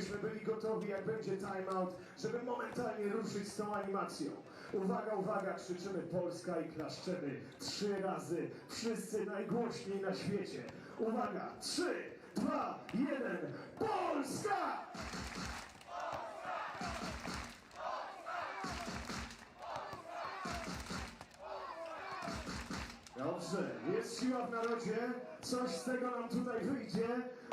żebyśmy byli gotowi, jak będzie timeout, żeby momentalnie ruszyć z tą animacją. Uwaga, uwaga, krzyczymy Polska i klaszczemy 3 razy, wszyscy najgłośniej na świecie. Uwaga, 3, 2, 1, Polska! Dobrze, jest siła w narodzie, coś z tego nam tutaj wyjdzie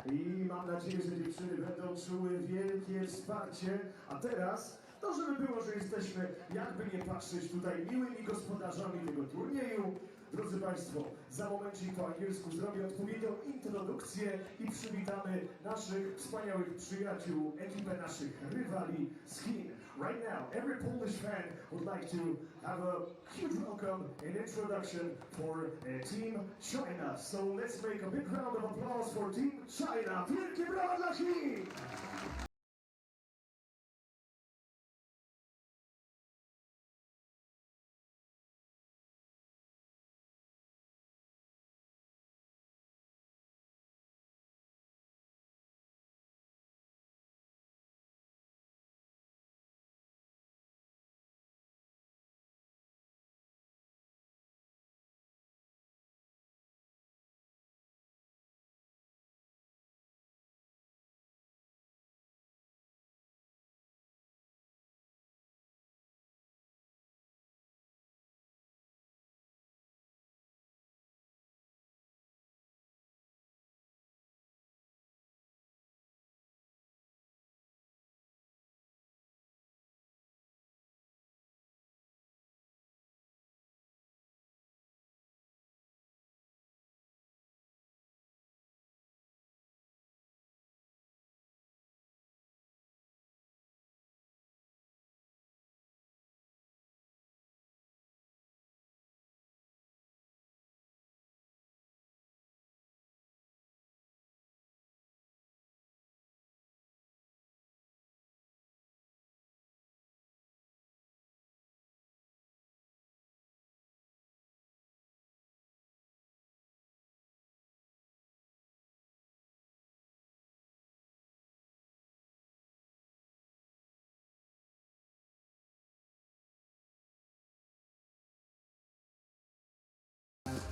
i mam nadzieję, że dziewczyny będą czuły wielkie wsparcie. A teraz, to żeby było, że jesteśmy, jakby nie patrzeć, tutaj miłymi gospodarzami tego turnieju. Drodzy Państwo, za momencik po angielsku zrobię odpowiednią introdukcję i przywitamy naszych wspaniałych przyjaciół, ekipę naszych rywali z Chin. Right now, every Polish fan would like to have a huge welcome and introduction for Team China. So let's make a big round of applause for Team China. Wielkie brawa dla Chin!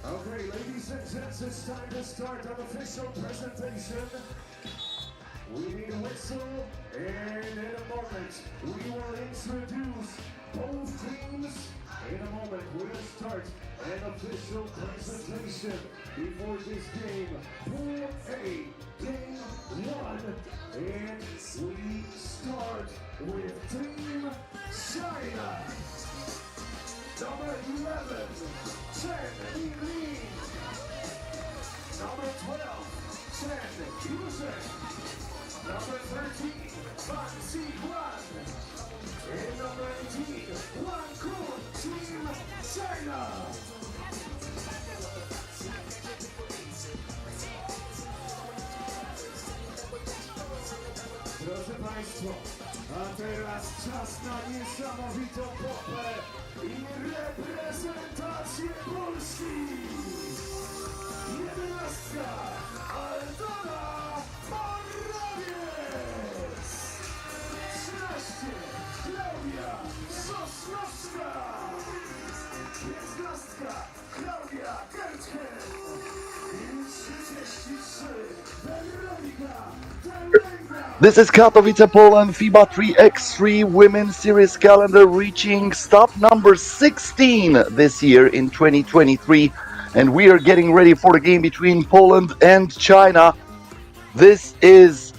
Okay, ladies and gents, it's time to start our official presentation. We need a whistle, and in a moment, we will introduce both teams. In a moment, we'll start an official presentation before this game. Pool A, Game 1, and we start with Team China. Number 11, Chen Yingling. Number 12, Chen Yuzhen. Number 13, Fan Xiguan. And number 18, Wang Kun, Team China. Drodzy Państwo, a teraz czas na niesamowitą popę i reprezentację Polski. 11. Aldona Morawiec. 13. Klaudia Sosnowska. 15. Klaudia Gertchen. I 33. Weronika Telenga. This is Katowice, Poland, FIBA 3x3 Women's Series calendar reaching stop number 16 this year in 2023. And we are getting ready for the game between Poland and China. This is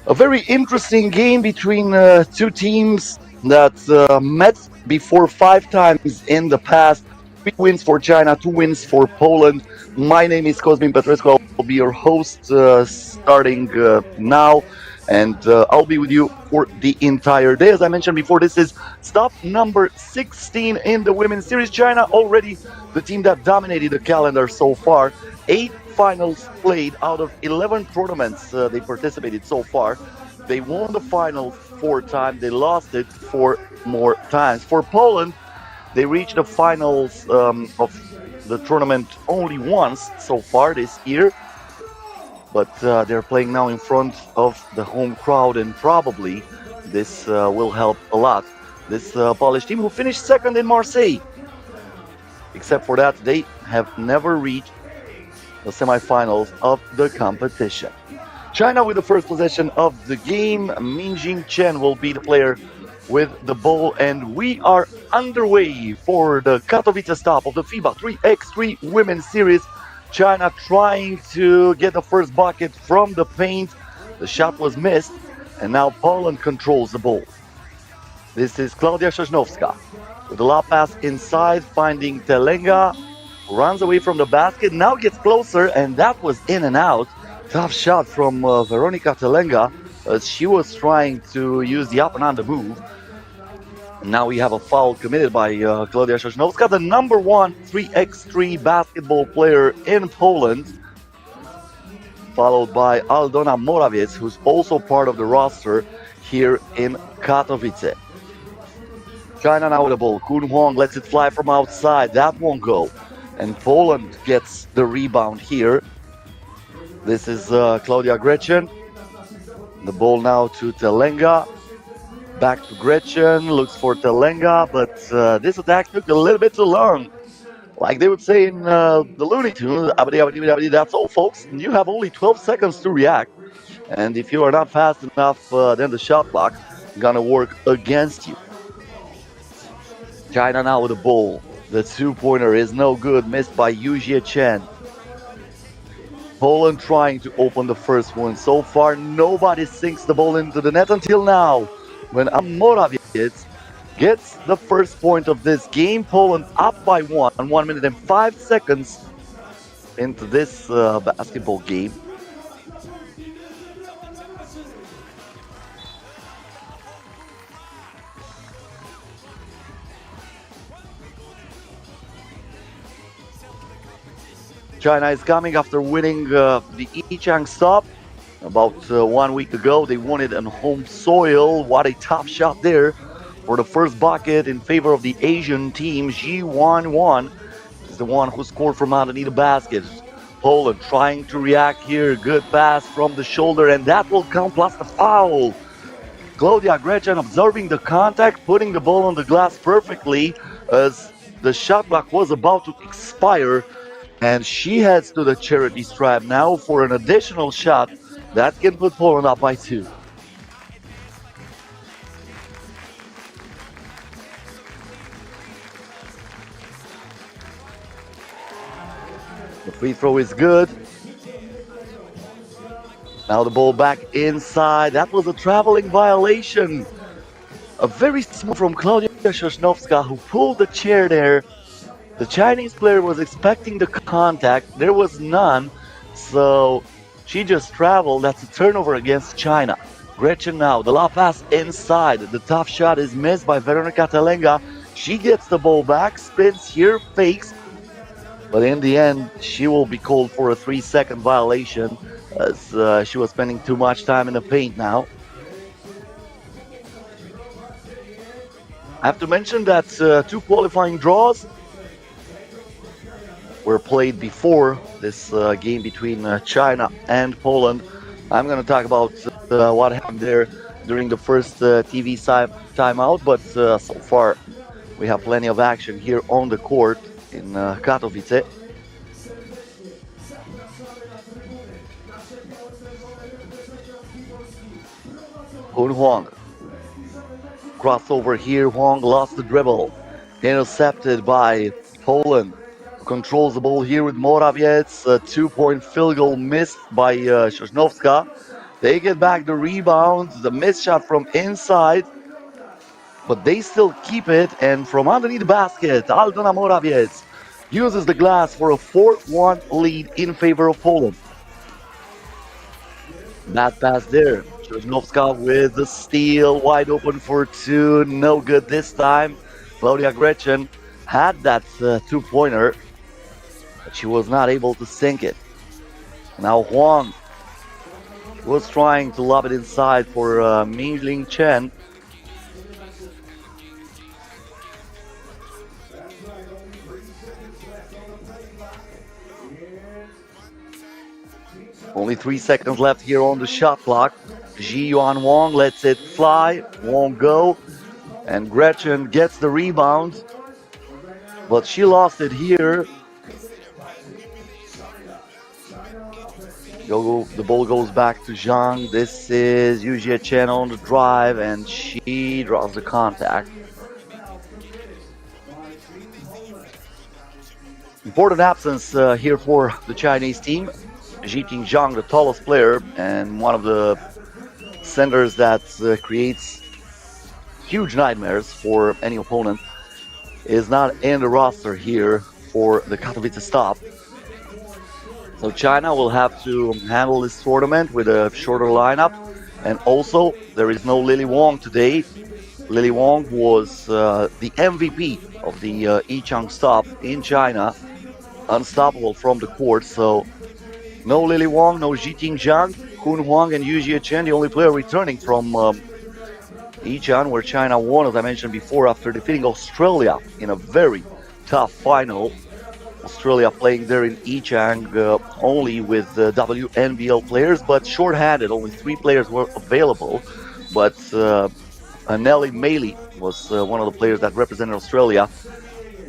a very interesting game between two teams that met before 5 times in the past. 3 wins for China, 2 wins for Poland. My name is Cosmin Petrescu. I'll be your host starting now. And I'll be with you for the entire day. As I mentioned before, this is stop number 16 in the Women's Series. China already the team that dominated the calendar so far. 8 finals played out of 11 tournaments they participated so far. They won the finals 4 times. They lost it 4 more times. For Poland, they reached the finals of the tournament only once so far this year. but they're playing now in front of the home crowd, and probably this will help a lot. This Polish team who finished second in Marseille. Except for that, they have never reached the semifinals of the competition. China with the first possession of the game. Minjing Chen will be the player with the ball, and we are underway for the Katowice stop of the FIBA 3x3 Women's Series. China trying to get the first bucket from the paint. The shot was missed, and now Poland controls the ball. This is Klaudia Sosnowska with the lob pass inside, finding Telenga, runs away from the basket, now gets closer, and that was in and out. Tough shot from Veronika Telenga as she was trying to use the up and under move. And now we have a foul committed by Klaudia Sosnowska, the number one 3x3 basketball player in Poland, followed by Aldona Morawiec, who's also part of the roster here in Katowice. China now with the ball. Kun Hwang lets it fly from outside. That won't go. And Poland gets the rebound here. This is Claudia Gretchen. The ball now to Telenga. Back to Gretchen. Looks for Telenga, but this attack took a little bit too long. Like they would say in the Looney Tunes, that's all, folks. You have only 12 seconds to react. And if you are not fast enough, then the shot clock gonna work against you. China now with the ball. The two-pointer is no good, missed by Yujie Chen. Poland trying to open the first one. So far, nobody sinks the ball into the net until now, when Morawiec gets the first point of this game. Poland up by 1 minute and 5 seconds into this basketball game. China is coming after winning the Yichang stop about 1 week ago. They won it on home soil. What a tough shot there for the first bucket in favor of the Asian team. Ji Wan is the one who scored from underneath the basket. Poland trying to react here. Good pass from the shoulder, and that will count plus the foul. Claudia Gretchen observing the contact, putting the ball on the glass perfectly as the shot clock was about to expire. And she heads to the charity stripe now for an additional shot that can put Poland up by 2. The free throw is good. Now the ball back inside. That was a traveling violation. A very small from Klaudia Sosnowska, who pulled the chair there. The Chinese player was expecting the contact. There was none, so she just traveled. That's a turnover against China. Gretchen now, the lob pass inside. The tough shot is missed by Veronika Telenga. She gets the ball back, spins here, fakes. But in the end, she will be called for a 3-second violation as she was spending too much time in the paint now. I have to mention that 2 qualifying draws were played before this game between China and Poland. I'm going to talk about what happened there during the first TV timeout, but so far we have plenty of action here on the court in Katowice. Kun Hwang. Crossover here, Hwang lost the dribble. Intercepted by Poland. Controls the ball here with Morawiec. A 2-point field goal missed by Sosnowska. They get back the rebound. The missed shot from inside. But they still keep it. And from underneath the basket, Aldona Morawiec uses the glass for a 4-1 lead in favor of Poland. Bad pass there. Sosnowska with the steal. Wide open for 2. No good this time. Claudia Gretchen had that 2-pointer. But she was not able to sink it. Now Hwang was trying to lob it inside for Minjing Chen. Only 3 seconds left here on the shot clock. Ji Yuan Wang lets it fly, won't go, and Gretchen gets the rebound, but she lost it here. The ball goes back to Zhang. This is Yujie Chen on the drive, and she draws the contact. Important absence here for the Chinese team. Jiting Zhang, the tallest player and one of the centers that creates huge nightmares for any opponent, is not in the roster here for the Katowice stop. So China will have to handle this tournament with a shorter lineup. And also, there is no Lily Wong today. Lily Wong was the MVP of the Yichang stop in China. Unstoppable from the court. So no Lily Wong, no Jiting Zhang, Kun Huang and Yu Jie Chen, the only player returning from Yichang, where China won, as I mentioned before, after defeating Australia in a very tough final. Australia playing there in Yichang only with WNBL players, but short-handed. Only 3 players were available. But Nelly Maley was one of the players that represented Australia,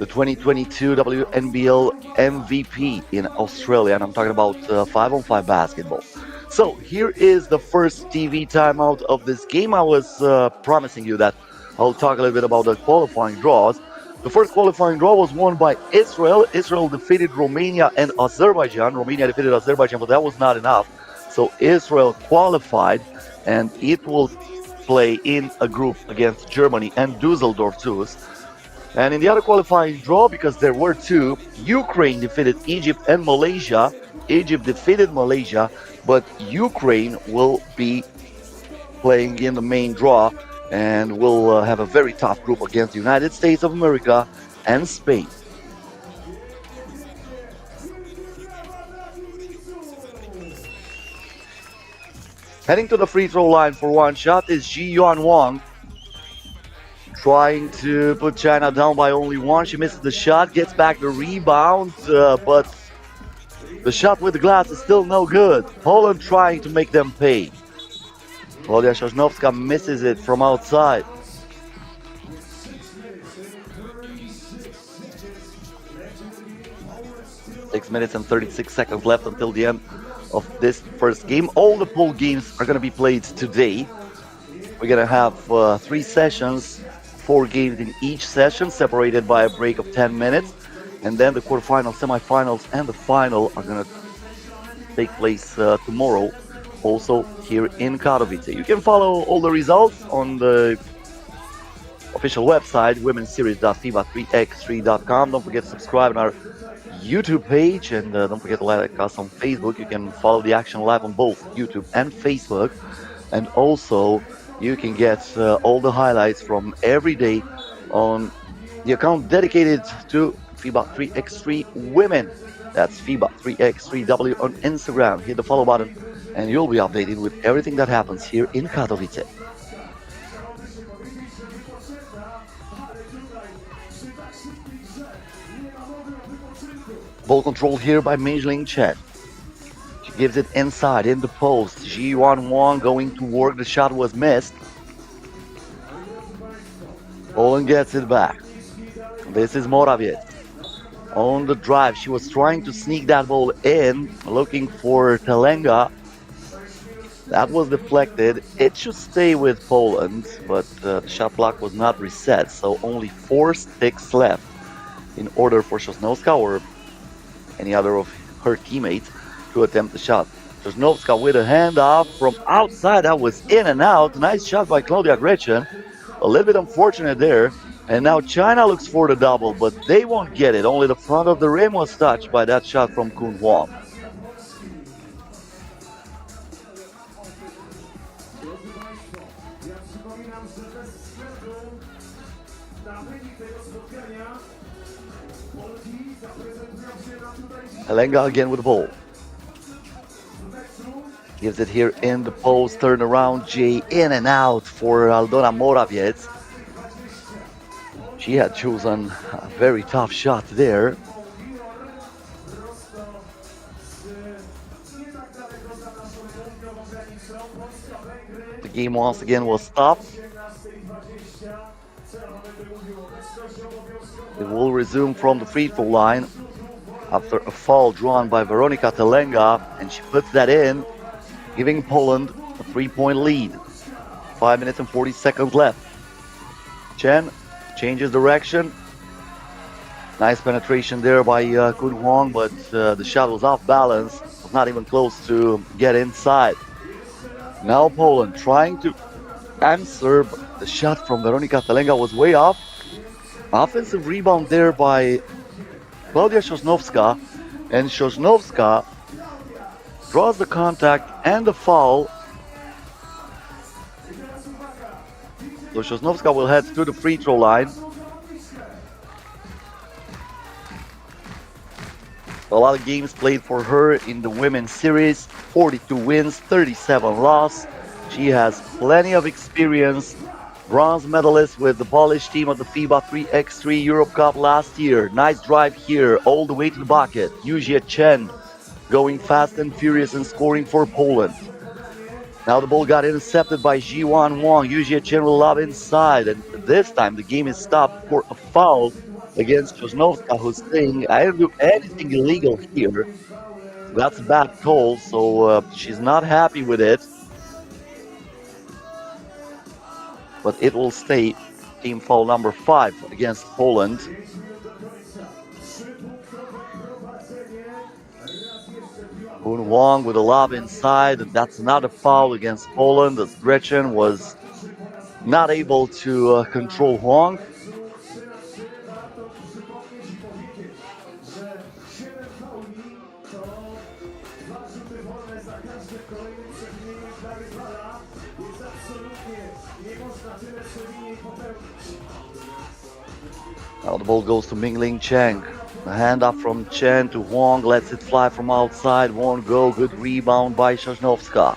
the 2022 WNBL MVP in Australia. And I'm talking about 5-on-5 basketball. So here is the first TV timeout of this game. I was promising you that I'll talk a little bit about the qualifying draws. The first qualifying draw was won by Israel. Israel defeated Romania and Azerbaijan. Romania defeated Azerbaijan, but that was not enough. So Israel qualified, and it will play in a group against Germany and Düsseldorf too. And in the other qualifying draw, because there were 2, Ukraine defeated Egypt and Malaysia. Egypt defeated Malaysia, but Ukraine will be playing in the main draw and will have a very tough group against the United States of America and Spain. Heading to the free throw line for one shot is Ji Yuan Wang, trying to put China down by only 1. She misses the shot, gets back the rebound, but the shot with the glass is still no good. Poland trying to make them pay. Claudia Sosnowska misses it from outside. Six minutes and 36 seconds left until the end of this first game. All the pool games are going to be played today. We're going to have 3 sessions, 4 games in each session, separated by a break of 10 minutes. And then the quarterfinals, semifinals, and the final are going to take place tomorrow, also here in Katowice. You can follow all the results on the official website, womenseries.fiba3x3.com. Don't forget to subscribe on our YouTube page, and don't forget to like us on Facebook. You can follow the action live on both YouTube and Facebook. And also, you can get all the highlights from every day on the account dedicated to FIBA 3x3 Women. That's FIBA 3x3W on Instagram. Hit the follow button and you'll be updated with everything that happens here in Katowice. Ball control here by Mingling Chen. She gives it inside in the post. Ji Yuan Wang going to work. The shot was missed. Poland gets it back. This is Morawiec. On the drive, she was trying to sneak that ball in, looking for Telenga. That was deflected. It should stay with Poland, but the shot clock was not reset, so only 4 sticks left in order for Sosnowska or any other of her teammates to attempt the shot. Sosnowska with a handoff from outside. That was in and out. Nice shot by Claudia Gretchen. A little bit unfortunate there. And now China looks for the double, but they won't get it. Only the front of the rim was touched by that shot from Kun Huang. Telenga again with the ball. Gives it here in the post, turn around, J in and out for Aldona Morawiec. She had chosen a very tough shot there. game once again was stopped. It will resume from the free throw line after a foul drawn by Weronika Telenga, and she puts that in, giving Poland a 3-point lead. 5 minutes and 40 seconds left. Chen changes direction. Nice penetration there by Kun Hwang, but the shot was off balance. Was not even close to get inside. Now Poland trying to answer, but the shot from Weronika Telenga was way off. Offensive rebound there by Klaudia Sosnowska, and Sosnowska draws the contact and the foul. So Sosnowska will head to the free throw line. A lot of games played for her in the women's series, 42 wins, 37 losses. She has plenty of experience. Bronze medalist with the Polish team of the FIBA 3x3 Europe Cup last year. Nice drive here, all the way to the bucket. Yuzhia Chen going fast and furious and scoring for Poland. Now the ball got intercepted by Jiwan Wang. Yuzhia Chen will lob inside, and this time the game is stopped for a foul against Sosnowska, who's saying, I didn't do anything illegal here. That's a bad call, so she's not happy with it. But it will stay team foul number 5 against Poland. Kun Hwang with a lob inside, and that's another foul against Poland, as Gretchen was not able to control Hwang. Now the ball goes to Mingling Cheng. A handoff from Chen to Hwang, lets it fly from outside, won't go. Good rebound by Sosnowska.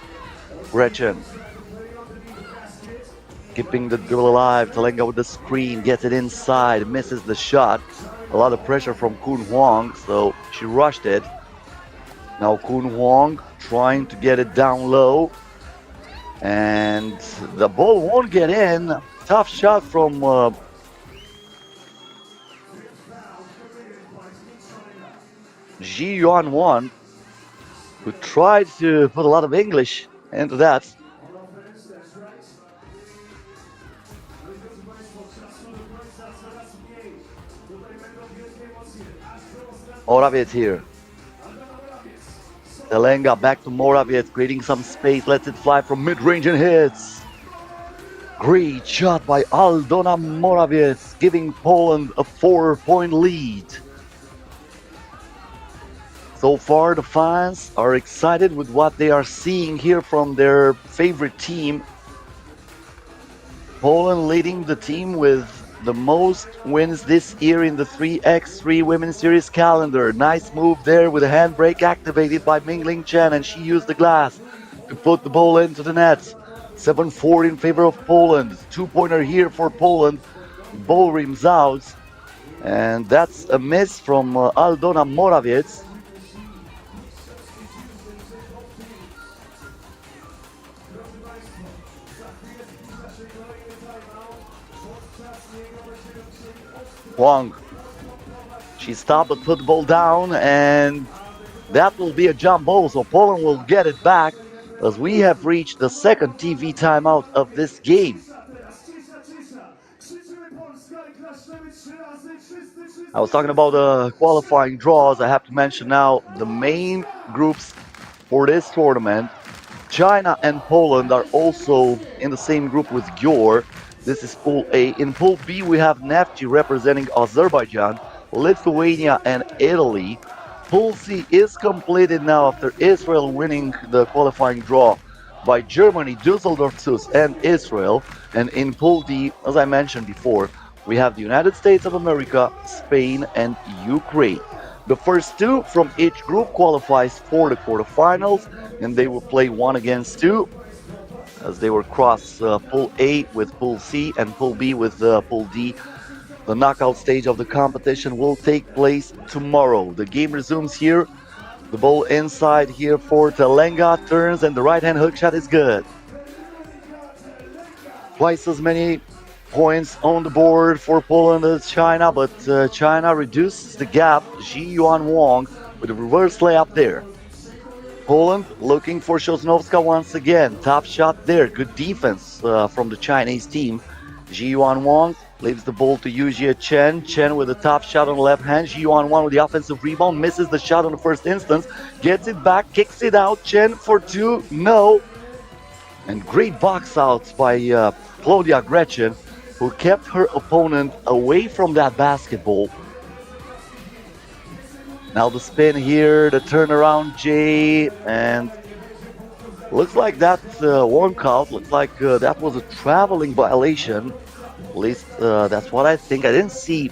Gretchen keeping the dribble alive. Telenga with the screen, gets it inside, misses the shot. A lot of pressure from Kun Hwang, so she rushed it. Now Kun Hwang trying to get it down low, and the ball won't get in. Tough shot from Ji Yuan Wan, who tried to put a lot of English into that. Morawiec here. Telenga back to Morawiec, creating some space, lets it fly from mid-range and hits. Great shot by Aldona Morawiec, giving Poland a 4-point lead. So far, the fans are excited with what they are seeing here from their favorite team. Poland leading the team with the most wins this year in the 3x3 Women's Series calendar. Nice move there with a handbrake activated by Mingling Chen, and she used the glass to put the ball into the net. 7-4 in favor of Poland. 2-pointer here for Poland. Ball rims out, and that's a miss from Aldona Morawiec. Hwang, she stopped but put the ball down, and that will be a jump ball, so Poland will get it back as we have reached the second TV timeout of this game. I was talking about the qualifying draws. I have to mention now the main groups for this tournament. China and Poland are also in the same group with Gyor. This is Pool A. In Pool B, we have Neftchi representing Azerbaijan, Lithuania, and Italy. Pool C is completed now after Israel winning the qualifying draw by Germany, Düsseldorf, and Israel. And in Pool D, as I mentioned before, we have the United States of America, Spain, and Ukraine. The first two from each group qualifies for the quarterfinals, and they will play 1 against 2. As they will cross Pool A with Pool C and Pool B with Pool D. The knockout stage of the competition will take place tomorrow. The game resumes here. The ball inside here for Telenga, turns, and the right-hand hook shot is good. twice as many points on the board for Poland as China, but China reduces the gap. Ji Yuan Wang with a reverse layup there. Poland looking for Sosnovska once again. Top shot there. Good defense from the Chinese team. Ji Yuan Wang leaves the ball to Yujie Chen. Chen with a top shot on the left hand. Ji Yuan Wang with the offensive rebound. Misses the shot on the first instance. Gets it back. Kicks it out. Chen for two. No. And great box outs by Claudia Gretchen, who kept her opponent away from that basketball. Now the spin here, the turnaround J, and looks like that won't count. Looks like that was a traveling violation. At least that's what I think. I didn't see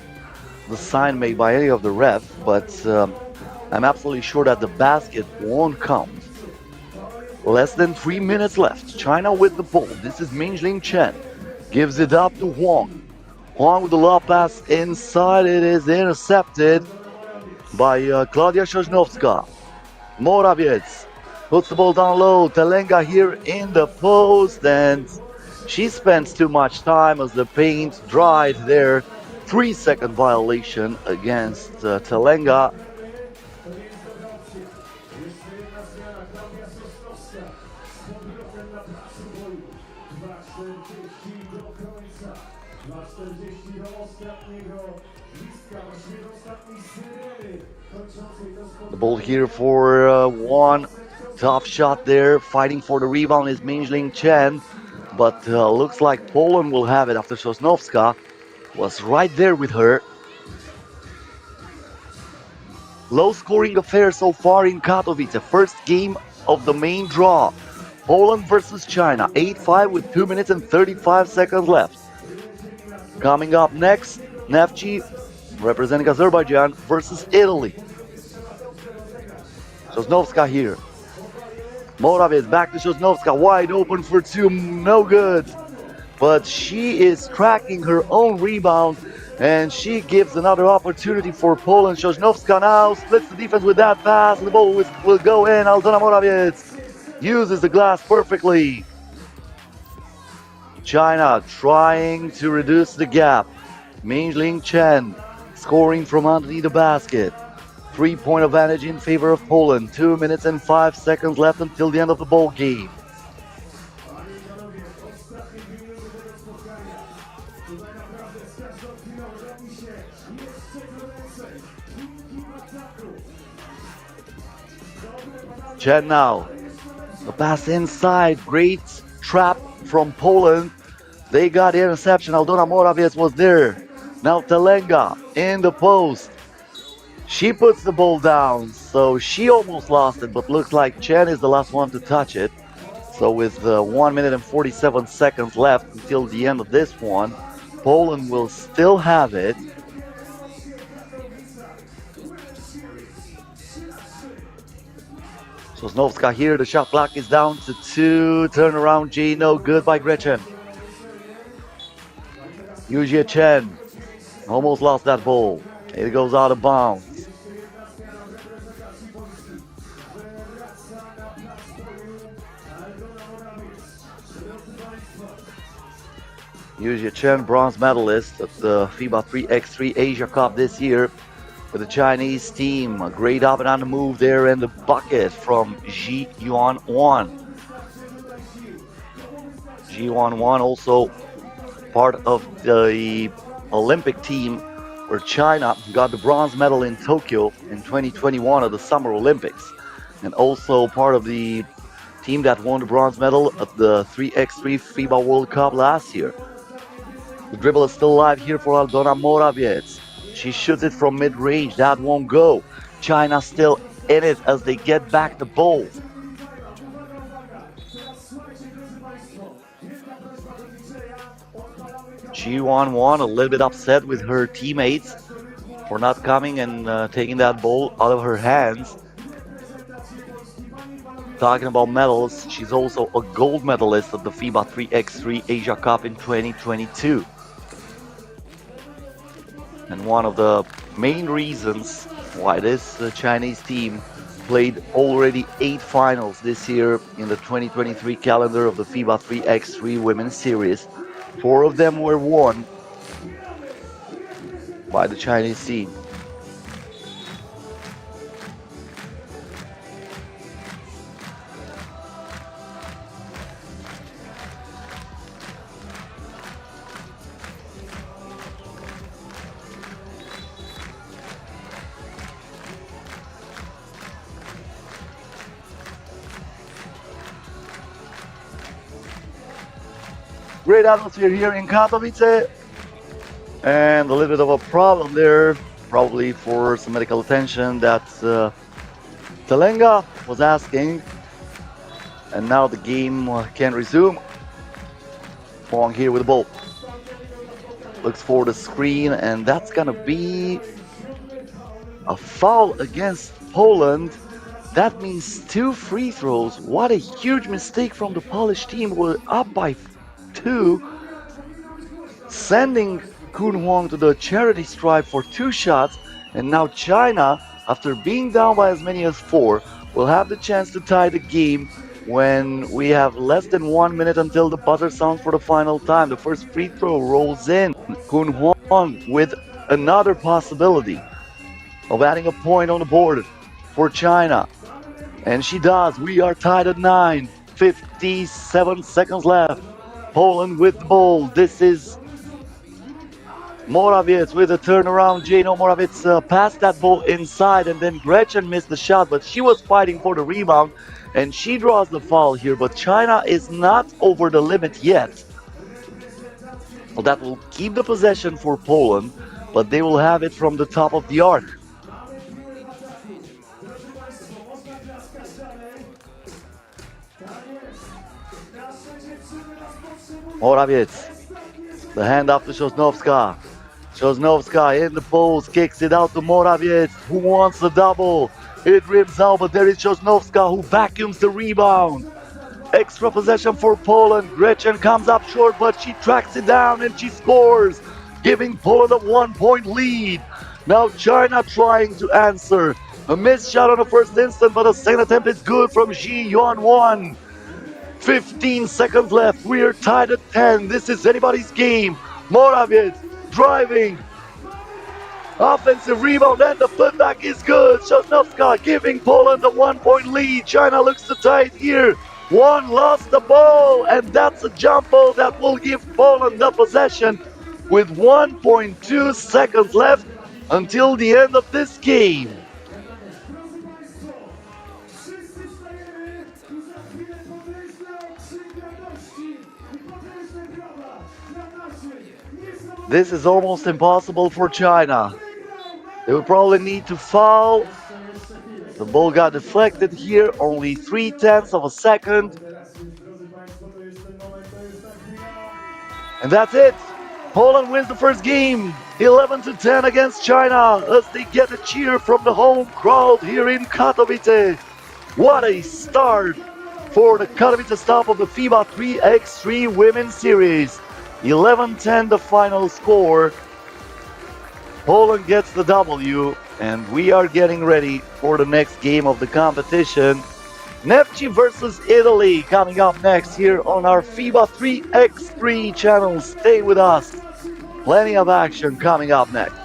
the sign made by any of the refs, but I'm absolutely sure that the basket won't count. Less than 3 minutes left. China with the ball. This is Mingjing Chen. Gives it up to Huang. Huang with the lob pass inside. It is intercepted by Claudia Sosnovska. Morawiec puts the ball down low. Telenga here in the post, and she spends too much time as the paint dried there. 3-second violation against Telenga. The ball here for one. Tough shot there. Fighting for the rebound is Mingjing Chen. But looks like Poland will have it after Sosnovska was right there with her. Low scoring affair so far in Katowice. First game of the main draw. Poland versus China. 8-5 with 2 minutes and 35 seconds left. Coming up next, Neftchi representing Azerbaijan versus Italy. Sosnovska here. Morawiec back to Sosnovska, wide open for two, no good. But she is tracking her own rebound, and she gives another opportunity for Poland. Sosnovska now splits the defense with that pass. The ball will go in. Aldona Morawiec uses the glass perfectly. China trying to reduce the gap. Mingjing Chen scoring from underneath the basket. 3-point advantage in favor of Poland. 2 minutes and 5 seconds left until the end of the ball game. Chen now. The pass inside. Great trap from Poland. They got the interception. Aldona Morawiec was there. Now Telenga in the post. She puts the ball down, so she almost lost it, but looks like Chen is the last one to touch it. So with 1 minute and 47 seconds left until the end of this one, Poland will still have it. Sosnovska here, the shot clock is down to 2. Turnaround G, no good by Gretchen. Yujie Chen almost lost that ball. It goes out of bounds. Yujie Chen, bronze medalist at the FIBA 3x3 Asia Cup this year with the Chinese team. A great up and on the move there, and the bucket from Ji Yuan Wang. Ji Yuan Wang also part of the Olympic team where China got the bronze medal in Tokyo in 2021 at the Summer Olympics, and also part of the team that won the bronze medal at the 3x3 FIBA World Cup last year. The dribble is still alive here for Aldona Morawiec. She shoots it from mid-range. That won't go. China still in it as they get back the ball. Ji Yuan Wang a little bit upset with her teammates for not coming and taking that ball out of her hands. Talking about medals, she's also a gold medalist at the FIBA 3x3 Asia Cup in 2022. And one of the main reasons why this Chinese team played already 8 finals this year in the 2023 calendar of the FIBA 3x3 Women's Series 4 of them were won by the Chinese team. Great atmosphere here in Katowice, and a little bit of a problem there, probably for some medical attention that Telenga was asking, and now the game can resume. Wong here with the ball, looks for the screen, and that's gonna be a foul against Poland. That means 2 free throws. What a huge mistake from the Polish team. We're up by 2, sending Kun Hwang to the charity stripe for 2 shots, and now China, after being down by as many as 4, will have the chance to tie the game when we have less than 1 minute until the buzzer sounds for the final time. The first free throw rolls in. Kun Hwang with another possibility of adding a point on the board for China, and she does. We are tied at 9, 57 seconds left. Poland with the ball. This is Morawiec with a turnaround. Jano Morawiec passed that ball inside, and then Gretchen missed the shot, but she was fighting for the rebound, and she draws the foul here. But China is not over the limit yet. Well, that will keep the possession for Poland, but they will have it from the top of the arc. Morawiec, the handoff to Sosnowska. Sosnowska in the post, kicks it out to Morawiec, who wants the double. It rims out, but there is Sosnowska who vacuums the rebound. Extra possession for Poland. Gretchen comes up short, but she tracks it down and she scores, giving Poland a 1-point lead. Now China trying to answer. A missed shot on the first instant, but the second attempt is good from Ji Yuan-Wan. 15 seconds left. We are tied at 10. This is anybody's game. Morawiec driving. Offensive rebound, and the putback is good. Sosnowska giving Poland a 1-point lead. China looks to tie it here. One lost the ball, and that's a jump ball that will give Poland the possession with 1.2 seconds left until the end of this game. This is almost impossible for China. They will probably need to foul. The ball got deflected here, only 0.3 of a second. And that's it. Poland wins the first game, 11-10 against China, as they get a cheer from the home crowd here in Katowice. What a start for the Katowice stop of the FIBA 3x3 Women's Series. 11-10 the final score. Poland gets the W, and we are getting ready for the next game of the competition. Neftchi versus Italy coming up next here on our FIBA 3x3 channel. Stay with us. Plenty of action coming up next.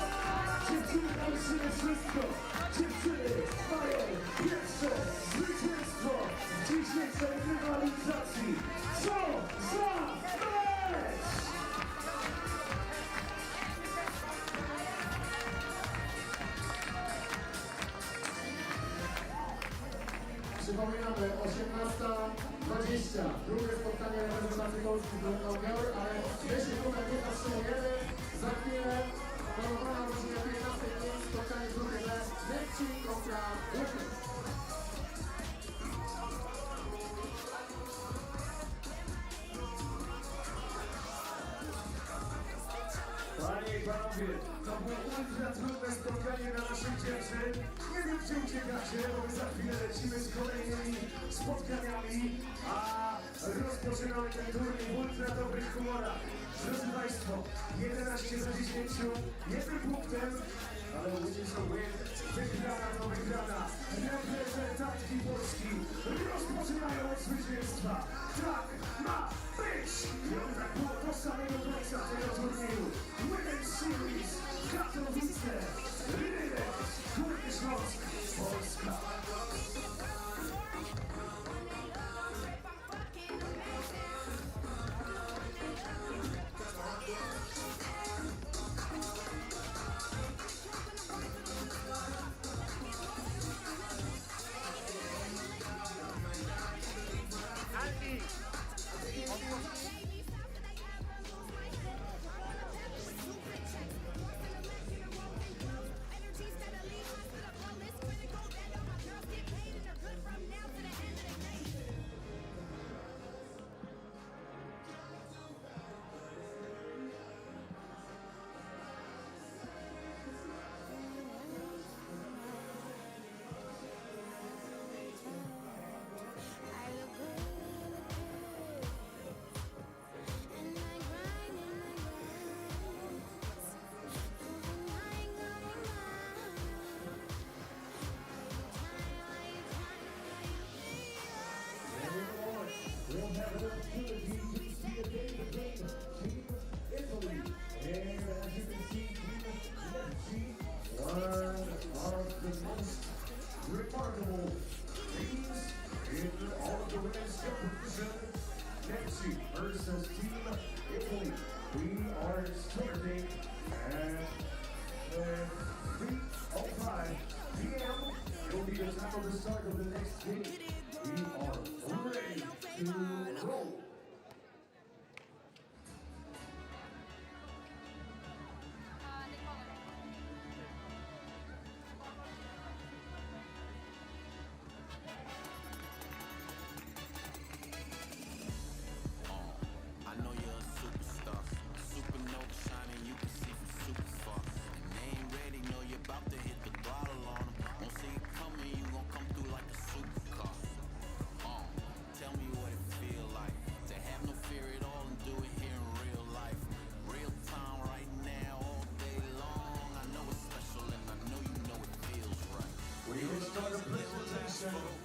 Przypominamy, 18:20. Drugie spotkanie reprezentacji Polski z Gyor, ale jeśli tutaj nie zatrzymujemy, za chwilę planowana o godzinie 15:05 spotkanie w grupie D Neftchi kontra Lithuania. Panie i panowie, to było ultra trudne spotkanie na naszej dzieczy. Nie wiem, czy uciekacie, bo my za chwilę lecimy z kolejnymi spotkaniami, a rozpoczynamy ten turniej w ultra dobrych humorach. Drodzy Państwo, 11-10, jednym punktem, ale win to win, wygrana to wygrana. Reprezentantki Polski rozpoczynają od zwycięstwa. Tak ma być! I on tak było do samego starting at 3:05 p.m. It will be the time of the start of the next game. We are ready to roll.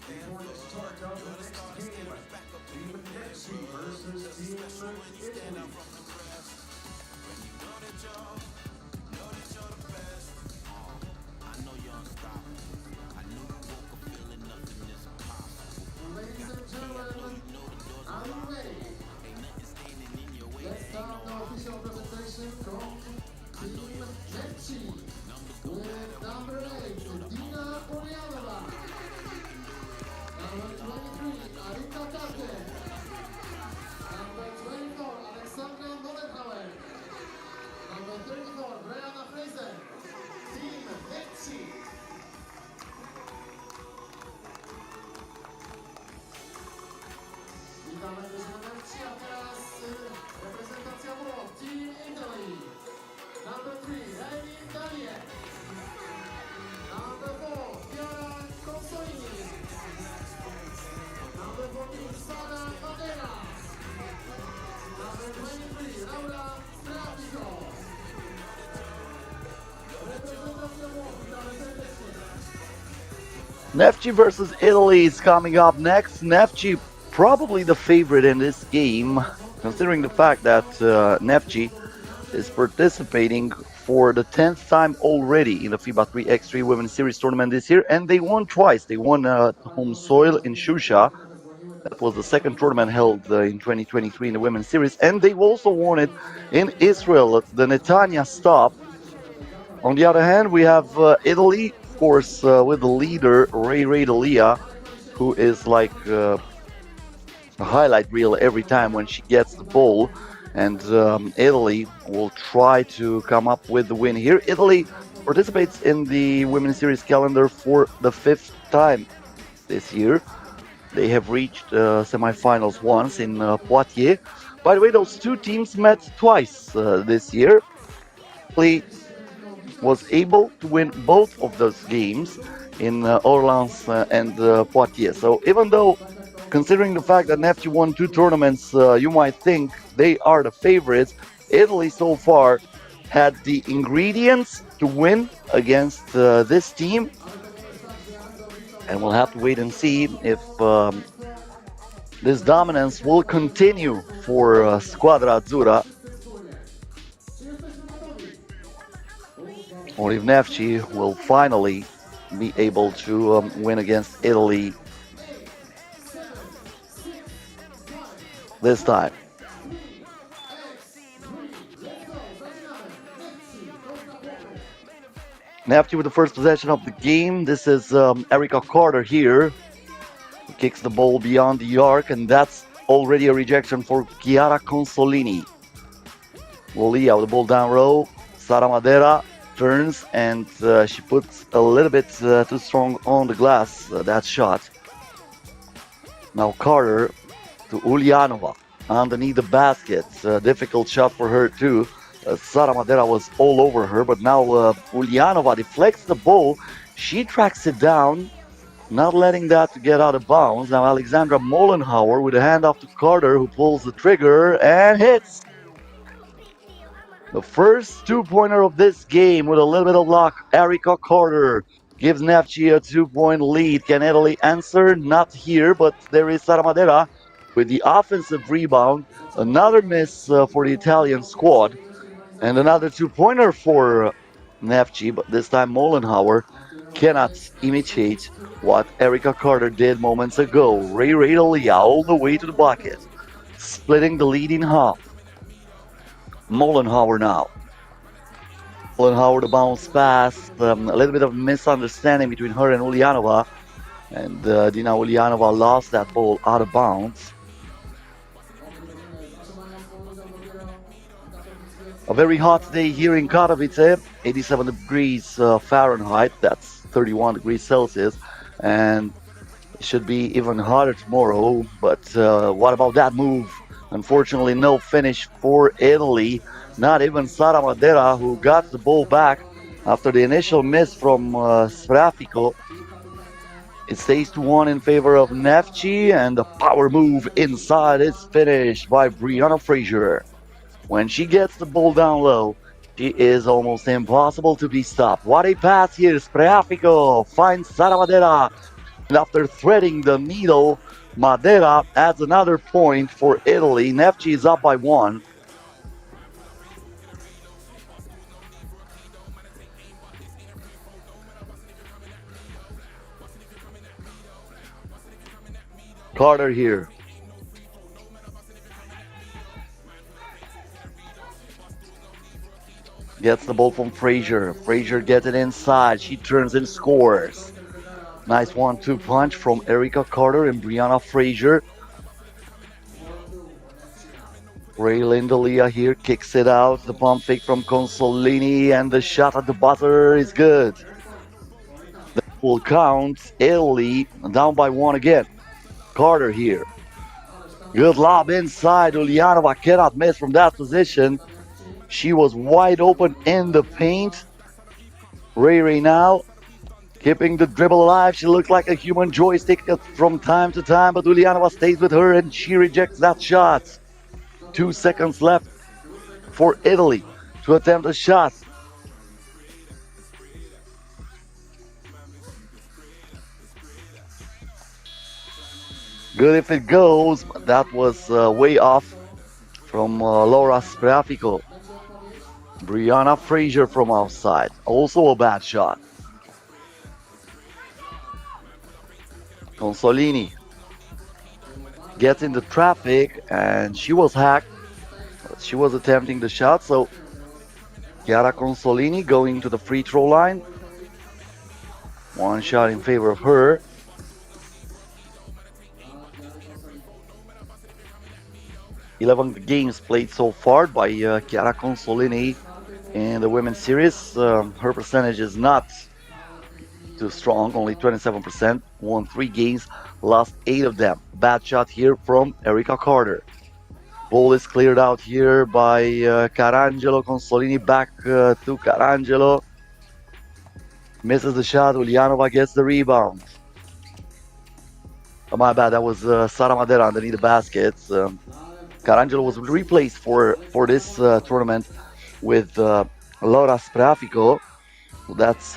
Before the start of the next game, Team Neftchi versus Team Italy. Ladies and gentlemen, are you ready? Let's start the official presentation from Team Neftchi with number 8, Dina Ulyanova. Number 23, Arita Kate. Number 24, Alexandra Molenhauer. Number 34, Brianna Fraser. Team Neftchi. Witamy drużynę Neftchi, a teraz reprezentacja włoch, Team Italy. Number 3, Amy Dalie. Number 4, Gyor Konsolini. Number 14, Sara Fadera. Number 23, Laura Stratico. Reprezentacja włoch, witamy serdecznie. Neftchi versus Italy is coming up next. Neftchi probably the favorite in this game, considering the fact that Neftchi is participating for the 10th time already in the FIBA 3x3 Women's Series tournament this year, and they won twice. They won home soil in Shusha. That was the second tournament held in 2023 in the Women's Series, and they've also won it in Israel at the Netanya stop. On the other hand, we have Italy, of course, with the leader Ray Dalia, who is like a highlight reel every time when she gets the ball, and Italy will try to come up with the win here. Italy participates in the Women's Series calendar for the 5th time this year. They have reached semifinals once in Poitiers. By the way, those two teams met twice this year. Italy was able to win both of those games in Orleans and Poitiers. So even though, considering the fact that Neftchi won two tournaments, you might think they are the favorites, Italy so far had the ingredients to win against this team. And we'll have to wait and see if this dominance will continue for Squadra Azzurra, or if Neftchi will finally be able to win against Italy this time. Neftchi with the first possession of the game. This is Erica Carter here, who kicks the ball beyond the arc, and that's already a rejection for Chiara Consolini. Lolia with the ball down low. Sara Madera turns, and she puts a little bit too strong on the glass, that shot. Now Carter to Ulyanova underneath the basket. Difficult shot for her too. Sara Madera was all over her, but now Ulyanova deflects the ball. She tracks it down, not letting that to get out of bounds. Now Alexandra Molenhauer with a handoff to Carter, who pulls the trigger and hits. The first two-pointer of this game with a little bit of luck. Erica Carter gives Neftchi a 2-point lead. Can Italy answer? Not here, but there is Sara Madera with the offensive rebound. Another miss for the Italian squad. And another two-pointer for Neftchi, but this time Molenhauer cannot imitate what Erica Carter did moments ago. Ray Dalia all the way to the bucket, splitting the lead in half. Mollenhauer now. Mollenhauer, the bounce pass. A little bit of misunderstanding between her and Ulyanova. And Dina Ulyanova lost that ball out of bounds. A very hot day here in Katowice, 87 degrees Fahrenheit, that's 31 degrees Celsius, and it should be even hotter tomorrow. But what about that move? Unfortunately, no finish for Italy, not even Sara Madera, who got the ball back after the initial miss from Srafico. It stays 2-1 in favor of Neftchi, and the power move inside is finished by Brianna Fraser. When she gets the ball down low, she is almost impossible to be stopped. What a pass here. Spreafico finds Sara Madera. And after threading the needle, Madera adds another point for Italy. Neftchi is up by 1. Carter here. Gets the ball from Fraser. Fraser gets it inside. She turns and scores. Nice 1-2 punch from Erica Carter and Brianna Fraser. Ray Lindalia here kicks it out. The pump fake from Consolini, and the shot at the buzzer is good. The full count. Italy down by 1 again. Carter here. Good lob inside. Ulyanova cannot miss from that position. She was wide open in the paint. Ray now keeping the dribble alive. She looks like a human joystick from time to time, but Ulyanova stays with her and she rejects that shot. 2 seconds left for Italy to attempt a shot. Good if it goes, but that was way off from Laura Spreafico. Brianna Fraser from outside, also a bad shot. Consolini gets into traffic and she was hacked. She was attempting the shot, so Chiara Consolini going to the free throw line. 1 shot in favor of her. Eleven games played so far by Chiara Consolini in the women's series. Her percentage is not too strong, only 27%. Won 3 games, lost 8 of them. Bad shot here from Erica Carter. Ball is cleared out here by Carangelo. Consolini back to Carangelo. Misses the shot. Ulyanova gets the rebound. Oh, my bad, that was Sara Madera underneath the basket. Carangelo was replaced for this tournament with Laura Spreafico. That's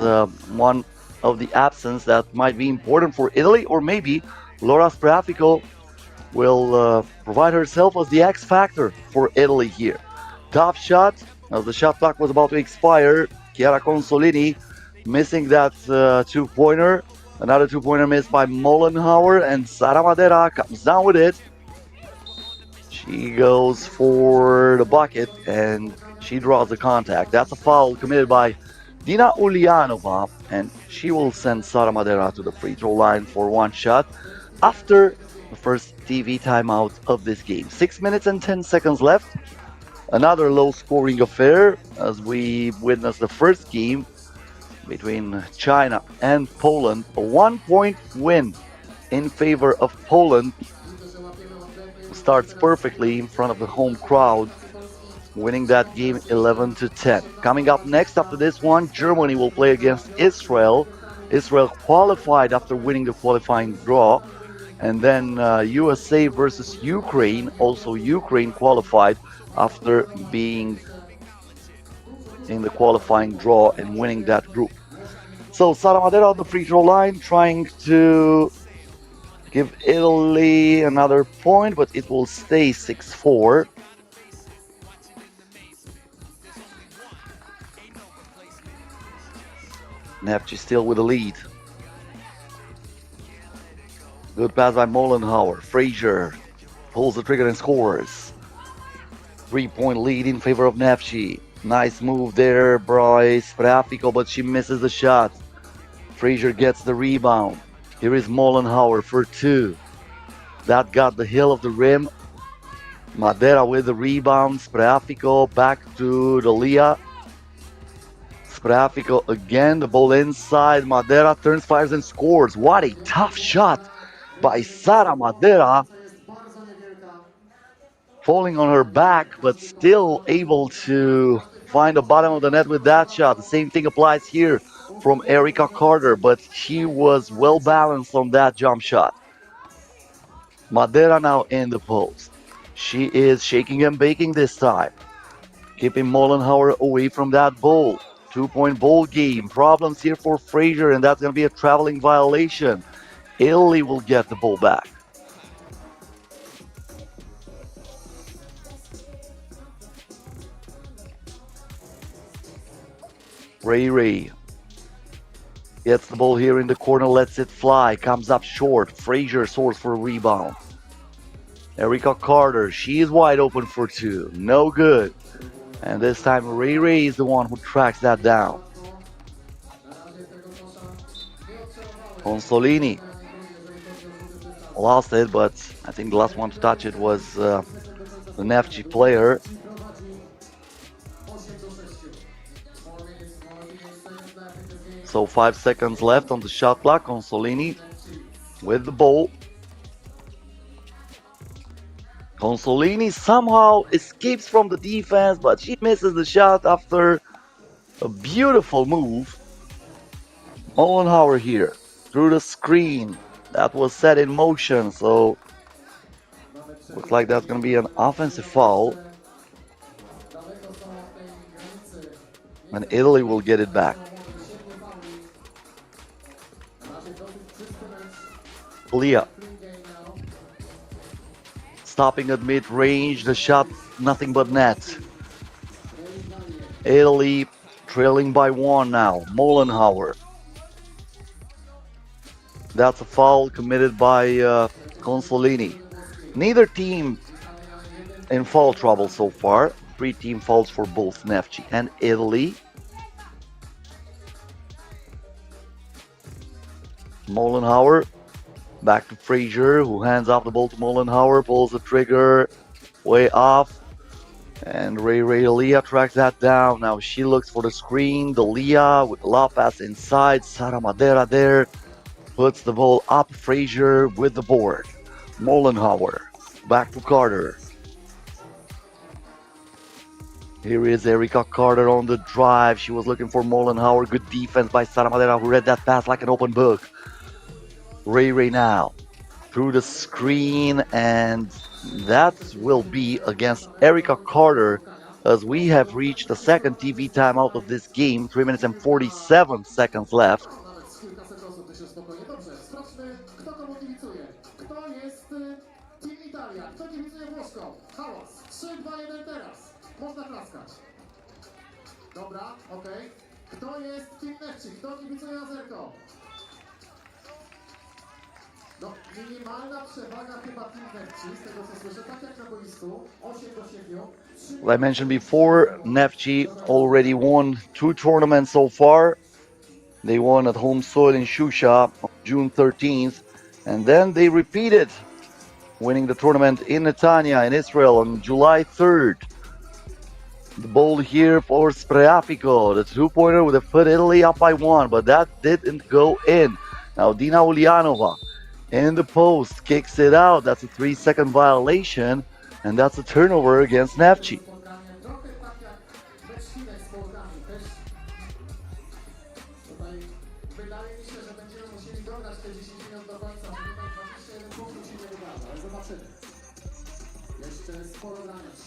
one of the absence that might be important for Italy, or maybe Laura Spreafico will provide herself as the X factor for Italy here. Top shot, as the shot clock was about to expire. Chiara Consolini missing that 2-pointer. Another 2-pointer missed by Mollenhauer, and Sara Madera comes down with it. She goes for the bucket and she draws the contact. That's a foul committed by Dina Ulyanova, and she will send Sara Madera to the free throw line for 1 shot after the first TV timeout of this game. 6 minutes and 10 seconds left. Another low scoring affair as we witnessed the first game between China and Poland. A 1-point win in favor of Poland. Starts perfectly in front of the home crowd, winning that game 11-10. Coming up next after this one, Germany will play against Israel. Israel qualified after winning the qualifying draw. And then USA versus Ukraine. Also Ukraine qualified after being in the qualifying draw and winning that group. So Sara Madera on the free throw line, trying to give Italy another point, but it will stay 6-4. Neftchi still with the lead. Good pass by Mollenhauer. Fraser pulls the trigger and scores. 3-point lead in favor of Neftchi. Nice move there by Spreafico, but she misses the shot. Frazier gets the rebound. Here is Mollenhauer for two. That got the heel of the rim. Madera with the rebound. Spreafico back to the Leah. Spreafico again, the ball inside. Madera turns, fires, and scores. What a tough shot by Sara Madera. Falling on her back, but still able to find the bottom of the net with that shot. The same thing applies here from Erica Carter, but she was well balanced on that jump shot. Madera now in the post. She is shaking and baking this time, keeping Mollenhauer away from that ball. 2-point ball game. Problems here for Frazier, and that's going to be a traveling violation. Italy will get the ball back. Ray gets the ball here in the corner, lets it fly, comes up short. Frazier soars for a rebound. Erica Carter, she is wide open for two. No good. And this time Ray is the one who tracks that down. Consolini lost it, but I think the last one to touch it was the Neftchi player. So 5 seconds left on the shot clock. Consolini with the ball. Consolini somehow escapes from the defense, but she misses the shot after a beautiful move. Mollenhauer here through the screen that was set in motion, so looks like that's going to be an offensive foul, and Italy will get it back. Leah stopping at mid-range, the shot nothing but net. Italy trailing by one now. Mollenhauer. That's a foul committed by Consolini. Neither team in foul trouble so far. 3 team fouls for both Neftchi and Italy. Mollenhauer back to Frazier, who hands off the ball to Mollenhauer, pulls the trigger way off, and Ray Leah tracks that down. Now she looks for the screen. The Leah with the lob pass inside. Sara Madera there puts the ball up. Frazier with the board. Mollenhauer back to Carter. Here is Erica Carter on the drive. She was looking for Mollenhauer. Good defense by Sara Madera, who read that pass like an open book. Ray now through the screen, and that will be against Erica Carter, as we have reached the second TV timeout of this game. 3 minutes and 47 seconds left. Dobra, okej. Kto jest Team Neftchi? Kto kibicuje Azerko? No, minimalna przewaga chyba Team Neftchi, z tego co słyszę, tak jak na boisku, 8-7. Like I mentioned before, Neftchi already won 2 tournaments so far. They won at home soil in Shusha on June 13th, and then they repeated, winning the tournament in Netanya in Israel on July 3rd. The ball here for Spreafico, the 2-pointer would have put Italy up by 1, but that didn't go in. Now Dina Ulyanova in the post kicks it out. That's a 3-second violation, and that's a turnover against Neftchi.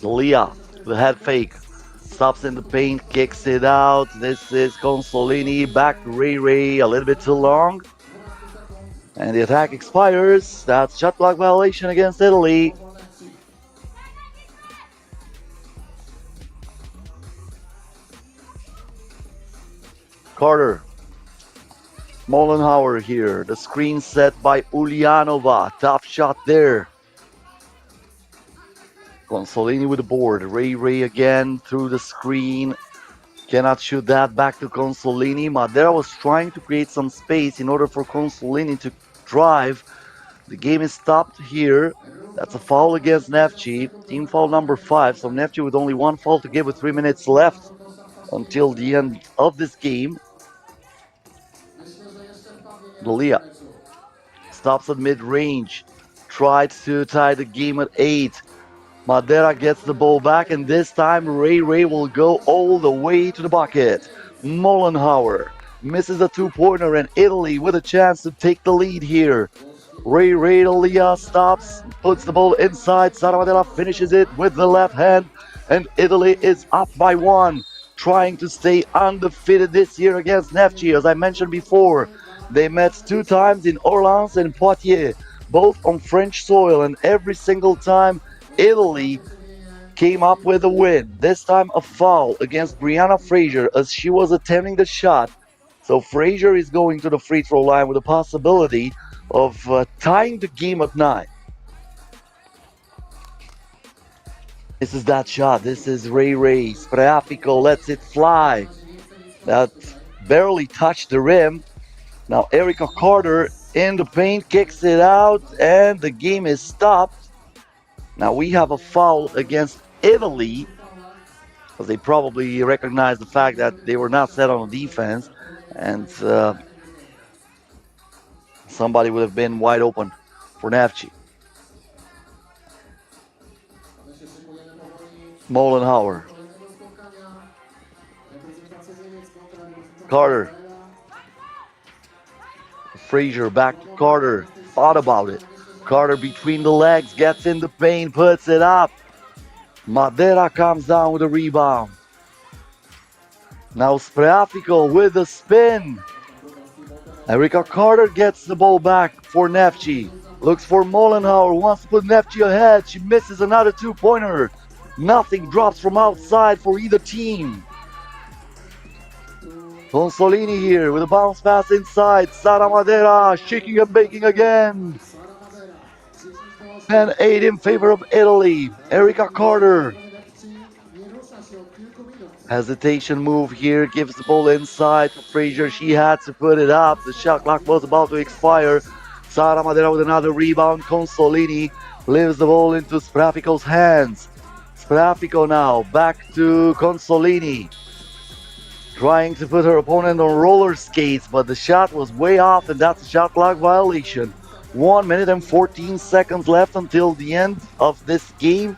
Leah, the head fake, stops in the paint, kicks it out. This is Consolini, back to Ray, a little bit too long. And the attack expires. That's shot clock violation against Italy. Carter. Mollenhauer here. The screen set by Ulyanova. Tough shot there. Consolini with the board. Ray again through the screen. Cannot shoot that back to Consolini. Madera was trying to create some space in order for Consolini to drive. The game is stopped here. That's a foul against Neftchi. Team foul number 5. So Neftchi with only one foul to give with 3 minutes left until the end of this game. Dalia stops at mid-range. Tried to tie the game at 8. Madera gets the ball back, and this time Ray will go all the way to the bucket. Mollenhauer misses a two-pointer, and Italy with a chance to take the lead here. Ray Dalia stops, puts the ball inside. Sara Madera finishes it with the left hand, and Italy is up by 1, trying to stay undefeated this year against Neftchi. As I mentioned before, they met 2 times in Orleans and Poitiers, both on French soil, and every single time Italy came up with a win. This time a foul against Brianna Fraser as she was attempting the shot. So Fraser is going to the free throw line with a possibility of tying the game at 9. This is that shot. This is Ray. Spreafico lets it fly. That barely touched the rim. Now Erica Carter in the paint kicks it out, and the game is stopped. Now we have a foul against Italy, because they probably recognize the fact that they were not set on defense, and somebody would have been wide open for Neftchi. Mollenhauer. Carter. Fraser back to Carter. Thought about it. Carter between the legs, gets in the paint, puts it up. Madera comes down with a rebound. Now Spreafico with the spin. Erica Carter gets the ball back for Neftchi. Looks for Mollenhauer, wants to put Neftchi ahead. She misses another two-pointer. Nothing drops from outside for either team. Consolini here with a bounce pass inside. Sara Madera shaking and baking again. 10-8 in favor of Italy. Erica Carter. Hesitation move here, gives the ball inside to Fraser. She had to put it up. The shot clock was about to expire. Sara Madera with another rebound. Consolini leaves the ball into Spreafico's hands. Spreafico now back to Consolini. Trying to put her opponent on roller skates, but the shot was way off, and that's a shot clock violation. 1 minute and 14 seconds left until the end of this game.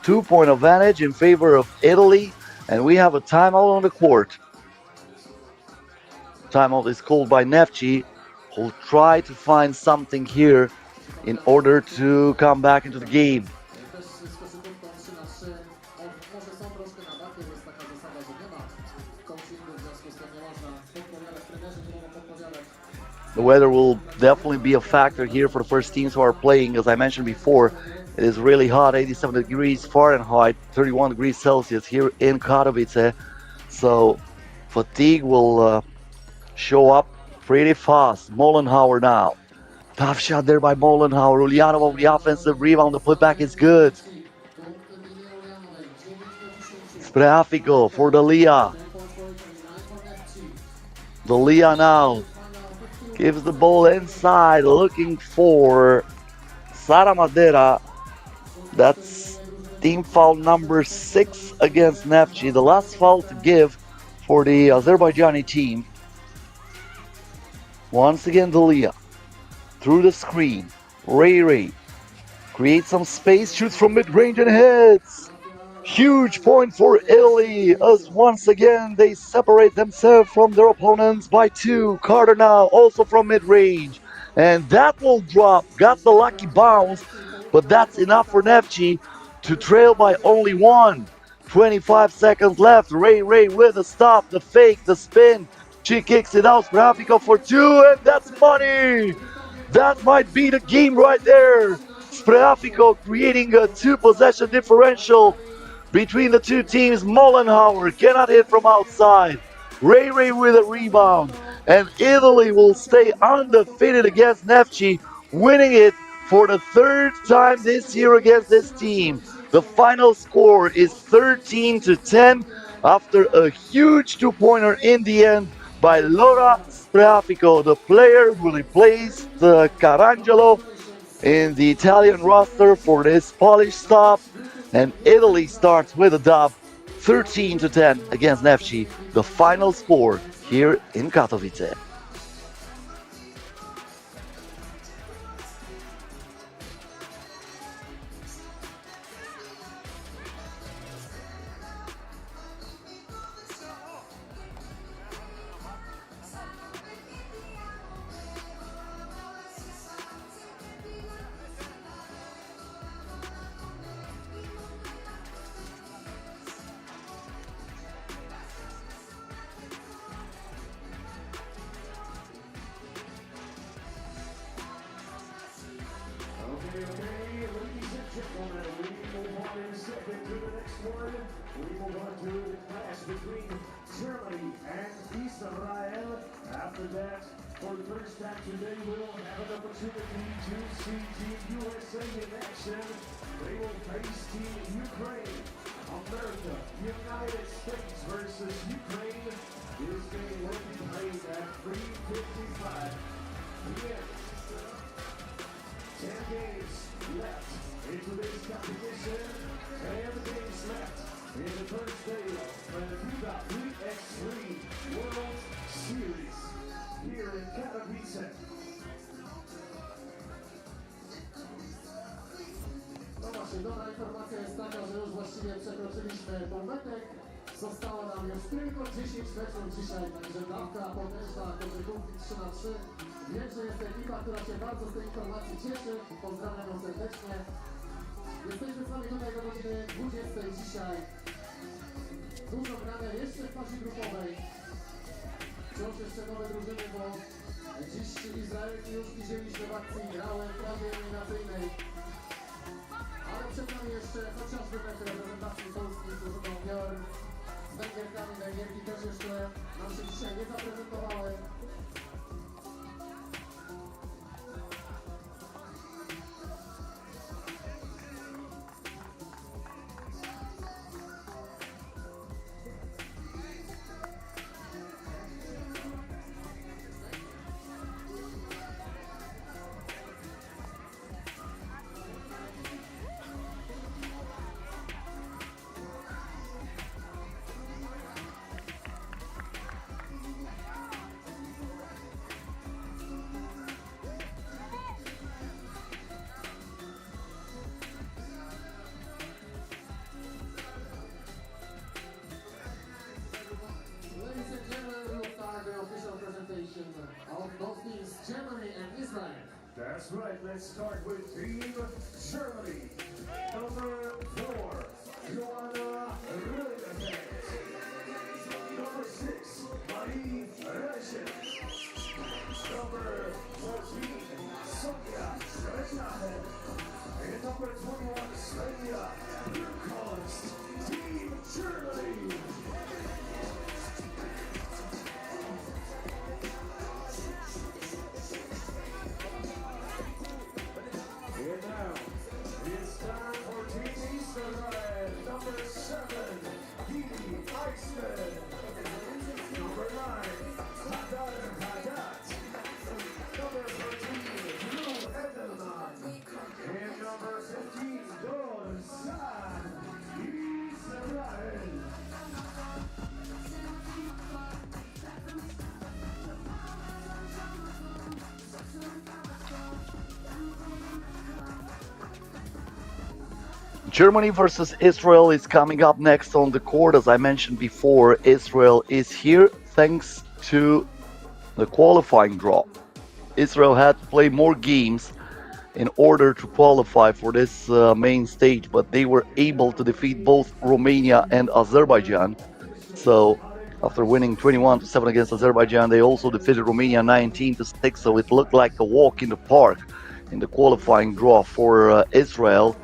2-point advantage in favor of Italy, and we have a timeout on the court. Timeout is called by Neftchi, who'll try to find something here in order to come back into the game. The weather will definitely be a factor here for the first teams who are playing. As I mentioned before, it is really hot, 87 degrees Fahrenheit, 31 degrees Celsius here in Katowice. So fatigue will show up pretty fast. Mollenhauer now. Tough shot there by Mollenhauer. Ulyanova with the offensive rebound. The putback is good. Spreafico for Dalia. Dalia now gives the ball inside, looking for Sara Madera. That's team foul number 6 against Neftchi. The last foul to give for the Azerbaijani team. Once again, Dalia through the screen. Ray creates some space, shoots from mid-range and hits. Huge point for Italy, as once again they separate themselves from their opponents by 2. Carter now also from mid-range, and that will drop. Got the lucky bounce, but that's enough for Neftchi to trail by only 1. 25 seconds left. Ray with the stop, the fake, the spin. She kicks it out. Spreafico for 2, and that's money. That might be the game right there. Spreafico creating a 2-possession differential between the two teams. Mollenhauer cannot hit from outside. Ray with a rebound. And Italy will stay undefeated against Neftchi, winning it for the 3rd time this year against this team. The final score is 13-10 after a huge two-pointer in the end by Laura Strafico, the player who replaced Carangelo in the Italian roster for this Polish stop. And Italy starts with a dub, 13-10 against Neftchi, the final score here in Katowice. Okay, ladies and gentlemen, we move on in a second to the next one. We move on to the clash between Germany and Israel. After that, for the first time today, we will have an opportunity to see Team USA in action. They will face Team Ukraine. America, United States versus Ukraine. This game will be played at 3:55 p.m. 10 games left into this competition, 10 games left in the first day of the FIBA 3x3 World Series here in Katowice. No właśnie, dobra informacja jest taka, że już właściwie przekroczyliśmy półmetek. Zostało nam już tylko 10 meczów dzisiaj, także dawka potężna koszykówki 3x3. Wiem, że jest ekipa, która się bardzo z tej informacji cieszy. Pozdrawiam ją serdecznie. Jesteśmy z wami tutaj do godziny 20 dzisiaj. Dużo grania jeszcze w fazie grupowej. Wciąż jeszcze nowe drużyny, bo dziś Izraelki już widzieliśmy w akcji, grały w fazie eliminacyjnej. Ale przed nami jeszcze chociażby mecz reprezentacji Polski z drużyną Gyor. Z Węgierkami, Węgierki też jeszcze nam się dzisiaj nie zaprezentowały. Of both teams, Germany and Israel. That's right, let's start with Team Germany. Number 4, Joanna Rödefeld. Number 6, Marie Reschen. Number 14, Sonia Schrechachen. And number 21, Svenja Brunkhorst. Team Germany. And now, it's time for Team Israel. Number 7, Gidi Iceman. Number 9, Hadar Haddad. Number 13, Drew Edelman. And number 15, Dor San. Israel. Germany versus Israel is coming up next on the court. As I mentioned before, Israel is here thanks to the qualifying draw. Israel had to play more games in order to qualify for this main stage, but they were able to defeat both Romania and Azerbaijan. So after winning 21-7 against Azerbaijan, they also defeated Romania 19-6. So it looked like a walk in the park in the qualifying draw for Israel.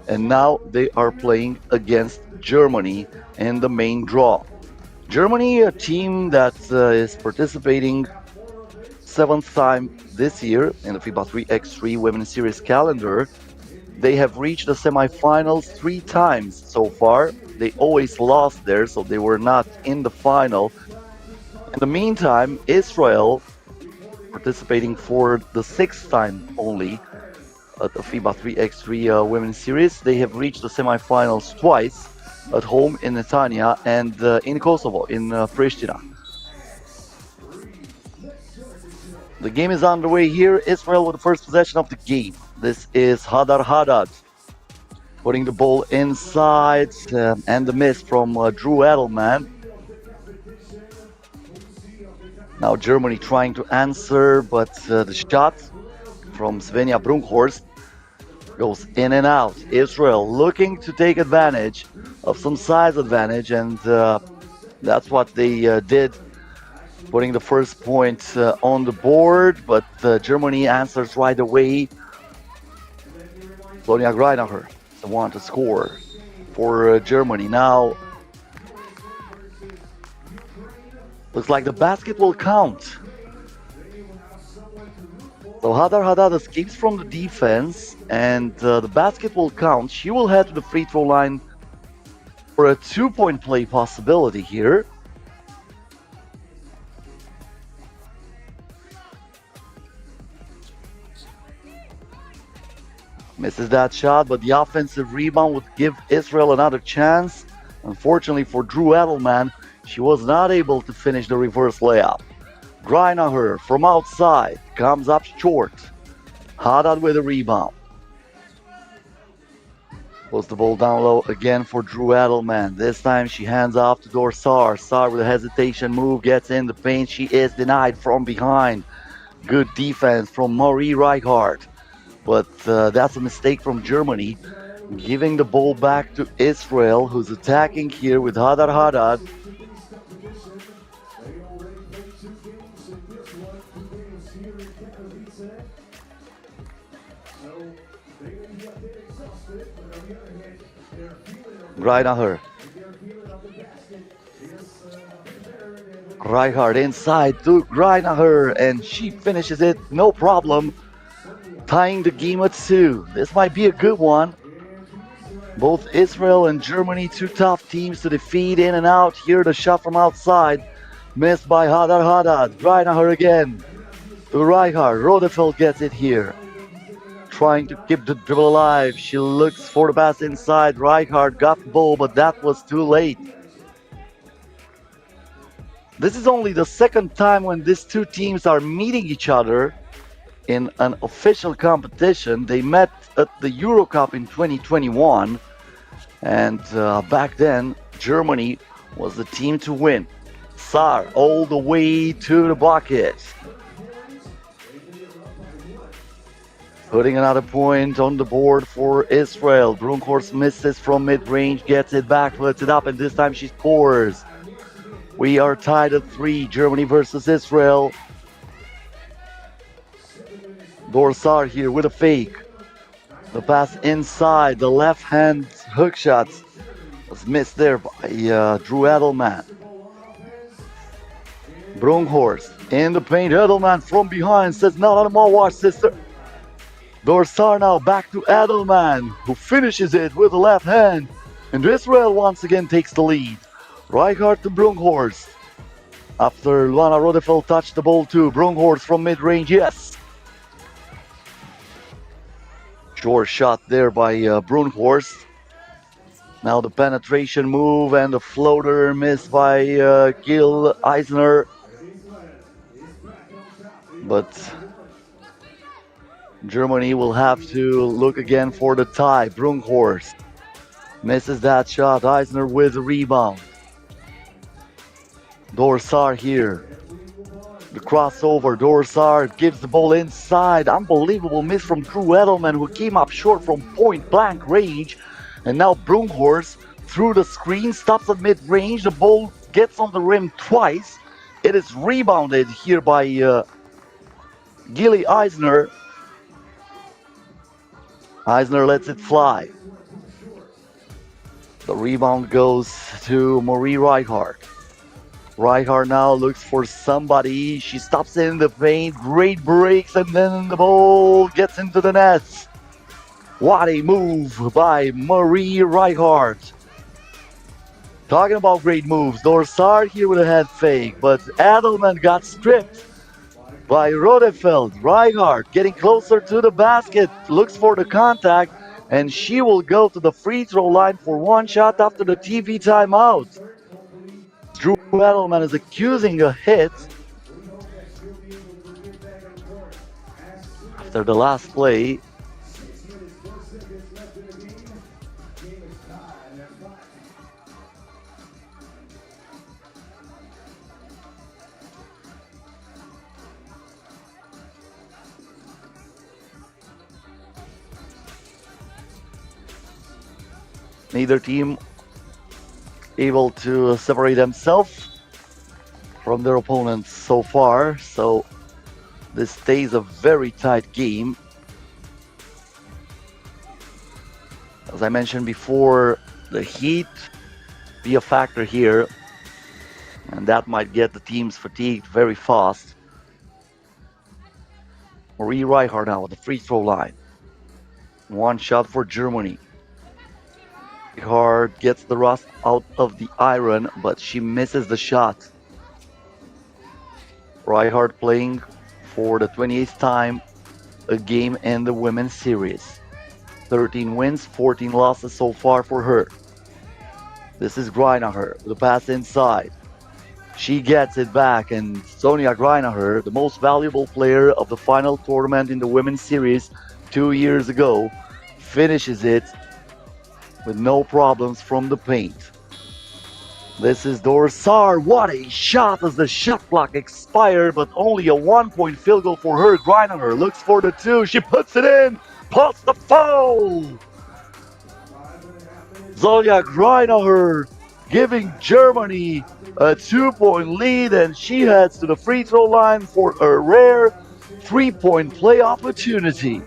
And now they are playing against Germany in the main draw. Germany, a team that is participating 7th time this year in the FIBA 3x3 Women's Series calendar. They have reached the semifinals 3 times so far. They always lost there, so they were not in the final. In the meantime, Israel, participating for the 6th time only at the FIBA 3x3 Women's Series, they have reached the semifinals twice at home in Lithuania and in Kosovo, in Pristina. The game is underway here. Israel with the first possession of the game. This is Hadar Haddad putting the ball inside and the miss from Drew Edelman. Now Germany trying to answer, but the shot from Svenja Brunkhorst goes in and out. Israel looking to take advantage of some size advantage, and that's what they did, putting the first point on the board, but Germany answers right away. Claudia Greinacher, the one to score for Germany. Now, looks like the basket will count. So Hadar Haddad escapes from the defense, and the basket will count. She will head to the free throw line for a 2-point play possibility here. Misses that shot, but the offensive rebound would give Israel another chance. Unfortunately for Drew Edelman, she was not able to finish the reverse layup. Greinacher from outside comes up short. Haddad with a rebound. Puts the ball down low again for Drew Edelman. This time she hands off to Dorsar. Sar with a hesitation move, gets in the paint. She is denied from behind. Good defense from Marie Reichardt. But that's a mistake from Germany, giving the ball back to Israel, who's attacking here with Hadar Haddad. Greinacher. Reichardt inside to Greinacher, and she finishes it, no problem. Tying the game at 2. This might be a good one. Both Israel and Germany, 2 tough teams to defeat in and out. Here the shot from outside. Missed by Hadar Haddad. Greinacher again. To Reichardt. Rodefeld gets it here. Trying to keep the dribble alive. She looks for the pass inside. Reichardt got the ball, but that was too late. This is only the second time when these 2 teams are meeting each other in an official competition. They met at the Euro Cup in 2021, and back then Germany was the team to win. Sar all the way to the bucket, putting another point on the board for Israel. Brunkhorst misses from mid-range, gets it back, puts it up, and this time she scores. We are tied at 3, Germany versus Israel. Dorsar here with a fake. The pass inside, the left hand hook shot was missed there by Drew Edelman. Brunkhorst in the paint. Edelman from behind says, "Not on my watch, sister." Dorsar now back to Edelman, who finishes it with the left hand. And Israel once again takes the lead. Reichardt to Brunkhorst. After Luana Rodefeld touched the ball too. Brunkhorst from mid-range, yes. Short shot there by Brunkhorst. Now the penetration move and the floater missed by Gil Eisner. But Germany will have to look again for the tie. Brunkhorst misses that shot. Eisner with the rebound. Dorsar here. The crossover. Dorsar gives the ball inside. Unbelievable miss from Drew Edelman, who came up short from point blank range. And now Brunkhorst through the screen, stops at mid-range. The ball gets on the rim twice. It is rebounded here by Gilly Eisner. Eisner lets it fly. The rebound goes to Marie Reichardt. Reichardt now looks for somebody. She stops in the paint. Great breaks, and then the ball gets into the net. What a move by Marie Reichardt. Talking about great moves, Dorsar here with a head fake, but Adelman got stripped by Rodefeld. Reichardt getting closer to the basket, looks for the contact, and she will go to the free throw line for one shot after the TV timeout. Drew Adelman is accusing a hit after the last play. Neither team able to separate themselves from their opponents so far, so this stays a very tight game. As I mentioned before, the heat be a factor here, and that might get the teams fatigued very fast. Marie Reichardt now at the free throw line. One shot for Germany. Reichardt gets the rust out of the iron, but she misses the shot. Reichardt playing for the 28th time a game in the women's series. 13 wins, 14 losses so far for her. This is Greinacher, the pass inside. She gets it back, and Sonia Greinacher, the most valuable player of the final tournament in the women's series 2 years ago, finishes it with no problems from the paint. This is Dorsar. What a shot as the shot clock expired, but only a 1-point field goal for her. Greinacher looks for the two. She puts it in. Plus the foul. Zoya Greinacher giving Germany a 2-point lead, and she heads to the free throw line for a rare 3-point play opportunity.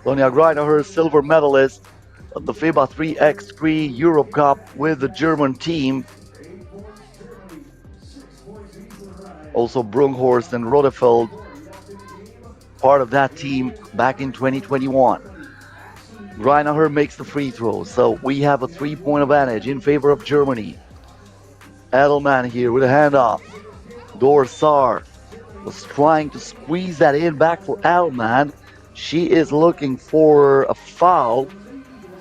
Sonia Greinacher, silver medalist at the FIBA 3x3 Europe Cup with the German team. Also Brunkhorst and Rodefeld, part of that team back in 2021. Greinacher makes the free throw, so we have a 3-point advantage in favor of Germany. Adelman here with a handoff. Dorsar was trying to squeeze that in back for Adelman. She is looking for a foul,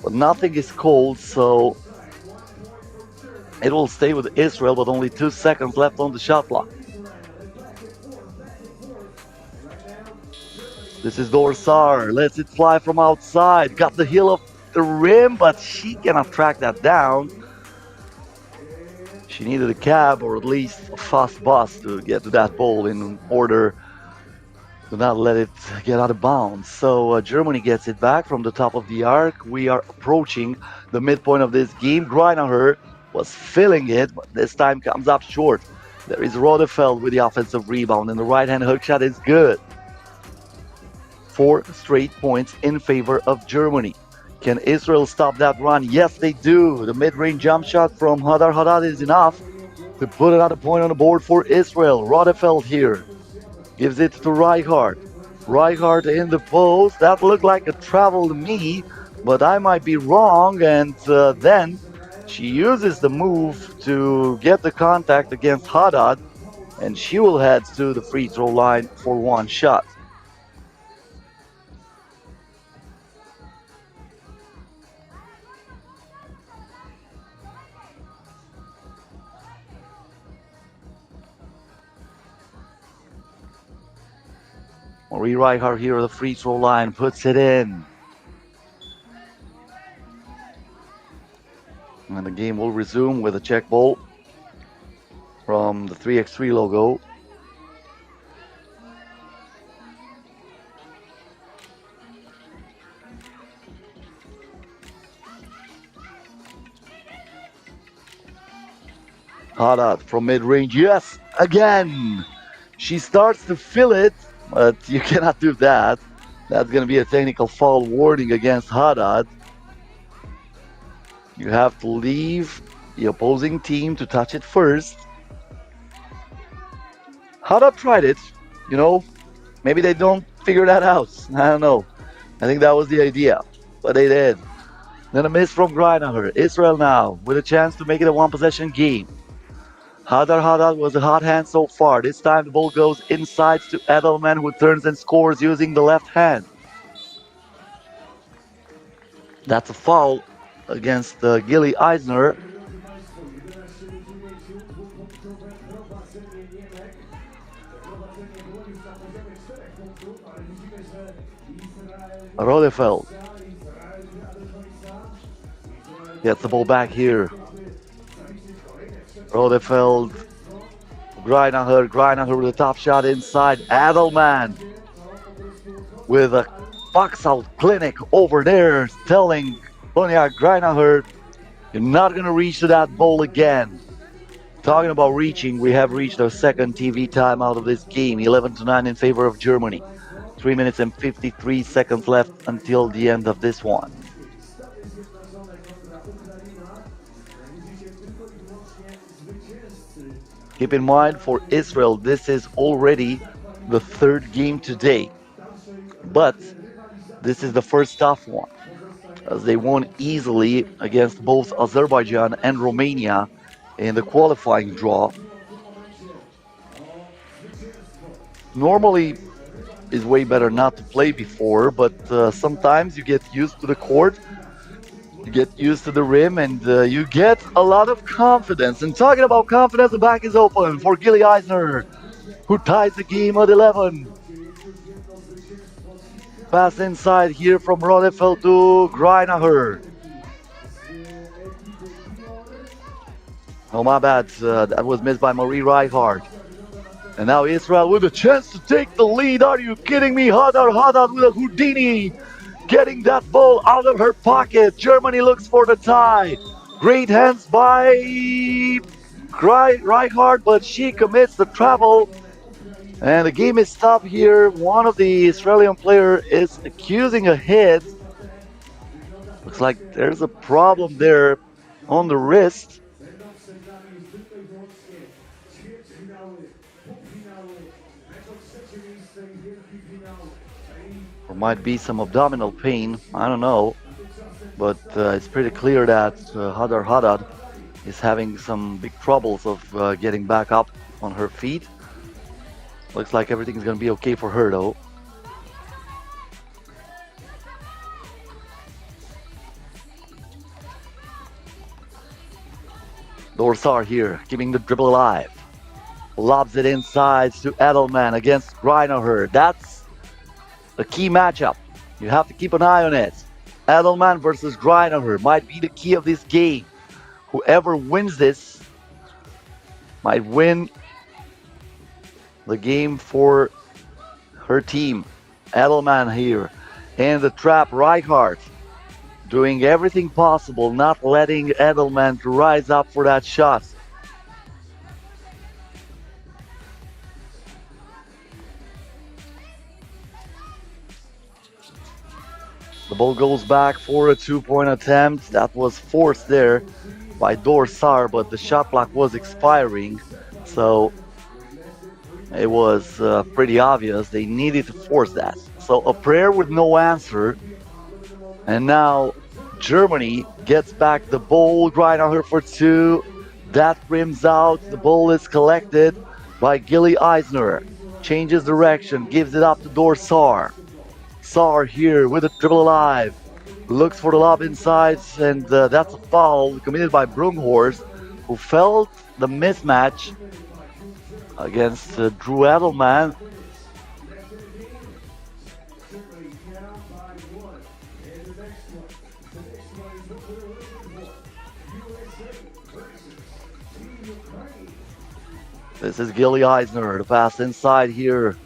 but nothing is called, so it will stay with Israel, but only 2 seconds left on the shot clock. This is Dorsar, lets it fly from outside, got the heel of the rim, but she cannot track that down. She needed a cab or at least a fast bus to get to that ball in order to not let it get out of bounds. So Germany gets it back from the top of the arc. We are approaching the midpoint of this game. Greinacher was filling it, but this time comes up short. There is Rodefeld with the offensive rebound, and the right-hand hook shot is good. 4 straight points in favor of Germany. Can Israel stop that run? Yes, they do. The mid-range jump shot from Hadar Haddad is enough to put another point on the board for Israel. Rodefeld here gives it to Reichardt. Reichardt in the post. That looked like a travel to me, but I might be wrong. And then she uses the move to get the contact against Haddad, and she will head to the free throw line for one shot. Marie Reichardt here at the free throw line, puts it in. And the game will resume with a check ball from the 3x3 logo. Haddad from mid-range, yes, again. She starts to fill it, but you cannot do that. That's going to be a technical foul warning against Haddad. You have to leave the opposing team to touch it first. Haddad tried it, you know, maybe they don't figure that out. I don't know. I think that was the idea, but they did. Then a miss from Greinacher. Israel now with a chance to make it a one-possession game. Haddad was a hot hand so far. This time the ball goes inside to Edelman, who turns and scores using the left hand. That's a foul against Gilly Eisner. Rodefeld gets the ball back here. Rodefeld, Greinacher with a top shot inside. Edelman with a box out clinic over there, telling Lithuania Greinacher, you're not going to reach to that ball again. Talking about reaching, we have reached our second TV time out of this game, 11-9 in favor of Germany. 3 minutes and 53 seconds left until the end of this one. Keep in mind, for Israel, this is already the third game today. But this is the first tough one, as they won easily against both Azerbaijan and Romania in the qualifying draw. Normally, it's way better not to play before, but sometimes you get used to the court, you get used to the rim, and you get a lot of confidence. And talking about confidence, the back is open for Gilly Eisner, who ties the game at 11. Pass inside here from Rodefeld to Greinacher. Oh, my bad. That was missed by Marie Reichardt. And now Israel with a chance to take the lead. Are you kidding me? Haddad with a Houdini. Getting that ball out of her pocket. Germany looks for the tie. Great hands by Reichardt, but she commits the travel. And the game is stopped here. One of the Australian players is accusing a hit. Looks like there's a problem there on the wrist. Or might be some abdominal pain, I don't know. But it's pretty clear that Haddad is having some big troubles of getting back up on her feet. Looks like everything's gonna be okay for her though. Dorsar here, keeping the dribble alive. Lobs it inside to Edelman against Greinacher. That's a key matchup. You have to keep an eye on it. Edelman versus Greinacher might be the key of this game. Whoever wins this might win the game for her team. Edelman here. And the trap, Reichardt doing everything possible, not letting Edelman to rise up for that shot. The ball goes back for a 2-point attempt. That was forced there by Dorsar, but the shot clock was expiring. So it was pretty obvious they needed to force that. So a prayer with no answer. And now Germany gets back the ball. Greinacher for two. That rims out. The ball is collected by Gilly Eisner. Changes direction, gives it up to Dorsar. Sar here with a dribble alive. Looks for the lob inside, and that's a foul committed by Brunghorst, who felt the mismatch against Drew Edelman. This is Gilly Eisner, the pass inside here.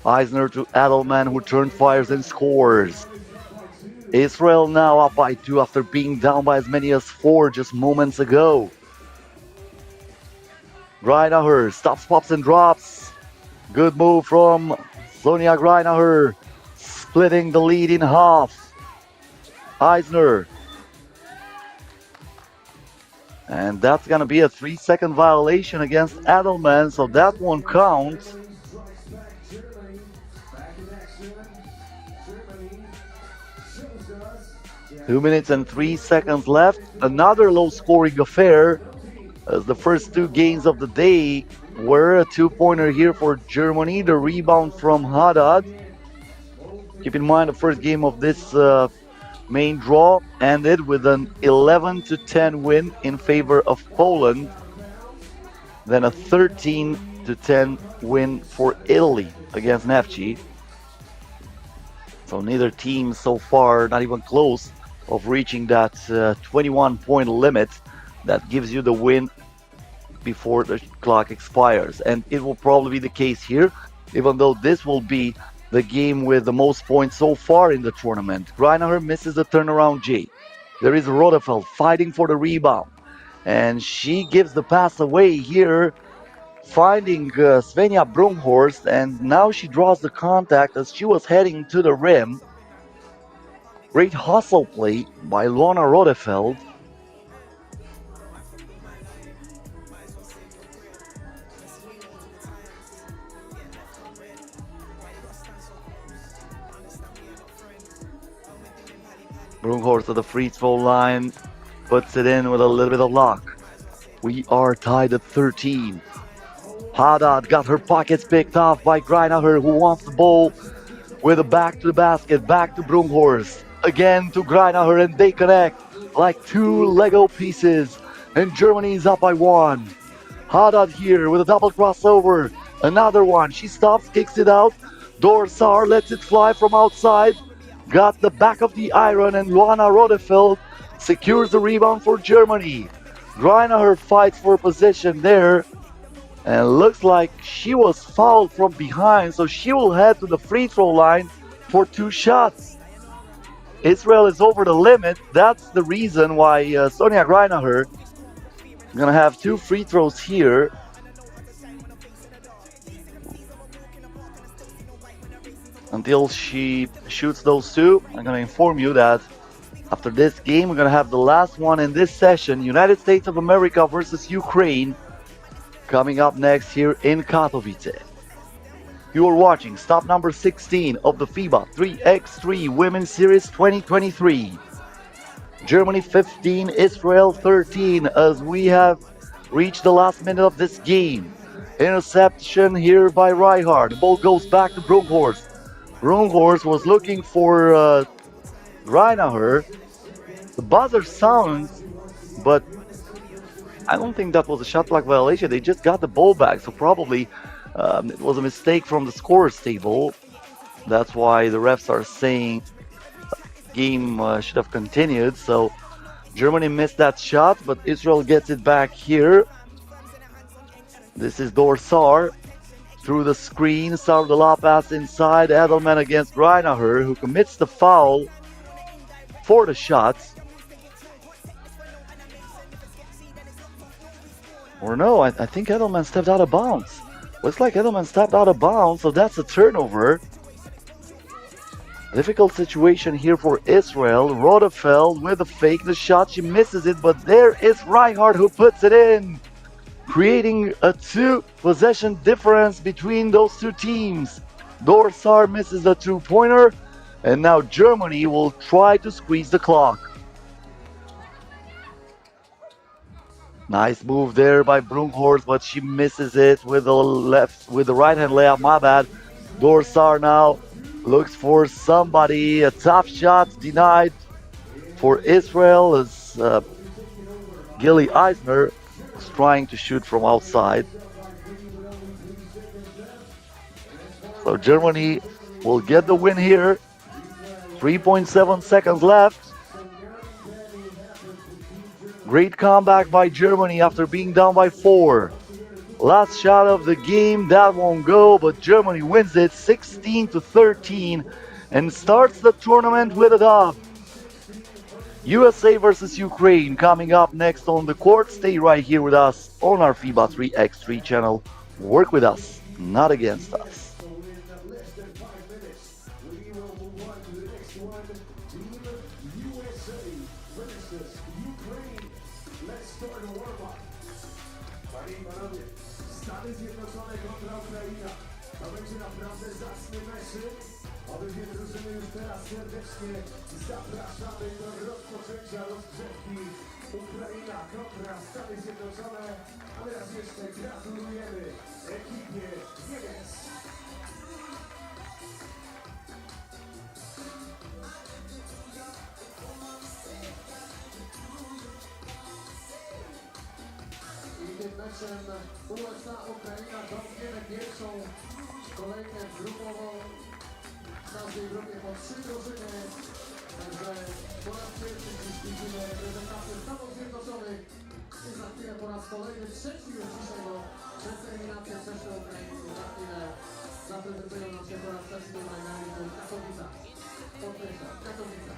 Eisner to Edelman, who turns, fires, and scores. Israel now up by 2 after being down by as many as 4 just moments ago. Greinacher stops, pops, and drops. Good move from Lithuania Greinacher, splitting the lead in half. Eisner. And that's going to be a 3-second violation against Edelman, so that won't count. Strikes back Germany. Back in action. Germany shows us. 2 minutes and 3 seconds left. Another low-scoring affair, as the first two games of the day were a two-pointer here for Germany. The rebound from Haddad. Keep in mind the first game of this main draw ended with an 11-10 win in favor of Poland, then a 13-10 win for Italy against Neftchi. So neither team so far, not even close, of reaching that 21-point limit that gives you the win before the clock expires. And it will probably be the case here, even though this will be the game with the most points so far in the tournament. Greinacher misses the turnaround J. There is Rodefeld fighting for the rebound, and she gives the pass away here, finding Svenja Brunghorst, and now she draws the contact as she was heading to the rim. Great hustle play by Luana Rodefeld. Brunghorst at the free throw line, puts it in with a little bit of luck. We are tied at 13. Haddad got her pockets picked off by Greinacher, who wants the ball with a back to the basket, back to Brunghorst. Again to Greinacher, and they connect like two Lego pieces. And Germany is up by 1. Haddad here with a double crossover. Another one. She stops, kicks it out. Dorsar lets it fly from outside. Got the back of the iron, and Luana Rodefeld secures the rebound for Germany. Greinacher fights for position there, and looks like she was fouled from behind, so she will head to the free throw line for 2 shots. Israel is over the limit. That's the reason why Sonia Greinacher is going to have 2 free throws here. Until she shoots those 2, I'm going to inform you that after this game, we're going to have the last one in this session, United States of America versus Ukraine, coming up next here in Katowice. You are watching stop number 16 of the FIBA 3x3 Women's Series 2023. Germany 15, Israel 13, as we have reached the last minute of this game. Interception here by Reichardt. The ball goes back to Brunghorst. Brunghorst was looking for Greinacher. The buzzer sounds, but I don't think that was a shot clock violation. They just got the ball back, so probably it was a mistake from the scorer's table. That's why the refs are saying game should have continued. So Germany missed that shot, but Israel gets it back here. This is Dorsar through the screen. Sardala pass inside. Edelman against Greinacher, who commits the foul for the shots. Or no, I think Edelman stepped out of bounds. Looks like Edelman stepped out of bounds, so that's a turnover. Difficult situation here for Israel. Rodefeld with a fake. The shot, she misses it, but there is Reichardt who puts it in, creating a 2-possession difference between those two teams. Dorsar misses the 2-pointer, and now Germany will try to squeeze the clock. Nice move there by Brunghorst, but she misses it with the right hand layup. My bad. Dorsar now looks for somebody. A tough shot denied for Israel as Gilly Eisner is trying to shoot from outside. So Germany will get the win here. 3.7 seconds left. Great comeback by Germany after being down by 4. Last shot of the game, that won't go, but Germany wins it 16-13 and starts the tournament with a dub. USA versus Ukraine coming up next on the court. Stay right here with us on our FIBA 3x3 channel. Work with us, not against us. So in less than 5 minutes, we will move on to the next one. Team USA versus Ukraine. Let's start a warm-up. Panie i panowie, Stany Zjednoczone kontra Ukraina. To będzie naprawdę zacny mecz. Obydwie drużyny już teraz serdecznie zapraszamy do rozpoczęcia rozgrzewki. Ukraina kontra Stany Zjednoczone. A teraz jeszcze gratulujemy ekipie Niemiec. I tym meczem USA-Ukraina domkniemy pierwszą kolejkę grupową. W każdej grupie po 3 drużyny. Także po raz pierwszy dziś widzimy reprezentację Stanów Zjednoczonych. I za chwilę po raz kolejny, trzeci już dzisiaj, bo przez eliminację przeszły Ukraińcy. Za chwilę zaprezentują nam się po raz trzeci tutaj na rynku Katowica. Podkreślam, Katowica.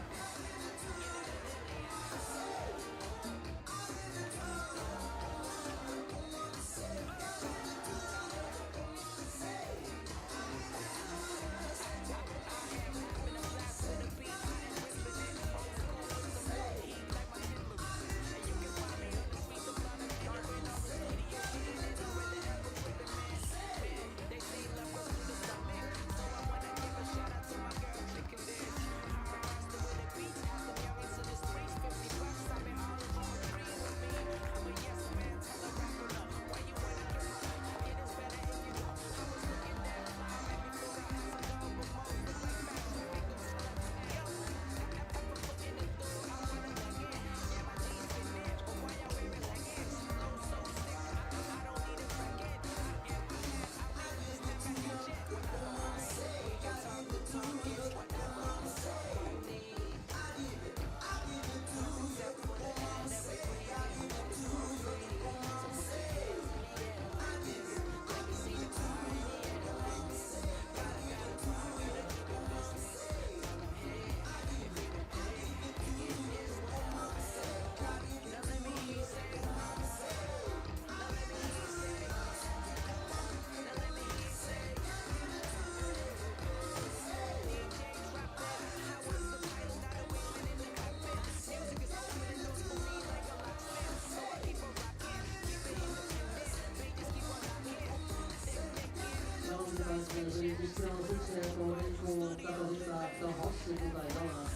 Jeżeli gdzieś krążycie po rynku Katowicach, to chodźcie tutaj do nas.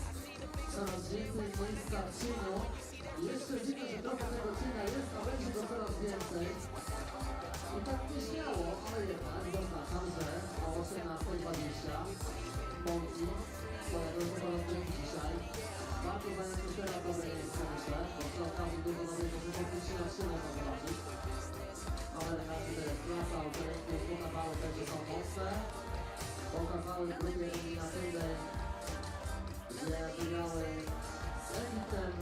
Coraz więcej miejsca w cieniu. Jeszcze widzę, że trochę tego cienia jest, a będzie go coraz więcej. I tak nieśmiało, ale jednak zaznaczam, że o 18:20 Polki pojawią się po raz drugi dzisiaj. Bardzo zajęty teraz dobre miejsce, myślę, bo przy okazji dużo nowego, że Polki się na siłę to zobaczyć. Ale raczej to jest klasa, Ukraińskie pokazały też, że są mocne. Pokazały w grupie eliminacyjnej, gdzie wygrały z Egiptem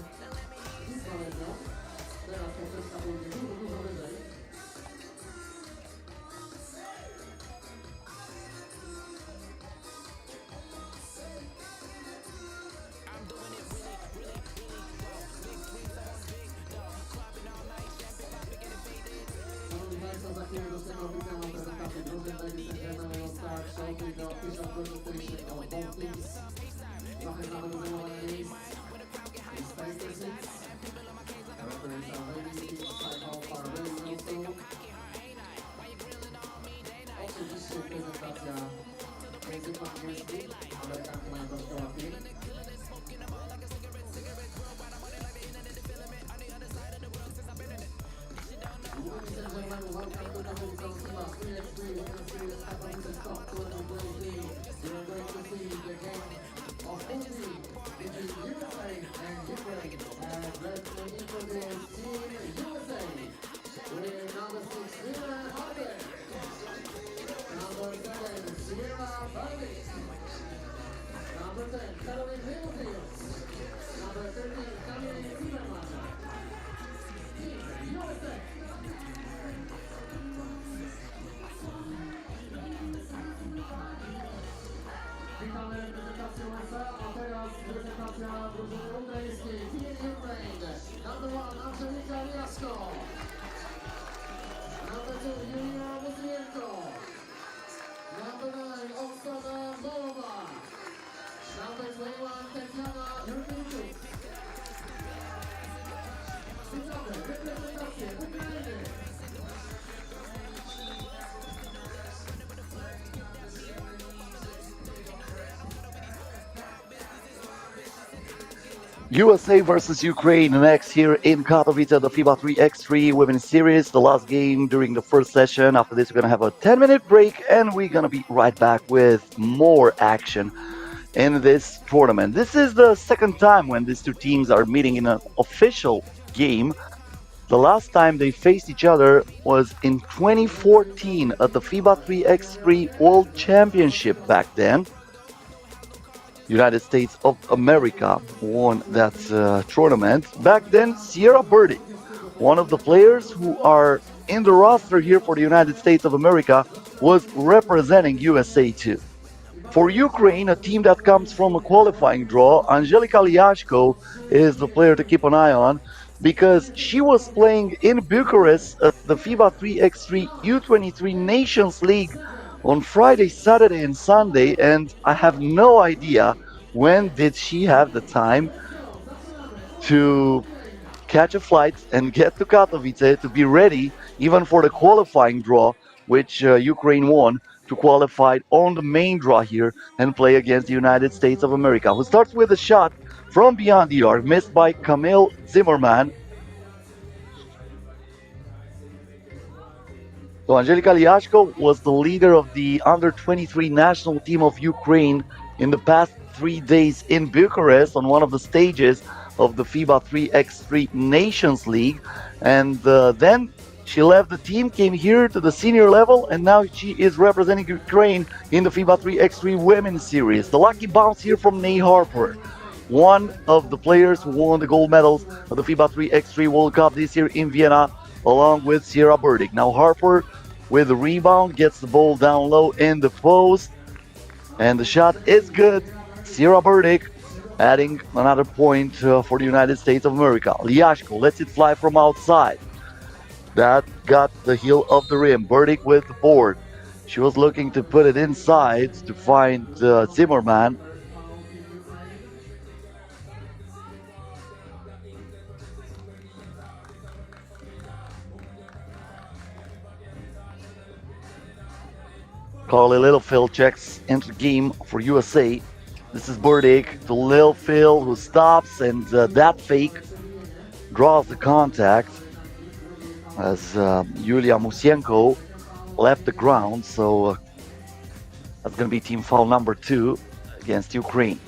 i z Malezją. Teraz poprzeczka pójdzie dużo wyżej. Za chwilę dostępną oficjalną prezentację drużyn Ladies and Gentlemen of Star Show the official presentation of both teams. Zachęcamy do zajmowania miejsc. Please take your seats. Referees are ready, team side off are ready also. Oczywiście prezentacja w języku angielskim. Amerykanki mają troszkę łatwiej. Ladies and gentlemen, welcome to Katowice FIBA 3x3 Women's Series Katowice Top 2023. You are going to see the game of hockey between USA and Ukraine. And let's introduce Team USA with number 6, Sierra Harder. Number 7, Sierra Barney. Number 10, Caroline Littlefield. Number 13, Camille Zimmerman. Team USA. Witamy reprezentację USA, a teraz prezentacja drużyny ukraińskiej. Team Ukraine. Number 1, Angelika Miasko. Number 2, Julia Woznienko. Number 9, Oksana Molowa. Number 21, Tatiana Jurkiewicz. Reprezentację Ukrainy. USA versus Ukraine next here in Katowice, the FIBA 3x3 Women's Series, the last game during the first session. After this, we're going to have a 10-minute break and we're going to be right back with more action in this tournament. This is the second time when these two teams are meeting in an official game. The last time they faced each other was in 2014 at the FIBA 3x3 World Championship back then. United States of America won that tournament. Back then, Sierra Burdick, one of the players who are in the roster here for the United States of America, was representing USA too. For Ukraine, a team that comes from a qualifying draw, Angelika Liashko is the player to keep an eye on because she was playing in Bucharest at the FIBA 3x3 U23 Nations League on Friday, Saturday, and Sunday, and I have no idea when did she have the time to catch a flight and get to Katowice to be ready even for the qualifying draw, which Ukraine won to qualify on the main draw here and play against the United States of America, who starts with a shot from beyond the arc, missed by Kamil Zimmerman. So Angelika Liashko was the leader of the under-23 national team of Ukraine in the past 3 days in Bucharest on one of the stages of the FIBA 3x3 Nations League. And then she left the team, came here to the senior level, and now she is representing Ukraine in the FIBA 3x3 Women's Series. The lucky bounce here from Nate Harper, one of the players who won the gold medals of the FIBA 3x3 World Cup this year in Vienna, along with Sierra Burdick. Now Harper with the rebound gets the ball down low in the post, and the shot is good. Sierra Burdick adding another point for the United States of America. Liashko lets it fly from outside. That got the heel of the rim. Burdick with the board. She was looking to put it inside to find Zimmerman. Carly Littlefield checks into the game for USA. This is Burdick to Littlefield, who stops, and that fake draws the contact as Yulia Musienko left the ground. So that's going to be team foul number 2 against Ukraine.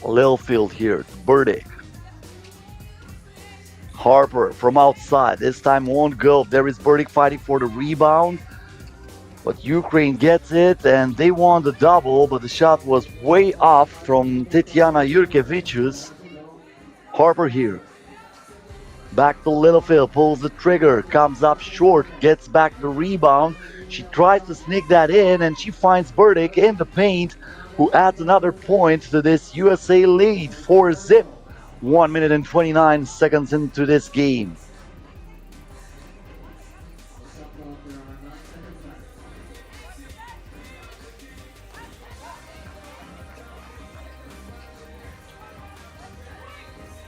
Littlefield here to Burdick. Harper from outside. This time won't go. There is Burdick fighting for the rebound. But Ukraine gets it, and they won the double, but the shot was way off from Tetiana Jurkevičius. Harper here. Back to Littlefield, pulls the trigger, comes up short, gets back the rebound. She tries to sneak that in, and she finds Burdick in the paint, who adds another point to this USA lead. 4-zip, 1 minute and 29 seconds into this game.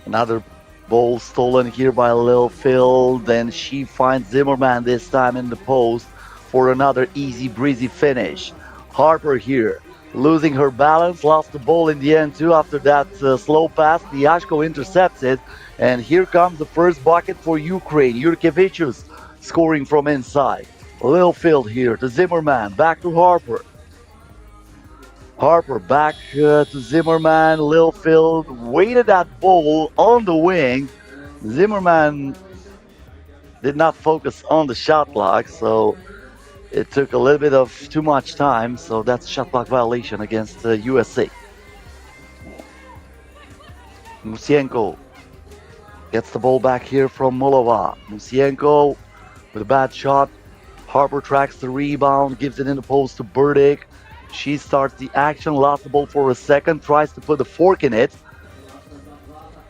Another ball stolen here by Littlefield, and she finds Zimmerman this time in the post for another easy breezy finish. Harper here, losing her balance, lost the ball in the end too after that slow pass. Liashko intercepts it, and here comes the first bucket for Ukraine. Jurkevičius scoring from inside. Littlefield here to Zimmerman, back to Harper. Harper back to Zimmerman. Littlefield waited that ball on the wing. Zimmerman did not focus on the shot clock, so it took a little bit of too much time. So that's shot clock violation against USA. Musienko gets the ball back here from Mulova. Musienko with a bad shot. Harper tracks the rebound, gives it in the post to Burdick. She starts the action, lost the ball for a second, tries to put the fork in it.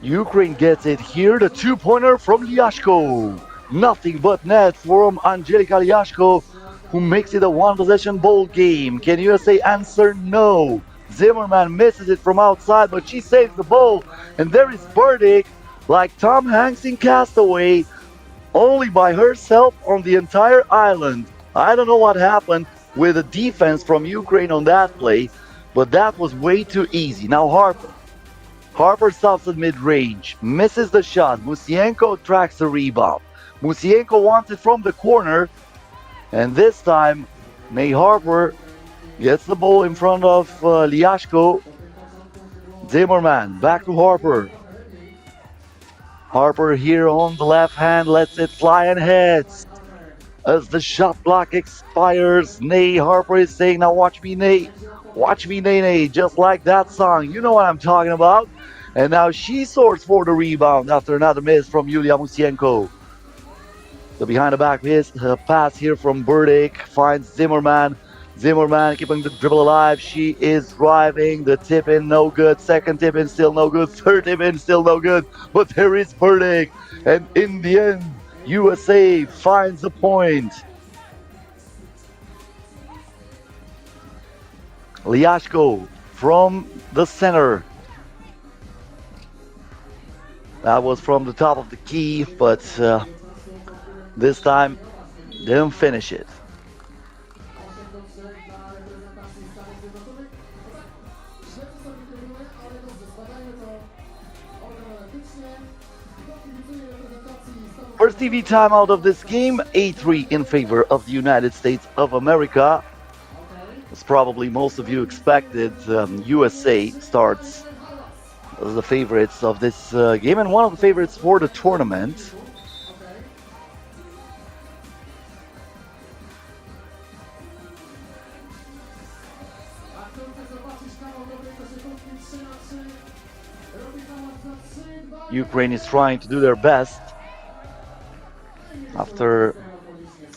Ukraine gets it here, the two-pointer from Liashko. Nothing but net from Angelika Liashko, who makes it a one-possession ball game. Can USA answer? No. Zimmerman misses it from outside, but she saves the ball. And there is Burdick, like Tom Hanks in Castaway, only by herself on the entire island. I don't know what happened with the defense from Ukraine on that play, but that was way too easy. Now Harper. Harper stops at mid-range, misses the shot. Musienko tracks the rebound. Musienko wants it from the corner, and this time May Harper gets the ball in front of Liashko. Zimmerman back to Harper. Harper here on the left hand lets it fly and heads. As the shot clock expires, Nay Harper is saying, now watch me, Nay. Watch me, Nay, just like that song. You know what I'm talking about. And now she soars for the rebound after another miss from Yulia Musienko. The behind the back pass here from Burdick finds Zimmerman. Zimmerman keeping the dribble alive. She is driving. The tip in, no good. Second tip in, still no good. Third tip in, still no good. But there is Burdick. And in the end, USA finds the point. Liashko from the center. That was from the top of the key, but this time didn't finish it. First TV timeout of this game, 8-3 in favor of the United States of America. As probably most of you expected, USA starts as the favorites of this game and one of the favorites for the tournament. Ukraine is trying to do their best after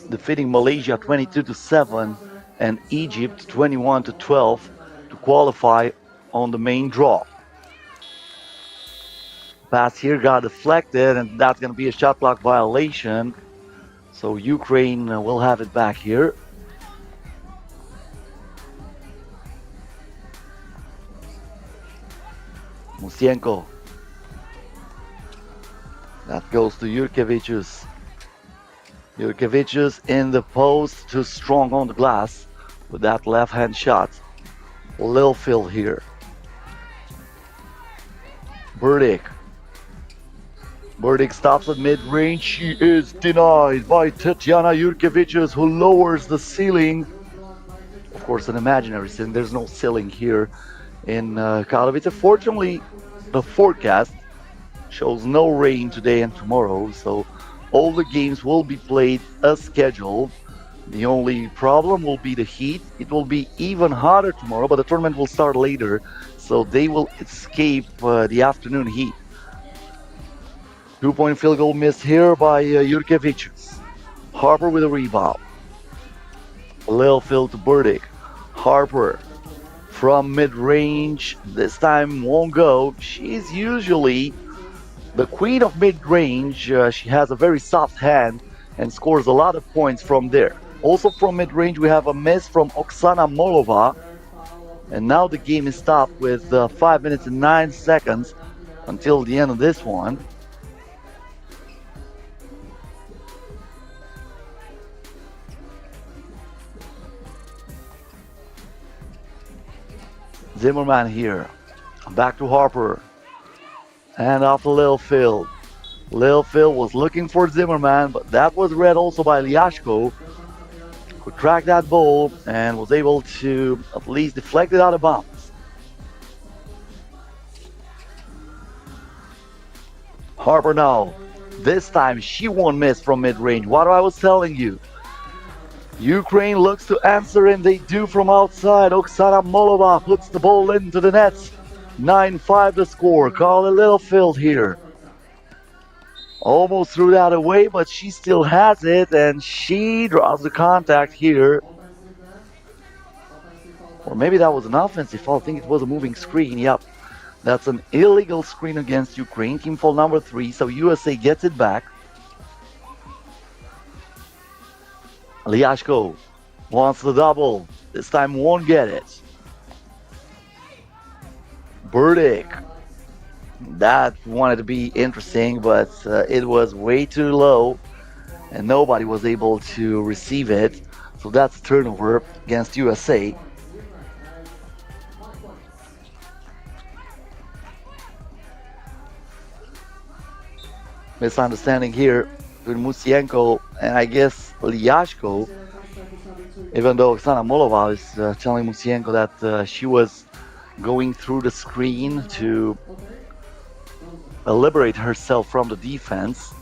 defeating Malaysia 22-7 and Egypt 21-12 to qualify on the main draw. Pass here got deflected, and that's going to be a shot clock violation. So Ukraine will have it back here. Musienko. That goes to Jurkevicius. Jurkevicius in the post, too strong on the glass with that left-hand shot. Lil Phil here. Burdick. Burdick stops at mid-range. She is denied by Tatiana Jurkevicius, who lowers the ceiling. Of course, an imaginary ceiling. There's no ceiling here in Katowice. Fortunately, the forecast shows no rain today and tomorrow, so all the games will be played as scheduled. The only problem will be the heat. It will be even hotter tomorrow, but the tournament will start later, so they will escape the afternoon heat. 2-point field goal missed here by Jurkevicius. Harper with a rebound. Lil Phil to Burdick. Harper from mid-range. This time won't go. She's usually the queen of mid-range. She has a very soft hand and scores a lot of points from there. Also from mid-range we have a miss from Oksana Molova. And now the game is stopped with 5 minutes and 9 seconds until the end of this one. Zimmerman here. Back to Harper. And off to Lil Phil. Lil Phil was looking for Zimmerman, but that was read also by Liashko, who tracked that ball and was able to at least deflect it out of bounds. Harper now. This time she won't miss from mid-range. What I was telling you. Ukraine looks to answer, and they do from outside. Oksana Molova puts the ball into the nets. 9-5 the score. Call a little field here. Almost threw that away, but she still has it, and she draws the contact here. Or maybe that was an offensive foul. I think it was a moving screen. Yep. That's an illegal screen against Ukraine. Team foul number 3, so USA gets it back. Liashko wants the double. This time won't get it. Burdick. That wanted to be interesting, but it was way too low and nobody was able to receive it. So that's a turnover against USA. Misunderstanding here with Musienko and I guess Liashko, even though Oksana Molova is telling Musienko that she was going through the screen to liberate herself from the defense.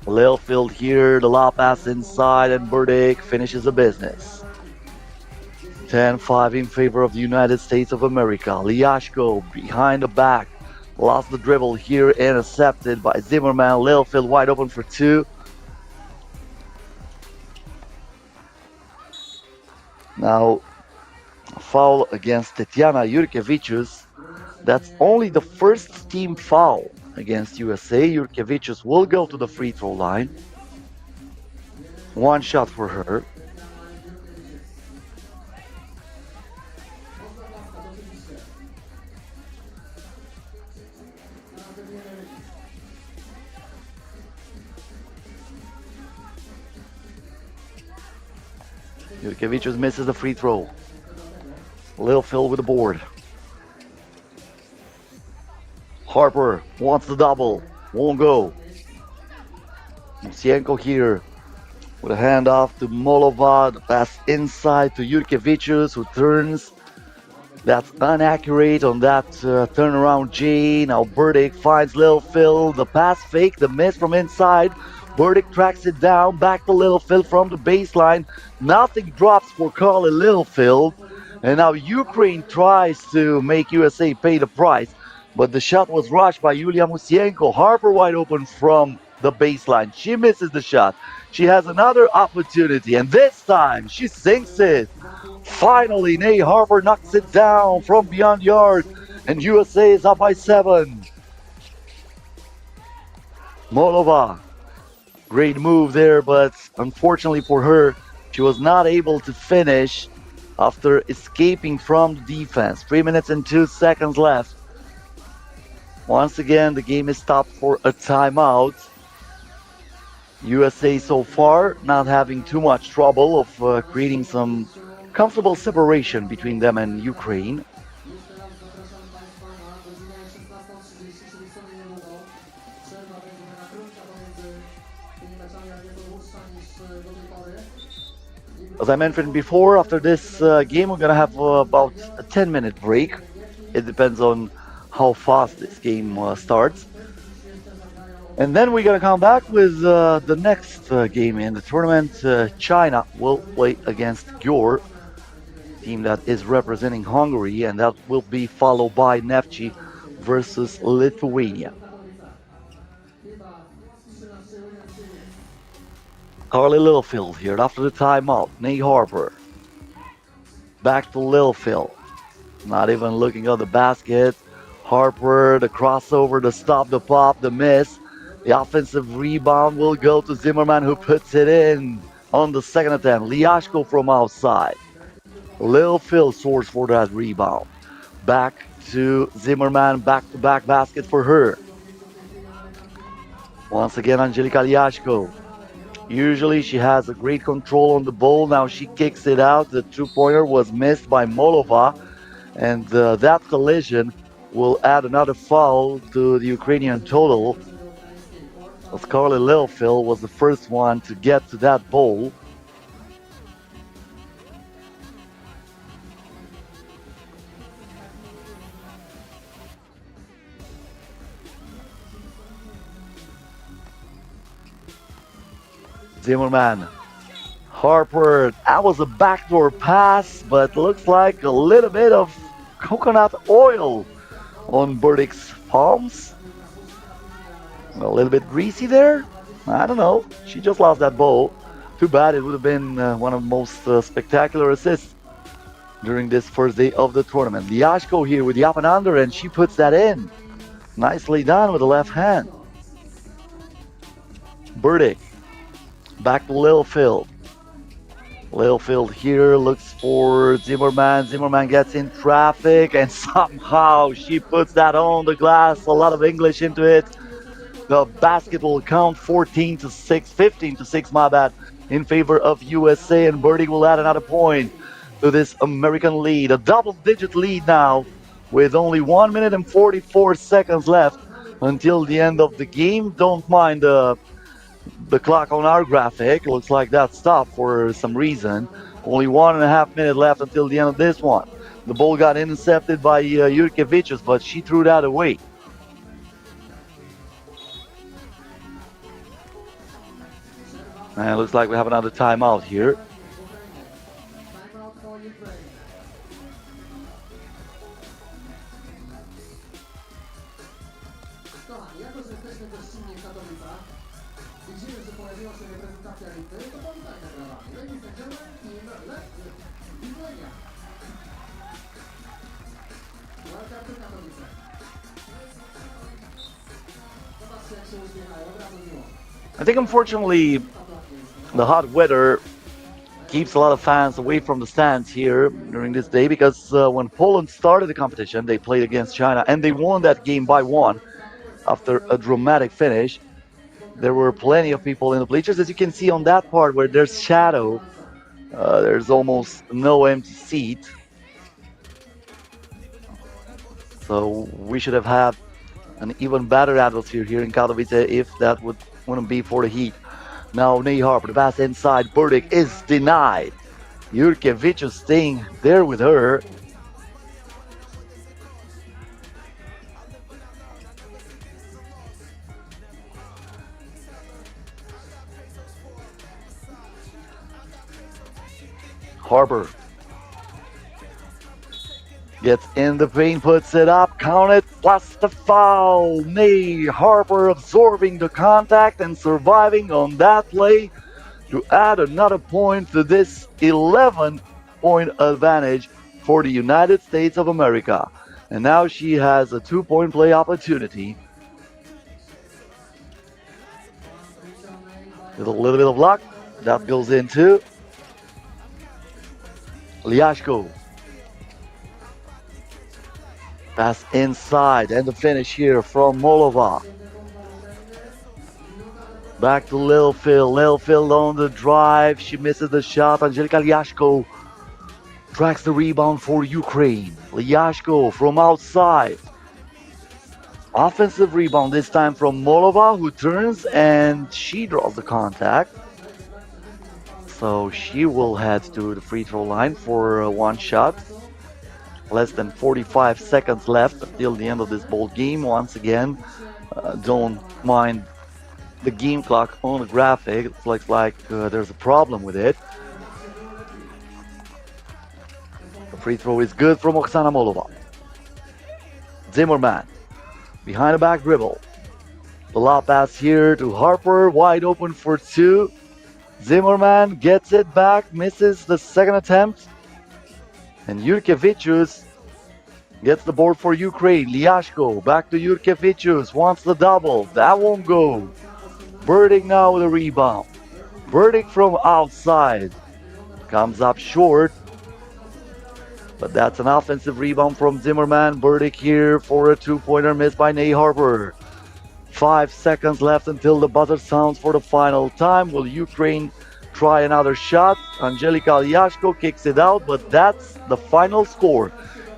Littlefield here, the lob pass inside, and Burdick finishes the business. 10-5 in favor of the United States of America. Liashko behind the back. Lost the dribble here, intercepted by Zimmerman. Littlefield wide open for two. Now, foul against Tetiana Jurkevicius. That's only the first team foul against USA. Jurkevicius will go to the free throw line. One shot for her. Jurkevicius misses the free throw. Littlefield with the board. Harper wants the double. Won't go. Musienko here with a handoff to Molova. The pass inside to Jurkevicius, who turns. That's inaccurate on that turnaround J. Now Burdick finds Littlefield. The pass fake, the miss from inside. Burdick tracks it down, back to Littlefield from the baseline. Nothing drops for Colin Littlefield. And now Ukraine tries to make USA pay the price. But the shot was rushed by Yulia Musienko. Harper wide open from the baseline. She misses the shot. She has another opportunity, and this time she sinks it. Finally, Nate Harper knocks it down from beyond the arc, and USA is up by 7. Molova, great move there, but unfortunately for her, she was not able to finish after escaping from the defense. 3 minutes and 2 seconds left. Once again, the game is stopped for a timeout. USA so far not having too much trouble of creating some comfortable separation between them and Ukraine. As I mentioned before, after this game, we're going to have about a 10-minute break. It depends on how fast this game starts. And then we're going to come back with the next game in the tournament. China will play against Gyor, team that is representing Hungary, and that will be followed by Neftchi versus Lithuania. Carly Littlefield here after the timeout. Nate Harper. Back to Littlefield. Not even looking at the basket. Harper, the crossover, the stop, the pop, the miss. The offensive rebound will go to Zimmerman, who puts it in on the second attempt. Liashko from outside. Littlefield soars for that rebound. Back to Zimmerman, back-to-back basket for her. Once again, Angelika Liashko. Usually she has a great control on the ball. Now she kicks it out. The two-pointer was missed by Molova. And that collision will add another foul to the Ukrainian total. Carly Littlefield was the first one to get to that ball. Zimmerman. Harper, that was a backdoor pass, but looks like a little bit of coconut oil on Burdick's palms. A little bit greasy there? I don't know. She just lost that ball. Too bad. It would have been one of the most spectacular assists during this first day of the tournament. Liashko here with the up and under, and she puts that in. Nicely done with the left hand. Burdick. Back to Littlefield. Littlefield here looks for Zimmerman. Zimmerman gets in traffic and somehow she puts that on the glass. A lot of English into it. The basket will count 14 to 6, 15 to 6, my bad, in favor of USA, and Birdie will add another point to this American lead. A double-digit lead now with only 1 minute and 44 seconds left until the end of the game. Don't mind the clock on our graphic. Looks like that stopped for some reason. Only 1.5 minutes left until the end of this one. The ball got intercepted by Jurkevicius, but she threw that away. And it looks like we have another timeout here. Timeout for Ukraine. Kochani, jako że jesteśmy gościnni w Katowicach, widzimy, że pojawiła się reprezentacja Litwy, to powitajmy brawami. Ladies and gentlemen, team Lithuania. Welcome to Katowice. Zobaczcie, jak się uśmiechają, od razu miło. I think unfortunately the hot weather keeps a lot of fans away from the stands here during this day, because when Poland started the competition, they played against China and they won that game by 1 after a dramatic finish. There were plenty of people in the bleachers. As you can see on that part where there's shadow, there's almost no empty seat. So we should have had an even better atmosphere here in Katowice if that wouldn't be for the heat. Now Ney Harper, the pass inside, Burdick is denied. Jurkevicius staying there with her. Harper gets in the paint, puts it up, count it, plus the foul. Ney Harper absorbing the contact and surviving on that play to add another point to this 11-point advantage for the United States of America. And now she has a 2-point play opportunity. With a little bit of luck, that goes into Liashko. Pass inside, and the finish here from Molova. Back to Littlefield. Littlefield on the drive. She misses the shot. Angelika Liashko tracks the rebound for Ukraine. Liashko from outside. Offensive rebound this time from Molova, who turns and she draws the contact. So she will head to the free throw line for one shot. Less than 45 seconds left until the end of this ball game. Once again, don't mind the game clock on the graphic. It looks like there's a problem with it. The free throw is good from Oksana Molova. Zimmerman behind the back dribble. The lob pass here to Harper, wide open for 2. Zimmerman gets it back, misses the second attempt. And Jurkevicius gets the board for Ukraine. Liashko back to Jurkevicius, wants the double. That won't go. Burdick now with a rebound. Burdick from outside. Comes up short. But that's an offensive rebound from Zimmerman. Burdick here for a 2-pointer missed by Ney Harper. 5 seconds left until the buzzer sounds for the final time. Will Ukraine try another shot? Angelika Liashko kicks it out, but that's the final score.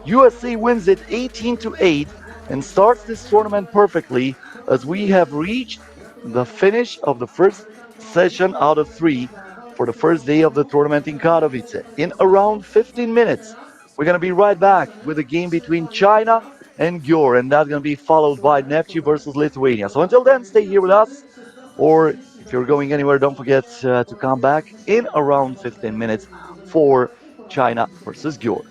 USA wins it 18-8 and starts this tournament perfectly, as we have reached the finish of the first session out of 3 for the first day of the tournament in Katowice. In around 15 minutes, we're going to be right back with a game between China and Gyor, and that's going to be followed by Neftchi versus Lithuania. So until then, stay here with us, or if you're going anywhere, don't forget to come back in around 15 minutes for China versus Gyor.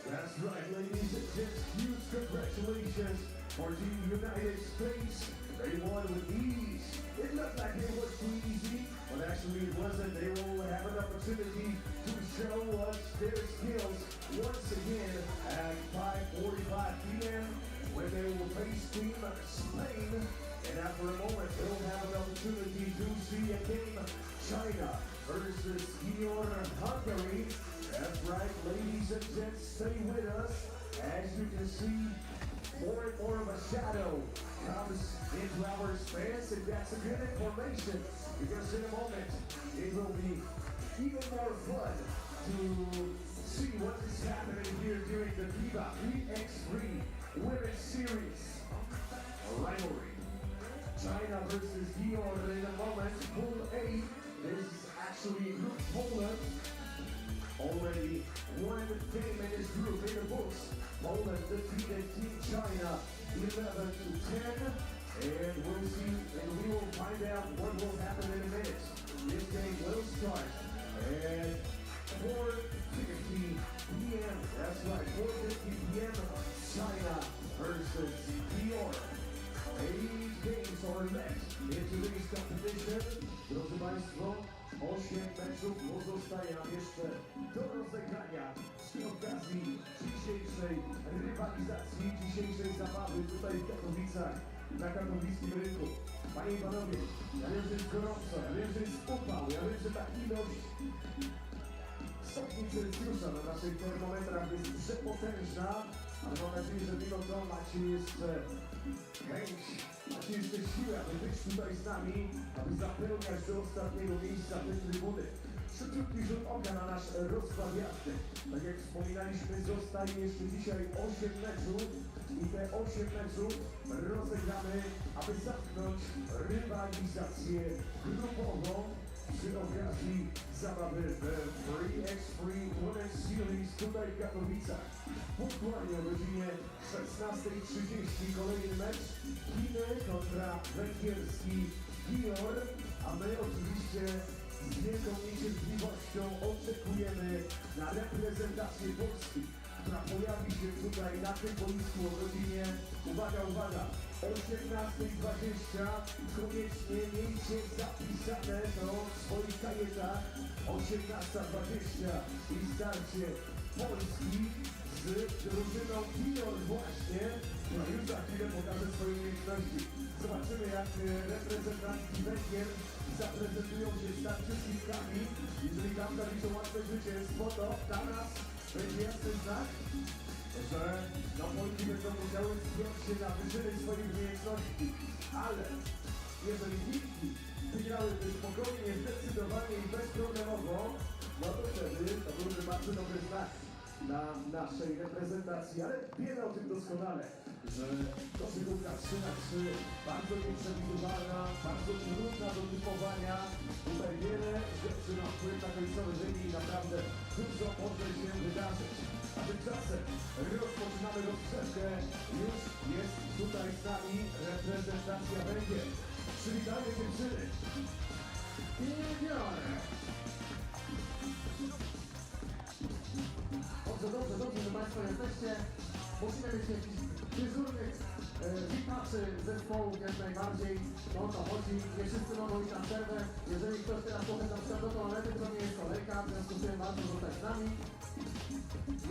That's right, ladies. Just huge congratulations for the United States. They won with ease. It looked like it was too easy, but actually it wasn't. They will have an opportunity to show us their skills once again at 5:45 p.m. when they will face Team Spain And after a moment, we'll have an opportunity to see a game. China versus Gyor, Hungary. That's right, ladies and gents, stay with us. As you can see, more and more of a shadow comes into our space, and that's a good information, because in a moment, it will be even more fun to see what is happening here during the FIBA 3x3 Women's Series rivalry. China versus Gyor in a moment. Pool A. This is actually Group Poland. Already one game in this group in the books. Poland defeated Team China 11-10. And we'll see, and we will find out what will happen in a minute. This game will start at 4:50 p.m. That's right, 4:50 p.m. China versus Gyor. 8 games are left in today's competition. Drodzy Państwo, 8 meczów pozostaje nam jeszcze do rozegrania przy okazji dzisiejszej rywalizacji, dzisiejszej zabawy tutaj w Katowicach, na katowickim rynku. Panie i Panowie, ja wiem, że jest gorąco, ja wiem, że jest upał, ja wiem, że ta ilość stopni Celsjusza na naszych termometrach jest przepotężna, ale mam nadzieję, że mimo to macie jeszcze chęć, macie jeszcze siłę, aby być tutaj z nami, aby zapełniać do ostatniego miejsca te trybuny. Szybciutki rzut oka na nasz rozkład jazdy. Tak jak wspominaliśmy, zostaje jeszcze dzisiaj 8 meczów i te 8 meczów rozegramy, aby zamknąć rywalizację grupową przy okazji zabawy w 3x3 Women's Series tutaj w Katowicach. Punktualnie o godzinie 16:30 kolejny mecz Chiny kontra węgierski Gyor, a my oczywiście z wielką niecierpliwością oczekujemy na reprezentację Polski, która pojawi się tutaj na tym boisku o godzinie, uwaga, uwaga, 18:20. Koniecznie miejcie zapisane to w swoich kajetach. 18:20 i starcie Polski z drużyną Gyor właśnie, która już za chwilę pokaże swoje umiejętności. Zobaczymy, jak reprezentanci Węgier zaprezentują się w starciu z Chinkami. Jeżeli tam liczą łatwe zwycięstwo, to dla nas będzie jasny znak, że Polki będą musiały spiąć się na wyżyny swoich umiejętności. Ale jeżeli Chinki wygrałyby spokojnie, zdecydowanie i bezproblemowo, no to wtedy to byłby bardzo dobry znak dla naszej reprezentacji, ale wiemy o tym doskonale, że koszykówka 3x3 bardzo nieprzewidywalna, bardzo trudna do typowania. Tutaj wiele rzeczy na wpływ na końcowy wynik, naprawdę dużo może się wydarzyć. A tymczasem rozpoczynamy rozgrzewkę. Już jest tutaj z nami reprezentacja Węgier. Przywitajmy dziewczyny. I Gyor. Dobrze, że Państwo jesteście. Musimy mieć jakichś dyżurnych witaczy zespołów jak najbardziej. No o to chodzi. Nie wszyscy mogą iść na przerwę. Jeżeli ktoś teraz poszedł na przykład do toalety, to nie jest kolejka. W związku z tym warto zostać z nami.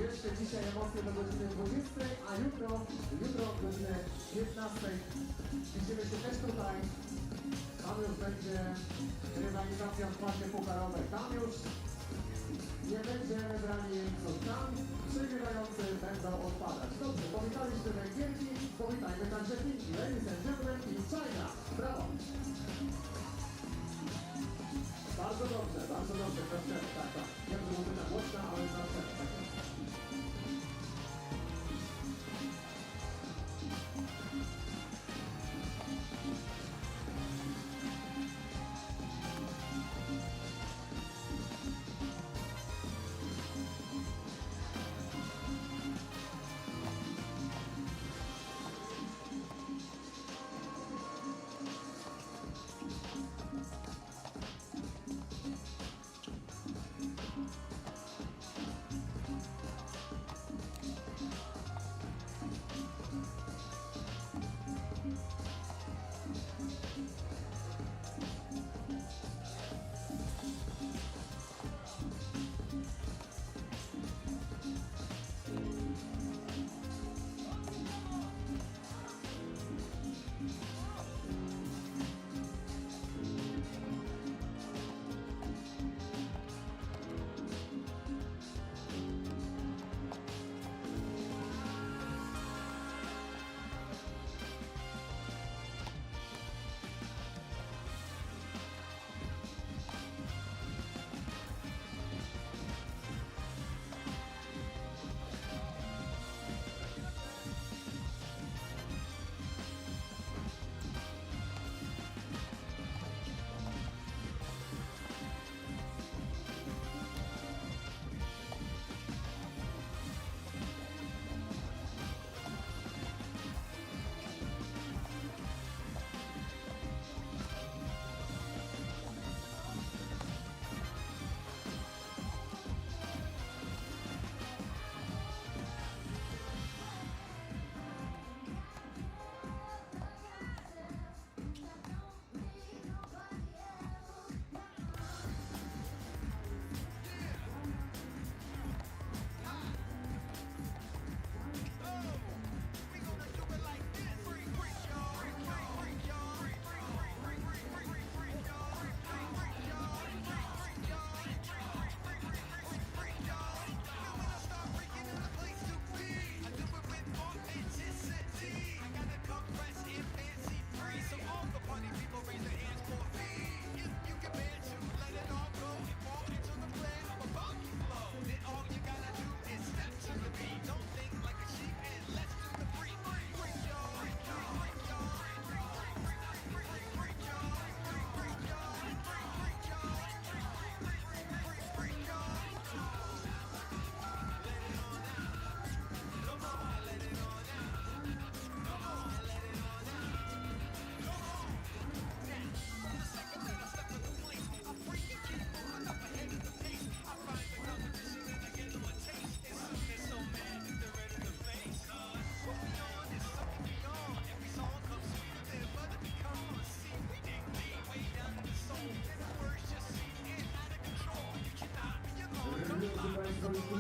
Jeszcze dzisiaj emocje do godziny 20, a jutro o godzinie 15 widzimy się też tutaj. Tam już będzie rywalizacja w fazie pucharowej. Tam już nie będziemy brali jeńców. Tam przegrywający będą odpadać. Dobrze, powitaliśmy Węgierki, powitajmy także Chinki. Ladies and gentlemen, Team China. Brawo! Bardzo dobrze, tak. Nie wiem, że ta głośna, ale zawsze tak jest.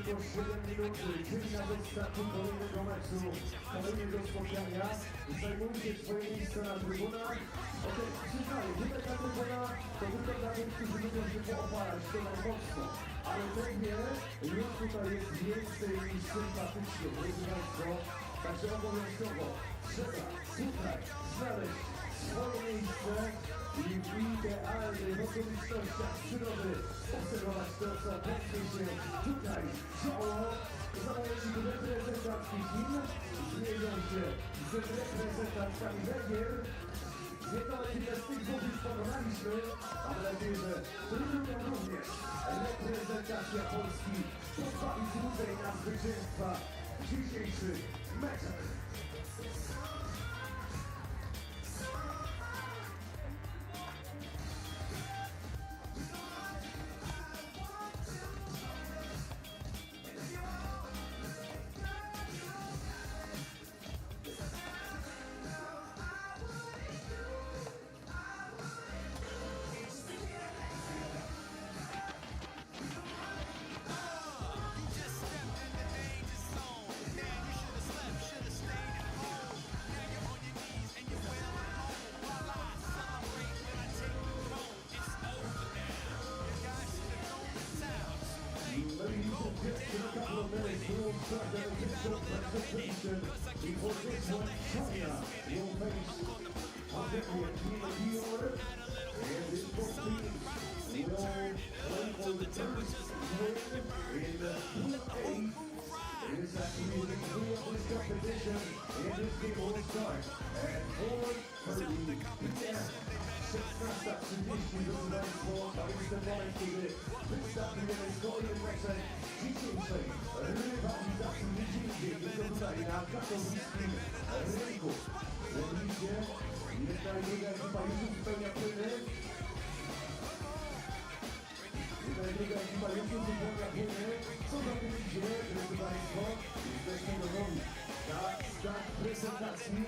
tylko 7 minut, czyli na startu kolejnego meczu, kolejnego spotkania. Zajmujcie swoje miejsce na trybunach. Okej, przyznaję, tutaj ta trybuna to tylko dla tych, którzy lubią się poopalać, to najmocno. Ale pewnie już tutaj jest więcej niż sympatycznie, drodzy Państwo. Także obowiązkowo trzeba tutaj znaleźć swoje miejsce i w idealnych okolicznościach przyrody obserwować to, co będzie się tutaj działo. Zawodnicy reprezentacji Chin zmienią się z reprezentantami Węgier. Jednocześnie z tych dwóch już pokonaliśmy. Mam nadzieję, że trudno również reprezentacja Polski pozbawi złudzeń na zwycięstwa w dzisiejszych meczach. In a couple of minutes, we will start the official presentation before this one, China will face Hungary team of Gyor, and this will be will play for the first win in the Group A. It is actually the three of this competition, and this game will start at 4:30 p.m. 16:30 do Państwa, a więc ten moment, kiedy przedstawimy swoje mecze dzisiejszej rywalizacji niedzielskiej, tylko tutaj na katowickim rynku. Widzicie, jedna i druga ekipa już zupełnia płyny. Jedna i druga ekipa już zupełnia płyny. Co za tym idzie, drodzy Państwo? Jesteśmy gotowi na start prezentacji.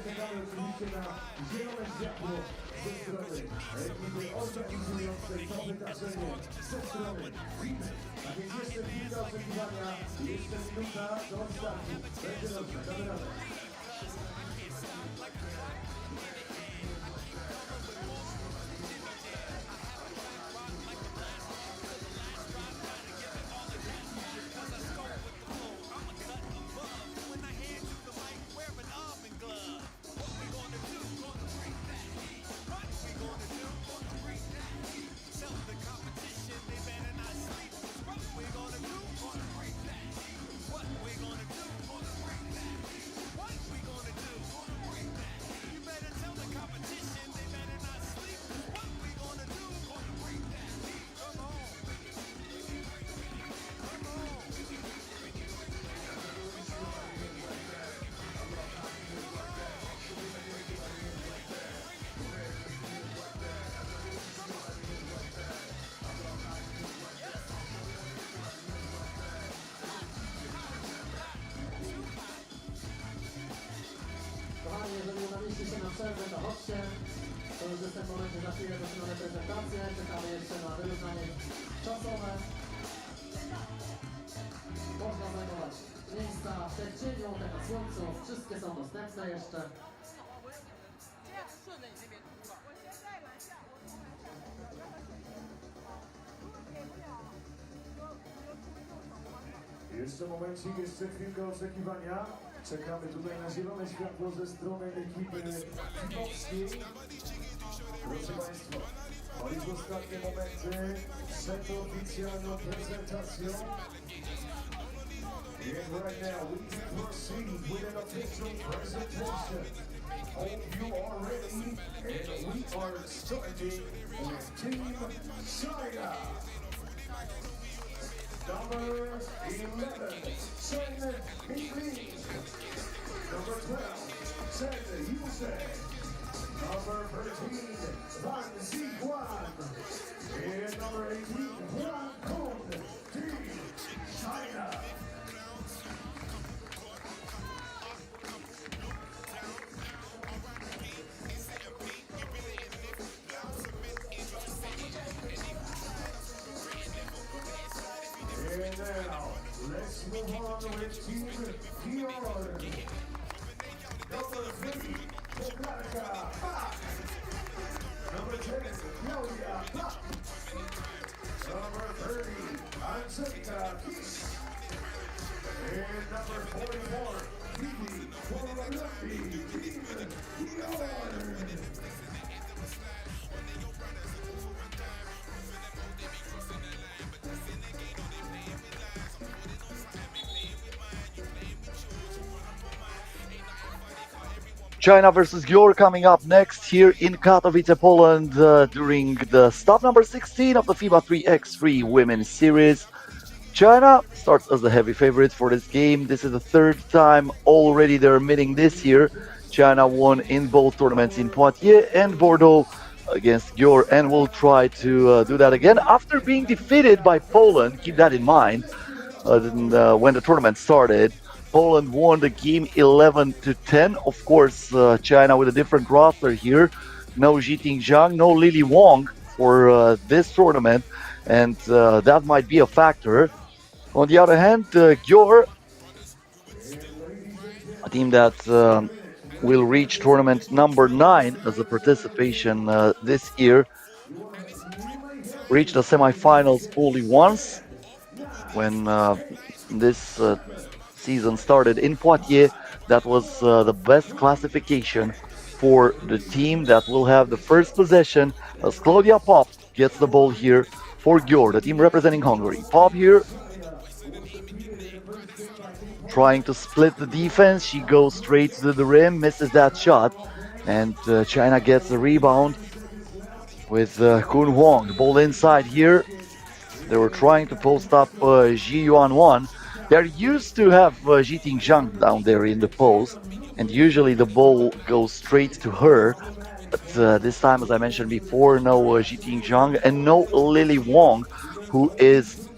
Czekamy oczywiście na zielone światło ze strony ekipy organizującej to wydarzenie, ze strony FIBA. A więc jeszcze chwilka oczekiwania, jeszcze minuta do startu. Będzie dobrze, damy radę. Kochani, jeżeli umówiliście się na przerwę, to chodźcie. To już jest ten moment, że za chwilę zaczynamy prezentację. Czekamy jeszcze na wyrównanie czasowe. Można zajmować miejsca w cieniu, te na słońcu. Wszystkie są dostępne jeszcze. Jeszcze momencik, jeszcze chwilkę oczekiwania. Czekamy tutaj na zielone światło ze strony ekipy kibowskiej. Proszę Państwa, to już ostatnie momenty przed oficjalną prezentacją. And right now we proceed with an official presentation. Hope you are ready, and we are starting with Team China. Number 11, China Ping. Number 12, China USA. Number 13, Van Ziguan. And number 18, Juan Kong, Team China. And Now, let's move on with Team Gyor. Number 3, Boglarka, Pak. Number 10, Claudia, Pak. Number 30, Angelika, Kish. And number 44, Vivi, Polonaki, Team Gyor. China versus Gyor coming up next here in Katowice, Poland, during the stop number 16 of the FIBA 3x3 Women's Series. China starts as the heavy favorite for this game. This is the third time already they're meeting this year. China won in both tournaments in Poitiers and Bordeaux against Gyor, and will try to do that again after being defeated by Poland. Keep that in mind. When the tournament started, Poland won the game 11-10. Of course, China with a different roster here. No Jiting Zhang, no Lily Wong for this tournament, and that might be a factor. On the other hand, Gyor, a team that will reach tournament number 9 as a participation this year, reached the semifinals only once when this season started in Poitiers. That was the best classification for the team that will have the first possession, as Claudia Pop gets the ball here for Gyor, the team representing Hungary. Pop here trying to split the defense. She goes straight to the rim, misses that shot, and China gets the rebound with Kun Huang. The ball inside here. They were trying to post up Ji Yuan. They're used to have Jiting Zhang down there in the post, and usually the ball goes straight to her. But this time, as I mentioned before, no Jiting Zhang and no Lily Wong, who is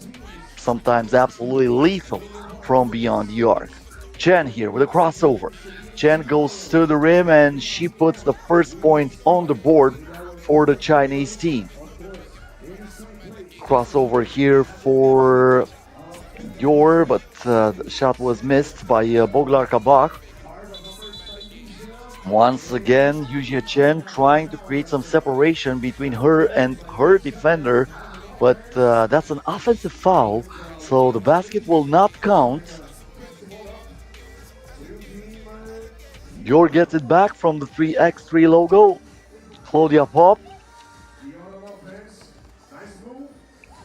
sometimes absolutely lethal from beyond the arc. Chen here with a crossover. Chen goes to the rim and she puts the first point on the board for the Chinese team. Crossover here for Gyor, but the shot was missed by Boglarka Bach. Once again, Yujia Chen trying to create some separation between her and her defender, but that's an offensive foul, so the basket will not count. Gyor gets it back from the 3x3 logo. Claudia Pop.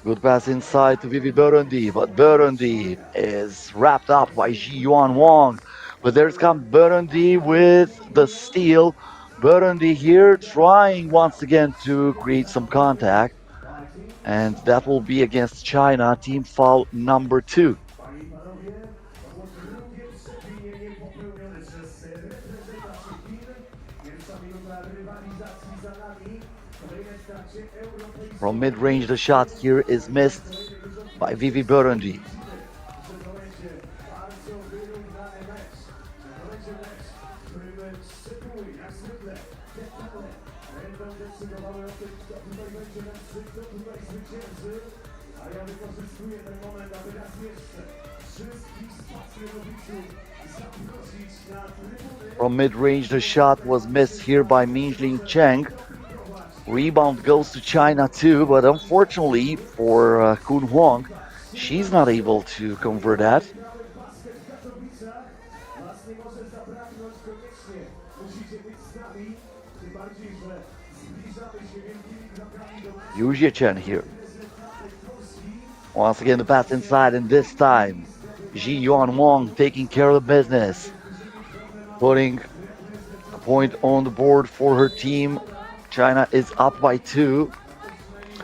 Good pass inside to Vivi Burundi, but Burundi is wrapped up by Ji Yuan Wong. But there's come Burundi with the steal. Burundi here trying once again to create some contact. And that will be against China, team foul number 2. From mid-range, the shot here is missed by Vivi Burundi. From mid-range, the shot was missed here by Minjling Cheng. Rebound goes to China too, but unfortunately for Kun Huang, she's not able to convert that. Yujia Chen here. Once again the pass inside, and this time Ji Yuan Wong taking care of the business, putting a point on the board for her team. China is up by 2.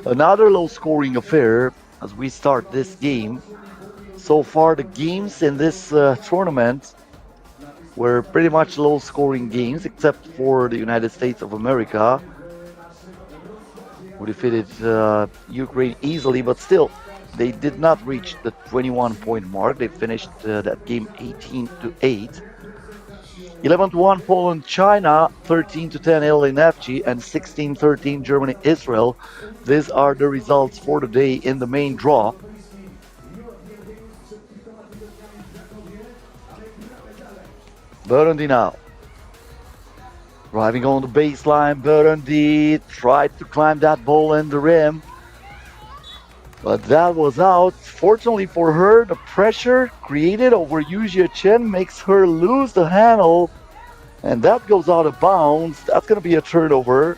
Another low-scoring affair as we start this game. So far, the games in this tournament were pretty much low-scoring games, except for the United States of America, who defeated Ukraine easily, but still, they did not reach the 21-point mark. They finished that game 18-8. 11-1 Poland, China, 13-10 Italy, Neftchi, and 16-13 Germany, Israel. These are the results for the day in the main draw. Burundi now. Driving on the baseline, Burundi tried to climb that ball in the rim. But that was out. Fortunately for her, the pressure created over Yujia Chen makes her lose the handle. And that goes out of bounds. That's going to be a turnover.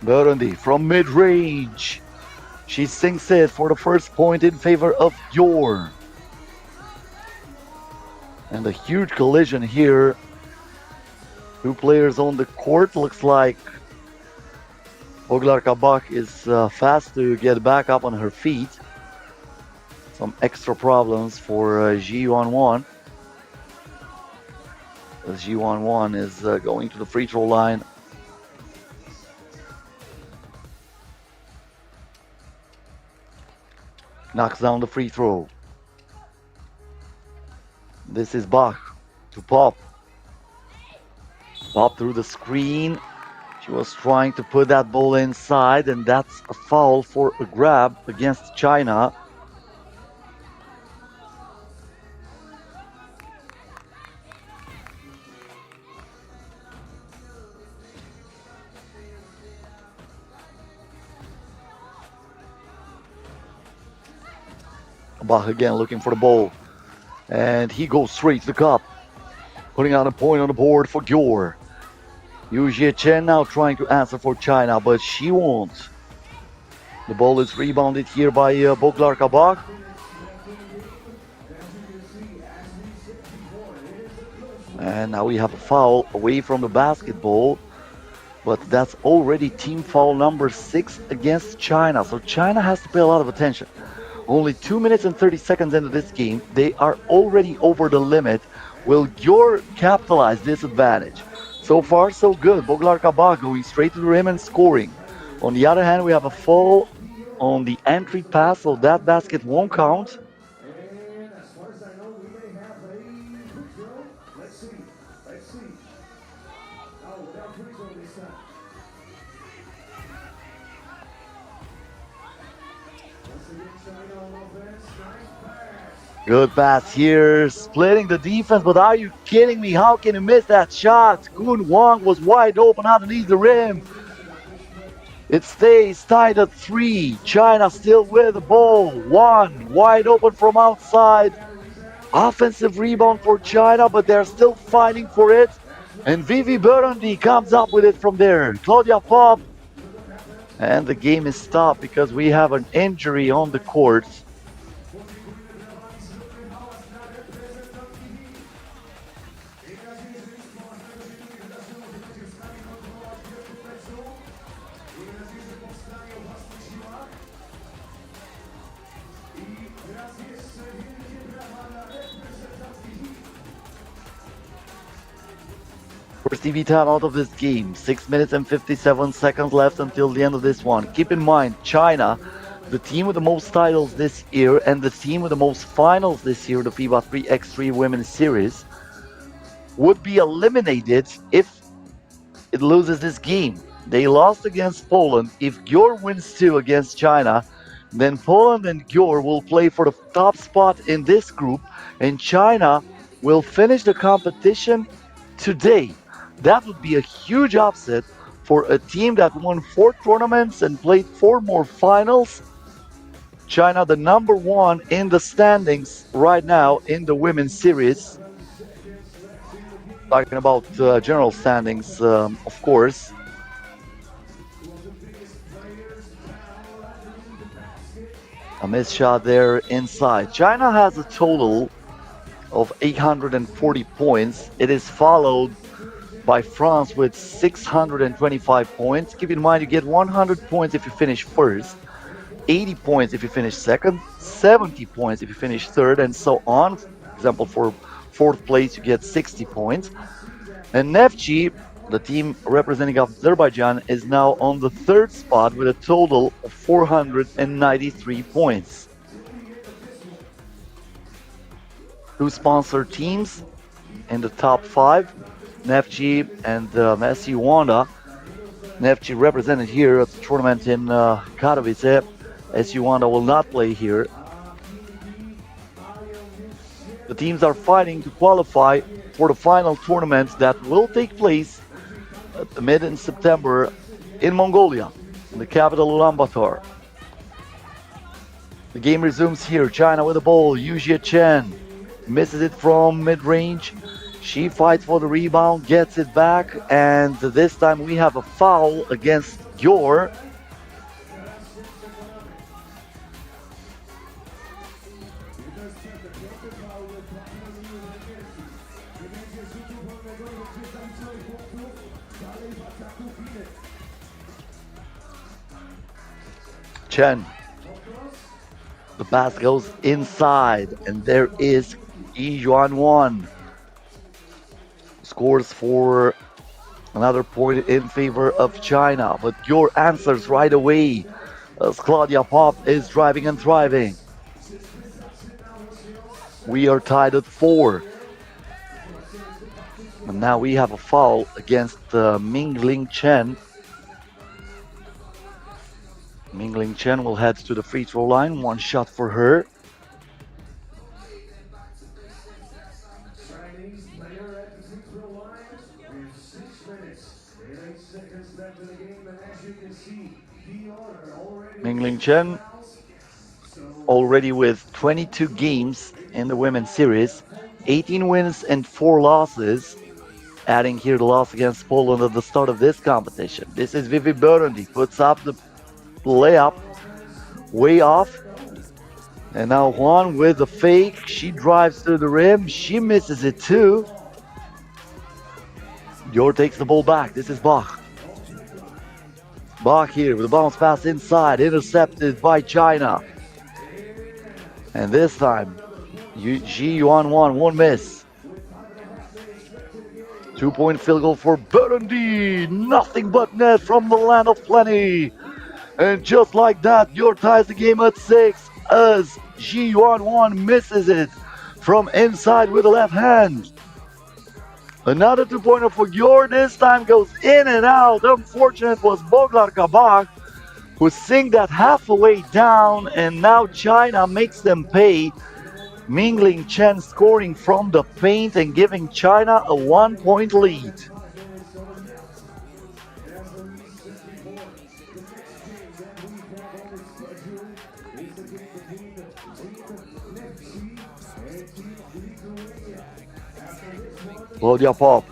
Burundi from mid-range. She sinks it for the first point in favor of Gyor. And a huge collision here. Two players on the court. Looks like Boglar Kabak is fast to get back up on her feet. Some extra problems for Ji-Wan-Wan. As Ji-Wan-Wan is going to the free throw line. Knocks down the free throw. This is Bach to Pop. Pop through the screen. She was trying to put that ball inside, and that's a foul for a grab against China. Bach again looking for the ball. And he goes straight to the cup. Putting out a point on the board for Gyor. Yujie Chen now trying to answer for China, but she won't. The ball is rebounded here by Boglar Kabak. And now we have a foul away from the basketball. But that's already team foul number 6 against China. So China has to pay a lot of attention. Only 2 minutes and 30 seconds into this game. They are already over the limit. Will Gyor capitalize this advantage? So far, so good. Boglar Kabak going straight to the rim and scoring. On the other hand, we have a foul on the entry pass, so that basket won't count. And as far as I know, we may have a free throw. Let's see. Oh, without free throw this time. Once again, China on offense. Nice pass. Good pass here, splitting the defense, but are you kidding me? How can you miss that shot? Kun Wang was wide open underneath the rim. It stays tied at 3. China still with the ball. 1 wide open from outside. Offensive rebound for China, but they're still fighting for it. And Vivi Burundi comes up with it from there. Claudia Pop. And the game is stopped because we have an injury on the court. First TV time out of this game. 6 minutes and 57 seconds left until the end of this one. Keep in mind, China, the team with the most titles this year and the team with the most finals this year, the FIBA 3x3 Women's Series, would be eliminated if it loses this game. They lost against Poland. If Gyor wins 2 against China, then Poland and Gyor will play for the top spot in this group, and China will finish the competition today. That would be a huge upset for a team that won 4 tournaments and played 4 more finals. China, the number 1 in the standings right now in the women's series. Talking about general standings, of course. A missed shot there inside. China has a total of 840 points. It is followed by France with 625 points. Keep in mind, you get 100 points if you finish first, 80 points if you finish second, 70 points if you finish third, and so on. For example, for 4th place, you get 60 points. And Neftchi, the team representing Azerbaijan, is now on the 3rd spot with a total of 493 points. 2 sponsor teams in the top 5, Neftchi and Messi Wanda. Neftchi represented here at the tournament in Katowice. SU Wanda will not play here. The teams are fighting to qualify for the final tournament that will take place at the mid in September in Mongolia, in the capital Ulaanbaatar. The game resumes here. China with the ball. Yujie Chen misses it from mid-range. She fights for the rebound, gets it back, and this time we have a foul against Gyor. Chen. The pass goes inside, and there is Yi Yuan scores for another point in favor of China, but Gyor answers right away as Claudia Pop is driving and thriving. We are tied at 4. And now we have a foul against Mingling Chen. Mingling Chen will head to the free throw line. One shot for her. Chinese player at the free throw line with 6 minutes and 8 seconds left in the game. And as you can see, Gyor already. Mingling Chen already with 22 games in the women's series, 18 wins and 4 losses. Adding here the loss against Poland at the start of this competition. This is Vivi Burundi, puts up the layup way off, and now Juan with the fake. She drives to the rim, she misses it too. Gyor takes the ball back. This is Bach here with a bounce pass inside, intercepted by China, and this time Ji Yuan won't miss. 2-point field goal for Burundi, nothing but net from the land of plenty. And just like that, Gyor ties the game at 6 as Ji Yuan misses it from inside with the left hand. Another 2-pointer for Gyor. This time goes in and out. Unfortunate was Boglar Kabak, who sink that halfway down, and now China makes them pay. Mingling Chen scoring from the paint and giving China a 1-point lead. Claudia Pop.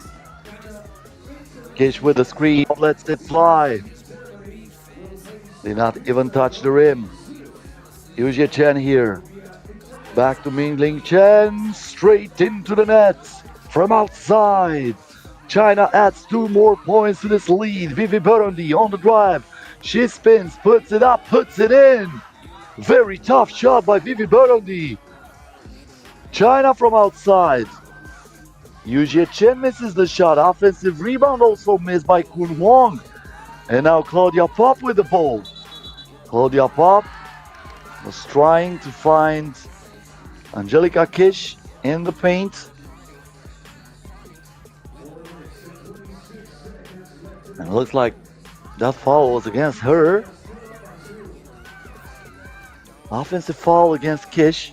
Kish with the screen, lets it fly. Did not even touch the rim. Yujie Chen here. Back to Mingling Chen, straight into the net from outside. China adds 2 more points to this lead. Vivi Burundi on the drive. She spins, puts it up, puts it in. Very tough shot by Vivi Burundi. China from outside. Yujie Chen misses the shot. Offensive rebound also missed by Kun Wong. And now Claudia Pop with the ball. Claudia Pop was trying to find Angelika Kish in the paint. And it looks like that foul was against her. Offensive foul against Kish.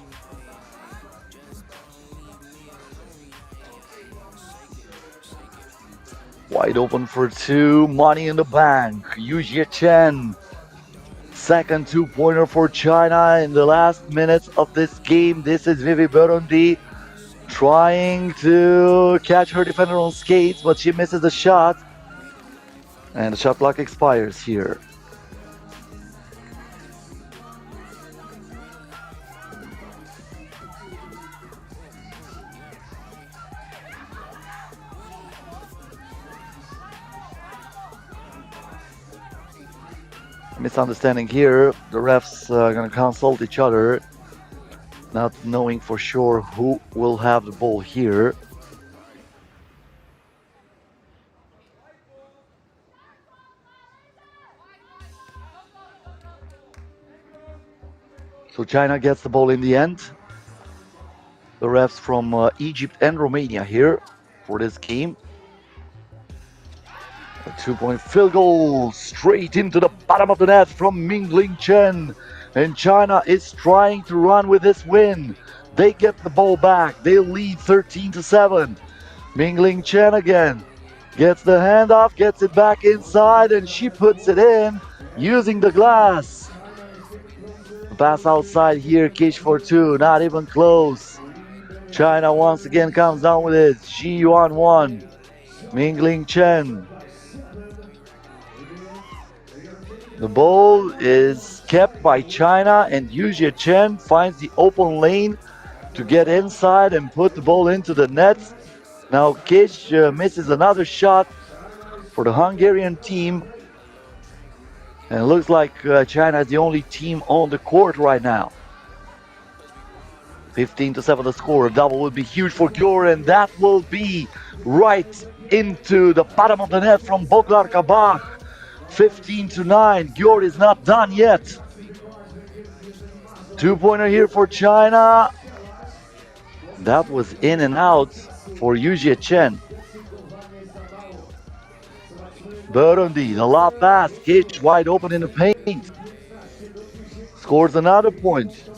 Wide open for 2, money in the bank. Yujie Chen. Second 2-pointer for China in the last minutes of this game. This is Vivi Burundi trying to catch her defender on skates, but she misses the shot. And the shot clock expires here. Misunderstanding here. The refs are going to consult each other, not knowing for sure who will have the ball here. So China gets the ball in the end. The refs from Egypt and Romania here for this game. A 2-point field goal straight into the bottom of the net from Mingling Chen. And China is trying to run with this win. They get the ball back. They lead 13-7. Mingling Chen again. Gets the handoff, gets it back inside, and she puts it in using the glass. Pass outside here, Kish for two, not even close. China once again comes down with it. Ji Yuan 1. Mingling Chen. The ball is kept by China, and Yujie Chen finds the open lane to get inside and put the ball into the net. Now Kish misses another shot for the Hungarian team. And it looks like China is the only team on the court right now. 15-7 the score. A double would be huge for Gyor, and that will be right into the bottom of the net from Boglar Kabak. 15-9. Gyor is not done yet. Two-pointer here for China. That was in and out for Yujie Chen. Burundi, the lob pass, Kish wide open in the paint. Scores another point.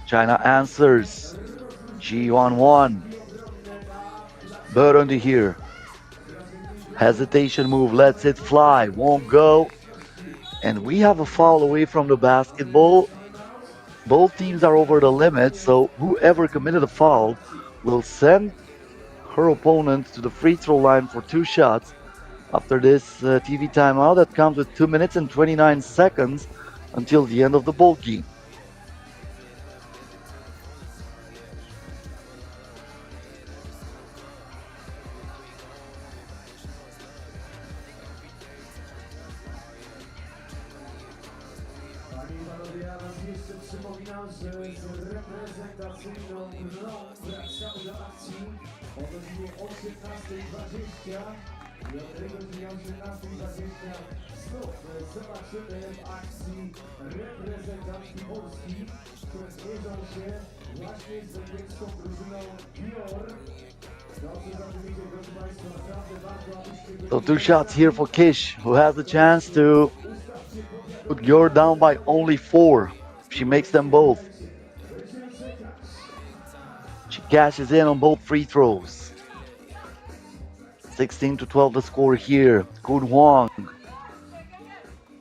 China answers. Ji Yuan 1. Burundi here. Hesitation move, lets it fly, won't go. And we have a foul away from the basketball. Both teams are over the limit, so whoever committed a foul will send her opponent to the free throw line for two shots after this TV timeout that comes with 2 minutes and 29 seconds until the end of the ball game. Przypominam, że z reprezentacyjną grą wracamy do akcji o godzinie 18:20 i od tej godziny 18:20 znów zobaczymy w akcji reprezentantki Polski, które zmierzą się właśnie z węgierską drużyną Gyor. So two shots here for Kish, who has the chance to put Gyor down by only 4. She makes them both. She cashes in on both free throws. 16-12 the score here. Kun Huang.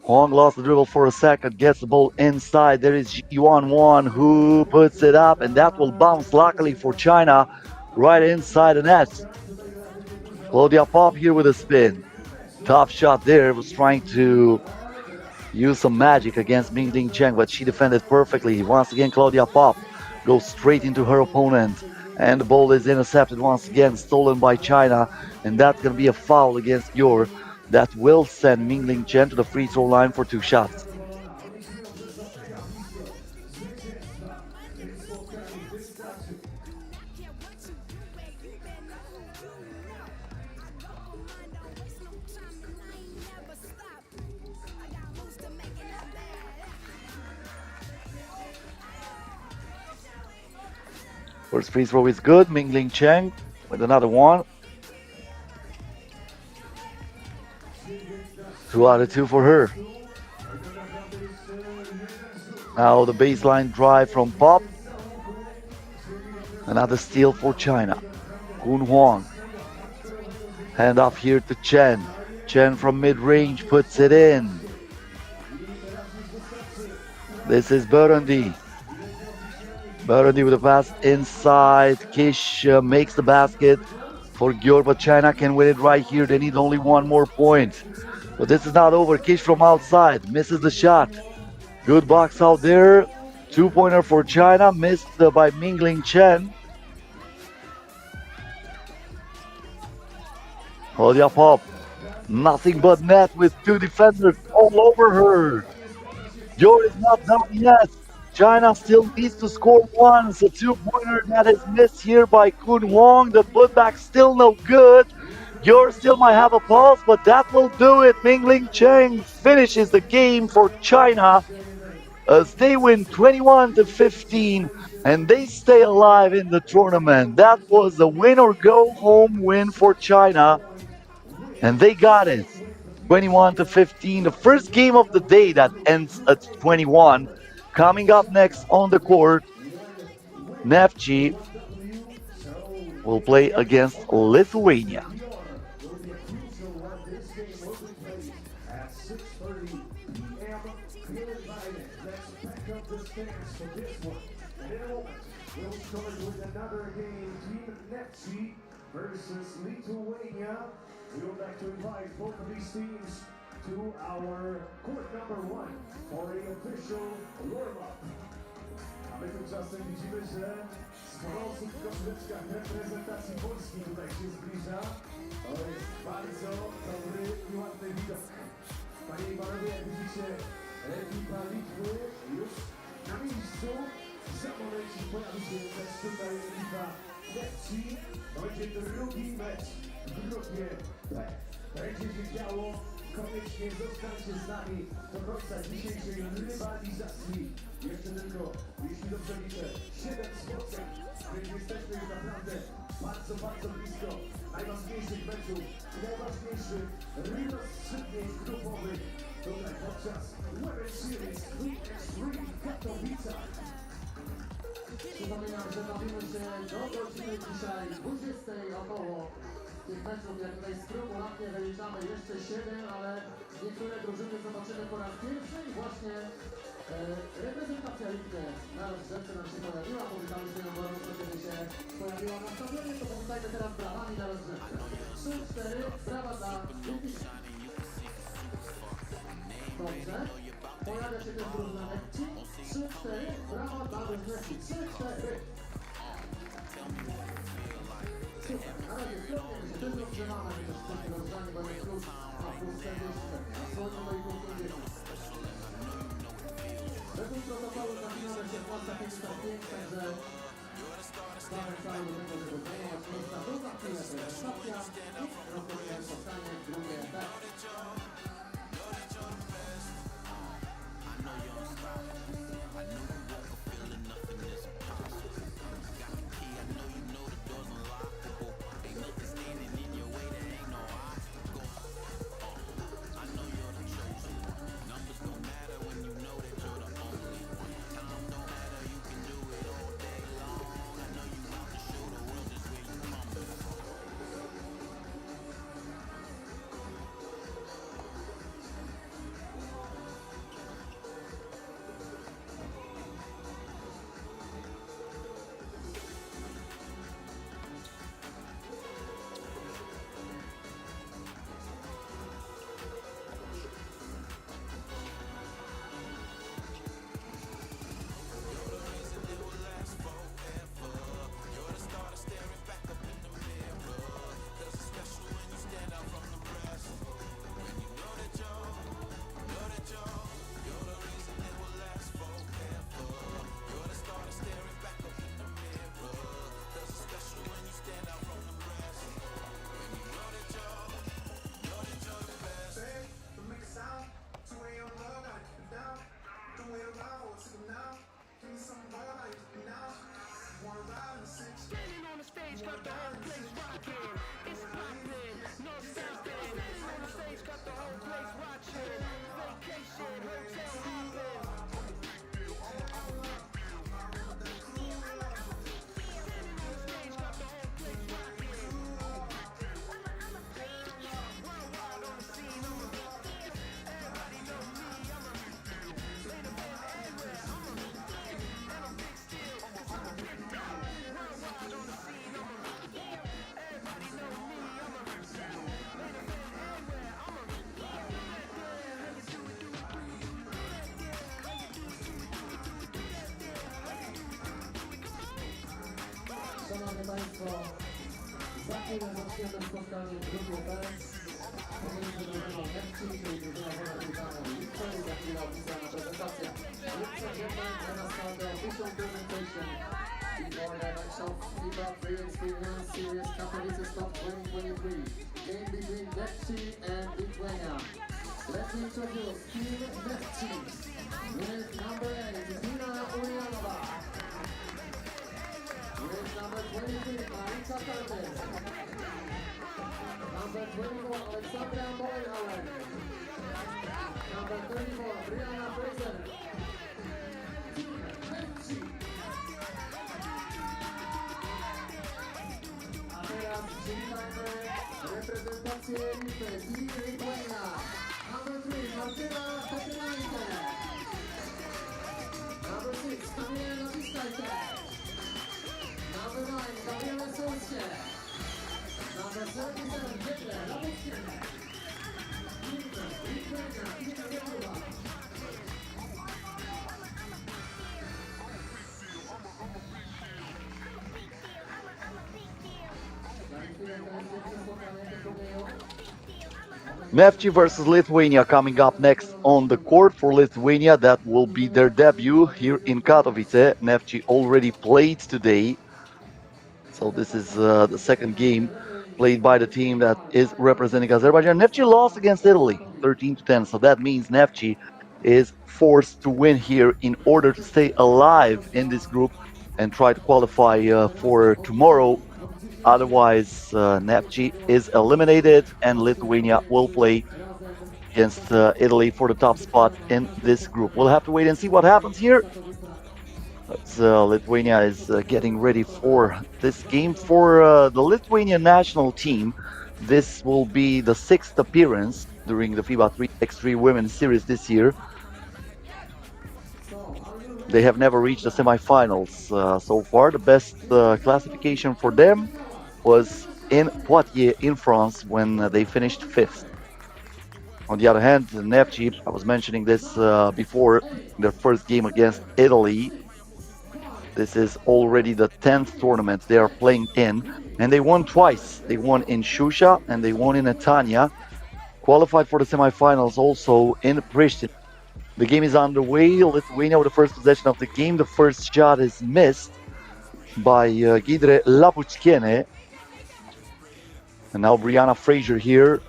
Huang lost the dribble for a second, gets the ball inside. There is Ji Yuan 1 who puts it up, and that will bounce luckily for China right inside the net. Claudia Pop here with a spin. Tough shot there, was trying to use some magic against Mingling Chen, but she defended perfectly. Once again, Claudia Pop goes straight into her opponent, and the ball is intercepted once again, stolen by China, and that's going to be a foul against Gyor that will send Mingling Chen to the free throw line for two shots. First free throw is good. Mingling Chen with another one. 2 out of 2 for her. Now the baseline drive from Pop. Another steal for China. Kun Huang. Hand off here to Chen. Chen from mid-range puts it in. This is Burundi. Burundi with a pass inside. Kish makes the basket for Gyor, but China can win it right here. They need only one more point. But this is not over. Kish from outside misses the shot. Good box out there. Two-pointer for China, missed by Mingling Chen. Claudia Pop, nothing but net with two defenders all over her. Gyor is not done yet. China still needs to score once. A two-pointer that is missed here by Kun Huang. The putback still no good. Gyor still might have a pulse, but that will do it. Mingling Chen finishes the game for China as they win 21-15 and they stay alive in the tournament. That was a win or go home win for China, and they got it. 21-15. The first game of the day that ends at 21. Coming up next on the court, Neftchi will play against Lithuania. Gyor will be a crucial one. This game will be played at 6:30 p.m. Feel invited. Let's back up the stands for this one. And in a moment, we'll start with another game. Team Neftchi versus Lithuania. We would like to invite both of these teams to our court number 1 for the official warm-up. A my tymczasem widzimy, że sporo osób w koszyczkach reprezentacji Polski tutaj się zbliża. To jest bardzo dobry i ładny widok. Panie i panowie, jak widzicie, ekipa Litwy już na miejscu. Za momencik pojawi się też tutaj ekipa Neftchi. To będzie drugi mecz w grupie B. Będzie się działo. Koniecznie zostańcie z nami do końca dzisiejszej rywalizacji. Jeszcze tylko, jeśli dobrze liczę, 7 spotkań, więc jesteśmy już naprawdę bardzo, bardzo blisko najważniejszych meczów i najważniejszych rozstrzygnięć grupowych tutaj podczas Women's Series 3x3 w Katowicach. Przypominam, że bawimy się do godziny dzisiaj 20 około. Tych meczów, jak tutaj skrupulatnie wyliczamy, jeszcze 7, ale niektóre drużyny zobaczymy po raz pierwszy i właśnie reprezentacja Litwy na rozgrzewce nam się pojawiła. Powitamy się ją gorąco, kiedy się pojawiła na stadionie, to powitajmy teraz brawami na rozgrzewkę. 3-4, brawa dla Litwy. Dobrze. Pojawia się też drużyna Neftchi. 3-4, brawa dla Neftchi. 3-4. Super, na razie skromnie, my się też rozgrzewamy, my też jesteśmy rozgrzani, bo jest plus, a plus 40, a słońce to i plus 50. Według protokołu zaczynamy się w łasach 55, także zachęcamy do tego, żeby zajmować miejsca do za chwilę prezentacja i rozpoczynamy spotkanie w grupie B. Szanowni Państwo, za chwilę zaczniemy spotkanie w grupie B. Pomiędzy drużyną Neftchi, czyli drużyna wybrana Litwy i za chwilę oficjalna prezentacja. Ladies and gentlemen, let us start the official presentation for the match of FIBA 3x3 Women's Series Katowice Stop 2023. Game between Neftchi and Lithuania. Let me introduce Team Neftchi with number 8, Dina Ulyanova. With number 23, Marika Katowice. Number 24, Alexandra Moyhauer. Lithuania. Number 3, Martyna Katowice. Number 6, Kamila Neftchi. Number 9, Gabriela Solskie. Number 37, Gyor, Neftchi. Lithuania, Gyor. Neftchi versus Lithuania coming up next on the court for Lithuania. That will be their debut here in Katowice. Neftchi already played today. So this is the second game played by the team that is representing Azerbaijan. Neftchi lost against Italy 13-10. So that means Neftchi is forced to win here in order to stay alive in this group and try to qualify for tomorrow. Otherwise, Neftchi is eliminated and Lithuania will play against Italy for the top spot in this group. We'll have to wait and see what happens here. Lithuania is getting ready for this game. For the Lithuanian national team, this will be the 6th appearance during the FIBA 3x3 Women's Series this year. They have never reached the semifinals so far. The best classification for them was in Poitiers in France when they finished 5th. On the other hand, Neftchi, I was mentioning this before, their first game against Italy. This is already the 10th tournament they are playing in, and they won twice. They won in Shusha and they won in Netanya. Qualified for the semifinals also in Pristina. The game is underway. Lithuania with the first possession of the game. The first shot is missed by Gidre Lapuchkiene. And now Brianna Fraser here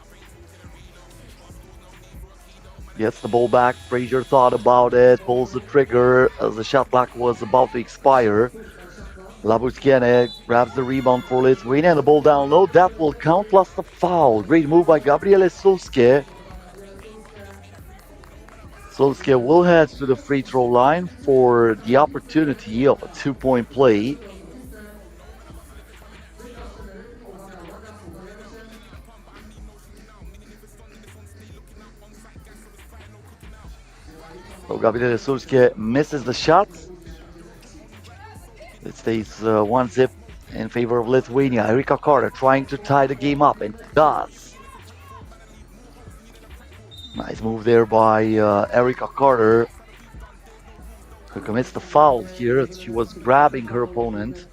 gets the ball back. Fraser thought about it, pulls the trigger as the shot clock was about to expire. Lapuchkiene grabs the rebound for Lithuania and the ball down low. That will count plus the foul. Great move by Gabriele Solskie. Solskie will head to the free throw line for the opportunity of a 2-point play. So Gabriele Solskie misses the shot. It stays 1-zip in favor of Lithuania. Erika Carter trying to tie the game up and does. Nice move there by Erika Carter, who commits the foul here as she was grabbing her opponent.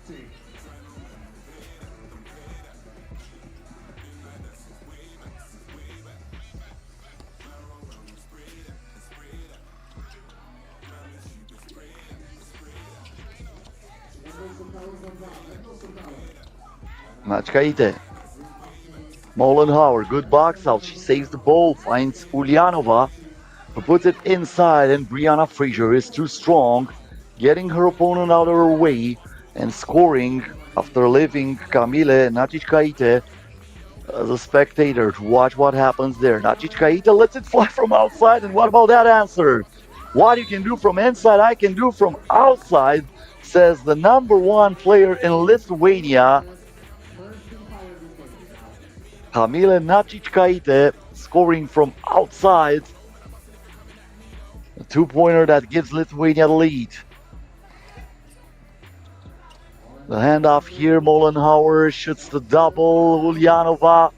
Neftchi. Molenhauer, good box out. She saves the ball, finds Ulyanova, who puts it inside, and Brianna Fraser is too strong, getting her opponent out of her way and scoring after leaving Kamile Neftchi as a spectator to watch what happens there. Neftchi lets it fly from outside, and what about that answer? What you can do from inside, I can do from outside, says the #1 player in Lithuania. Kamile Neftchi scoring from outside. A 2-pointer that gives Lithuania the lead. The handoff here, Molenhauer shoots the double. Ulyanova,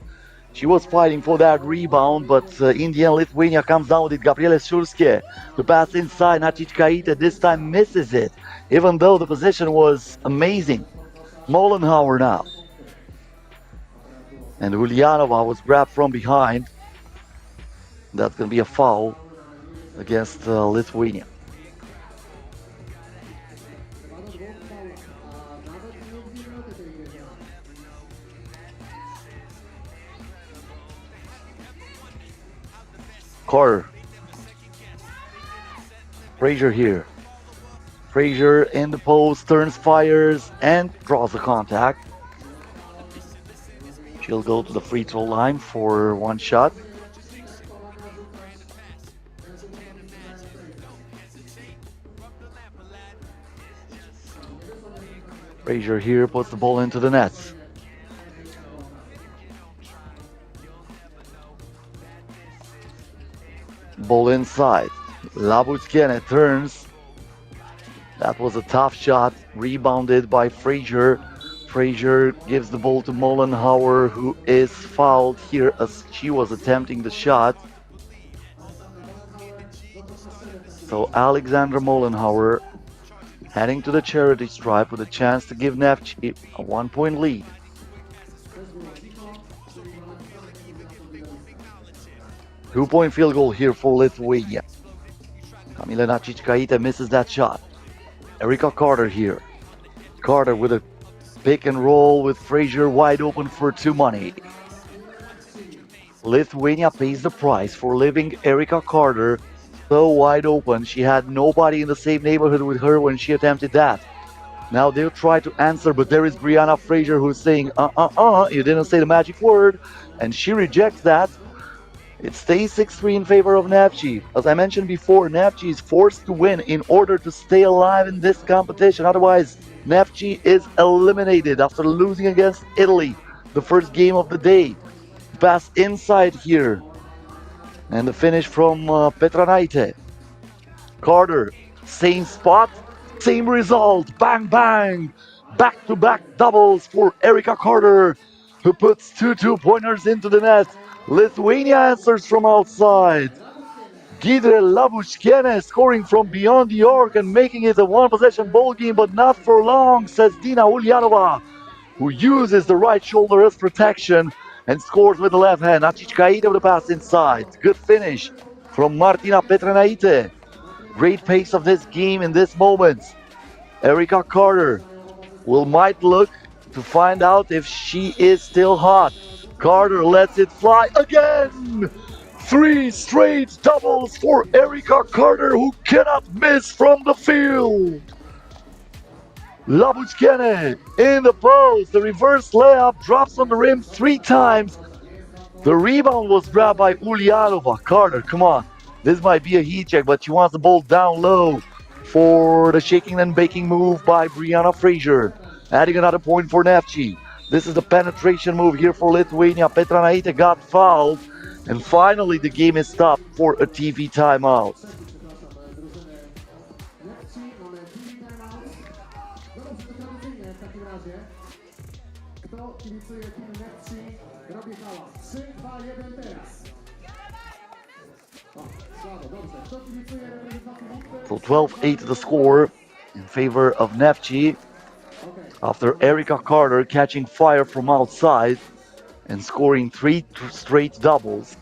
she was fighting for that rebound, but in the end, Lithuania comes down with it. Gabriele Solskie, the pass inside. Neftchi this time misses it, even though the position was amazing. Molenhauer now. And Ulyanova was grabbed from behind. That's going to be a foul against Lithuania. Carter. Fraser here. Fraser in the post, turns, fires, and draws the contact. She'll go to the free throw line for one shot. Fraser here puts the ball into the nets. Ball inside. Labuchkiene turns. That was a tough shot. Rebounded by Frazier. Frazier gives the ball to Mollenhauer, who is fouled here as she was attempting the shot. So Alexandra Mollenhauer heading to the charity stripe with a chance to give Neftchi a 1-point lead. Two-point field goal here for Lithuania. Kamila Nacic-Kaite misses that shot. Erica Carter here. Carter with a pick and roll with Frazier wide open for two money. Lithuania pays the price for leaving Erica Carter so wide open. She had nobody in the same neighborhood with her when she attempted that. Now they'll try to answer, but there is Brianna Frazier who's saying, you didn't say the magic word, and she rejects that. It stays 6-3 in favor of Neftchi. As I mentioned before, Neftchi is forced to win in order to stay alive in this competition. Otherwise, Neftchi is eliminated after losing against Italy, the first game of the day. Pass inside here. And the finish from Petranaite. Carter, same spot, same result. Bang, bang. Back-to-back doubles for Erica Carter, who puts two two-pointers into the net. Lithuania answers from outside. Gidre Labuchkiene scoring from beyond the arc and making it a one-possession ball game, but not for long, says Dina Ulyanova, who uses the right shoulder as protection and scores with the left hand. Nacic-Kaite with the pass inside. Good finish from Martina Petranaite. Great pace of this game in this moment. Erica Carter might look to find out if she is still hot. Carter lets it fly again. 3 straight doubles for Erica Carter, who cannot miss from the field. Labuchkiene in the post. The reverse layup drops on the rim 3 times. The rebound was grabbed by Ulyanova. Carter, come on. This might be a heat check, but she wants the ball down low for the shaking and baking move by Brianna Frazier. Adding another point for Neftchi. This is the penetration move here for Lithuania. Petranaite got fouled. And finally the game is stopped for a TV timeout. So 12-8 the score in favor of Neftchi after Erica Carter catching fire from outside and scoring 3 straight doubles.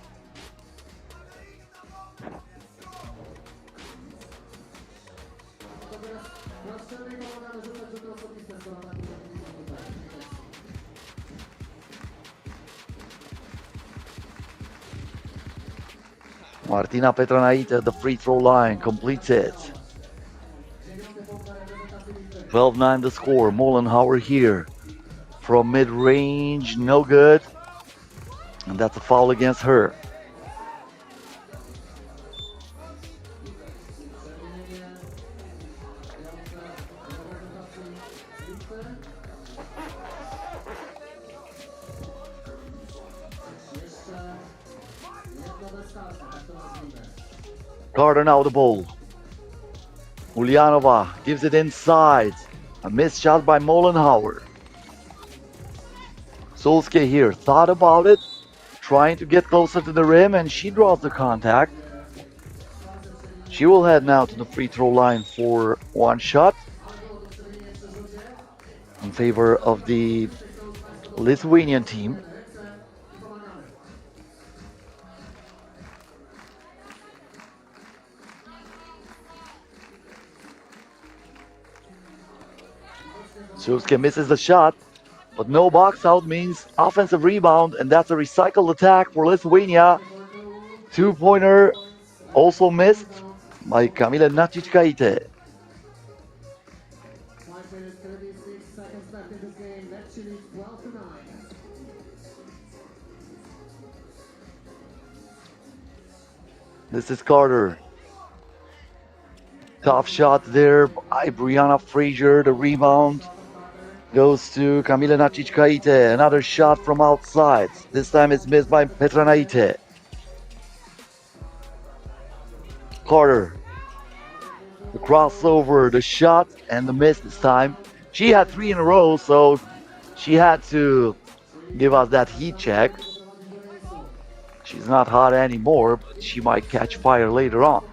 Martina Petranaite at the free throw line completes it. 12-9 the score. Mollenhauer here from mid-range, no good. And that's a foul against her. Carter now the ball. Ulyanova gives it inside. A missed shot by Mollenhauer. Solskjaer here thought about it, trying to get closer to the rim, and she draws the contact. She will head now to the free throw line for one shot in favor of the Lithuanian team. Solskjaer misses the shot, but no box out means offensive rebound, and that's a recycled attack for Lithuania. Two-pointer also missed by Kamila Nacic-Kaite. This is Carter. Tough shot there by Brianna Frazier. The rebound goes to Kamila Nacic-Kaite. Another shot from outside. This time it's missed by Petranaite. Carter. The crossover, the shot, and the miss this time. She had 3 in a row, so she had to give us that heat check. She's not hot anymore, but she might catch fire later on.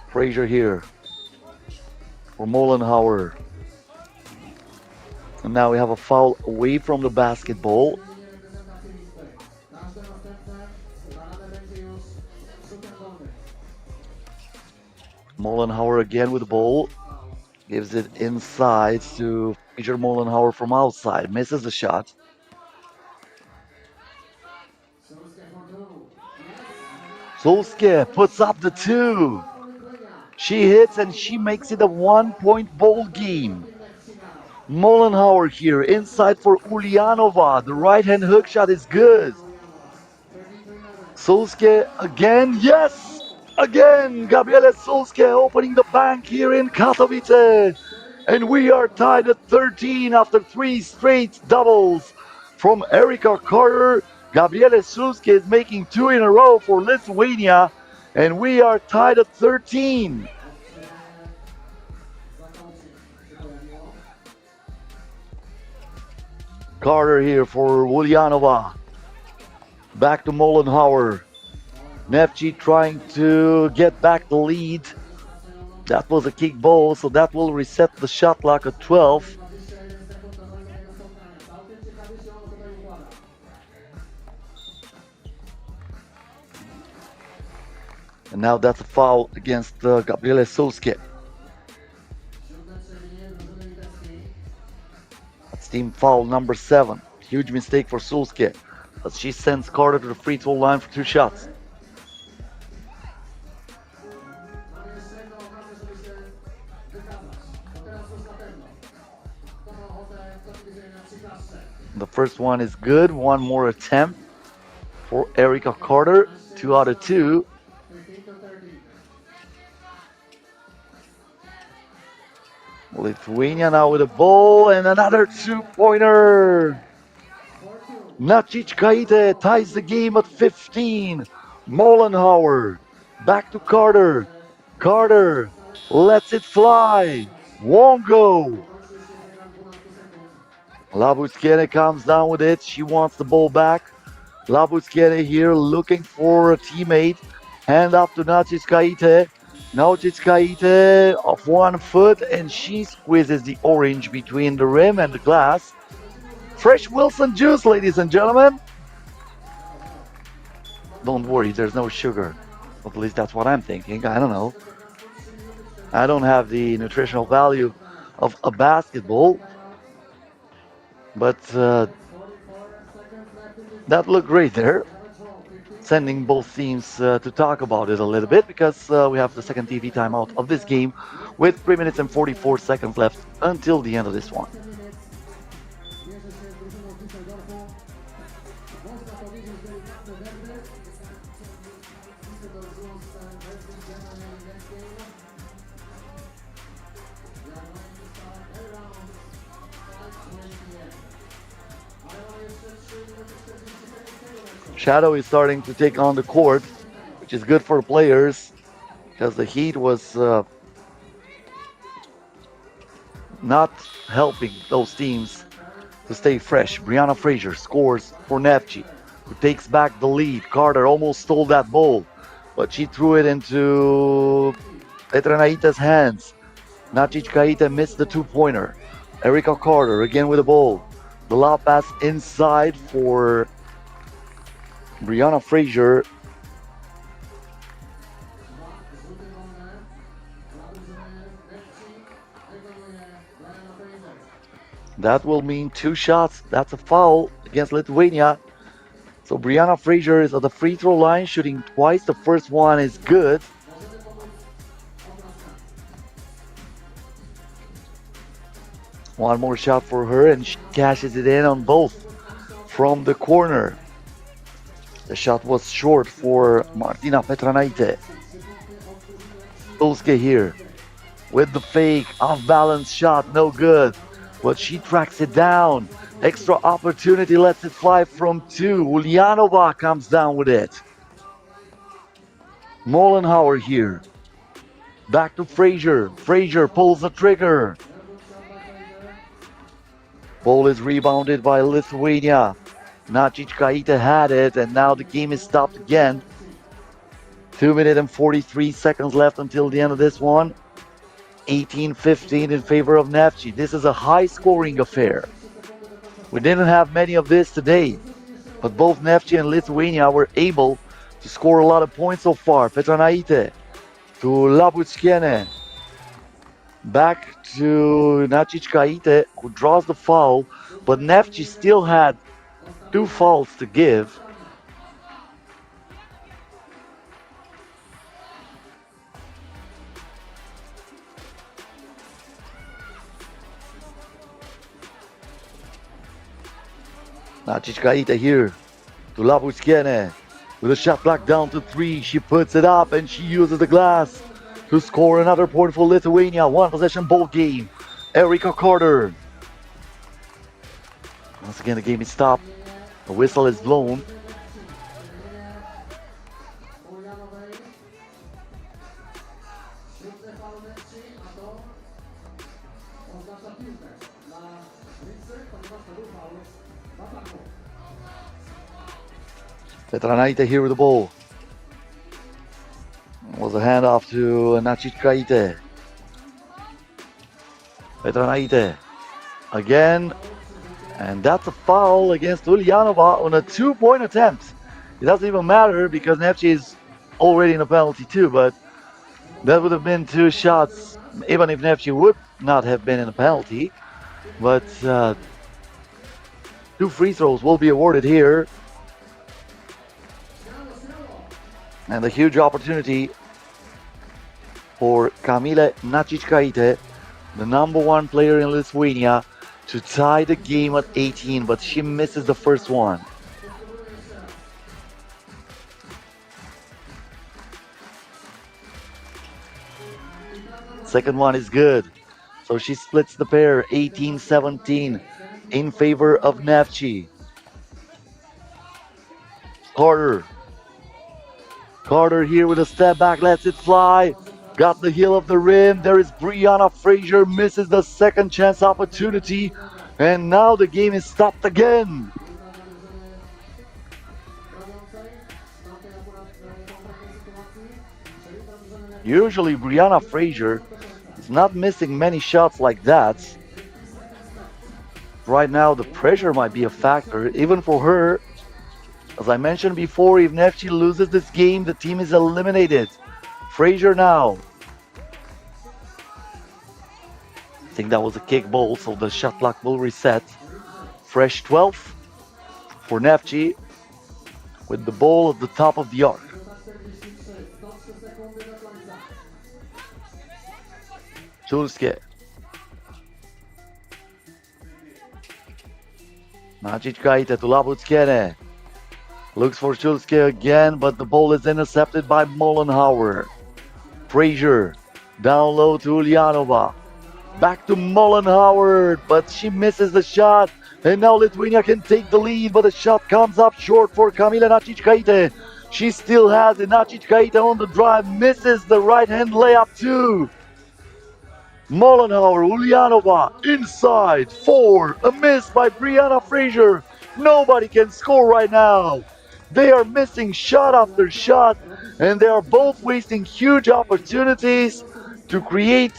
Frazier here for Mollenhauer. And now we have a foul away from the basketball. Mollenhauer again with the ball. Gives it inside to Frazier. Mollenhauer from outside. Misses the shot. Solskjaer puts up the 2. She hits and she makes it a 1-point ball game. Mollenhauer here, inside for Ulyanova. The right-hand hook shot is good. Solskjaer again, yes! Again, Gabriele Solskjaer opening the bank here in Katowice. And we are tied at 13 after 3 straight doubles from Erica Carter. Gabriele Solskjaer is making 2 in a row for Lithuania. And we are tied at 13. Carter here for Ulyanova. Back to Mollenhauer. Neftchi trying to get back the lead. That was a kick ball, so that will reset the shot clock at 12. And now that's a foul against Gabriele Solskjaer. That's team foul number 7. Huge mistake for Solskjaer, but she sends Carter to the free throw line for 2 shots. The first one is good. One more attempt for Erica Carter. 2 out of 2. Lithuania now with a ball and another 2-pointer. Neftchi ties the game at 15. Mollenhauer back to Carter. Carter lets it fly. Won't go. Labuskiene comes down with it. She wants the ball back. Labuskiene here looking for a teammate. Hand up to Neftchi. Neftchi off 1 foot, and she squeezes the orange between the rim and the glass. Fresh Wilson juice, ladies and gentlemen. Don't worry, there's no sugar. At least that's what I'm thinking. I don't know. I don't have the nutritional value of a basketball. But that looked great there. Sending both teams to talk about it a little bit, because we have the second TV timeout of this game with 3 minutes and 44 seconds left until the end of this one. Shadow is starting to take on the court, which is good for players because the heat was not helping those teams to stay fresh. Brianna Frazier scores for Neftchi, who takes back the lead. Carter almost stole that ball, but she threw it into Petranaita's hands. Neftchi missed the 2-pointer. Erica Carter again with the ball. The lob pass inside for Brianna Frazier. That will mean 2 shots. That's a foul against Lithuania. So Brianna Frazier is at the free throw line, shooting twice. The first one is good. One more shot for her, and she cashes it in on both from the corner. The shot was short for Martina Petranaite. Tulske here with the fake off balance shot, no good, but she tracks it down. Extra opportunity, lets it fly from 2. Ulyanova comes down with it. Mollenhauer here. Back to Frazier. Frazier pulls the trigger. Ball is rebounded by Lithuania. Nacic Kaita had it, and now the game is stopped again. 2 minutes and 43 seconds left until the end of this one. 18-15 in favor of Neftchi. This is a high-scoring affair. We didn't have many of this today, but both Neftchi and Lithuania were able to score a lot of points so far. Petranaite to Labuchkene. Back to Nacic Kaite, who draws the foul, but Neftchi still had 2 fouls to give. Nacic Kaite here to Labuchkene. With a shot clock down to 3, she puts it up and she uses the glass to score another point for Lithuania. 1 possession ball game. Erika Carter. Once again, the game is stopped. The whistle is blown. Petranaite here with the ball. It was a handoff to Nacic Kaite. Petranaite again, and that's a foul against Ulyanova on a 2-point attempt. It doesn't even matter because Neftchi is already in a penalty too, but that would have been 2 shots even if Neftchi would not have been in a penalty. But 2 free throws will be awarded here. And a huge opportunity for Kamile Nacic Kaite, the number 1 player in Lithuania, to tie the game at 18, but she misses the first one. Second one is good. So she splits the pair, 18-17 in favor of Neftchi. Carter here with a step back, lets it fly. Got the heel of the rim. There is Brianna Frazier, misses the second chance opportunity. And now the game is stopped again. Usually Brianna Frazier is not missing many shots like that. Right now the pressure might be a factor, even for her. As I mentioned before, if Neftchi loses this game, the team is eliminated. Frazier now. I think that was a kick ball, so the shot clock will reset. Fresh 12 for Neftchi with the ball at the top of the arc. Tulske. Nacic Kaite to Labuchkene. Looks for Tulske again, but the ball is intercepted by Mollenhauer. Frazier down low to Ulyanova. Back to Mollenhauer, but she misses the shot. And now Lithuania can take the lead, but the shot comes up short for Kamile Nacic Kaite. She still has it. Nacic Kaite on the drive, misses the right-hand layup too. Mollenhauer, Ulyanova, inside, 4, a miss by Brianna Frazier. Nobody can score right now. They are missing shot after shot, and they are both wasting huge opportunities to create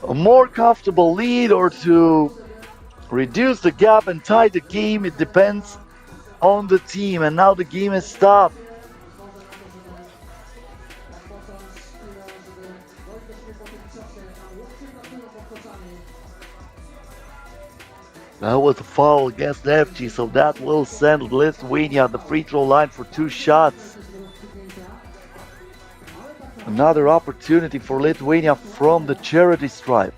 a more comfortable lead or to reduce the gap and tie the game. It depends on the team, and now the game is stopped. That was a foul against Neftchi, so that will send Lithuania at the free throw line for 2 shots. Another opportunity for Lithuania from the charity stripe.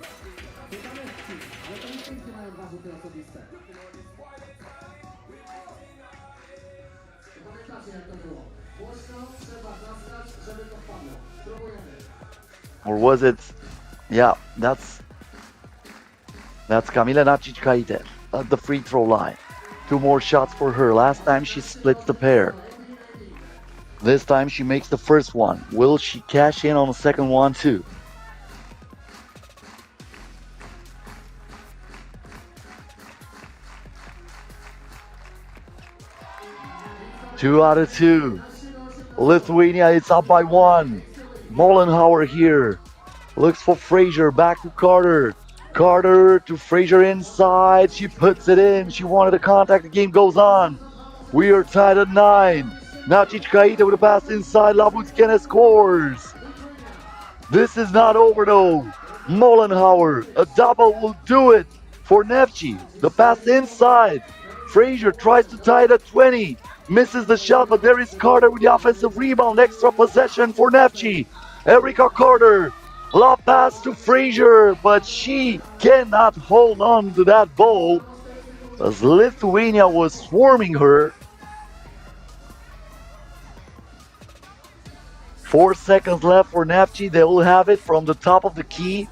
Or was it? Yeah, that's Kamila Neftchi at the free throw line. 2 more shots for her. Last time she splits the pair. This time she makes the first one. Will she cash in on the second one too? Two out of two. Lithuania is up by 1. Mollenhauer here. Looks for Frazier. Back to Carter. Carter to Frazier inside. She puts it in. She wanted the contact. The game goes on. We are tied at 9. Neftchi with a pass inside. Labutkene scores. This is not over though. Mollenhauer, a double will do it for Neftchi. The pass inside. Frazier tries to tie it at 20. Misses the shot, but there is Carter with the offensive rebound. Extra possession for Neftchi. Erica Carter. Lob pass to Frazier, but she cannot hold on to that ball as Lithuania was swarming her. 4 seconds left for Neftchi. They will have it from the top of the key.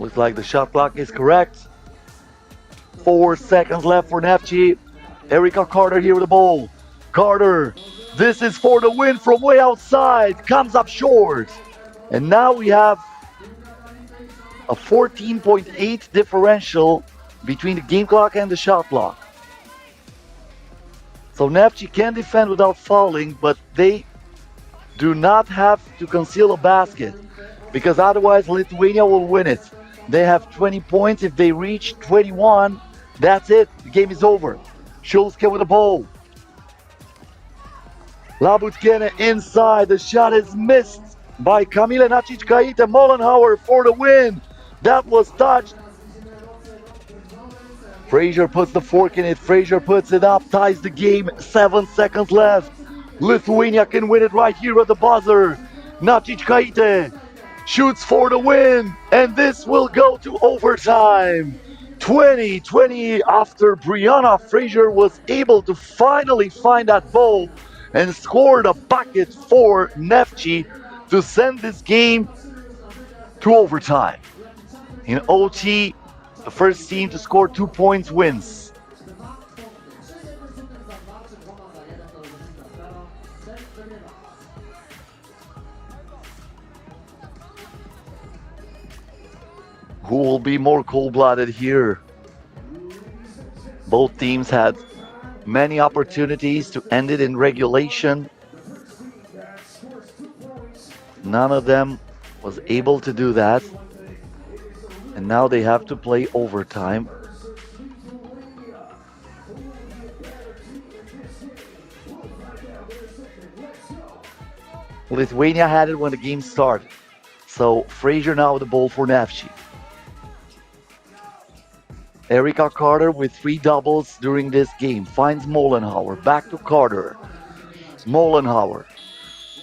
Looks like the shot clock is correct. 4 seconds left for Neftchi. Erica Carter here with the ball. Carter, this is for the win from way outside. Comes up short. And now we have a 14.8 differential between the game clock and the shot clock. So Neftchi can defend without fouling, but they do not have to conceal a basket because otherwise Lithuania will win it. They have 20 points. If they reach 21, that's it. The game is over. Schulzke with the ball. Labutkene inside. The shot is missed by Kamila Neftchi. Mollenhauer for the win. That was touched. Frazier puts the fork in it. Frazier puts it up. Ties the game. 7 seconds left. Lithuania can win it right here at the buzzer. Neftchi shoots for the win, and this will go to overtime. 20-20 after Brianna Frazier was able to finally find that ball and scored a bucket for Neftchi to send this game to overtime. In OT, the first team to score 2 points wins. Who will be more cold-blooded here? Both teams had many opportunities to end it in regulation. None of them was able to do that. And now they have to play overtime. Lithuania had it when the game started. So Frazier now with the ball for Neftchi. Erica Carter with 3 doubles during this game. Finds Mollenhauer. Back to Carter. Mollenhauer.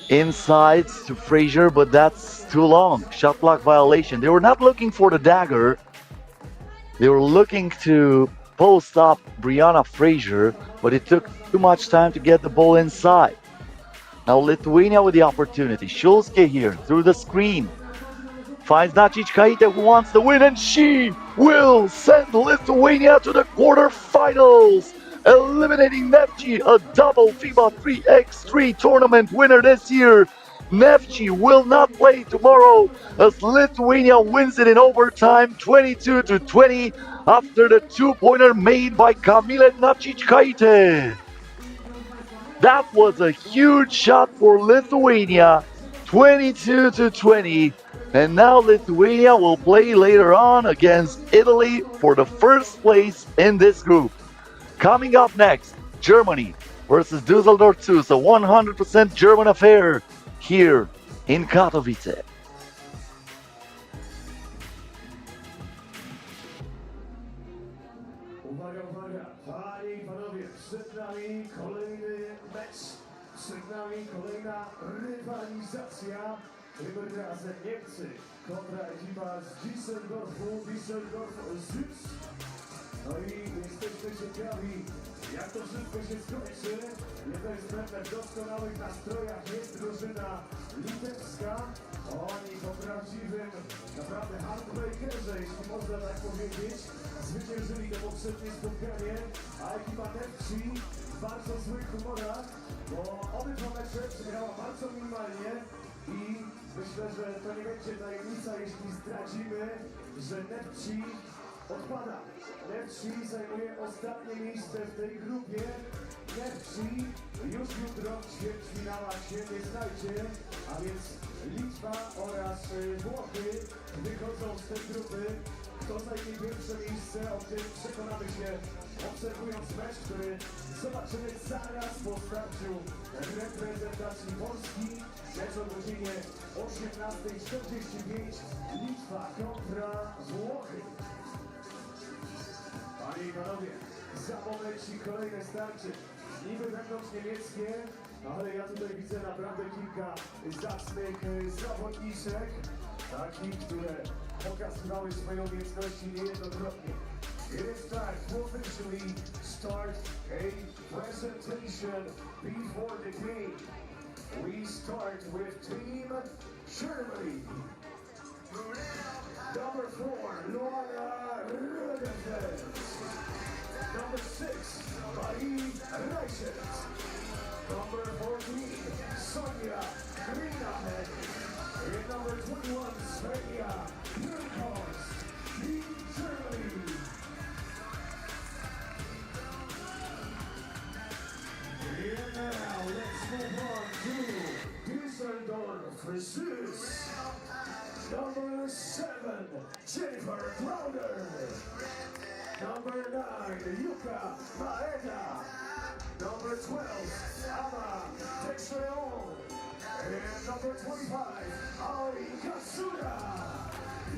Inside to Frazier, but that's too long. Shot clock violation. They were not looking for the dagger. They were looking to post up Brianna Frazier, but it took too much time to get the ball inside. Now Lithuania with the opportunity. Schulzke here through the screen. Finds Neftchi who wants the win, and she will send Lithuania to the quarterfinals, eliminating Neftchi, a double FIBA 3x3 tournament winner this year. Neftchi will not play tomorrow as Lithuania wins it in overtime 22-20 after the 2-pointer made by Kamila Neftchi. That was a huge shot for Lithuania, 22-20. And now Lithuania will play later on against Italy for the first place in this group. Coming up next, Germany versus Düsseldorf 2. So 100% German affair here in Katowice. Uwaga, uwaga, panie i panowie, przed nami kolejny mecz, przed nami kolejna rywalizacja Tym razem Niemcy kontra ekipa z Düsseldorfu, Düsseldorf Süd. No i jesteśmy ciekawi, jak to wszystko się skończy. Jedno jest pewne, w doskonałych nastrojach jest drużyna litewska. Oni po prawdziwym, naprawdę hardbreakerze, jeśli można tak powiedzieć, zwyciężyli to poprzednie spotkanie, a ekipa Neftchi w bardzo złych humorach, bo obydwa mecze przegrała bardzo minimalnie i myślę, że to nie będzie tajemnica, jeśli zdradzimy, że Neftchi odpada. Neftchi zajmuje ostatnie miejsce w tej grupie. Neftchi już jutro w ćwierćfinałach się nie znajdzie, a więc Litwa oraz Włochy wychodzą z tej grupy. Kto zajmie pierwsze miejsce, o tym przekonamy się obserwując mecz, który zobaczymy zaraz po starciu reprezentacji Polski. Mecz o godzinie 18:45. Litwa kontra Włochy. Panie i panowie, za momencik kolejne starcie. Niby wewnątrz niemieckie, ale ja tutaj widzę naprawdę kilka zacnych zawodniczek, takich, które pokazywały swoje umiejętności niejednokrotnie. It is time to officially start a presentation before the game. We start with Team Germany. Number 4, Luana Rödefeld. Number 6, Marie Reichert. Number 14, Sonja Greenahead. And number 21, Svenja Nurkos. Team Germany. And now let's move on to Düsseldorf Süd. Number 7, Jennifer Crowder. Number 9, Yuka Maeda. Number 12, Ama Texeon. And number 25, Aoi Katsura.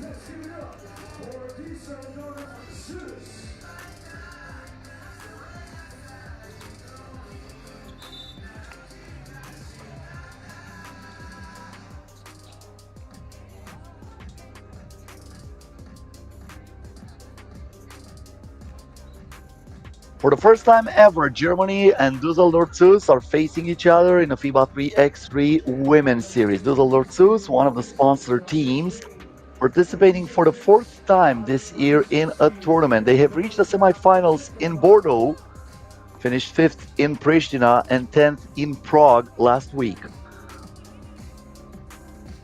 Let's give it up for Düsseldorf Süd. For the first time ever, Germany and Düsseldorf Süß are facing each other in a FIBA 3x3 Women's Series. Düsseldorf Süß, one of the sponsor teams, participating for the fourth time this year in a tournament. They have reached the semifinals in Bordeaux, finished 5th in Pristina and 10th in Prague last week.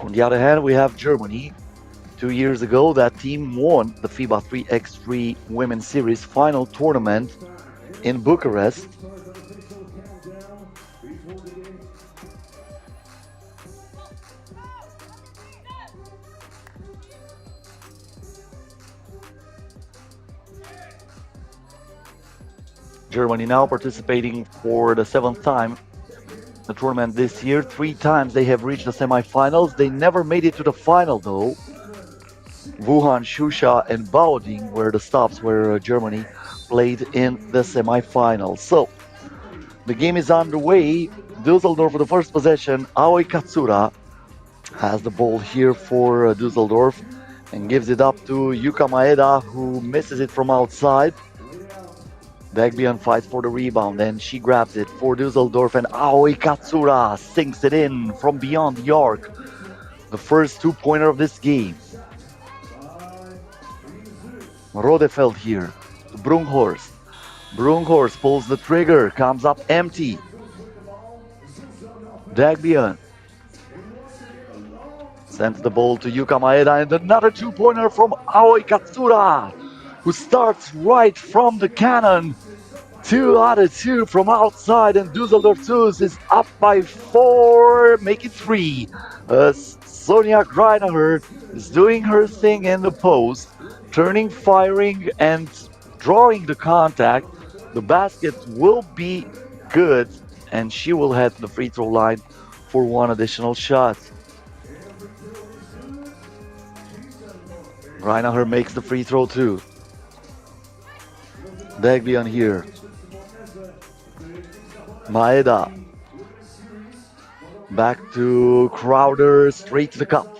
On the other hand, we have Germany. 2 years ago, that team won the FIBA 3x3 Women's Series final tournament in Bucharest. Germany now participating for the 7th time in the tournament this year. 3 times they have reached the semifinals. They never made it to the final though. Wuhan, Shusha and Baoding were the stops where Germany played in the semifinals. So the game is underway. Düsseldorf for the first possession. Aoi Katsura has the ball here for Düsseldorf and gives it up to Yuka Maeda, who misses it from outside. Dagbian fights for the rebound and she grabs it for Düsseldorf, and Aoi Katsura sinks it in from beyond the arc. The first 2-pointer of this game. Rodefeld here to Brunghorst. Brunghorst pulls the trigger, comes up empty. Dagbian sends the ball to Yuka Maeda, and another 2-pointer from Aoi Katsura, who starts right from the cannon. 2 out of 2 from outside, and Düsseldorf Süß is up by 4, make it 3. Sonja Greinacher is doing her thing in the post, turning, firing, and drawing the contact. The basket will be good, and she will head to the free throw line for 1 additional shot. Greinacher makes the free throw too. Dagbian here. Maeda Back to Crowder, straight to the cup.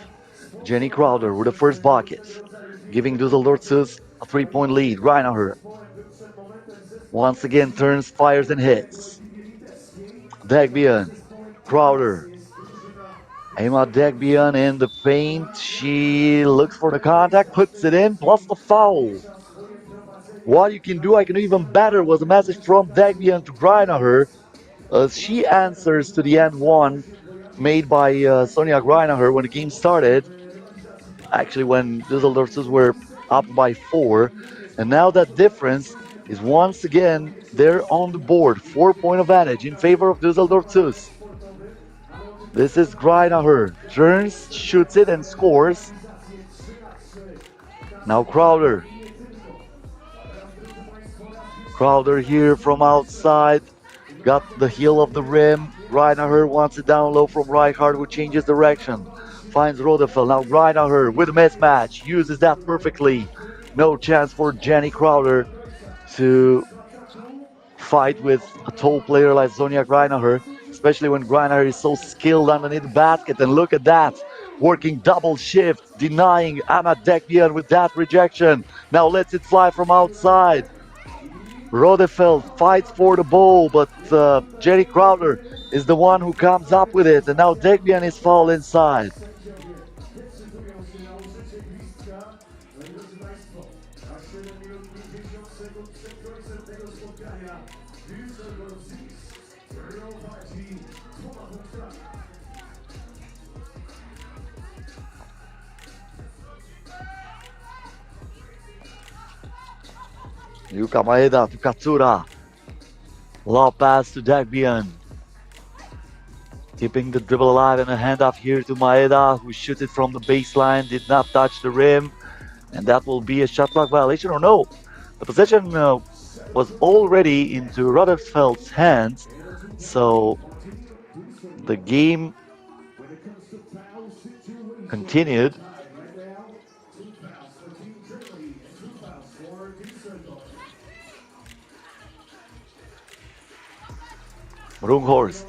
Jenny Crowder with the first bucket, giving Düsseldorf a 3-point lead. Reinaher once again turns, fires, and hits. Dagbian, Crowder. Emma Dagbian in the paint. She looks for the contact, puts it in, plus the foul. What you can do, I can do even better, was a message from Dagbian to Greinaher. She answers to the end one made by Sonia Greinaher when the game started. Actually, when Düsseldorf were up by 4. And now that difference is once again there on the board. 4-point advantage in favor of Düsseldorf. This is Greinaher. Turns, shoots it, and scores. Now Crowder. Crowder here from outside. Got the heel of the rim. Greinaher wants it down low from Reichardt, who changes direction. Finds Rodefeld. Now Greinaher with a mismatch. Uses that perfectly. No chance for Jenny Crowder to fight with a tall player like Sonia Greinaher, especially when Greinaher is so skilled underneath the basket. And look at that. Working double shift, denying Anna Dekbian with that rejection. Now lets it fly from outside. Rodefeld fights for the ball, but Jenny Crowder is the one who comes up with it. And now Dekbian is fouled inside. Yuka Maeda to Katsura. Lob pass to Dagbian. Keeping the dribble alive and a handoff here to Maeda, who shoots it from the baseline, did not touch the rim. And that will be a shot clock violation or no. The possession was already into Rodefeld's hands. So the game continued. Brunghorst,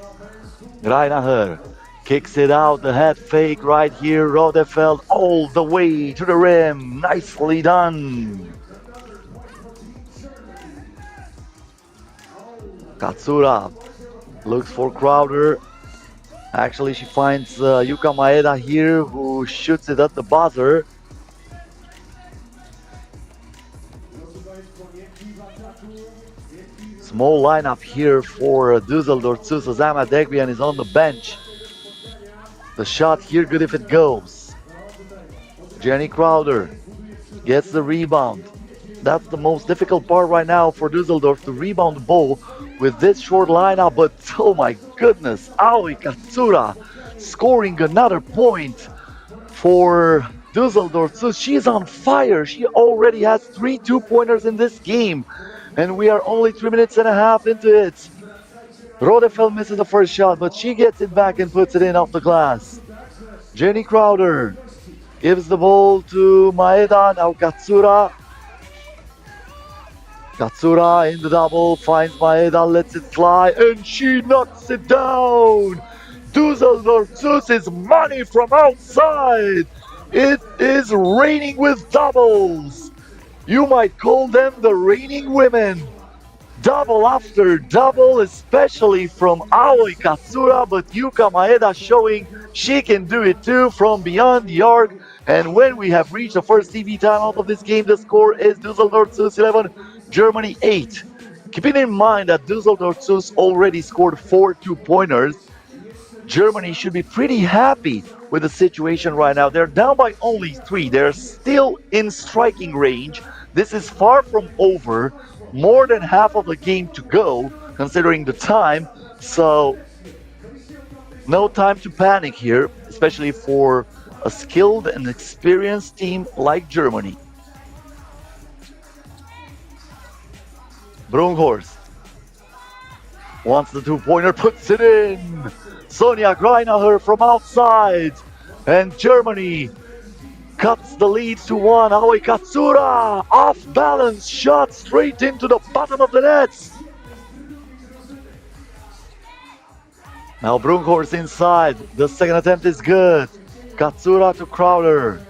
Greinaher kicks it out, the head fake right here, Rodefeld all the way to the rim, nicely done. Katsura looks for Crowder, actually she finds Yuka Maeda here, who shoots it at the buzzer. Small lineup here for Düsseldorf. Susanna Degbian is on the bench. The shot here good if it goes. Jenny Crowder gets the rebound. That's the most difficult part right now for Düsseldorf, to rebound the ball with this short lineup. But oh my goodness, Aoi Katsura scoring another point for Düsseldorf. So she's on fire. She already has 3 2-pointers in this game. And we are only 3 minutes and a half into it. Rodefeld misses the first shot, but she gets it back and puts it in off the glass. Jenny Crowder gives the ball to Maeda. Now Katsura. Katsura in the double, finds Maeda, lets it fly, and she knocks it down. Düsseldorf chooses money from outside. It is raining with doubles. You might call them the reigning women. Double after double, especially from Aoi Katsura, but Yuka Maeda showing she can do it too from beyond the arc. And when we have reached the first TV timeout of this game, the score is Düsseldorf 11, Germany 8. Keeping in mind that Düsseldorf already scored 4 2-pointers, Germany should be pretty happy with the situation right now. They're down by only 3. They're still in striking range. This is far from over. More than half of the game to go, considering the time. So, no time to panic here, especially for a skilled and experienced team like Germany. Brunghorst wants the 2-pointer, puts it in. Sonia Greinaher from outside. And Germany cuts the lead to 1. Aoi Katsura, off balance shot straight into the bottom of the net. Now Brunkhorst inside. The second attempt is good. Katsura to Crowder.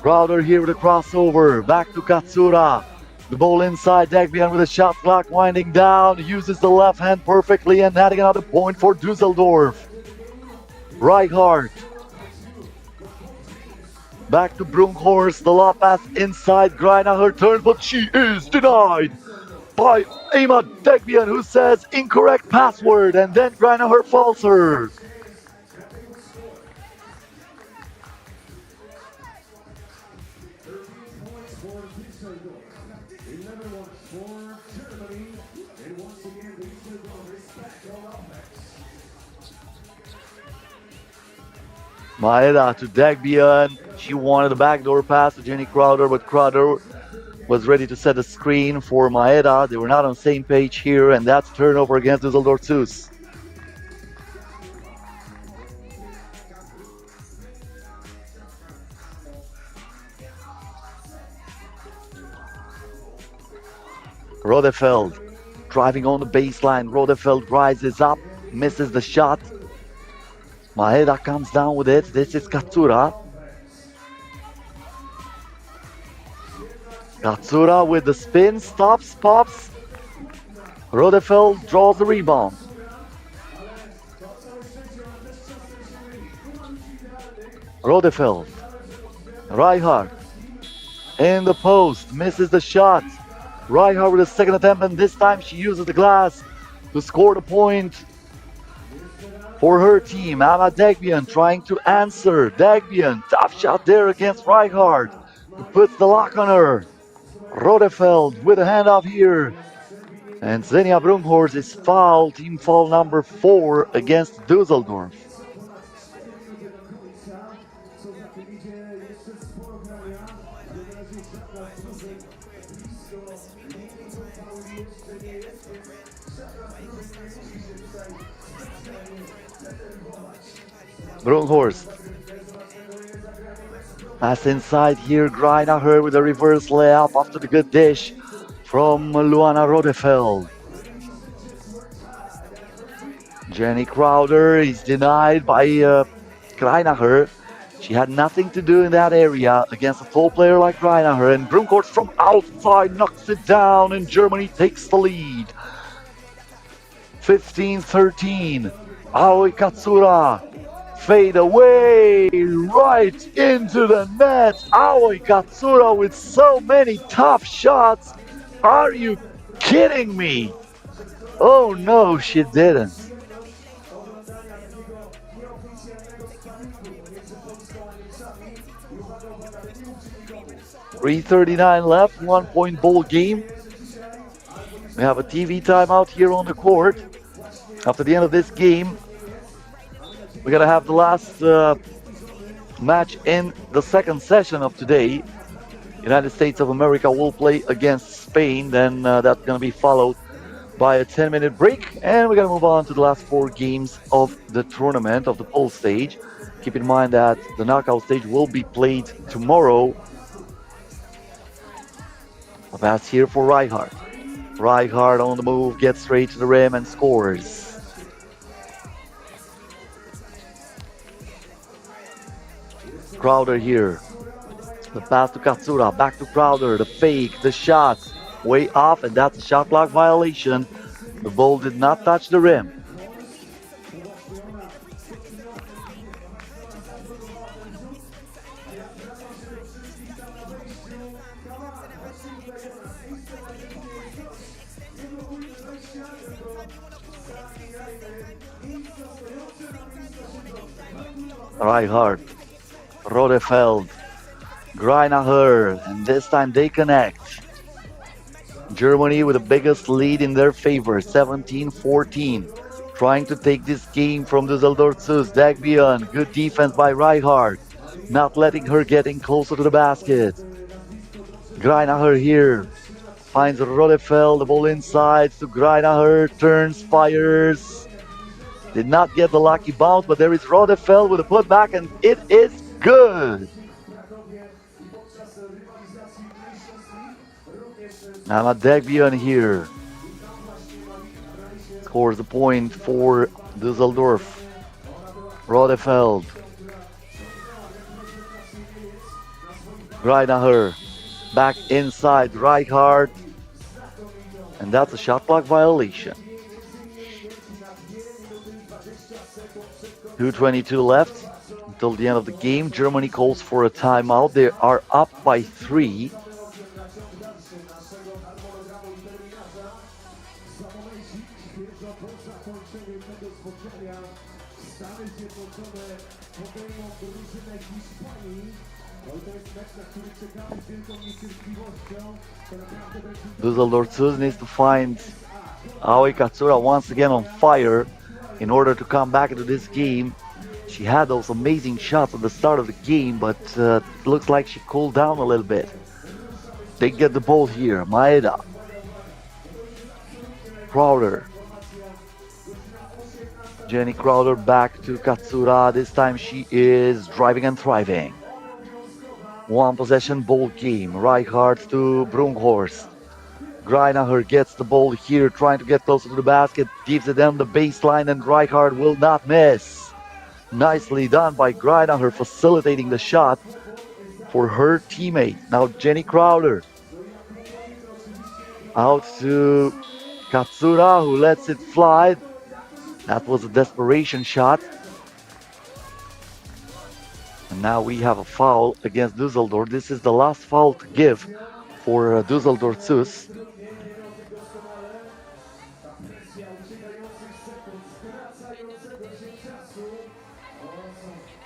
Crowder here with a crossover. Back to Katsura. The ball inside. Dagbian with a shot clock winding down. Uses the left hand perfectly and adding another point for Düsseldorf. Reichardt. Back to Brunkhorst. The lob pass inside. Greinacher turns, but she is denied by Emma Dagbian, who says incorrect password, and then Greinacher falls her. 11-1 for Germany, and once again they still don't respect on offense. Maeda to Dagbian. She wanted a backdoor pass to Jenny Crowder, but Crowder was ready to set a screen for Maeda. They were not on the same page here, and that's turnover against Düsseldorf Sus. Rodefeld driving on the baseline. Rodefeld rises up, misses the shot. Maeda comes down with it. This is Katsura. Katsura with the spin, stops, pops. Rodefeld draws the rebound. Rodefeld. Reichardt in the post, misses the shot. Reichardt with a second attempt, and this time she uses the glass to score the point for her team. Anna Dagbian trying to answer. Dagbian, tough shot there against Reichardt, who puts the lock on her. Rodefeld with a handoff here. And Xenia Brunkhorst is fouled, team foul number 4 against Düsseldorf. Brunkhorst. Pass inside here, Greinacher with a reverse layup after the good dish from Luana Rodefeld. Jenny Crowder is denied by Greinacher. She had nothing to do in that area against a tall player like Greinacher, and Brunkhorst from outside knocks it down, and Germany takes the lead. 15-13. Aoi Katsura. Fade away, right into the net. Aoi Katsura with so many tough shots. Are you kidding me? Oh no, she didn't. 3:39 left, 1 point ball game. We have a TV timeout here on the court. After the end of this game, we're gonna have the last match in the second session of today. United States of America will play against Spain. Then that's gonna be followed by a 10-minute break, and we're gonna move on to the last 4 games of the tournament, of the pool stage. Keep in mind that the knockout stage will be played tomorrow. A pass here for Reichardt. Reichardt on the move, gets straight to the rim and scores. Crowder here. The pass to Katsura, back to Crowder, the fake, the shot, way off, and that's a shot clock violation. The ball did not touch the rim. Reichardt, Rodefeld, Greinacher, and this time they connect. Germany with the biggest lead in their favor, 17-14. Trying to take this game from Düsseldorf Sus. Dagbian, good defense by Reichardt, not letting her getting closer to the basket. Greinacher here, finds Rodefeld, the ball inside to Greinacher, turns, fires. Did not get the lucky bounce, but there is Rodefeld with a putback, and it is good. Anna Dagbian here. scores the point for Düsseldorf. Rodefeld. Greinacher. Back inside Reichardt. And that's a shot clock violation. 2:22 left until the end of the game. Germany calls for a timeout. They are up by 3. Düsseldorf needs to find Aoi Katsura once again on fire in order to come back into this game. She had those amazing shots at the start of the game, but it looks like she cooled down a little bit. They get the ball here. Maeda. Crowder. Jenny Crowder back to Katsura. This time she is driving and thriving. One possession ball game. Reichardt to Brunghorst. Greinacher gets the ball here, trying to get closer to the basket. Gives it down the baseline, and Reichardt will not miss. Nicely done by Greinacher, facilitating the shot for her teammate. Now Jenny Crowder. Out to Katsura, who lets it fly. That was a desperation shot. And now we have a foul against Düsseldorf. This is the last foul to give for Düsseldorf Zus.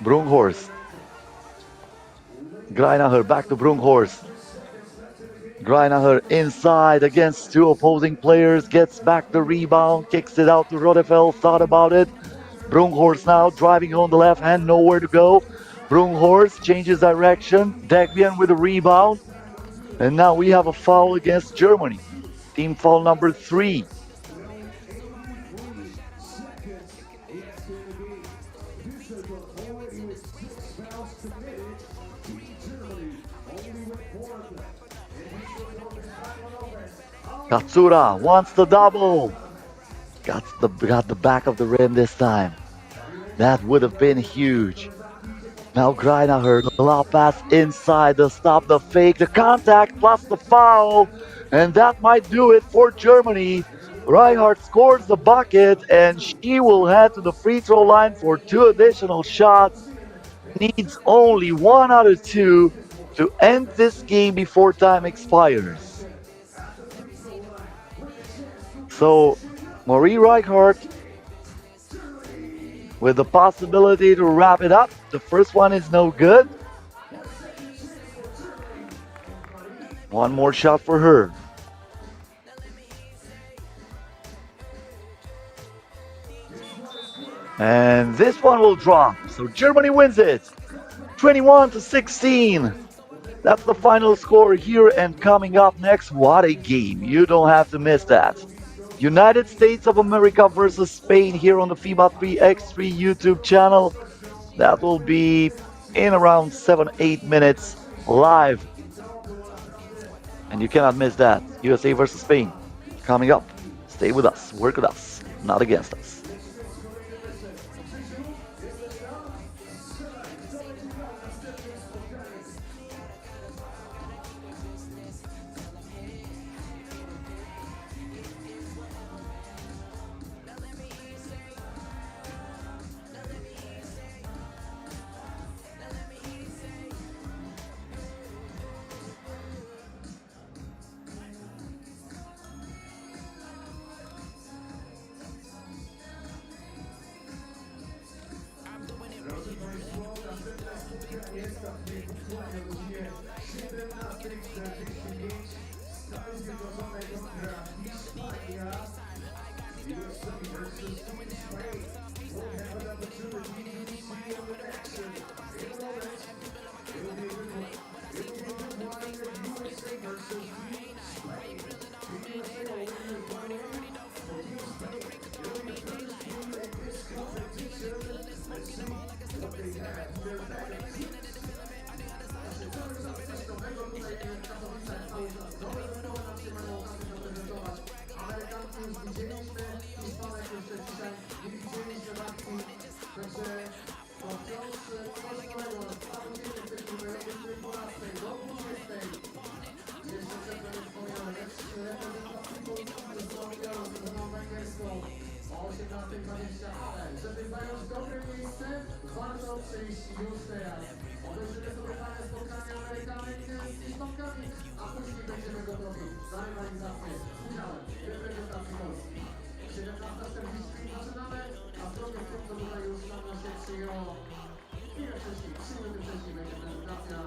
Brunghorst. Greinacher back to Brunghorst. Greinacher inside against two opposing players, gets back the rebound, kicks it out to Rodefeld, thought about it. Brunghorst now driving on the left hand, nowhere to go. Brunghorst changes direction, Degbian with a rebound. And now we have a foul against Germany. Team foul number 3. Katsura wants the double. Got the back of the rim this time. That would have been huge. Now Greinacher, the lob pass inside, the stop, the fake, the contact plus the foul. And that might do it for Germany. Reichardt scores the bucket and she will head to the free throw line for 2 additional shots. Needs only 1 out of 2 to end this game before time expires. So, Marie Reichardt with the possibility to wrap it up. The first one is no good. One more shot for her. And this one will drop. So Germany wins it. 21-16. That's the final score here, and coming up next, what a game. You don't have to miss that. United States of America versus Spain here on the FIBA 3x3 YouTube channel. That will be in around 7-8 minutes live. And you cannot miss that. USA versus Spain coming up. Stay with us, work with us, not against us. Amerykanów już widzieliśmy, Hiszpanek Także to wciąż coś nowego. Zawodnicy jesteśmy w 12 do 20. Jeszcze przed nami wspomniane Neftchi reprezentacji Polski z Gyor z drużyną węgierską o 18:20. Ale żeby zająć dobre miejsce, warto przyjść już teraz. Obejrzymy sobie fajne spotkanie Amerykanek z Hiszpankami, a później będziemy gotowi za rywalizację z udziałem reprezentacji Polski. 17:45 zaczynamy, a z drugim punktu tutaj już nam się przyjęło chwilę wcześniej, 3 minuty wcześniej będzie prezentacja.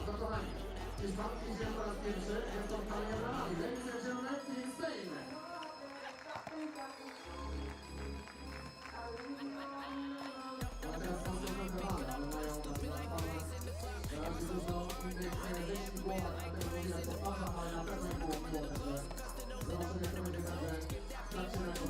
No kochani, Hiszpanki idzie po raz pierwszy, jest to Italia na nami. Ladies and gentlemen, Team Spain. A teraz są skoncentrowane, ale mają na razie dużo innych wyjść w głowach, dlatego mówię, powtarzam, ale na pewno nie było miło, także zobaczymy, jak to będzie także w trakcie meczu.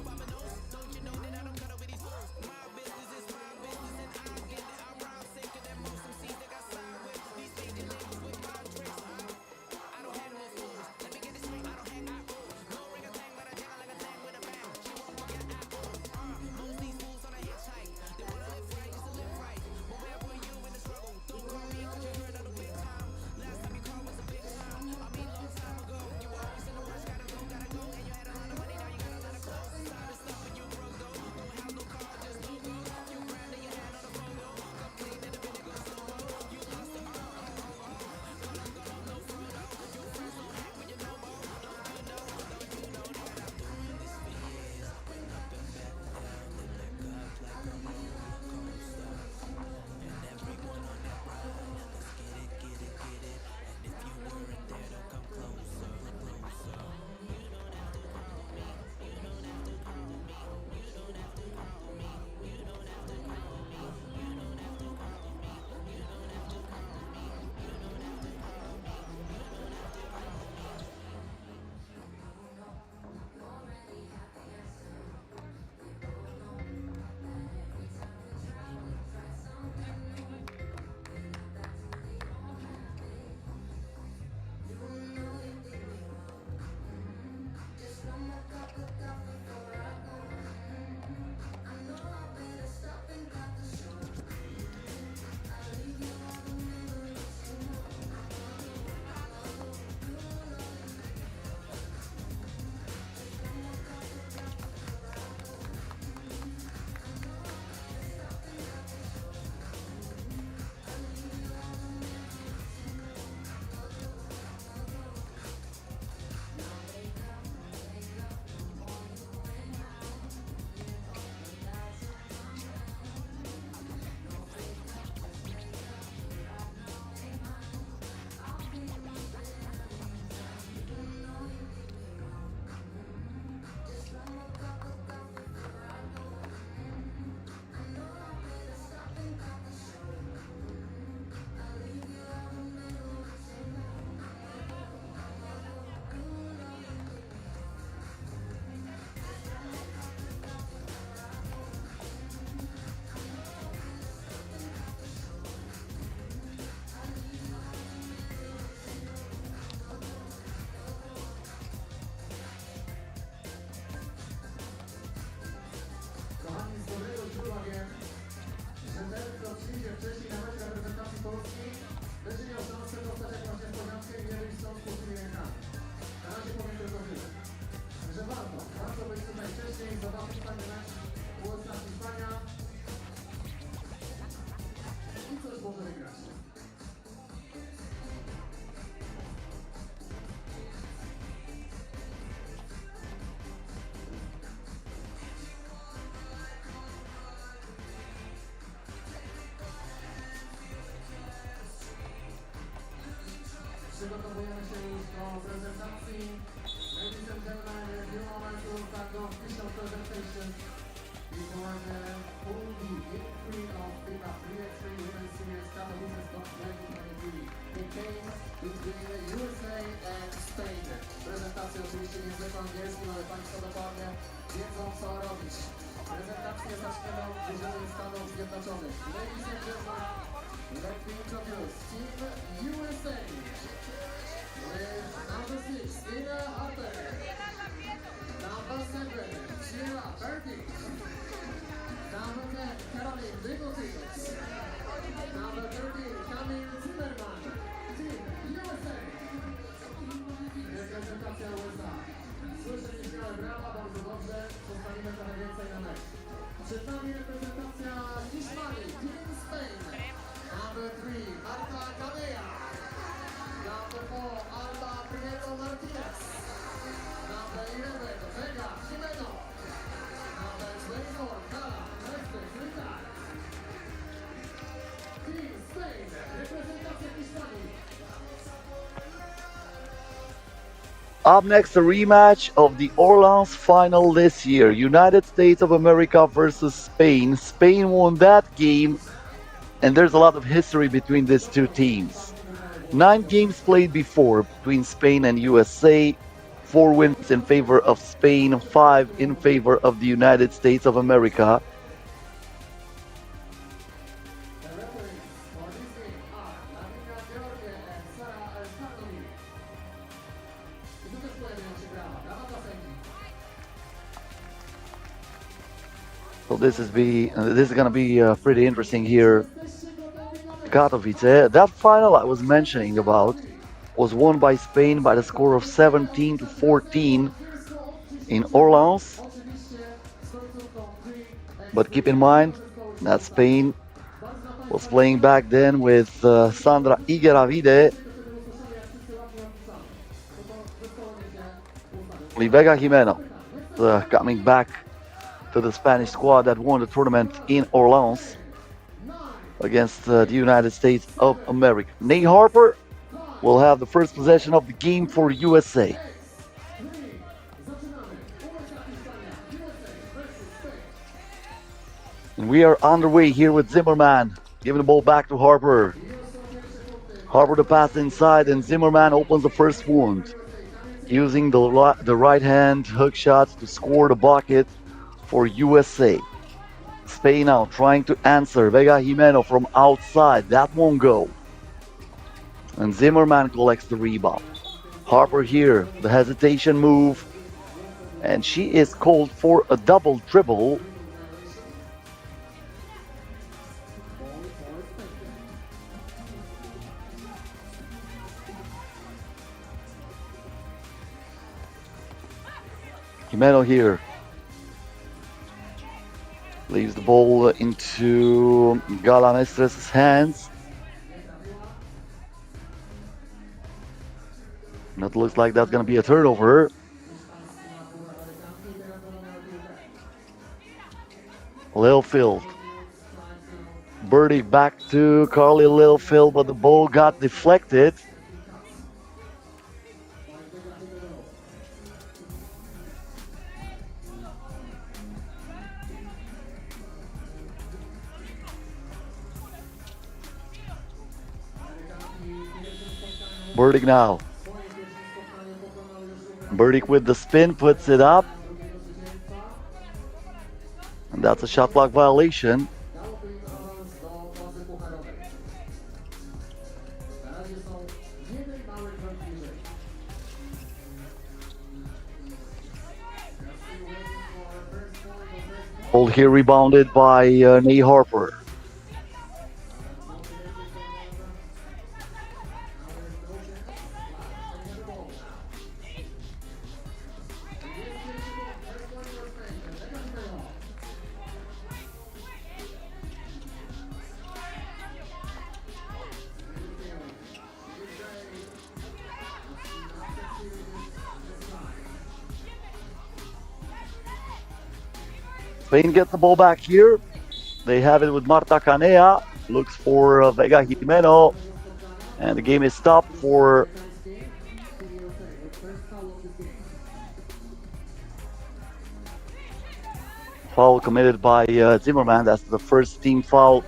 Wcześniej na mecz reprezentacji Polski będzie miał szansę dostać jakąś niespodziankę i nie być stąd z pustymi rękami. Na razie powiem tylko tyle. Że warto być tutaj wcześniej, zobaczyć fajny mecz USA-Hiszpania i coś może wygrać. Przygotowujemy się już do prezentacji. Ladies and gentlemen, in a few moments we'll start the official presentation. Before the full game of FIBA 3x3 Women's Series Katowice 2023. The game between the USA and Spain. Prezentacja oczywiście w języku angielskim, ale Państwo dokładnie wiedzą co robić. Prezentację zaczniemy od drużyny Stanów Zjednoczonych. Ladies and gentlemen, let me introduce Team USA. With number 6, Tina Harper. Number 7, Sheila Bertie. Number 10, Caroline Wygotyk. Number 13, Kamil Zimmerman. Team USA. Reprezentacja USA. Słyszę nieśmiałe brawa, bardzo dobrze. Zostawimy trochę więcej na mecz. Przed nami reprezentacja Hiszpanii, Team Spain. Number 3, Marta Canea. Number 4, Alba Prieto Martinez. Number 11, Vega Jimeno. Number 24, Kala Rystak. Team Spain, reprezentacja Hiszpanii. Up next, a rematch of the Orleans final this year. United States of America versus Spain. Spain won that game, and there's a lot of history between these two teams. 9 games played before between Spain and USA. 4 wins in favor of Spain, 5 in favor of the United States of America. The referees for this game are Gyor and Katowice. I tu też pojawiają się brawa. Brawa dla sędzi. So this is going to be pretty interesting here. Katowice. That final I was mentioning about was won by Spain by the score of 17-14 in Orleans. But keep in mind that Spain was playing back then with Sandra Igueravide, Vega Jimeno, coming back to the Spanish squad that won the tournament in Orleans against the United States of America. Nate Harper will have the first possession of the game for USA. And we are underway here with Zimmerman, giving the ball back to Harper. Harper to pass inside, and Zimmerman opens the first wound, using the right hand hook shot to score the bucket for USA. Spain now trying to answer. Vega Jimeno from outside. That won't go. And Zimmerman collects the rebound. Harper here, the hesitation move. And she is called for a double dribble. Jimeno here. Leaves the ball into Galamestres's hands. And it looks like that's going to be a turnover. Littlefield. Birdie back to Carly Littlefield, but the ball got deflected. Burdick now. Burdick with the spin, puts it up. And that's a shot clock violation. Hold here rebounded by Nate Harper. Spain gets the ball back here. They have it with Marta Canea. Looks for Vega Jimeno. And the game is stopped for foul committed by Zimmerman. That's the first team foul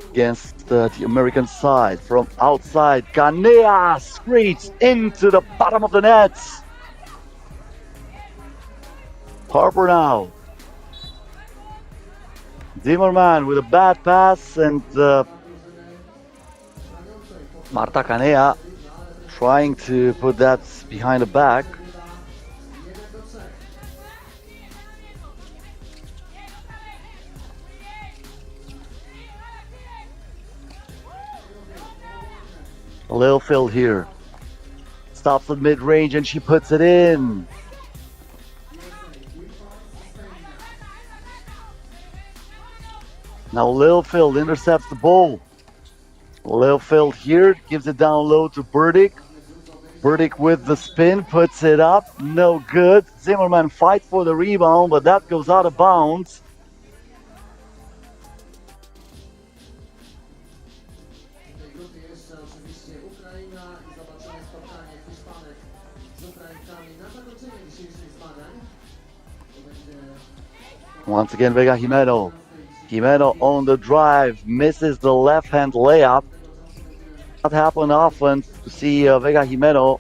against the American side. From outside, Canea screeds into the bottom of the net. Harper now. Zimmerman with a bad pass, and Marta Canea trying to put that behind the back. Lil Phil here. Stops at mid-range and she puts it in. Now Lil Phil intercepts the ball. Lil Phil here gives it down low to Burdick. Burdick with the spin, puts it up. No good. Zimmerman fights for the rebound, but that goes out of bounds. W tej grupie jeszcze oczywiście Ukraina i zobaczymy spotkanie Hiszpanek z Ukrainkami na zakończenie dzisiejszych zmagań. To będzie... Once again, Vega Jimeno. Jimeno on the drive, misses the left-hand layup. Not happen often to see Vega Jimeno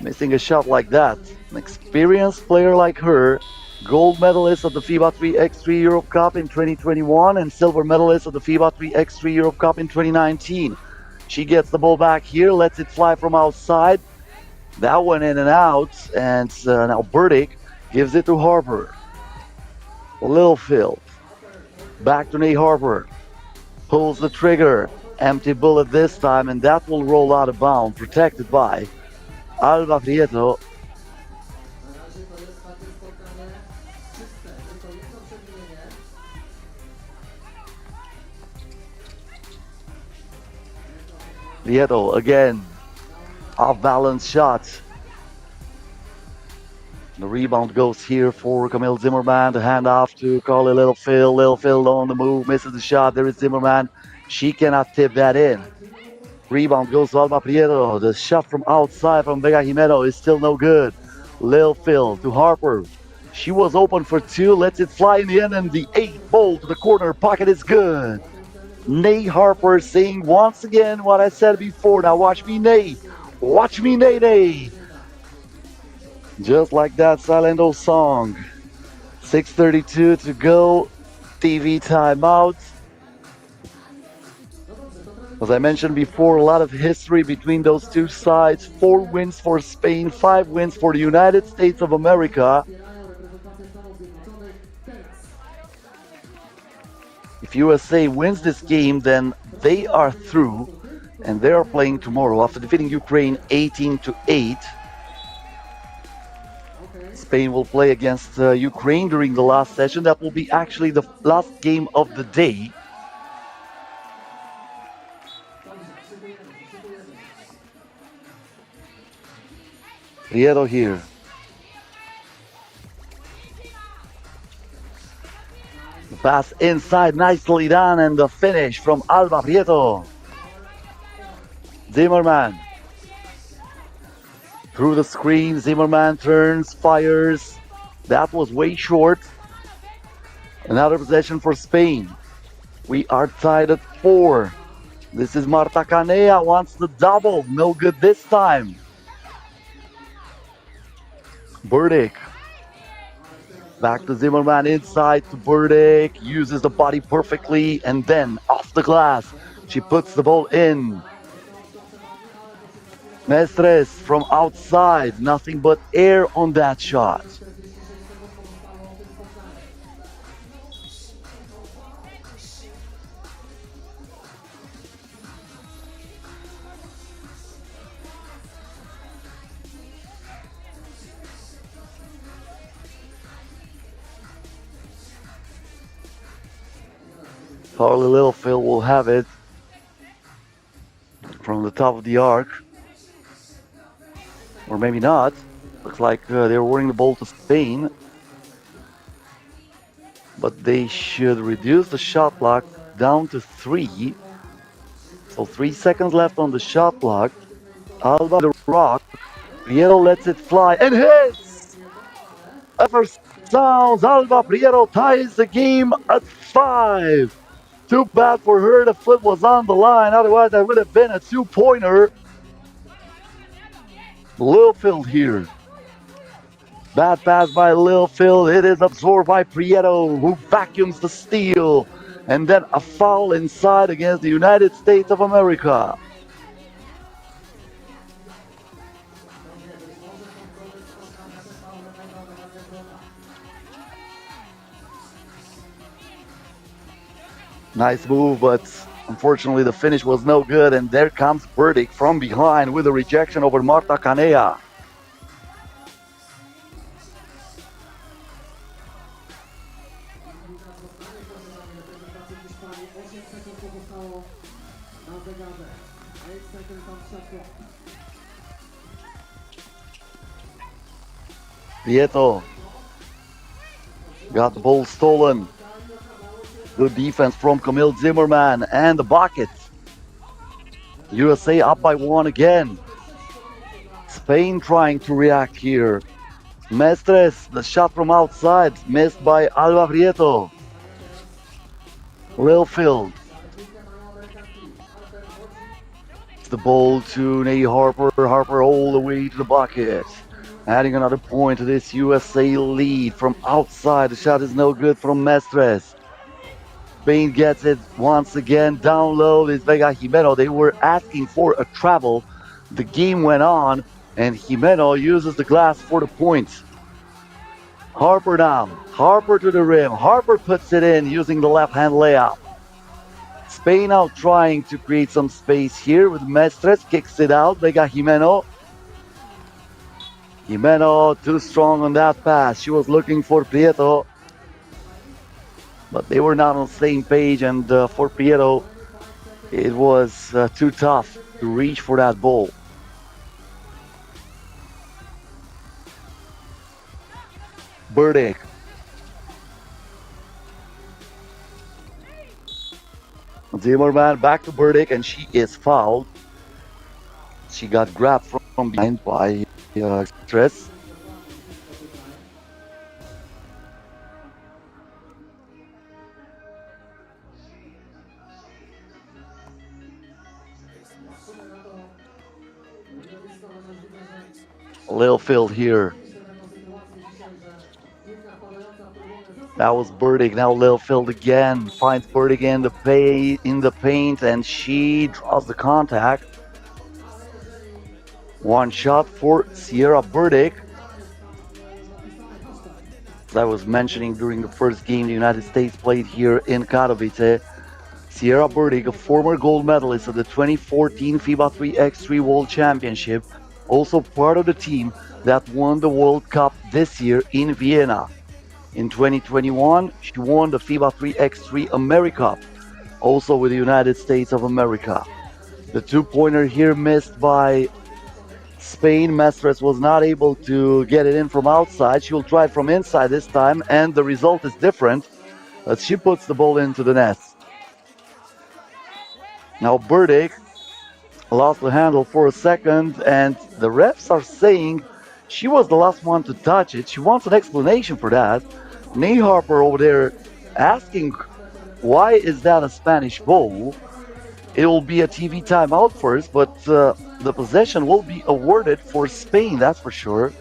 missing a shot like that. An experienced player like her, gold medalist of the FIBA 3x3 Europe Cup in 2021 and silver medalist of the FIBA 3x3 Europe Cup in 2019. She gets the ball back here, lets it fly from outside. That went in and out, and now Burdick gives it to Harper. Lil Phil. Back to Nate Harper. Pulls the trigger. Empty bullet this time, and that will roll out of bounds, protected by Alba Prieto. Na razie to jest takie spotkanie czyste, tylko jedno przewinienie. Prieto again. Off balance shot. The rebound goes here for Camille Zimmerman. The handoff to Carly Lil Phil. Lil Phil on the move, misses the shot. There is Zimmerman. She cannot tip that in. Rebound goes to Alba Prieto. The shot from outside from Vega Jimeno is still no good. Lil Phil to Harper. She was open for two, lets it fly in the end, and the 8-ball to the corner pocket is good. Nate Harper saying once again what I said before. Now watch me, Nate. Watch me, Nate. Just like that Silento song. 6:32 to go. TV timeout. As I mentioned before, a lot of history between those two sides. 4 wins for Spain, 5 wins for the United States of America. If USA wins this game, then they are through, and they are playing tomorrow after defeating Ukraine 18-8. Spain will play against Ukraine during the last session. That will be actually the last game of the day. Prieto here. The pass inside, nicely done, and the finish from Alba Prieto. Zimmerman. Through the screen, Zimmerman turns, fires. That was way short. Another possession for Spain. We are tied at 4. This is Marta Canea, wants the double. No good this time. Burdick. Back to Zimmerman, inside to Burdick. Uses the body perfectly, and then off the glass. She puts the ball in. Mestres from outside, nothing but air on that shot. Carly Lil Phil will have it from the top of the arc. Or maybe not. Looks like they're warning the ball to Spain. But they should reduce the shot clock down to 3. So 3 seconds left on the shot clock. Alba the rock. Prieto lets it fly and hits! First sounds, Alba Prieto ties the game at 5. Too bad for her, the foot was on the line. Otherwise, that would have been a 2-pointer. Lil Phil here. Bad pass by Lil Phil. It is absorbed by Prieto, who vacuums the steal. And then a foul inside against the United States of America. Nice move, but Unfortunately, the finish was no good, and there comes Burdick from behind with a rejection over Marta Kanea. Prieto got the ball stolen. Good defense from Camille Zimmerman and the bucket. USA up by 1 again. Spain trying to react here. Mestres, the shot from outside, missed by Alba Prieto. Lilfield. The ball to Nate Harper. Harper all the way to the bucket. Adding another point to this USA lead from outside. The shot is no good from Mestres. Spain gets it once again down low. It's Vega Jimeno. They were asking for a travel. The game went on, and Jimeno uses the glass for the points. Harper now. Harper to the rim. Harper puts it in using the left-hand layup. Spain out trying to create some space here with Mestres. Kicks it out. Vega Jimeno. Jimeno too strong on that pass. She was looking for Prieto, but they were not on the same page, and for Prieto, it was too tough to reach for that ball. Burdick. Zimmerman back to Burdick, and she is fouled. She got grabbed from behind by Stress. Lilfield here. That was Burdick. Now Lilfield again finds Burdick in the paint, and she draws the contact. One shot for Sierra Burdick. As I was mentioning during the first game the United States played here in Katowice, Sierra Burdick, a former gold medalist of the 2014 FIBA 3x3 World Championship, also part of the team that won the World Cup this year in Vienna. In 2021, she won the FIBA 3x3 AmeriCup, also with the United States of America. The two-pointer here missed by Spain. Mestres was not able to get it in from outside. She will try it from inside this time, and the result is different as she puts the ball into the net. Now Burdick lost the handle for a second, and the refs are saying she was the last one to touch it. She wants an explanation for that. Nate Harper over there asking, why is that a Spanish ball? It will be a TV timeout first, but the possession will be awarded for Spain, that's for sure.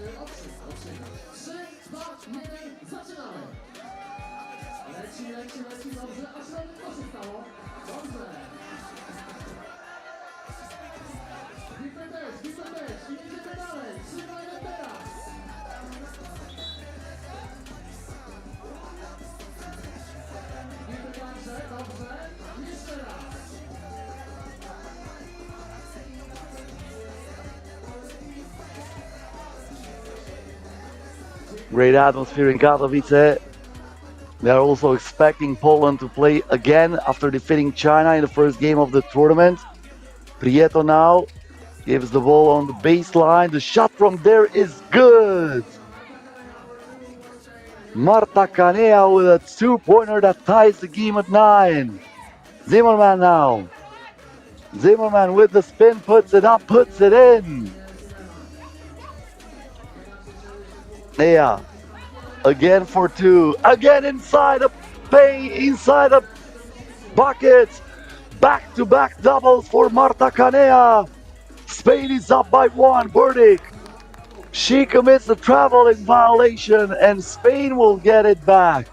Great atmosphere in Katowice. They are also expecting Poland to play again after defeating China in the first game of the tournament. Prieto now gives the ball on the baseline. The shot from there is good. Marta Kanea with a two-pointer that ties the game at 9. Zimmerman now. Zimmerman with the spin, puts it up, puts it in. Nea again for 2. Again inside the paint, inside the bucket. Back-to-back doubles for Marta Kanea. Spain is up by 1. Burdick. She commits a traveling violation, and Spain will get it back.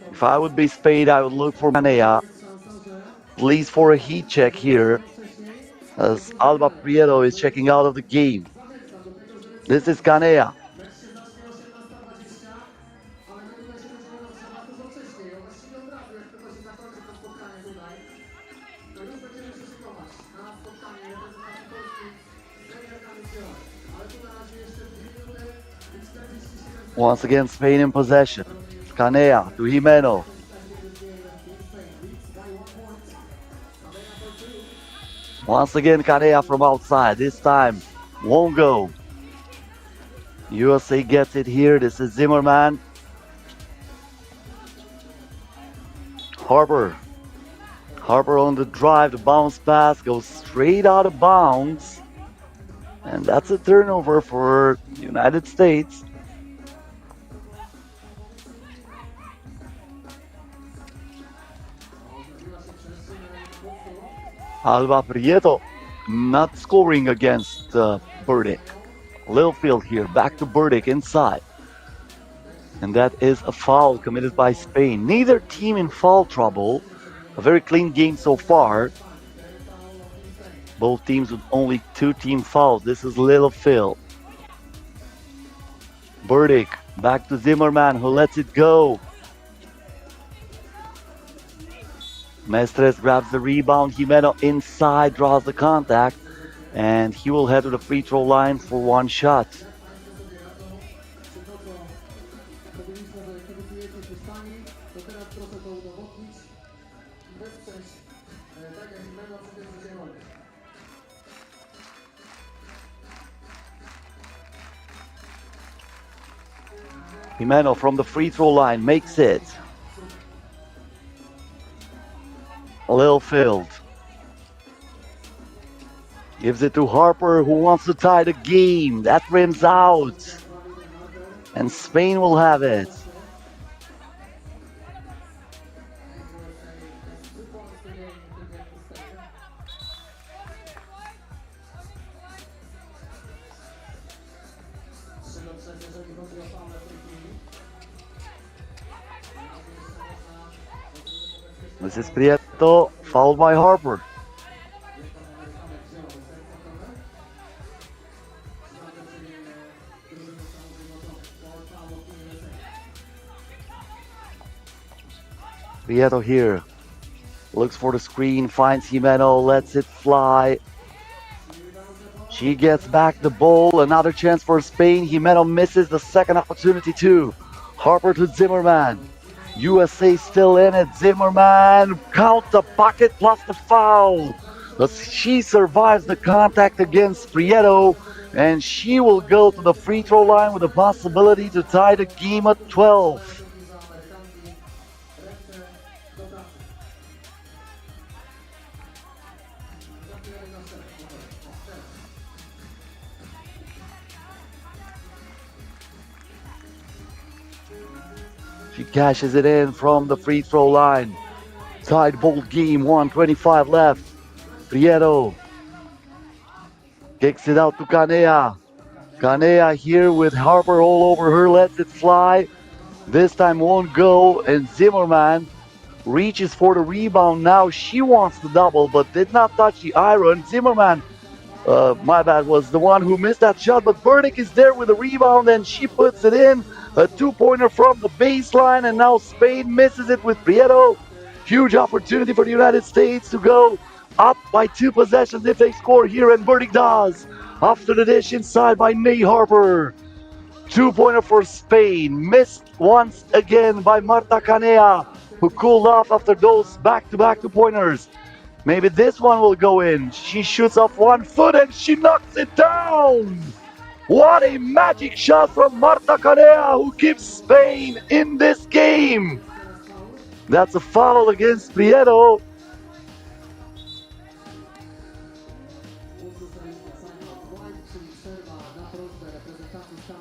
If I would be Spain, I would look for Manea, at least for a heat check here. as Alba Prieto is checking out of the game. This is Kanea. Mecz się zacznie 18:20, ale my tutaj się będziemy rozgrzewać dużo wcześniej. Właściwie od razu, jak tylko się zakończy to spotkanie tutaj, to już będziemy się szykować na spotkanie reprezentacji Polski z Węgrami Gyor. Ale tu na razie jeszcze 2 minuty i 47 sekund. Once again, Spain in possession. Kanea to Jimeno. Once again, Kanea from outside. This time, won't go. USA gets it here. This is Zimmerman. Harper. Harper on the drive. The bounce pass goes straight out of bounds. And that's a turnover for the United States. Alba Prieto not scoring against Burdick. Littlefield here, back to Burdick inside. And that is a foul committed by Spain. Neither team in foul trouble. A very clean game so far. Both teams with only 2 team fouls. This is Littlefield. Burdick back to Zimmerman, who lets it go. Mestres grabs the rebound. Jimeno inside, draws the contact. And he will head to the free throw line for one shot. Jimeno from the free throw line makes it. Littlefield gives it to Harper, who wants to tie the game. That rims out. And Spain will have it. This is Prieto, fouled by Harper. Prieto here, looks for the screen, finds Jimeno, lets it fly. She gets back the ball, another chance for Spain. Jimeno misses the second opportunity too. Harper to Zimmerman. USA still in it. Zimmerman, count the bucket plus the foul. But she survives the contact against Prieto, and she will go to the free throw line with the possibility to tie the game at 12. She cashes it in from the free throw line. Tied ball game, 1:25 left. Prieto kicks it out to Kanea. Kanea here with Harper all over her, lets it fly. This time won't go, and Zimmerman reaches for the rebound. Now she wants the double, but did not touch the iron. Zimmerman, my bad, was the one who missed that shot, but Burdick is there with the rebound, and she puts it in. A 2-pointer from the baseline, and now Spain misses it with Prieto. Huge opportunity for the United States to go up by 2 possessions if they score here, and Burdick does. After the dish inside by Nate Harper. 2-pointer for Spain, missed once again by Marta Kanea, who cooled off after those back-to-back 2-pointers. Maybe this one will go in. She shoots off 1 foot and she knocks it down. What a magic shot from Marta Kanea, who keeps Spain in this game. That's a foul against Prieto.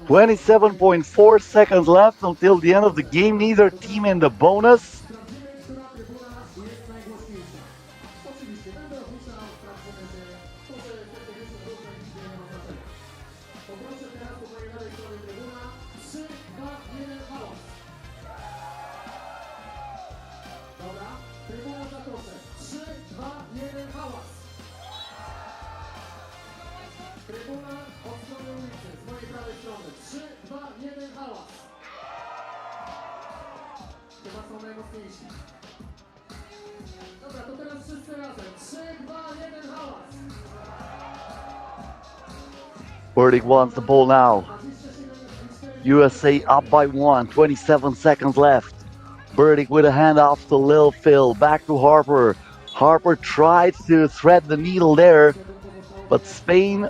27.4 seconds left until the end of the game. Neither team in the bonus. Trybuna od strony ulicy, z mojej prawej strony. 3, 2, 1, hałas. Chyba są najmocniejsi. Dobra, to teraz wszyscy razem. 3, 2, 1, hałas. Burdick wants the ball now. USA up by 1, 27 seconds left. Burdick with a handoff to Lil Phil, back to Harper. Harper tried to thread the needle there, but Spain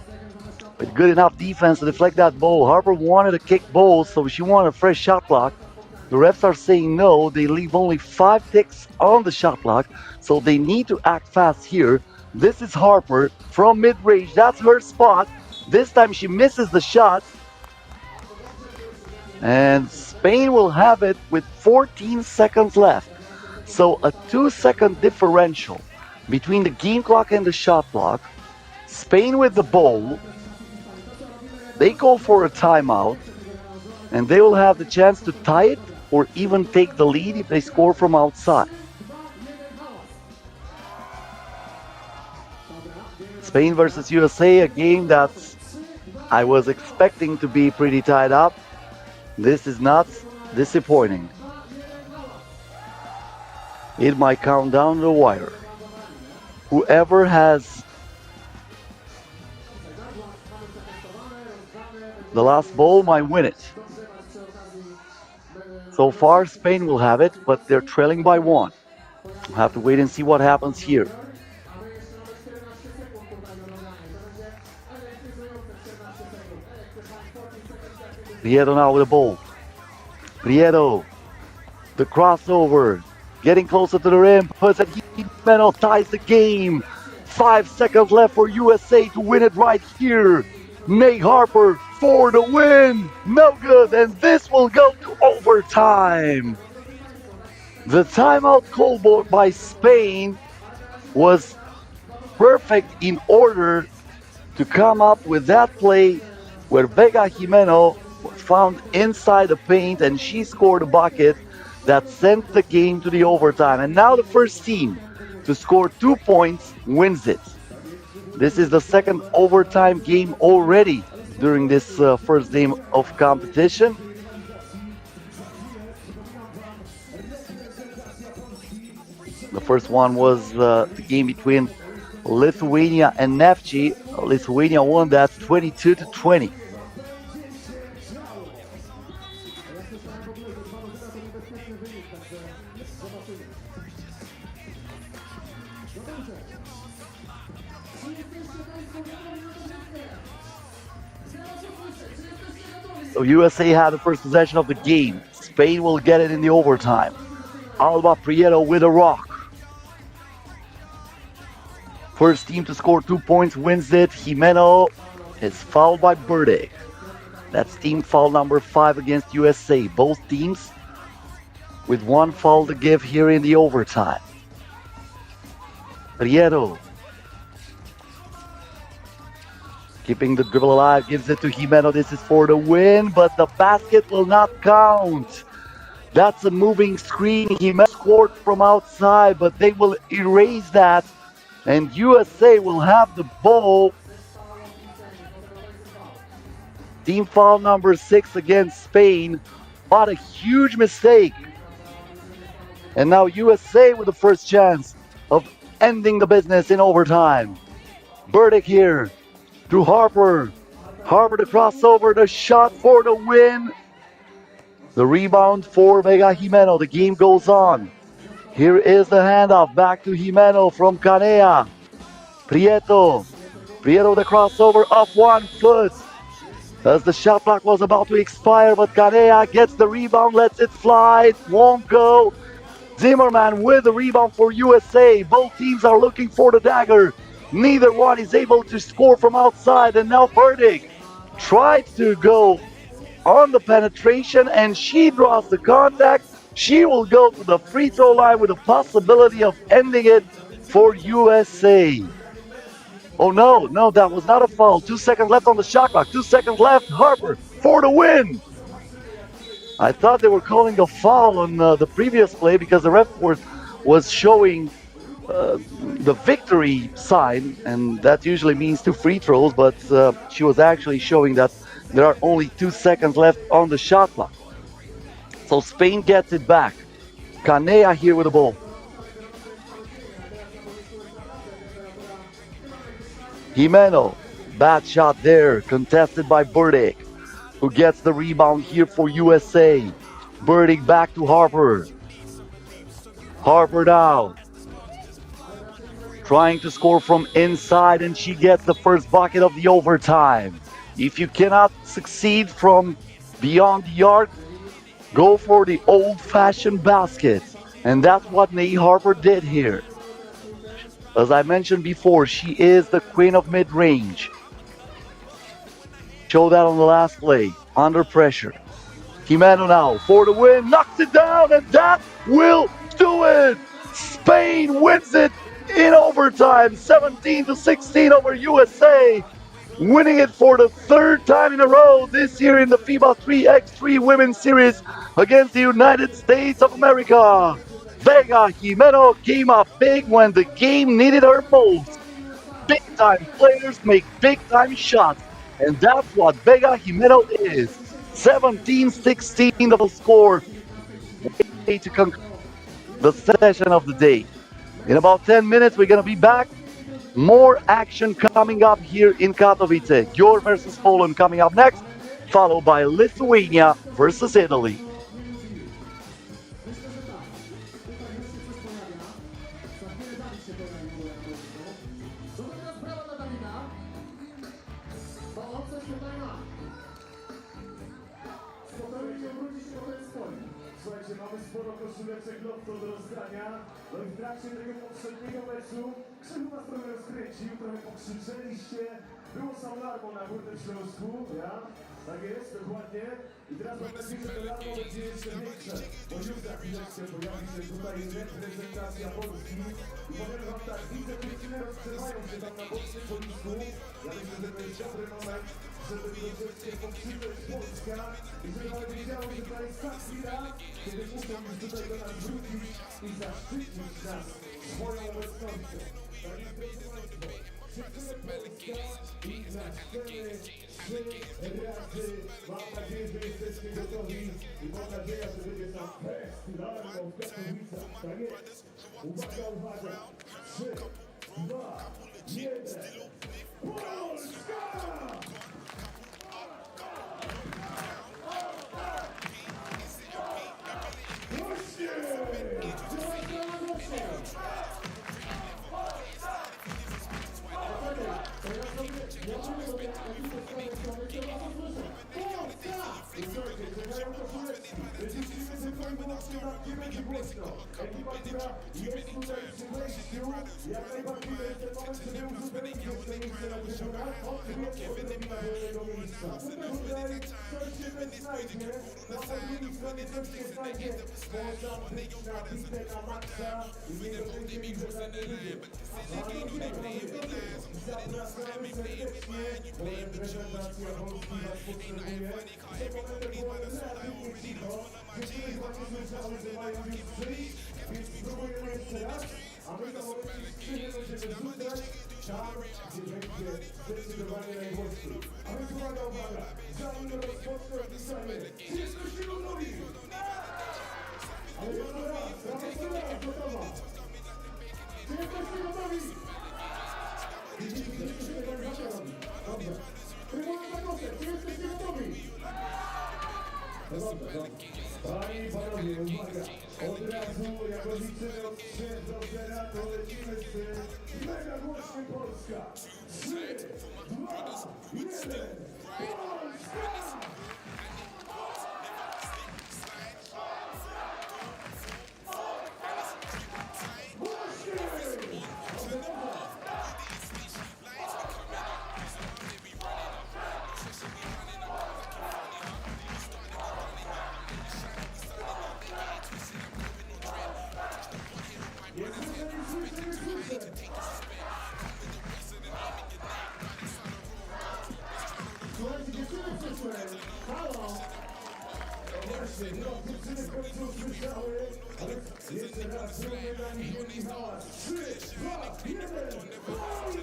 with good enough defense to deflect that ball. Harper wanted a kick ball, so she wanted a fresh shot clock. The refs are saying no, they leave only 5 ticks on the shot clock, so they need to act fast here. This is Harper from mid-range, that's her spot. This time she misses the shot. And Spain will have it with 14 seconds left. So a 2-second differential between the game clock and the shot clock. Spain with the ball. They go for a timeout. And they will have the chance to tie it or even take the lead if they score from outside. Spain versus USA, a game that I was expecting to be pretty tied up. This is not disappointing. It might count down the wire. Whoever has the last ball might win it. So far, Spain will have it, but they're trailing by 1. We'll have to wait and see what happens here. Prieto now with the ball. Prieto, the crossover, getting closer to the rim, puts it, Jimeno ties the game. 5 seconds left for USA to win it right here. May Harper for the win. No good, and this will go to overtime. The timeout called by Spain was perfect in order to come up with that play where Vega Jimeno was found inside the paint and she scored a bucket that sent the game to the overtime. And now the first team to score 2 points wins it. This is the second overtime game already during this first game of competition. The first one was the game between Lithuania and Neftchi. Lithuania won that 22-20. So USA had the first possession of the game. Spain will get it in the overtime. Alba Prieto with a rock. First team to score 2 points wins it. Jimeno is fouled by Burdick. That's team foul number 5 against USA. Both teams with 1 foul to give here in the overtime. Prieto, keeping the dribble alive, gives it to Jimeno. This is for the win, but the basket will not count. That's a moving screen. Jimeno scored from outside, but they will erase that. And USA will have the ball. Team foul number 6 against Spain. What a huge mistake. And now USA with the first chance of ending the business in overtime. Burdick here to Harper. Harper the crossover, the shot for the win. The rebound for Vega Jimeno. The game goes on. Here is the handoff back to Jimeno from Canea. Prieto. Prieto the crossover off 1 foot. As the shot clock was about to expire, but Canea gets the rebound, lets it fly. It won't go. Zimmerman with the rebound for USA. Both teams are looking for the dagger. Neither one is able to score from outside. And now Burdick tried to go on the penetration and she draws the contact. She will go to the free throw line with the possibility of ending it for USA. Oh no, that was not a foul. 2 seconds left on the shot clock. 2 seconds left. Harper for the win. I thought they were calling a foul on the previous play because the ref was showing the victory sign, and that usually means 2 free throws, but she was actually showing that there are only 2 seconds left on the shot clock. So Spain gets it back. Canea here with the ball. Jimeno, bad shot there, contested by Burdick, who gets the rebound here for USA. Burdick back to Harper. Harper now, trying to score from inside, and she gets the first bucket of the overtime. If you cannot succeed from beyond the arc, go for the old-fashioned basket. And that's what Nate Harper did here. As I mentioned before, she is the queen of mid-range. Showed that on the last play, under pressure. Jimeno now for the win, knocks it down, and that will do it! Spain wins it in overtime, 17-16 over USA, winning it for the third time in a row this year in the FIBA 3x3 Women's Series against the United States of America. Vega Jimeno came up big when the game needed her most. Big-time players make big-time shots, and that's what Vega Jimeno is. 17-16 the score. Way to conclude the session of the day. In about 10 minutes, we're going to be back. More action coming up here in Katowice. Gyor versus Poland coming up next, followed by Lithuania versus Italy. Słuchajcie, mamy sporo koszuleczek lotto do rozdania. No i w trakcie tego poprzedniego meczu Krzychu was trochę rozkręcił, trochę pokrzyczeliście. Było salarmo na Górnym Śląsku, ja? Tak jest, dokładnie. I teraz mam nadzieję, że to larmo będzie jeszcze większe. Bo już za chwileczkę pojawi się tutaj reprezentacja Polski. I powiem wam tak, widzę, że dziewczyny rozgrzewają się tam na bocznym boisku. Ja myślę, że to jest dobry moment, żeby troszeczkę pokrzyczeć Polska. I żeby wam wiedziało, że to jest ta chwila, kiedy muszą już tutaj do nas wrócić i zaszczycić nas swoją obecnością. Tak jest, drodzy Państwo. Krzyczymy Polska i na scenę 3 razy. Mam nadzieję, że jesteście gotowi i mam nadzieję, że będzie tam festiwalarno w Katowicach. Tak jest. Uwaga, uwaga. 3, 2, 1. Polska! Ekipa, która jest tutaj przy wejściu, jak najbardziej to jest ten moment, żeby uzupełnić jeszcze miejsce na trybunach. Odrobina wolnego miejsca. Tutaj coś się też znajdzie, na podwójnej stronie coś się znajdzie. Można być nabite na maksa i nie dotyczy mi, że tak nie lubię. Zapraszamy serdecznie, bo reprezentacja Polski was potrzebuje. Te momenty było relatywnie cicho. Dziewczyny chyba nie słyszały, że mają już przyjść, więc spróbujemy jeszcze raz, a my to momencie skrzynię będziemy rzucać tam, gdzie będzie zdecydowanie najgłośniej. A więc uwaga, uwaga, zanim rozpocznę odpisanie, czy jesteście gotowi? Ale jeszcze raz, gotowa. Czy jesteście gotowi? Widzicie, że się tego nie robi. Dobrze. Trybuna na kosę, czy jesteście gotowi? No dobrze, dobrze. Panie i panowie, uwaga! Od razu, jak liczymy od 3 do 0, to lecimy z mega głośny Polska! 3, 2, 1, Polska! Słuchajcie, dziewczyny przyszły! Halo! No właśnie, no, dziewczyny w końcu usłyszały, ale Jeszcze raz zróbmy dla nich wielki hałas. 3, 2, 1, Polska!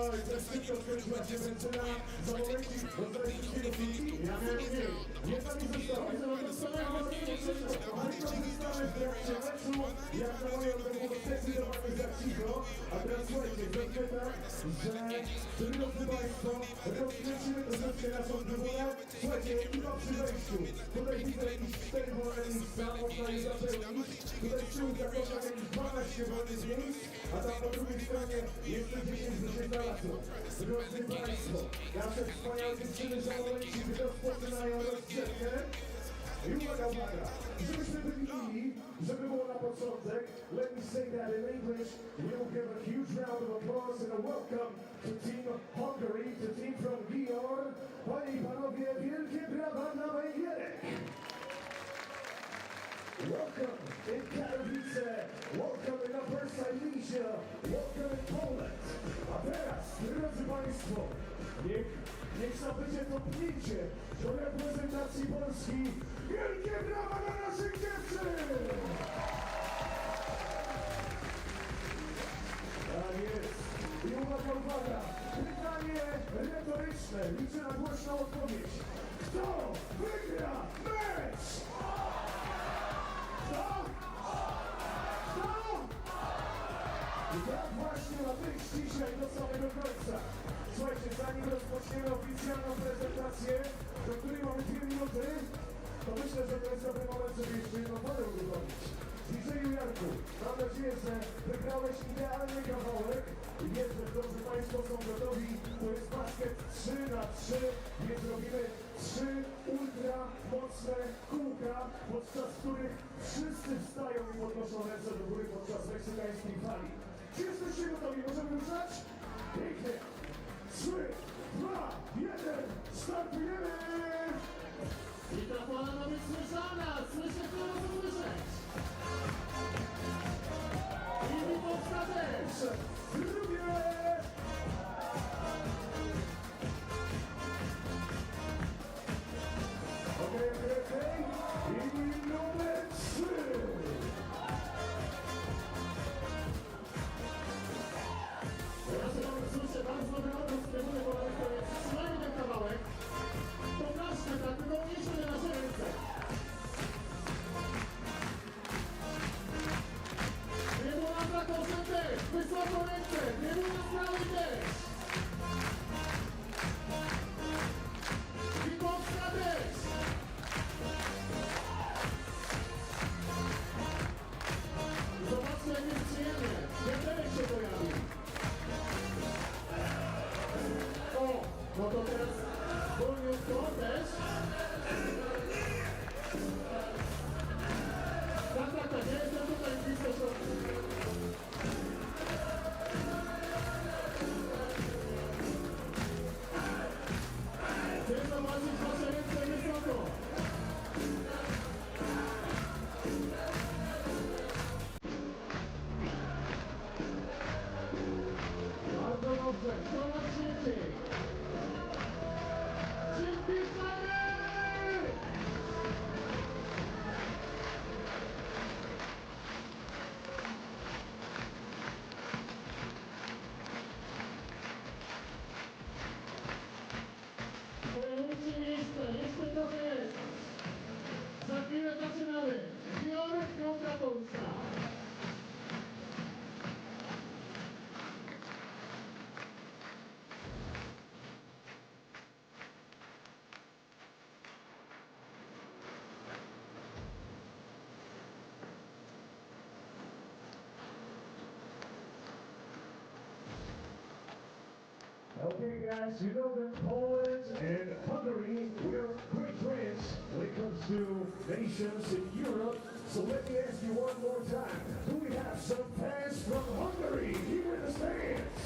Oj, to szybko skończyła się męczyna. Za momencik rozdaję wszystkiego filmiki. Ja miałem mniej. Jedna mi została. Bardzo samego wykorzystamy w trakcie meczu. Jak na moją było zdecydowanie za cicho. A teraz słuchajcie, zrobimy tak, że drodzy Państwo, rozkręcimy troszeczkę naszą trybunę. Słuchajcie, ekipa przy wejściu. Tutaj widzę jakieś 4 wolne miejsca, można je zapełnić. Tutaj z tyłu zakładam jakieś 12 wolnych miejsc, a tam po drugiej stronie jeszcze 10 wyświetlaczów. Drodzy Państwo, nasze wspaniałe dziewczyny za momencik rozpoczynają rozgrzewkę. I uwaga, uwaga, żebyśmy byli mili, żeby było na początek, let me say that in English, we'll give a huge round of applause and a welcome to Team Hungary, to team from Gyor. Panie i Panowie, wielkie brawa dla Węgierek! Welcome in Katowice, welcome in Upper Silesia, welcome in Poland. A teraz, drodzy Państwo, niech zabycie to pnięcie do reprezentacji Polski. Wielkie brawa dla naszych dziewczyn! Tak jest. I uwaga, uwaga, pytanie retoryczne, liczę na głośną odpowiedź. Kto wygra mecz? Kto? Kto? I tak właśnie ma być dzisiaj do samego końca. Słuchajcie, zanim rozpoczniemy oficjalną prezentację, do której mamy 2 minuty, to myślę, że to jest dobry moment, żeby jeszcze jedną parę uruchomić. DJ-u Jarku, mam nadzieję, że wygrałeś idealny kawałek i wiem, że drodzy Państwo są gotowi. To jest basket 3x3, więc robimy 3 ultra mocne kółka, podczas których wszyscy wstają i podnoszą ręce do góry podczas meksykańskiej fali. Czy jesteście gotowi? Możemy ruszać? Pięknie! 3, 2, 1, startujemy! I ta fala ma być słyszana! Słyszę, co ma usłyszeć! I Witowska też! Drugie! Okej. I numer 3! Teraz słyszę bardzo dobry odgłos z trybuny, bo to jest przynajmniej ten kawałek. Pokażmy tak, tylko unieśmy na nasze ręce. Trybuna za koszem też, wysoko ręce, trybuna z prawej też. Witowska też. Zobaczcie, jak jest przyjemnie. Wiaterek się pojawił. O, no to teraz wolniutko też. Tak, ja jestem tutaj blisko środka. Chcę zobaczyć wasze ręce wysoko. Bardzo dobrze, coraz szybciej. Przypisamy! Jeszcze trochę jest. Za chwilę zaczynamy. Gyor kontra Polska. Okay, guys, you know that Poland and Hungary, we're great friends when it comes to nations in Europe. So let me ask you one more time. Do we have some fans from Hungary here in the stands?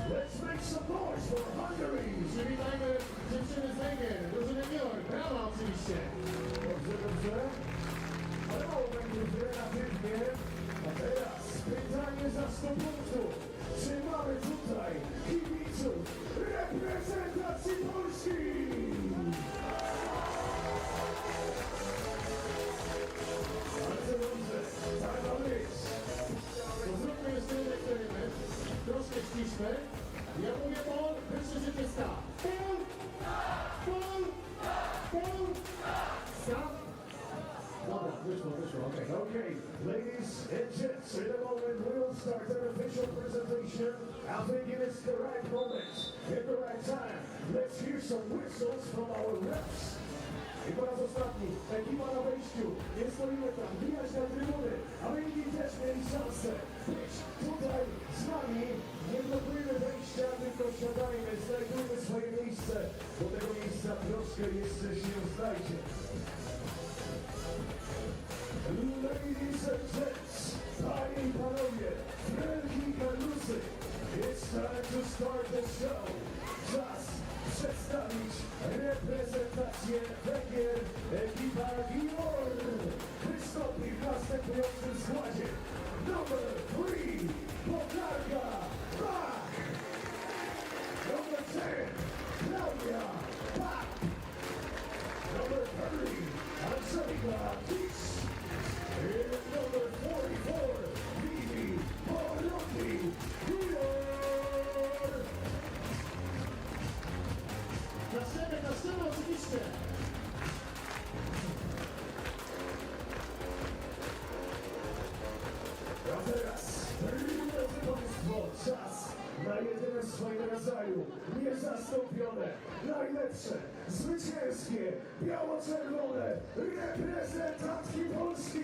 Let's make some noise for Hungary. Przywitajmy dziewczyny z Węgier, drużyny Gyor. Brawa oczywiście. Dobrze. Ale mało będzie relatywnie. A teraz pytanie za 100 punktów. Okay, ladies and gents, in a moment we'll start an official presentation. I think it is the right moment, at the right time. Let's hear some whistles from our reps. I po raz ostatni ekipa na wejściu. Nie stoimy tam, bijać na trybuny, a inni też mieli szansę być tutaj z nami. Nie blokujemy wejścia, tylko siadajmy, znajdujmy swoje miejsce. Do tego miejsca troszkę jeszcze się znajdzie. Ladies and gents, panie i panowie, wielki Katowice, it's time to start the show. Czas przedstawić reprezentację Węgier, ekipa Gyor. Wystąpi w następującym składzie. Number 3, Pokarka, Bach. Number 10, Claudia, Bach. Number 30, Angelika, Peace. And number 44, Vivi, Polotti, Gyor. Klaszemy oczywiście. A teraz, drodzy Państwo, czas na jedyne swojego rodzaju, niezastąpione, najlepsze, zwycięskie, biało-czerwone reprezentantki Polski.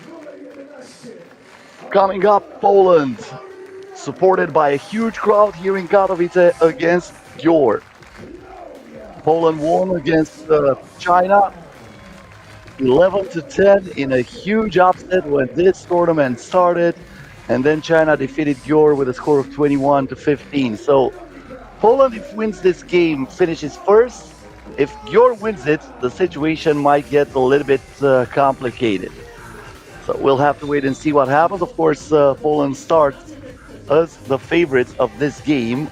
Numer 11. Coming up, Poland, supported by a huge crowd here in Katowice against Gyor. Poland won against China 11-10 in a huge upset when this tournament started, and then China defeated Gyor with a score of 21-15. So Poland, if wins this game, finishes first. If Gyor wins it, the situation might get a little bit complicated. So we'll have to wait and see what happens. Of course, Poland starts as the favorites of this game.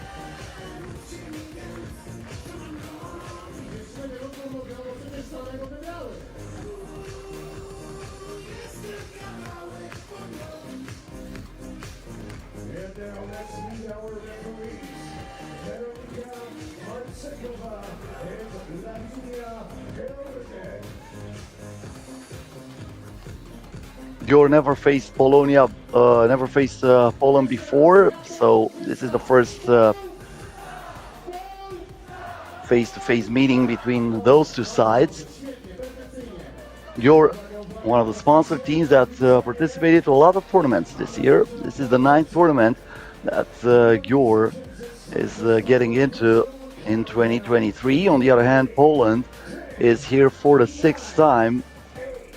And now let's meet our referees. Veronika Marcekova and Lavinia Helvete. Gyor never faced Poland before, so this is the first face-to-face meeting between those two sides. Gyor, one of the sponsored teams that participated to a lot of tournaments this year. This is the 9th tournament that Gyor is getting into in 2023. On the other hand, Poland is here for the 6th time.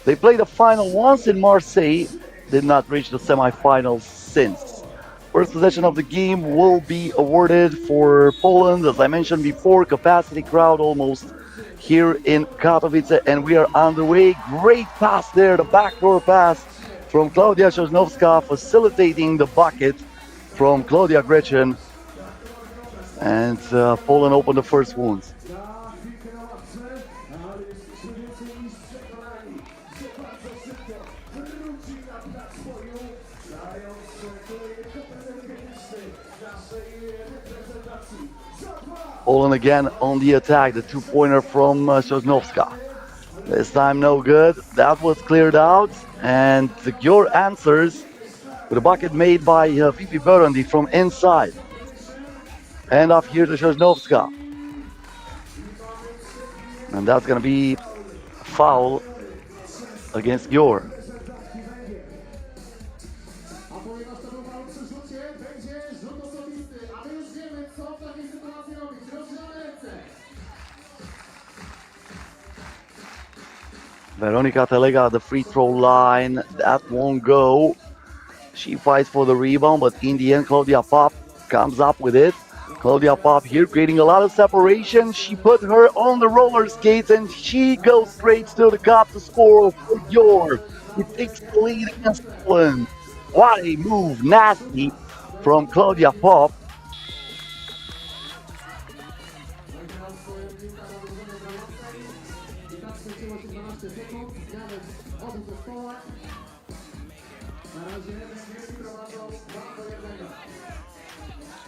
They played the final once in Marseille, did not reach the semifinals since. First possession of the game will be awarded for Poland. As I mentioned before, capacity crowd almost here in Katowice, and we are on the way. Great pass there, the backdoor pass from Klaudia Sosnowska, facilitating the bucket from Claudia Gretchen. And Poland opened the first wounds. Poland again on the attack, the two-pointer from Sosnowska. This time no good, that was cleared out, and the Gyor answers with a bucket made by FIBA 3x3 from inside. Hand off here to Sosnowska. And that's going to be a foul against Gyor. A ponieważ to był mały przy rzucie, będzie rzut osobisty, a my już wiemy, co w takiej sytuacji robić. Rozgrzane ręce. Veronika Telega at the free throw line. That won't go. She fights for the rebound, but in the end, Claudia Pop comes up with it. Claudia Pop here creating a lot of separation. She put her on the roller skates and she goes straight to the cup to score for Gyor. Who takes the lead against Poland. What a move, nasty from Claudia Pop. Nagrał swoją piłkę do drużyny broniącej. I tak skończyło się 12 sekund. Zmiany w obu zespołach. Na razie Niemcy prowadzą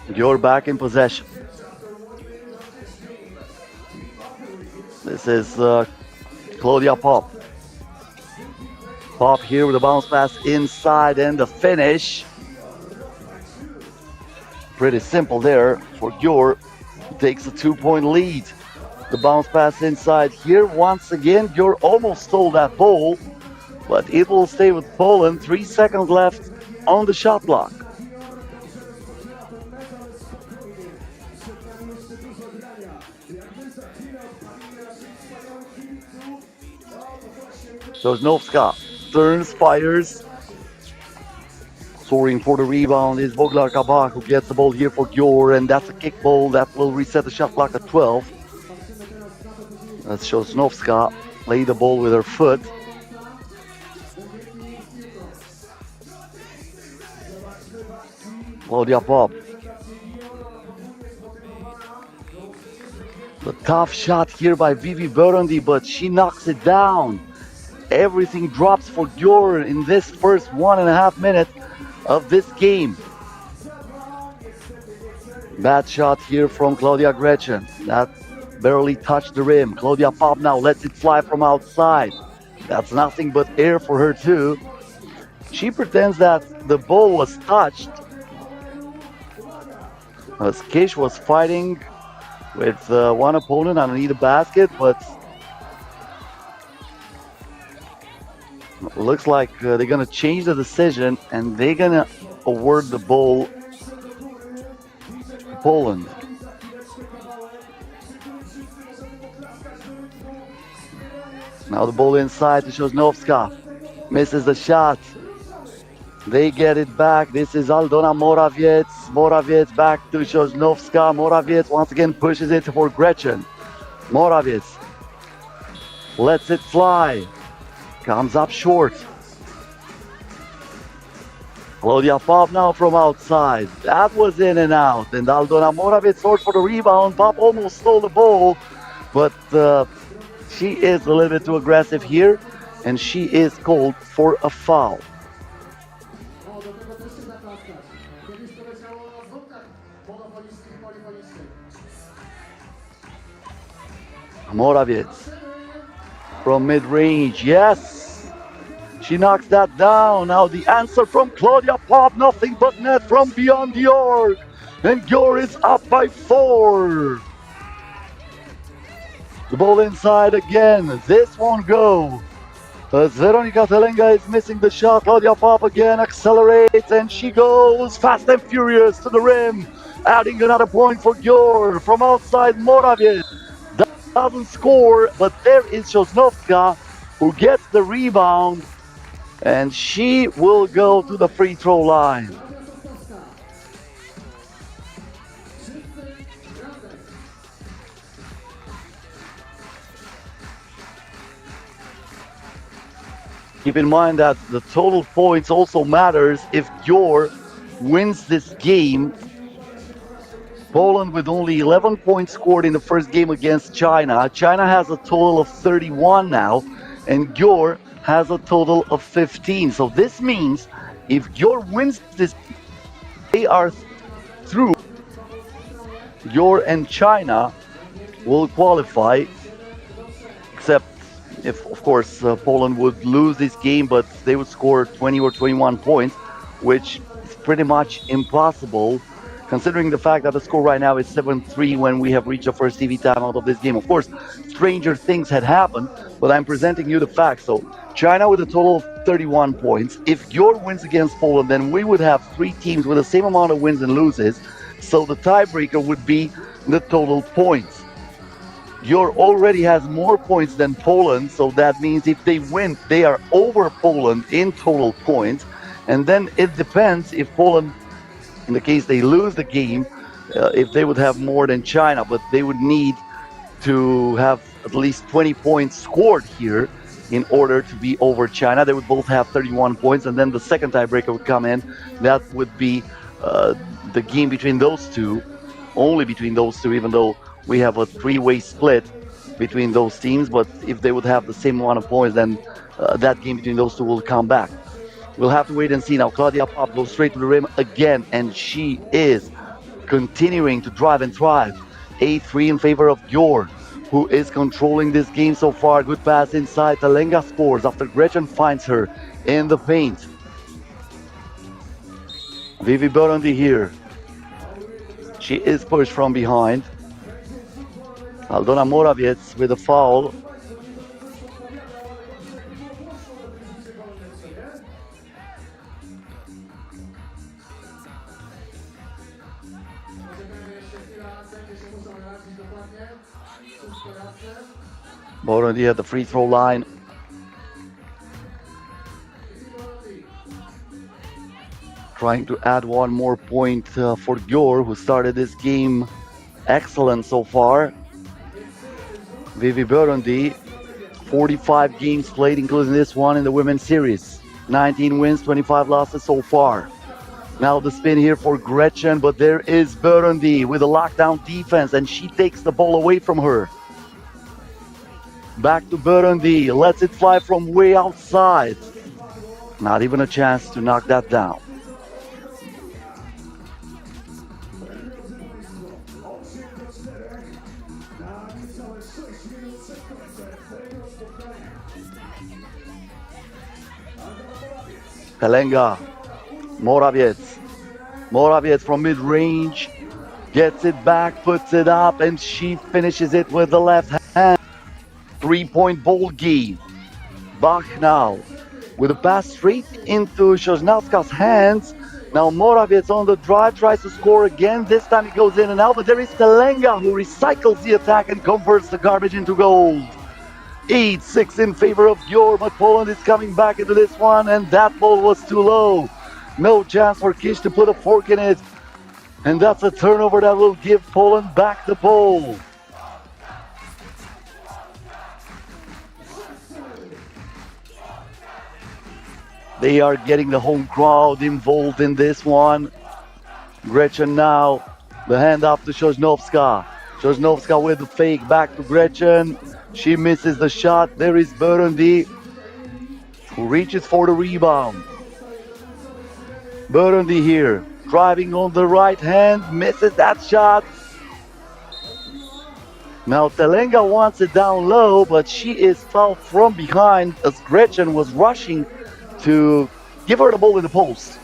2-1. Gyor back in possession. This is Claudia Pop. Pop here with a bounce pass inside and the finish. Pretty simple there for Gyor, who takes a 2-point lead. The bounce pass inside here. Once again, Gyor almost stole that ball, but it will stay with Poland. 3 seconds left on the shot clock. Sosnowska turns, fires. Soaring for the rebound is Voglar Kabak, who gets the ball here for Gyor, and that's a kick ball that will reset the shot clock at 12. That's Sosnowska play the ball with her foot. Claudia Pop. The tough shot here by Vivi Burundi, but she knocks it down. Everything drops for Gyor in this first 1.5 minutes of this game. Bad shot here from Claudia Gretchen. That barely touched the rim. Claudia Pop now lets it fly from outside. That's nothing but air for her too. She pretends that the ball was touched, as Kish was fighting with one opponent underneath the basket, but looks like they're gonna change the decision and they're gonna award the ball to Poland. Now the ball inside to Sosnowska. Misses the shot. They get it back. This is Aldona Morawiec. Morawiec back to Sosnowska. Morawiec once again pushes it for Gretchen. Morawiec lets it fly. Comes up short. Claudia Pop now from outside. That was in and out. And Aldona Morawiec sought for the rebound. Pop almost stole the ball, but she is a little bit too aggressive here, and she is called for a foul. Morawiec from mid-range, yes! She knocks that down. Now the answer from Claudia Pop, nothing but net from beyond the arc. And Gyor is up by 4. The ball inside again. This won't go. As Veronika Telenga is missing the shot, Claudia Pop again accelerates and she goes fast and furious to the rim. Adding another point for Gyor. From outside, Morawiec doesn't score, but there is Sosnowska who gets the rebound, and she will go to the free throw line. Keep in mind that the total points also matters if Gyor wins this game. Poland with only 11 points scored in the first game against China. China has a total of 31 now, and Gyor has a total of 15. So this means if Gyor wins this, they are through. Gyor and China will qualify, except if, of course, Poland would lose this game, but they would score 20 or 21 points, which is pretty much impossible, considering the fact that the score right now is 7-3 when we have reached the first TV timeout of this game. Of course, stranger things had happened, but I'm presenting you the facts. So, China with a total of 31 points. If Gyor wins against Poland, then we would have 3 teams with the same amount of wins and losses. So the tiebreaker would be the total points. Gyor already has more points than Poland, so that means if they win, they are over Poland in total points. And then it depends if Poland, in the case they lose the game, if they would have more than China, but they would need to have at least 20 points scored here in order to be over China. They would both have 31 points, and then the second tiebreaker would come in. That would be the game between those two, only between those two, even though we have a 3-way split between those teams. But if they would have the same amount of points, then that game between those two will come back. We'll have to wait and see. Now Claudia Pop goes straight to the rim again, and she is continuing to drive and thrive. 8-3 in favor of Gyor. who is controlling this game so far. Good pass inside. Telenga scores after Gretchen finds her in the paint. Vivi Burundi here. She is pushed from behind. Aldona Morawiec with a foul. Burundi at the free throw line. Trying to add one more point for Gyor, who started this game excellent so far. Vivi Burundi, 45 games played, including this one in the women's series. 19 wins, 25 losses so far. Now the spin here for Gretchen, but there is Burundi with a lockdown defense, and she takes the ball away from her. Back to Burundi, lets it fly from way outside. Not even a chance to knock that down. Telenga, Morawiec from mid-range, gets it back, puts it up, and she finishes it with the left hand. 3-point ball game. Bach now with a pass straight into Sosnowska's hands. Now Morawiec on the drive, tries to score again. This time it goes in and out, but there is Telenga who recycles the attack and converts the garbage into gold. 8-6 in favor of Gyor, but Poland is coming back into this one, and that ball was too low. No chance for Kish to put a fork in it. And that's a turnover that will give Poland back the ball. They are getting the home crowd involved in this one. Gretchen now, the hand up to Sosnowska. Sosnowska with the fake, back to Gretchen. She misses the shot. There is Burundi, who reaches for the rebound. Burundi here, driving on the right hand, misses that shot. Now Telenga wants it down low, but she is fouled from behind as Gretchen was rushing to give her the ball in the post.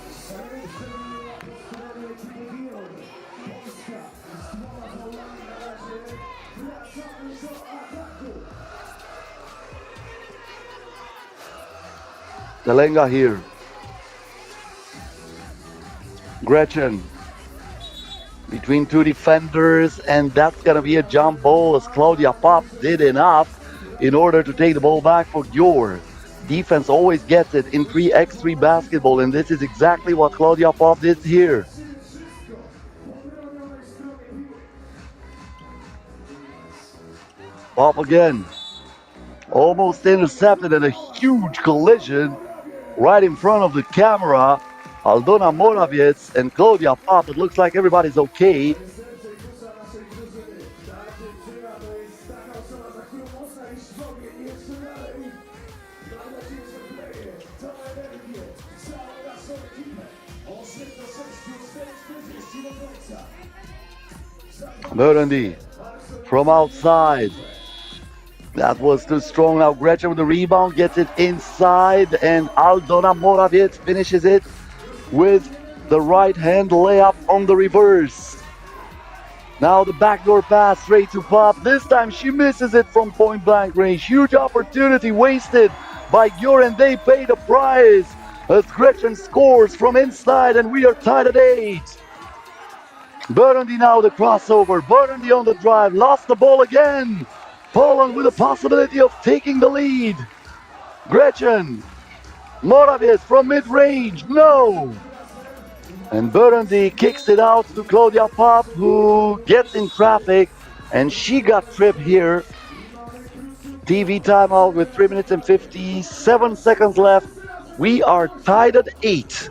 Telenga here. Gretchen between two defenders, and that's gonna be a jump ball as Claudia Pop did enough in order to take the ball back for Gyor. Defense always gets it in 3x3 basketball, and this is exactly what Claudia Pop did here. Pop again. Almost intercepted, and a huge collision right in front of the camera. Aldona Morawiec and Claudia Pop. It looks like everybody's okay. Burundi from outside. That was too strong. Now Gretchen with the rebound, gets it inside, and Aldona Morawiec finishes it with the right hand layup on the reverse. Now the backdoor pass straight to Pop. This time she misses it from point blank range. Huge opportunity wasted by Gyor, and they pay the price as Gretchen scores from inside, and we are tied at 8. Burundi now the crossover. Burundi on the drive, lost the ball again. Poland with a possibility of taking the lead. Gretchen, Morawiec from mid-range, no! And Burundi kicks it out to Claudia Pop, who gets in traffic, and she got tripped here. TV timeout with 3 minutes and 57 seconds left. We are tied at 8.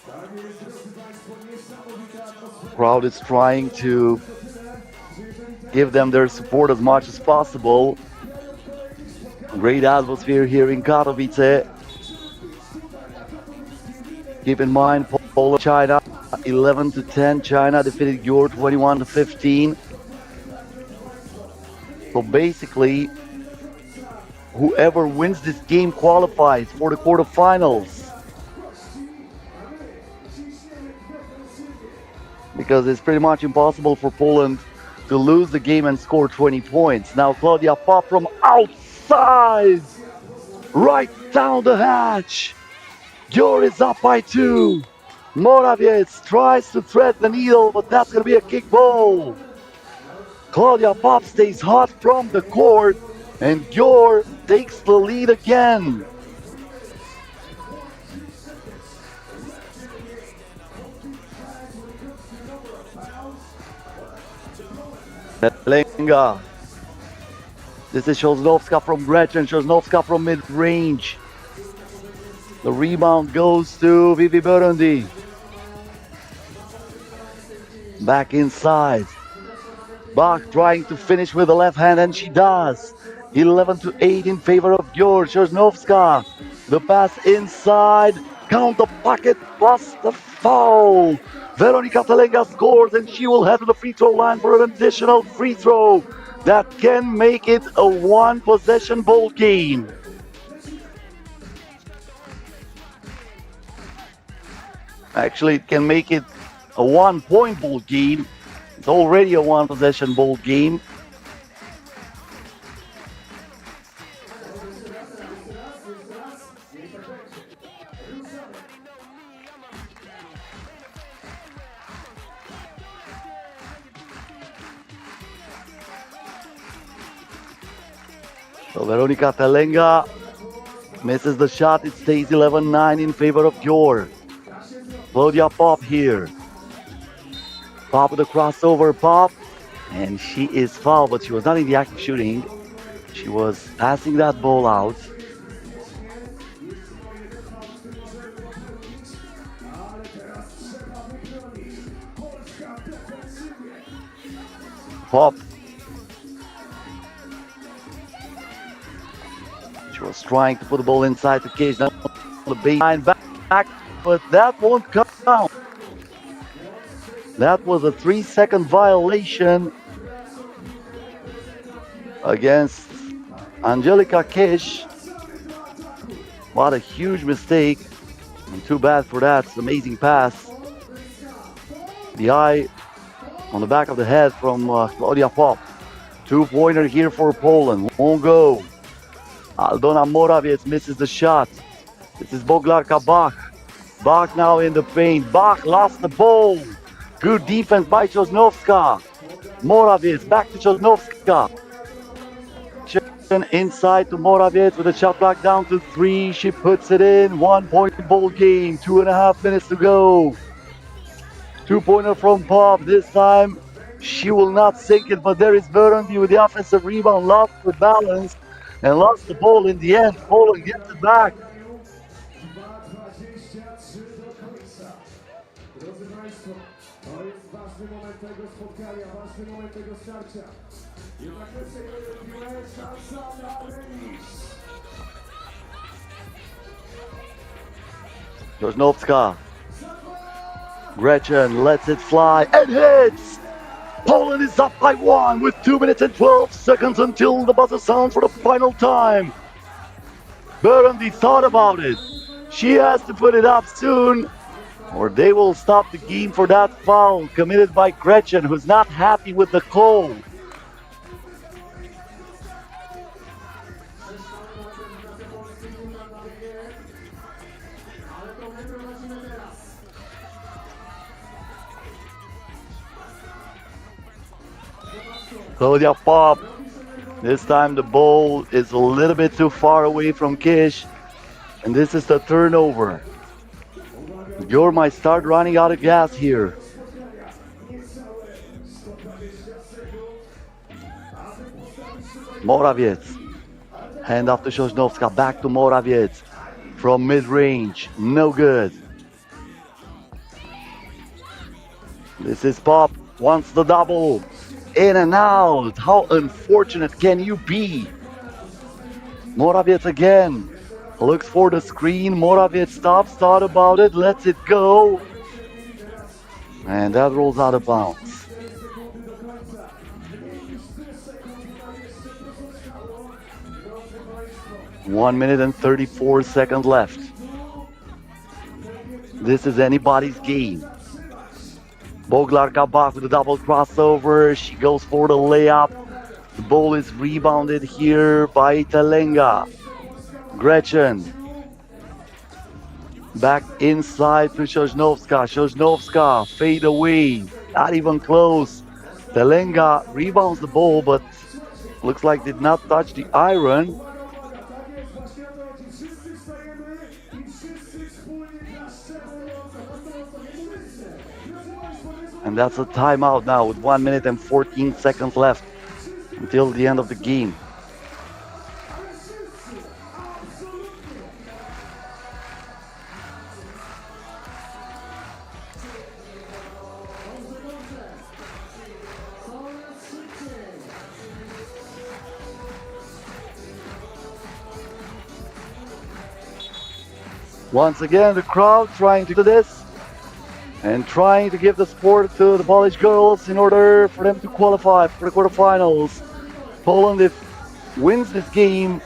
Tak jest, drodzy Państwo, niesamowite. Crowd is trying to give them their support as much as possible. Great atmosphere here in Katowice. Keep in mind, Poland, China, 11-10. China defeated Gyor 21-15. So basically, whoever wins this game qualifies for the quarterfinals. Because it's pretty much impossible for Poland to lose the game and score 20 points. Now Claudia Pop from outside, right down the hatch. Gyor is up by 2. Morawiec tries to thread the needle, but that's going to be a kick ball. Claudia Pop stays hot from the court, and Gyor takes the lead again. Lenga. This is Sosnowska from Gretchen, Sosnowska from mid-range. The rebound goes to Vivi Burundi. Back inside. Bach trying to finish with the left hand, and she does. 11-8 in favor of Gyor. Sosnowska. The pass inside. Count the bucket plus the foul. Weronika Telenga scores, and she will head to the free throw line for an additional free throw that can make it a one-possession ball game. Actually, it can make it a one-point ball game. It's already a one-possession ball game. So Weronika Telenga misses the shot. It stays 11-9 in favor of Gyor. Claudia Pop here. Pop with the crossover, Pop. And she is fouled, but she was not in the act of shooting. She was passing that ball out. Pop. She was trying to put the ball inside the cage. Now the baseline back, but that won't count. That was a 3-second violation against Angelika Kish. What a huge mistake. And too bad for that. It's an amazing pass. The eye on the back of the head from Claudia Pop. 2-pointer here for Poland. Won't go. Aldona Morawiec misses the shot. This is Boglarka Bach. Bach now in the paint. Bach lost the ball. Good defense by Sosnowska. Morawiec back to Sosnowska. Inside to Morawiec with a shot clock down to 3. She puts it in. 1-point ball game. 2.5 minutes to go. 2-pointer from Pop. This time she will not sink it, but there is Burundi with the offensive rebound. Lost the balance and lost the ball in the end. Poland gets it back. To jest ważny moment tego spotkania, ważny moment tego starcia. Jednak lecę piłę, szansa na remis. Sosnowska. Gretchen lets it fly and hits! Poland is up by 1 with 2 minutes and 12 seconds until the buzzer sounds for the final time. Burundi thought about it. She has to put it up soon, or they will stop the game for that foul committed by Gretchen, who's not happy with the call. Claudia Pop. This time the ball is a little bit too far away from Kish, and this is the turnover. Gyor might start running out of gas here. Morawiec. Hand off to Sosnowska. Back to Morawiec. From mid-range. No good. This is Pop, wants the double. In and out. How unfortunate can you be? Morawiec again. Looks for the screen. Morawiec stops, thought about it, lets it go. And that rolls out of bounds. 1 minute and 34 seconds left. This is anybody's game. Boglar Kabak with a double crossover. She goes for the layup. The ball is rebounded here by Telenga. Gretchen. Back inside to Sosnovska. Sosnovska fade away. Not even close. Telenga rebounds the ball, but looks like did not touch the iron. And that's a timeout now with 1 minute and 14 seconds left until the end of the game. Once again, the crowd trying to do this and trying to give the support to the Polish girls in order for them to qualify for the quarterfinals. Poland, if wins this game,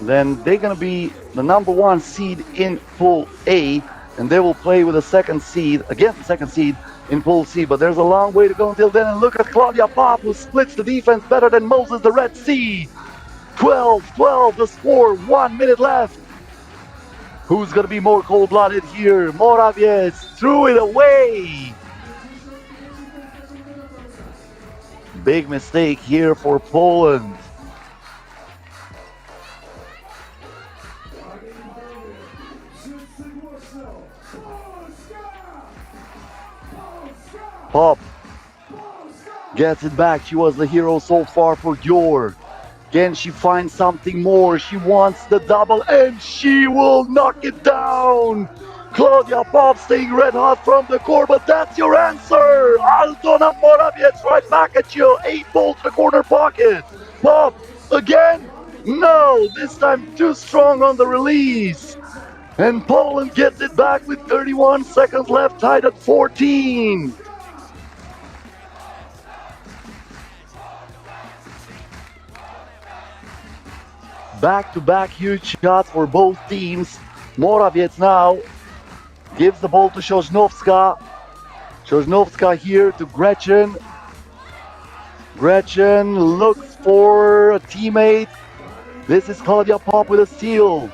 then they're going to be the #1 seed in Pool A, and they will play with the second seed, against the second seed in Pool C. But there's a long way to go until then, and look at Claudia Pop, who splits the defense better than Moses the Red Sea. 12-12 the score, 1 minute left. Who's going to be more cold-blooded here? Morawiec threw it away. Big mistake here for Poland. Pop gets it back. She was the hero so far for Gyor. Again, she finds something more. She wants the double, and she will knock it down. Claudia Pop staying red hot from the core, but that's your answer. Aldona Morawiec right back at you. 8 ball to the corner pocket. Pop again? No, this time too strong on the release. And Poland gets it back with 31 seconds left, tied at 14. Back-to-back huge shots for both teams. Morawiec now gives the ball to Sosnovska. Sosnovska here to Gretchen. Gretchen looks for a teammate. This is Claudia Pop with a steal.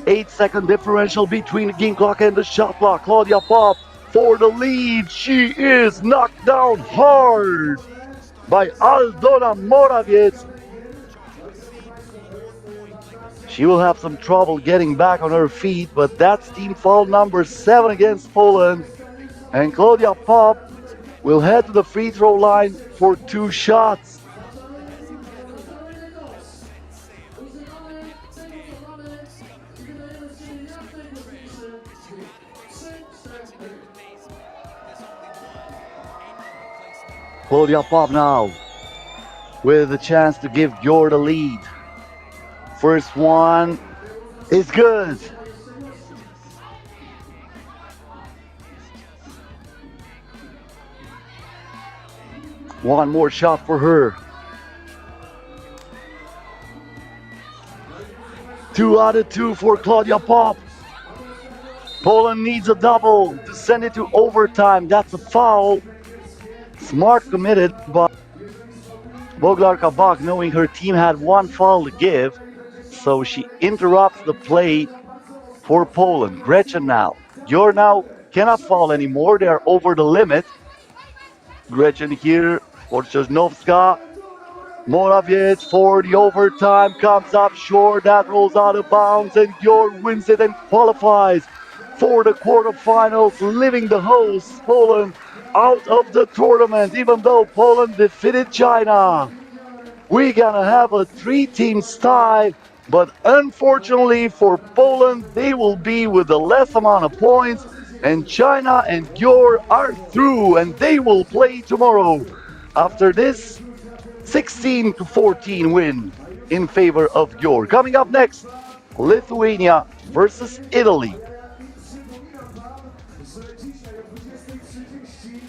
8-second differential between the game clock and the shot clock. Claudia Pop for the lead. She is knocked down hard by Aldona Morawiec. She will have some trouble getting back on her feet, but that's team foul number 7 against Poland. And Claudia Pop will head to the free throw line for 2 shots. Claudia Pop now with a chance to give Gyor the lead. First one is good. One more shot for her. 2 out of 2 for Claudia Pop. Poland needs a double to send it to overtime. That's a foul. Smart committed, but Boglar Kabak, knowing her team had 1 foul to give, so she interrupts the play for Poland. Gretchen now. Gyor now cannot foul anymore. They are over the limit. Gretchen here for Sosnovska. Morawiec for the overtime. Comes up short. That rolls out of bounds. And Gyor wins it and qualifies for the quarterfinals, leaving the hosts, Poland, out of the tournament, even though Poland defeated China. We're gonna have a 3-team tie, but unfortunately for Poland, they will be with the less amount of points, And China and Gyor are through, and they will play tomorrow after this 16-14 win in favor of Gyor. Coming up next, Lithuania versus Italy. Przypominam wam, że dzisiaj o 20:30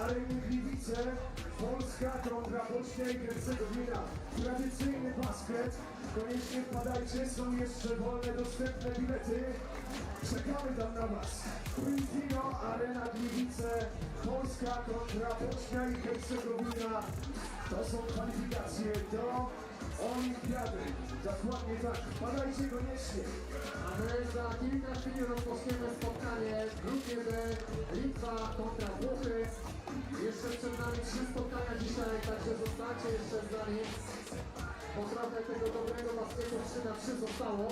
areny Gliwice Polska kontra Bośnia i Hercegowina. Tradycyjny basket. Koniecznie wpadajcie, są jeszcze wolne, dostępne bilety. Czekamy tam na was. Quintino, arena Gliwice, Polska kontra Bośnia i Hercegowina. To są kwalifikacje do Olimpiady. Dokładnie tak. Wpadajcie koniecznie. A my za kilka chwil rozpoczniemy spotkanie w grupie B Litwa kontra Włochy. Jeszcze przed nami 3 spotkania dzisiaj, także zostańcie jeszcze z nami, bo trochę tego dobrego basketu 3x3 zostało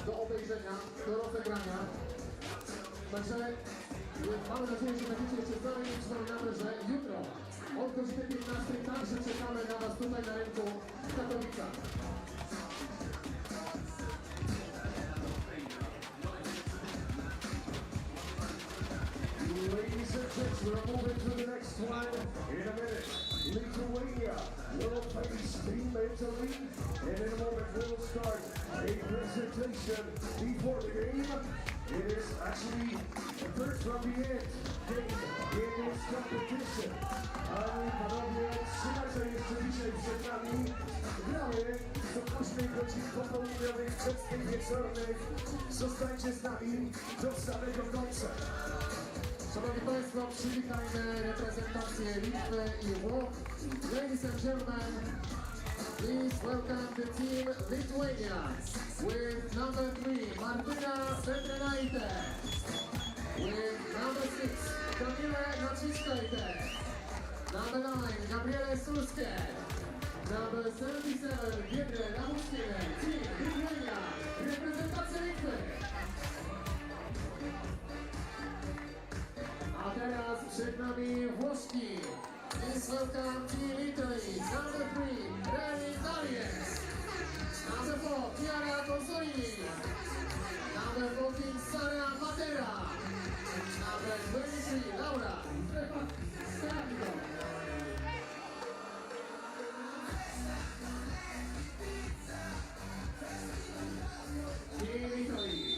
do obejrzenia, do rozegrania. Także mamy nadzieję, że będziecie jeszcze z nami. Przypominamy, że jutro od godziny 15 także czekamy na was tutaj na rynku w Katowicach. Ladies and gentlemen, we're moving to the next one in a minute. Lithuania will face Team Italy, and in a moment we'll start a presentation before the game. It is actually the third from the end game in this competition. Ale panowie, trzymajcie jeszcze dzisiaj przed nami. Gramy do późnej godzin popołudniowych, wczesnych, wieczornych. Zostańcie z nami do samego końca. Szanowni Państwo, przywitajmy reprezentację Litwy i Włoch. Ladies and gentlemen, please welcome the team Lithuania with number 3, Martyna Petrenaite, with number 6, Kamilę Naciszkajte, number 9, Gabriele Sulskie, number 77, Giedrę Lamuszkinę, team Lithuania, reprezentacja Litwy. A teraz przed nami Włoszki. Please welcome Team Italy, number 3, Reni Darius. Number 4, Chiara Consolini. Number 14, Sara Matera. Number 23, Laura Stefano. Team Italy.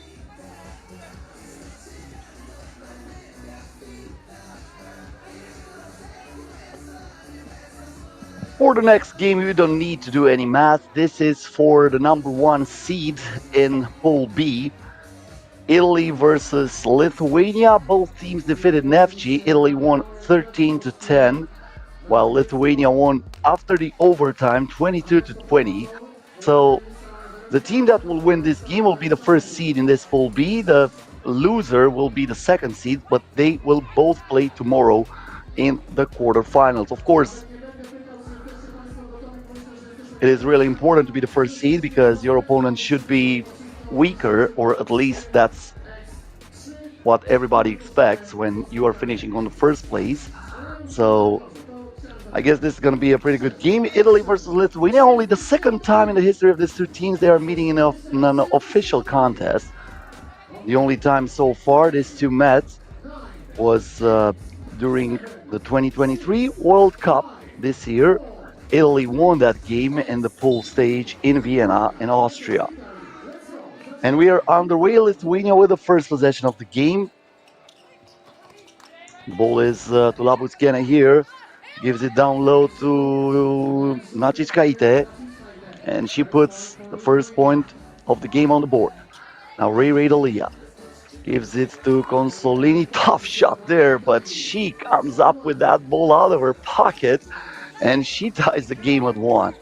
For the next game, you don't need to do any math. This is for the number 1 seed in Pool B. Italy versus Lithuania. Both teams defeated Neftchi. Italy won 13-10, while Lithuania won after the overtime 22-20. So the team that will win this game will be the first seed in this Pool B. The loser will be the second seed, but they will both play tomorrow in the quarterfinals. Of course, it is really important to be the first seed because your opponent should be weaker, or at least that's what everybody expects when you are finishing on the first place. So I guess this is going to be a pretty good game. Italy versus Lithuania, only the second time in the history of these two teams they are meeting in an official contest. The only time so far these two met was during the 2023 World Cup this year. Italy won that game in the pool stage in Vienna, in Austria. And we are underway, Lithuania with the first possession of the game. The ball is to Labuckene here. Gives it down low to Naciszkajte. And she puts the first point of the game on the board. Now Ray Dalia gives it to Consolini. Tough shot there, but she comes up with that ball out of her pocket. And she ties the game at 1.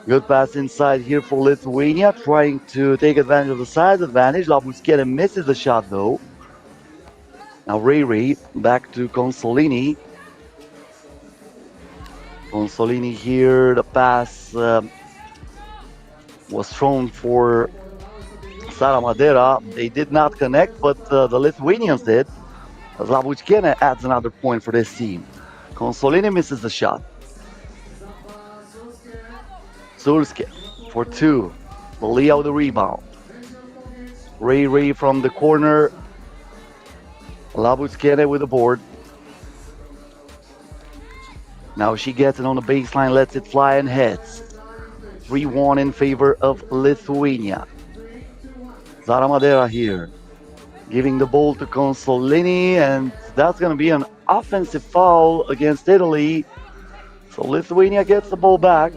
Good pass inside here for Lithuania, trying to take advantage of the size advantage. Labuckene misses the shot though. Now Ray back to Consolini. Consolini here, the pass was thrown for Sara Madera. They did not connect, but the Lithuanians did. As Labuckene adds another point for this team. Consolini misses the shot. Sulskie for 2. Malia with the rebound. Ray from the corner. Labuckene with the board. Now she gets it on the baseline, lets it fly and heads. 3-1 in favor of Lithuania. Zara Madera here, giving the ball to Consolini, and that's going to be an offensive foul against Italy. So Lithuania gets the ball back.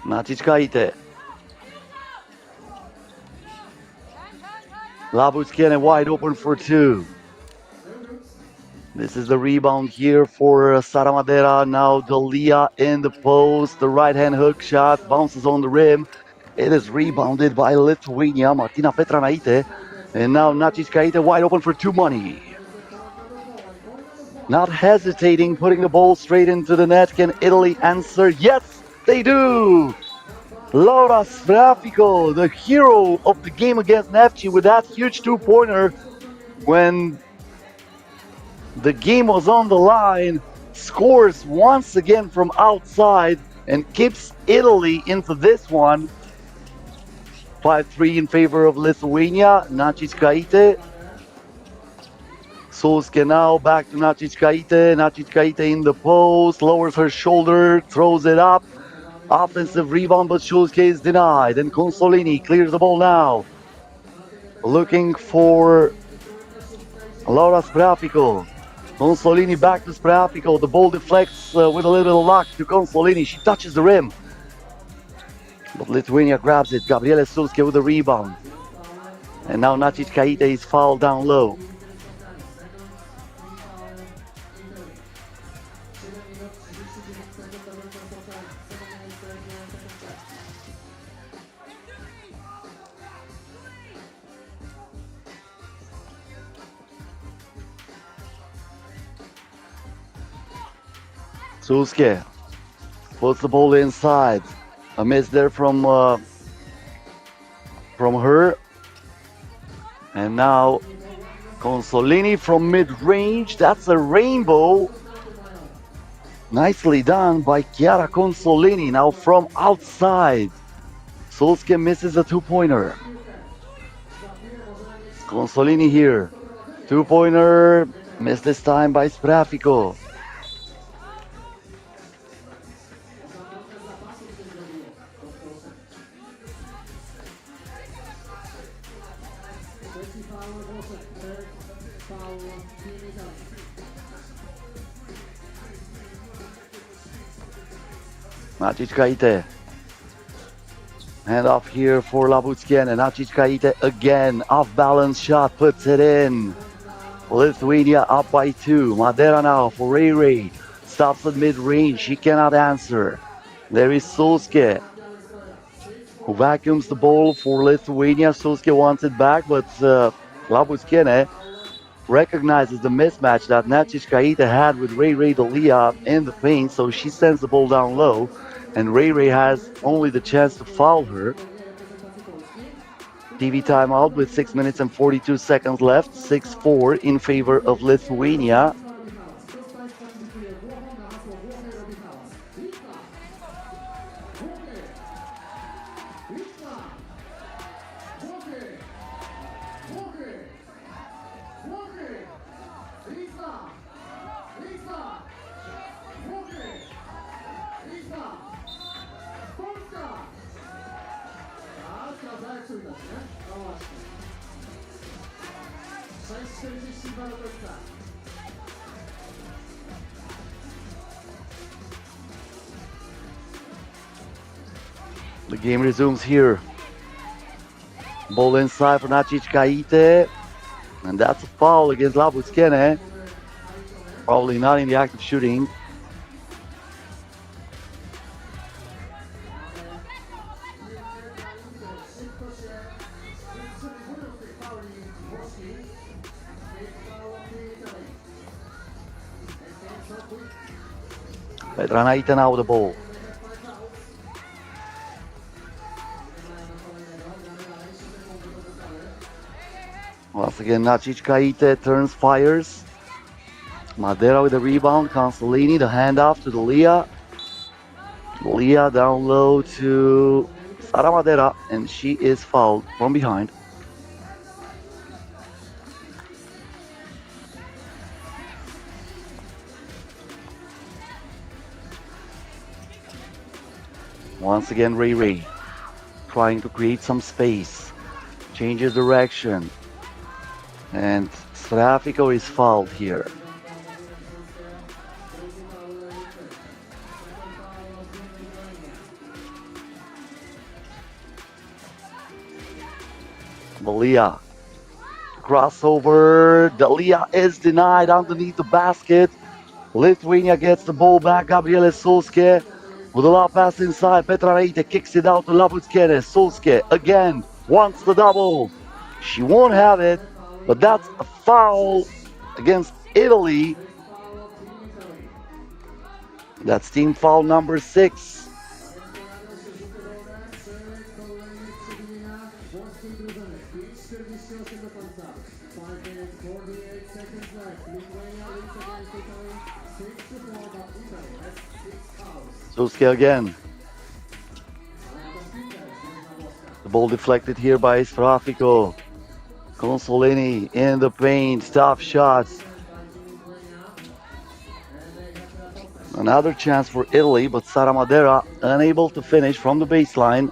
Neftchi. Labuckene wide open for two. This is the rebound here for Sara Madera. Now Dalia in the post. The right hand hook shot bounces on the rim. It is rebounded by Lithuania. Martina Petranaite. And now Neftchi wide open for two money. Not hesitating, putting the ball straight into the net. Can Italy answer? Yes, they do! Laura Sbrafico, the hero of the game against Neftchi, with that huge two-pointer when the game was on the line, scores once again from outside and keeps Italy into this one. 5-3 in favor of Lithuania. Neftchi. Sulske now back to Neftchi. Neftchi in the post, lowers her shoulder, throws it up. Offensive rebound, but Sulske is denied. And Consolini clears the ball now. Looking for Laura Sbrafico. Consolini back to Sbrafico. The ball deflects with a little luck to Consolini. She touches the rim. But Lithuania grabs it. Gabriele Sulske with the rebound. And now Neftchi is fouled down low. Sulske puts the ball inside. A miss there from her. And now Consolini from mid-range. That's a rainbow. Nicely done by Chiara Consolini. Now from outside. Sulske misses a two-pointer. Consolini here. Two-pointer. Missed this time by Sbrafico. Neftchi. Hand off here for Labuckene. Neftchi again. Off balance shot, puts it in. Lithuania up by two. Madera now for Ray. Stops at mid-range. She cannot answer. There is Sulske, who vacuums the ball for Lithuania. Sulske wants it back, but Labuckene recognizes the mismatch that Neftchi had with Ray Dalia in the paint, so she sends the ball down low, and Ray has only the chance to foul her. TV timeout with 6 minutes and 42 seconds left. 6-4 in favor of Lithuania. The game resumes here. Ball inside for Neftchi. And that's a foul against Labuckene. Probably not in the act of shooting. Petranaite now with the ball. Once again, Neftchi turns, fires. Madera with the rebound. Consolini, the handoff to Dalia. Leah down low to Sara Madera, and she is fouled from behind. Once again, Ray trying to create some space, changes direction, and Srafico is fouled here. Dalia, crossover, Dalia is denied underneath the basket. Lithuania gets the ball back, Gabriele Solskjaer with a lob pass inside, Petra Reite kicks it out to Labuckene. Solskjaer again wants the double. She won't have it, but that's a foul against Italy. That's team foul number 6. Solskjaer again. The ball deflected here by Srafico. Consolini in the paint, tough shots. Another chance for Italy, but Sara Madera unable to finish from the baseline.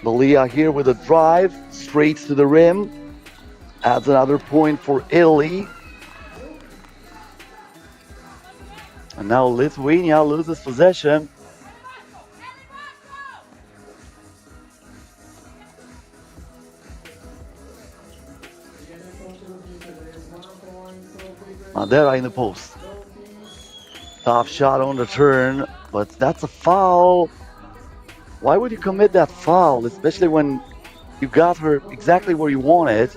Dalia here with a drive straight to the rim. Adds another point for Italy. And now Lithuania loses possession. Madera in the post. Tough shot on the turn, but that's a foul. Why would you commit that foul, especially when you got her exactly where you wanted?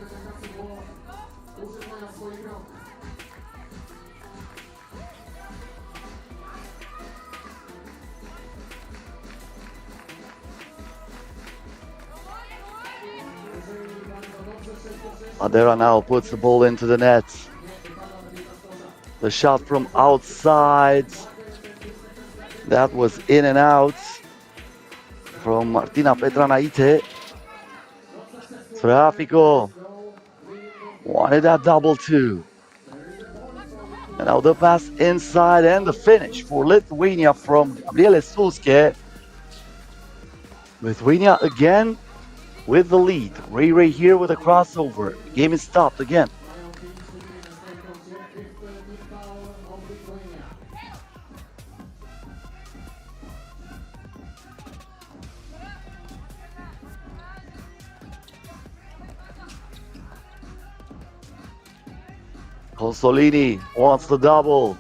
Madera now puts the ball into the net. The shot from outside, that was in and out from Martina Petranaite. Srafico wanted that double too. And now the pass inside and the finish for Lithuania from Gabriele Solskjaer. Lithuania again with the lead. Ray here with a crossover. Game is stopped again. Consolini wants the double.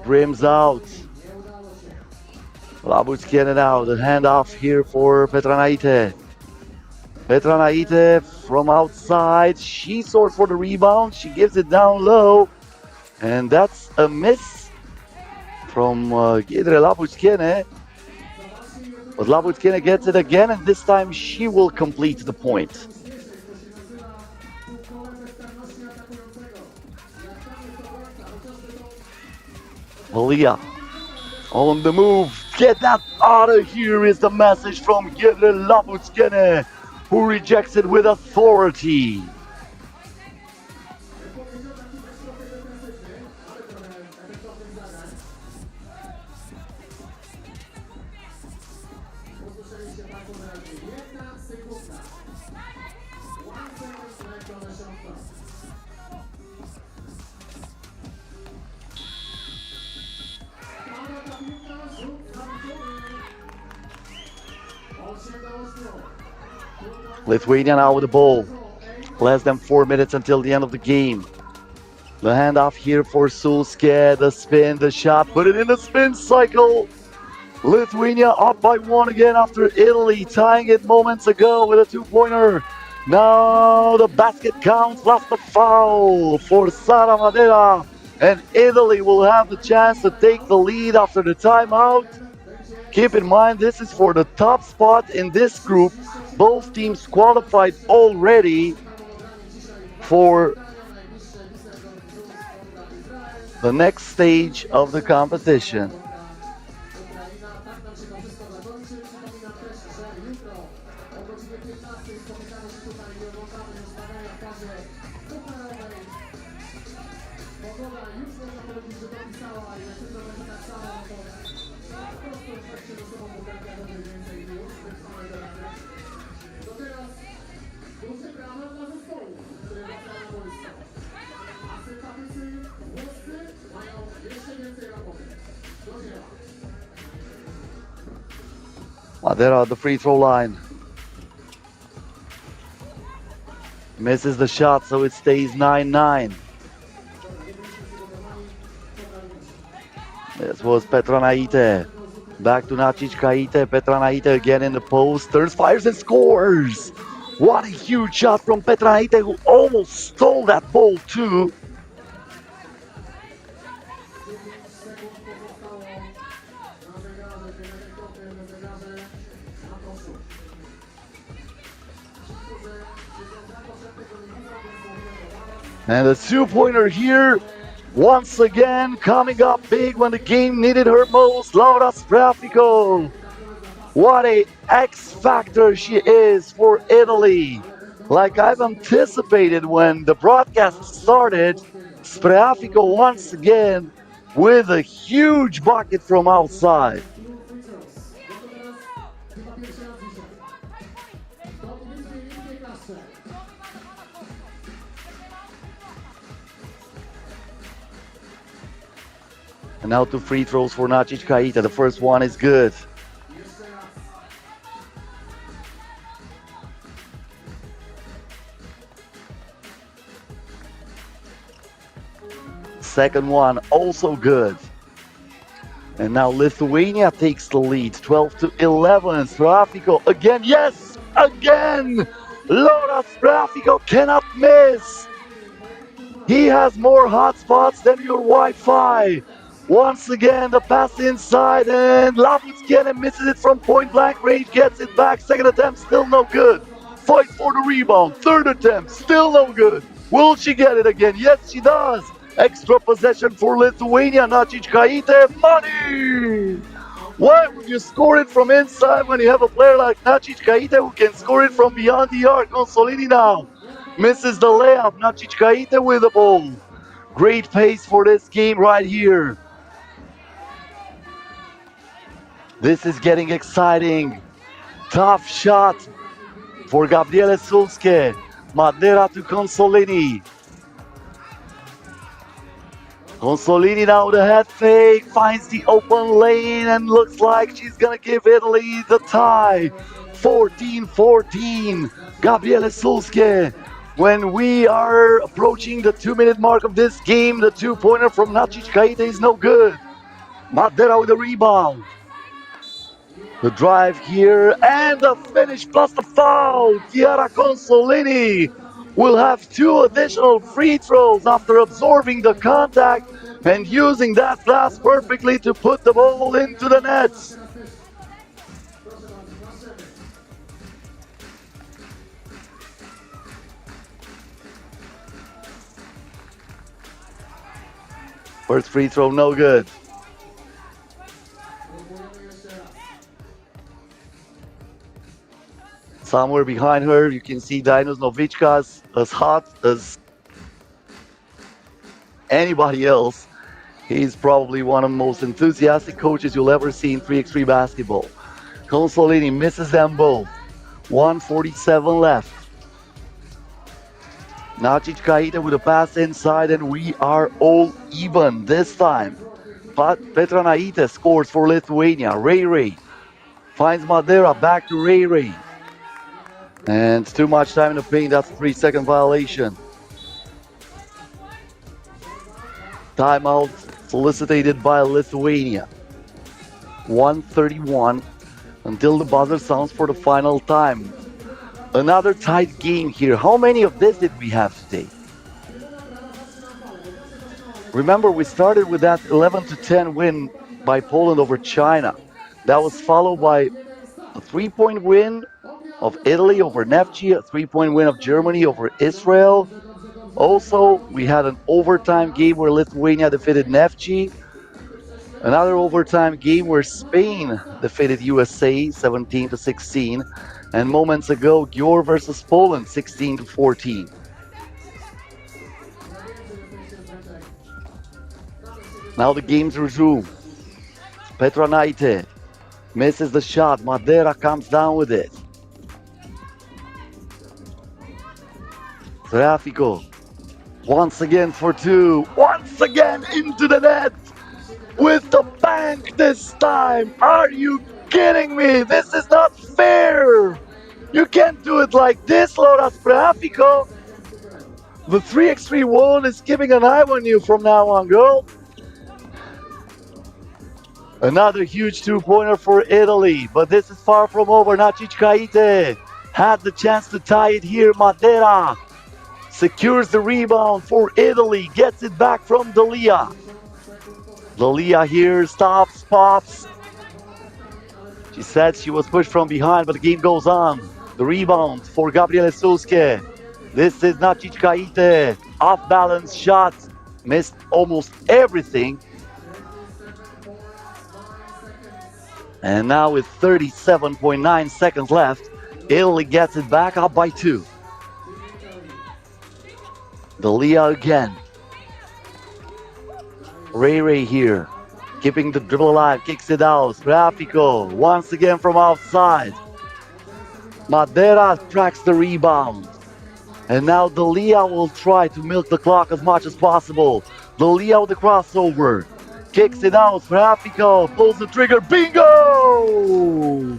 Rims out. Labuckene now. The handoff here for Petranaite. Petranaite from outside. She soars for the rebound. She gives it down low. And that's a miss from Giedre Labuckene. But Labuckene gets it again, and this time she will complete the point. Malia on the move. Get that out of here is the message from Giedre Labuckene, who rejects it with authority. Lithuania now with the ball. Less than 4 minutes until the end of the game. The handoff here for Solskjaer. The spin, the shot, put it in the spin cycle. Lithuania up by 1 again after Italy tying it moments ago with a 2-pointer. Now the basket counts plus the foul for Sara Madera. And Italy will have the chance to take the lead after the timeout. Keep in mind, this is for the top spot in this group. Both teams qualified already for the next stage of the competition. Madera at the free throw line. Misses the shot, so it stays 9-9. This was Petranaite. Back to Nacic Kaite. Petranaite again in the post. Turns, fires, and scores! What a huge shot from Petranaite, who almost stole that ball too. And the two-pointer here, once again, coming up big when the game needed her most. Laura Spreafico. What a X-factor she is for Italy. Like I've anticipated when the broadcast started, Spreafico once again with a huge bucket from outside. And now 2 free throws for Nacic Kaita. The first one is good. Second one also good. And now Lithuania takes the lead, 12-11. Spreafico again, yes, again! Laura Spreafico cannot miss. He has more hotspots than your Wi-Fi. Once again, the pass inside, and Laputskene misses it from point-blank range, gets it back. Second attempt, still no good. Fight for the rebound. Third attempt, still no good. Will she get it again? Yes, she does. Extra possession for Lithuania. Nacic Kaite, money! Why would you score it from inside when you have a player like Nacic Kaite who can score it from beyond the arc? Consolini now misses the layup. Nacic Kaite with the ball. Great pace for this game right here. This is getting exciting. Tough shot for Gabriele Sulske. Madera to Consolini. Consolini now with a head fake, finds the open lane and looks like she's gonna give Italy the tie. 14-14, Gabriele Sulske. When we are approaching the 2-minute mark of this game, the two-pointer from Nacic Kaite is no good. Madera with the rebound. The drive here and the finish plus the foul. Chiara Consolini will have 2 additional free throws after absorbing the contact and using that pass perfectly to put the ball into the nets. First free throw, no good. Somewhere behind her, you can see Dinos Novickas as hot as anybody else. He's probably one of the most enthusiastic coaches you'll ever see in 3x3 basketball. Consolini misses them both. 1:47 left. Nacic Kaite with a pass inside, and we are all even this time. But Petranaite scores for Lithuania. Ray finds Madera, back to Ray. And too much time in the paint, that's a 3-second violation. Timeout solicited by Lithuania. 1:31 until the buzzer sounds for the final time. Another tight game here. How many of this did we have today? Remember, we started with that 11-10 win by Poland over China. That was followed by a 3-point win of Italy over Neftchi, a 3-point win of Germany over Israel. Also, we had an overtime game where Lithuania defeated Neftchi. Another overtime game where Spain defeated USA 17-16. And moments ago, Gyor versus Poland 16-14. Now the games resume. Petra Naite misses the shot. Madera comes down with it. Trafico once again for two. Once again into the net with the bank this time. Are you kidding me? This is not fair. You can't do it like this, Laura Trafico. The 3x3 wall is keeping an eye on you from now on, girl. Another huge two-pointer for Italy, but this is far from over. Neftchi had the chance to tie it here. Madera secures the rebound for Italy, gets it back from Dalia. Dalia here stops, pops. She said she was pushed from behind, but the game goes on. The rebound for Gabriele Suske. This is Neftchi. Off-balance shot, missed almost everything. And now with 37.9 seconds left, Italy gets it back up by 2. Dalia again. Ray here, keeping the dribble alive, kicks it out. Trafico once again from outside. Madera tracks the rebound. And now Dalia will try to milk the clock as much as possible. Dalia with the crossover. Kicks it out, Trafico pulls the trigger, bingo!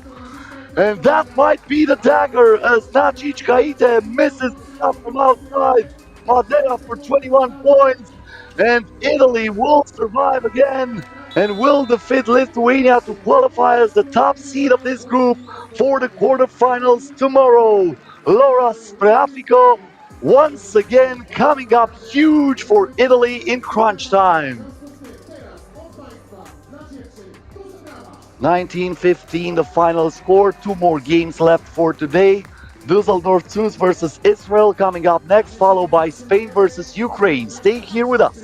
And that might be the dagger as Neftchi misses up from outside. Madera for 21 points, and Italy will survive again and will defeat Lithuania to qualify as the top seed of this group for the quarterfinals tomorrow. Laura Trafico once again coming up huge for Italy in crunch time. 19-15 the final score. 2 more games left for today. Düsseldorf 2 versus Israel coming up next, followed by Spain versus Ukraine. Stay here with us.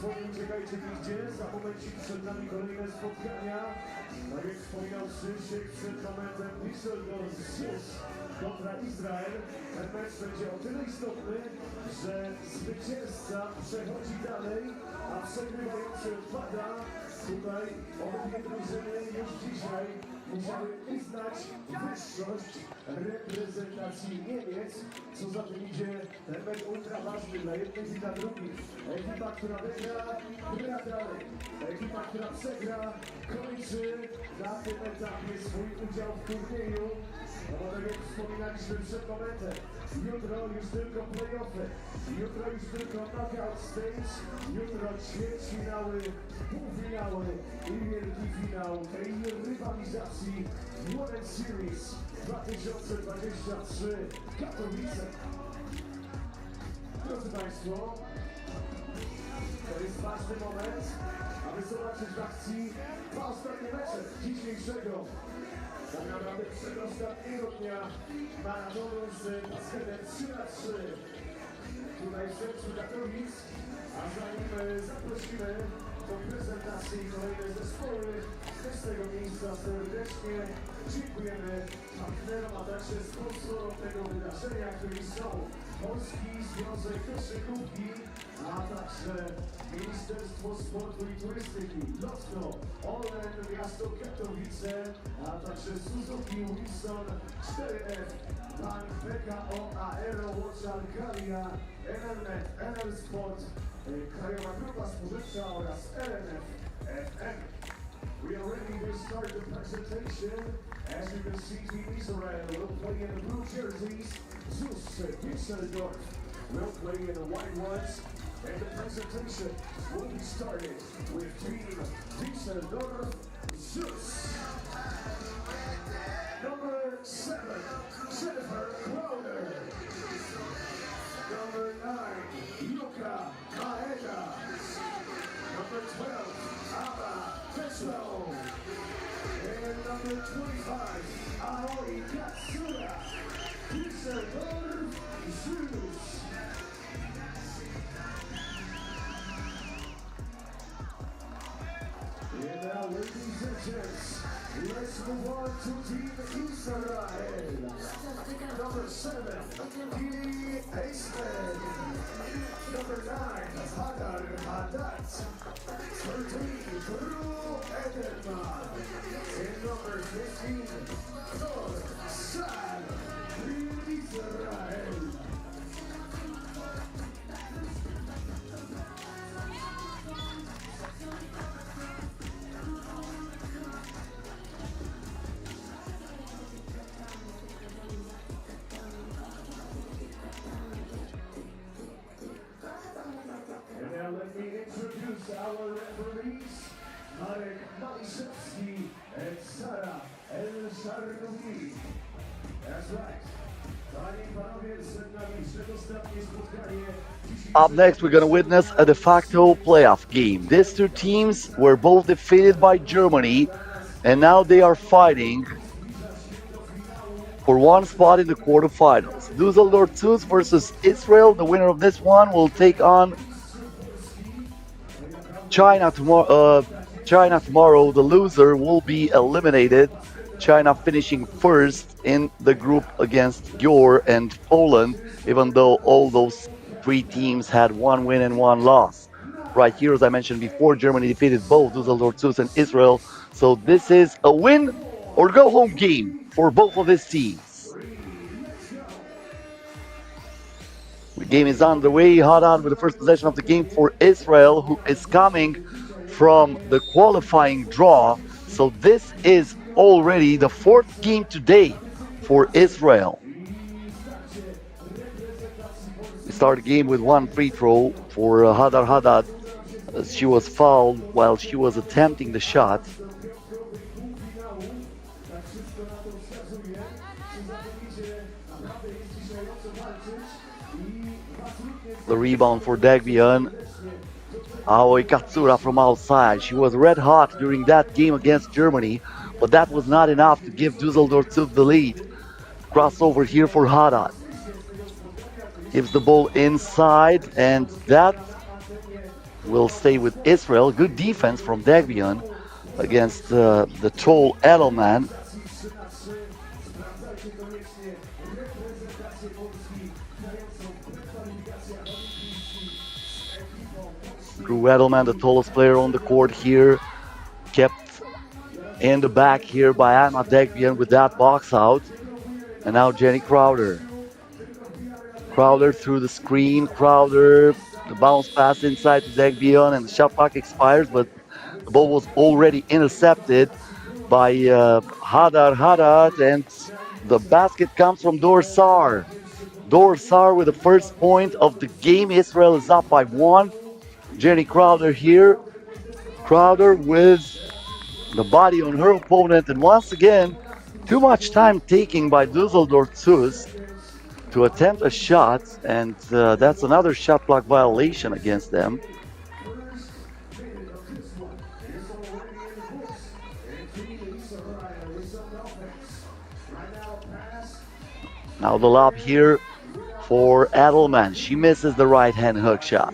Nie uciekajcie nigdzie, za momencik przed nami kolejne spotkania. Tak jak wspominał Krzysiek przed momentem Düsseldorf kontra Izrael. Ten mecz będzie o tyle istotny, że zwycięzca przechodzi dalej, a przegrywający odpada. Tutaj obydwie drużyny już dzisiaj musiały uznać wyższość reprezentacji Niemiec, co za tym idzie ten mecz ultra ważny dla jednych i dla drugich. Ekipa, która wygra, gra dalej. Ekipa, która przegra, kończy na tym etapie swój udział w turnieju. No bo tak jak wspominaliśmy przed momentem, jutro już tylko play-offy, jutro już tylko knockout stage, jutro ćwierćfinały, półfinały i wielki finał tej rywalizacji World Series 2023 Katowice. Drodzy Państwo, to jest ważny moment, aby zobaczyć w akcji 2 ostatnie mecze dzisiejszego, tak naprawdę przedostatniego dnia maratonu z basketem 3x3 tutaj w sercu Katowic, a zanim zaprosimy do prezentacji kolejne zespoły, z tego miejsca serdecznie dziękujemy partnerom, a także sponsorom tego wydarzenia, którymi są Polski Związek Koszykówki, a także Ministerstwo Sportu i Turystyki, Lotto, Orlen, miasto Katowice, a także Suzuki, Wilson, 4F, Bank PKO, Aero, Watchar, Galia, NLNet, NL Sport, Krajowa Grupa Spożywcza oraz LNF-FM. We are ready to start the presentation. As you can see, Team Israel will play in the blue jerseys. Düsseldorf will play in the white ones. And the presentation will be started with Team Düsseldorf Zeus. Number 7, Jennifer Crowder. Number 9, Luca Maeda. Number 12, Abba Teslo. And number 25, Aoi Katsura. Düsseldorf Zeus. And now, ladies and gents, let's move on to Team Israel. Number 7, Gili Eisman. Number 9, Hadar Hadat. 13, Drew Edelman. And number 15, Dor Sal. Team Israel. And now let me introduce our referees, Marek Maliszewski and Sara El-Sharnoui. That's right. Panie i panowie, przed nami przedostatnie spotkanie. Up next, we're going to witness a de facto playoff game. These two teams were both defeated by Germany, and now they are fighting for one spot in the quarterfinals. Düsseldorf Zeus versus Israel. The winner of this one will take on China tomorrow. The loser will be eliminated. China finishing first in the group against Gyor and Poland, even though all those three teams had one win and one loss. Right here, as I mentioned before, Germany defeated both Düsseldorf Zeus and Israel. So this is a win or go home game for both of these teams. The game is underway. Hot on with the first possession of the game for Israel, who is coming from the qualifying draw. So this is already the fourth game today for Israel. We start the game with one free throw for Hadar Haddad. She was fouled while she was attempting the shot. The rebound for Dagbian. Aoi Katsura from outside. She was red hot during that game against Germany, but that was not enough to give Düsseldorf Zeus the lead. Crossover here for Haddad. Gives the ball inside, and that will stay with Israel. Good defense from Dagbian against the tall Edelman. Drew Edelman, the tallest player on the court here, kept in the back here by Anna Dagbian with that box out. And now Jenny Crowder. Crowder through the screen. Crowder, the bounce pass inside to Dagbian, and the shot clock expires, but the ball was already intercepted by Hadar Haddad, and the basket comes from Dorsar. Dorsar with the first point of the game. Israel is up by 1. Jenny Crowder here. Crowder with the body on her opponent, and once again, too much time taking by Düsseldorf Zeus to attempt a shot, and that's another shot clock violation against them. Now the lob here for Edelman. She misses the right-hand hook shot.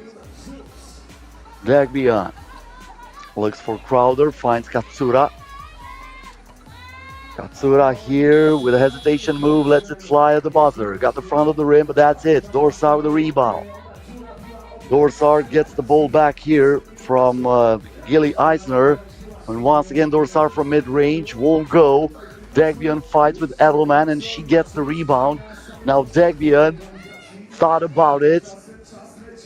Dagbian looks for Crowder, finds Katsura. Katsura here with a hesitation move, lets it fly at the buzzer. Got the front of the rim, but that's it. Dorsar with the rebound. Dorsar gets the ball back here from Gili Eisner. And once again, Dorsar from mid-range won't go. Dagbian fights with Edelman, and she gets the rebound. Now Dagbian thought about it,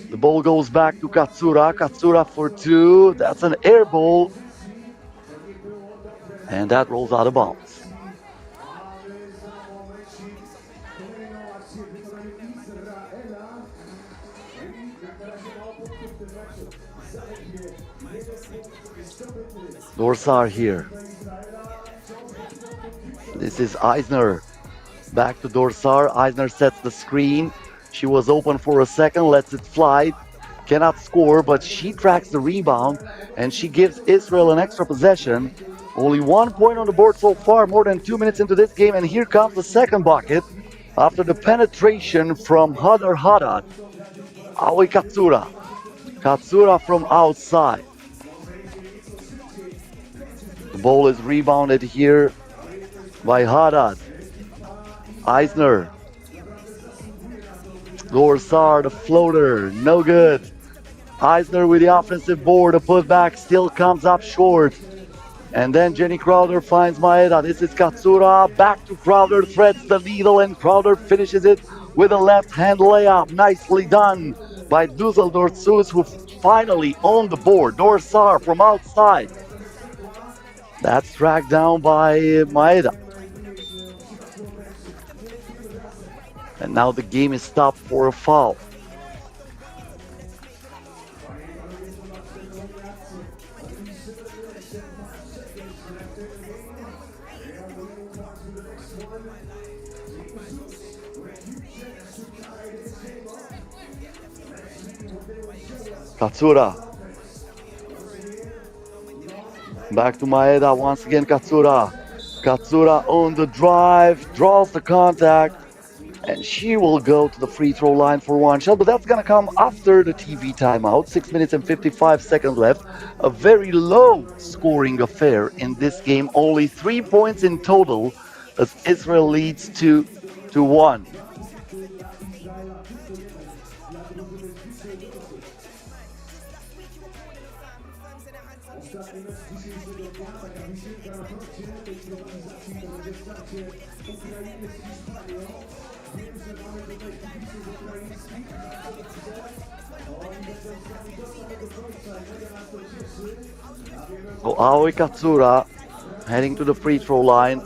The ball goes back to Katsura. Katsura for two. That's an air ball. And that rolls out of bounds. Dorsar here. This is Eisner. Back to Dorsar. Eisner sets the screen. She was open for a second, lets it fly. Cannot score, but she tracks the rebound and she gives Israel an extra possession. Only 1 point on the board so far, more than 2 minutes into this game, and here comes the second bucket after the penetration from Hadar Haddad. Aoi Katsura. Katsura from outside. The ball is rebounded here by Haddad. Eisner. Dorsar, the floater, no good. Eisner with the offensive board, the putback still comes up short. And then Jenny Crowder finds Maeda. This is Katsura, back to Crowder, threads the needle, and Crowder finishes it with a left hand layup. Nicely done by Düsseldorf Sus, who finally on the board. Dorsar from outside. That's tracked down by Maeda. And now the game is stopped for a foul. Katsura. Back to Maeda once again. Katsura. Katsura on the drive, draws the contact, and she will go to the free throw line for one shot, but that's gonna come after the TV timeout. 6 minutes and 55 seconds left. A very low scoring affair in this game. Only 3 points in total as Israel leads 2-1. So Aoi Katsura heading to the free throw line.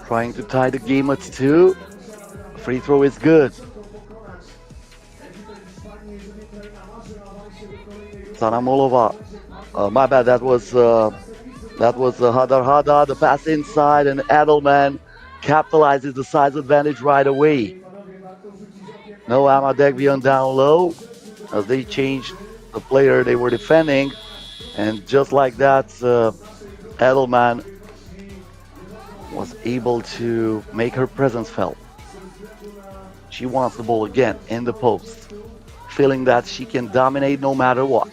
Trying to tie the game at 2. Free throw is good. Sanamolova. My bad, that was Hadar Haddad. The pass inside, and Edelman capitalizes the size advantage right away. No Amadegbian down low as they changed the player they were defending. And just like that, Edelman was able to make her presence felt. She wants the ball again in the post, feeling that she can dominate no matter what.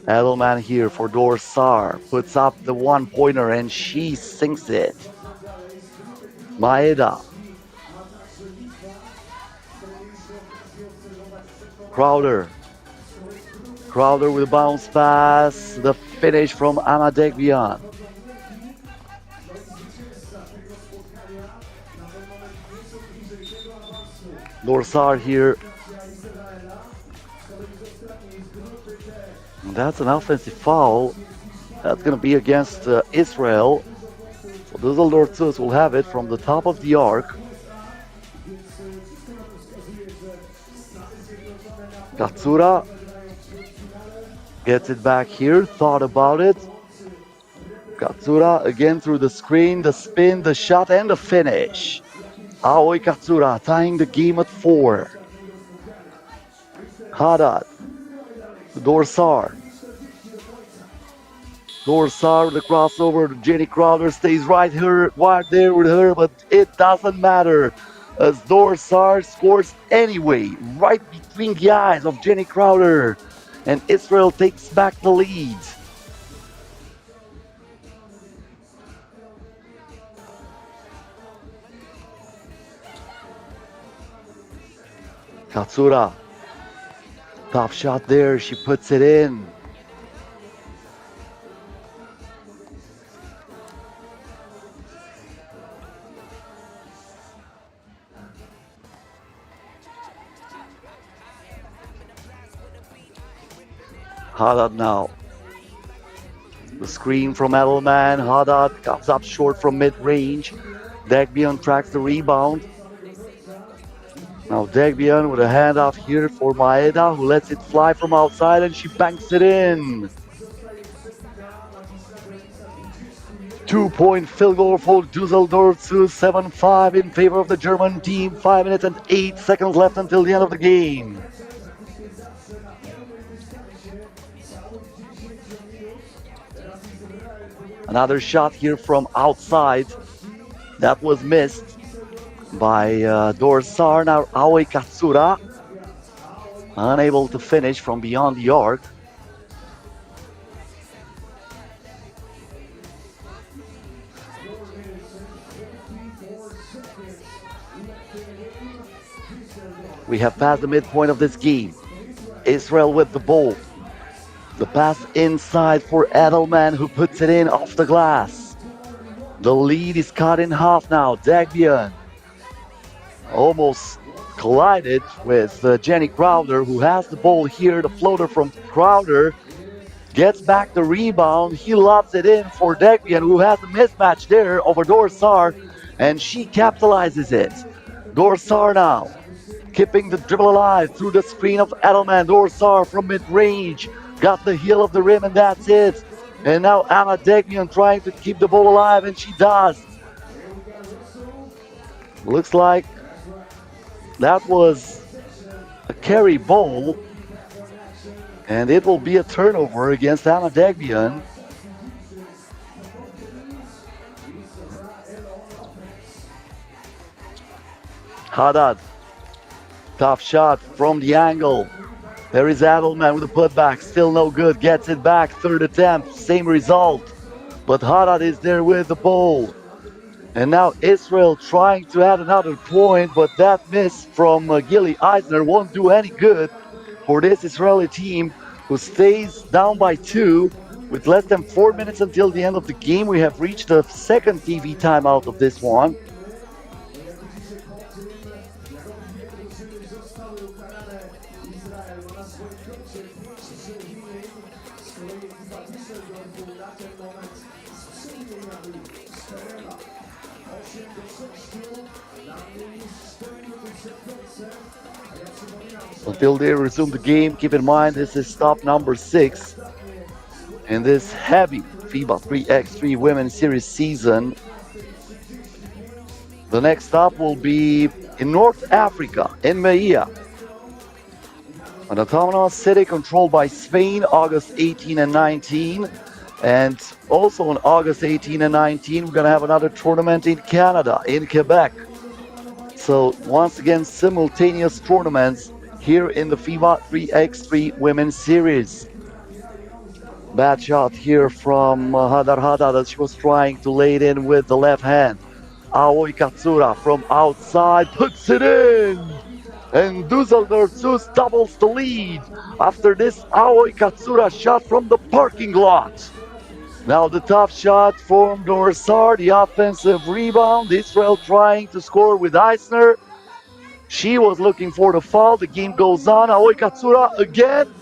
Edelman here for Dorsar, puts up the one-pointer and she sinks it. Maeda. Crowder. Crowder with a bounce pass. The finish from Amadegbian. Dorsar here. And that's an offensive foul. That's going to be against Israel. So Düsseldorf Sus will have it from the top of the arc. Katsura gets it back here, thought about it. Katsura again through the screen, the spin, the shot, and the finish. Aoi Katsura tying the game at 4. Haddad. Dorsar. Dorsar with the crossover. Jenny Crowder stays right there with her, but it doesn't matter as Dorsar scores anyway, right between the eyes of Jenny Crowder, and Israel takes back the lead. Katsura. Top shot there, she puts it in. Haddad now. The screen from Edelman. Haddad comes up short from mid-range. Degbian tracks the rebound. Now Degbian with a handoff here for Maeda, who lets it fly from outside and she banks it in. 2-point field goal for Düsseldorf to 7-5 in favor of the German team. 5 minutes and 8 seconds left until the end of the game. Another shot here from outside. That was missed by Dorsar. Now Aoi Katsura unable to finish from beyond the arc. We have passed the midpoint of this game. Israel with the ball. The pass inside for Edelman, who puts it in off the glass. The lead is cut in half now. Degbian almost collided with Jenny Crowder, who has the ball here. The floater from Crowder gets back the rebound. He lobs it in for Degbian, who has a mismatch there over Dorsar, and she capitalizes it. Dorsar now keeping the dribble alive through the screen of Edelman. Dorsar from mid-range got the heel of the rim, and that's it. And now Anna Degbian trying to keep the ball alive, and she does. Looks like that was a carry ball, and it will be a turnover against Anna Degbian. Haddad, tough shot from the angle. There is Edelman with a putback, still no good, gets it back, third attempt, same result. But Haddad is there with the ball. And now Israel trying to add another point, but that miss from Gili Eisner won't do any good for this Israeli team, who stays down by 2 with less than 4 minutes until the end of the game. We have reached the second TV timeout of this one. Until they resume the game, keep in mind this is stop number 6 in this heavy FIBA 3x3 Women's Series season. The next stop will be in North Africa, in Meia, an autonomous city controlled by Spain, August 18 and 19. And also on August 18 and 19, we're going to have another tournament in Canada, in Quebec. So once again, simultaneous tournaments here in the FIBA 3x3 Women's Series. Bad shot here from Haddad as she was trying to lay it in with the left hand. Aoi Katsura from outside puts it in! And Düsseldorf Sus doubles the lead after this Aoi Katsura shot from the parking lot. Now the tough shot from Dorsar, the offensive rebound. Israel trying to score with Eisner. She was looking for the foul. The game goes on. Aoi Katsura again.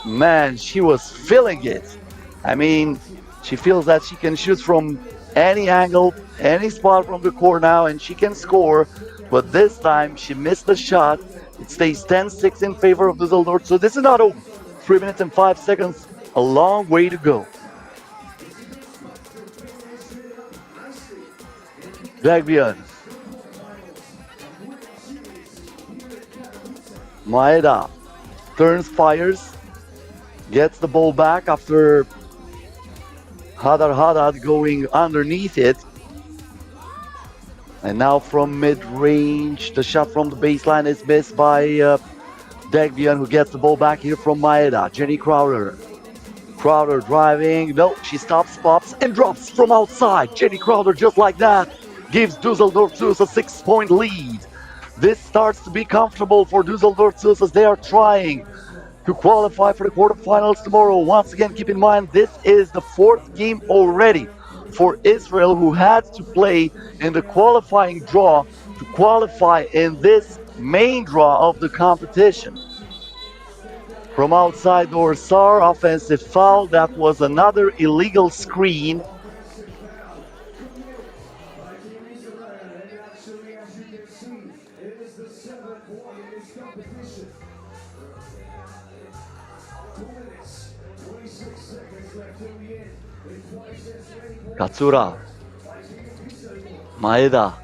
Man, she was feeling it. I mean, she feels that she can shoot from any angle, any spot from the court now, and she can score. But this time, she missed the shot. It stays 10-6 in favor of Düsseldorf. So this is not over. 3 minutes and 5 seconds. A long way to go. Degbian. Maeda turns, fires, gets the ball back after Haddad going underneath it. And now from mid-range, the shot from the baseline is missed by Degbian, who gets the ball back here from Maeda. Jenny Crowder. Crowder driving. No, she stops, pops, and drops from outside. Jenny Crowder, just like that, gives Düsseldorf Sus a 6-point lead. This starts to be comfortable for Düsseldorf Sus as they are trying to qualify for the quarterfinals tomorrow. Once again, keep in mind, this is the 4th game already for Israel, who had to play in the qualifying draw to qualify in this main draw of the competition. From outside Dorsar, offensive foul. That was another illegal screen. Actually, as you can see, it is the seventh one in this competition. 2 minutes, 26 seconds left till the end. Katsura, Maeda.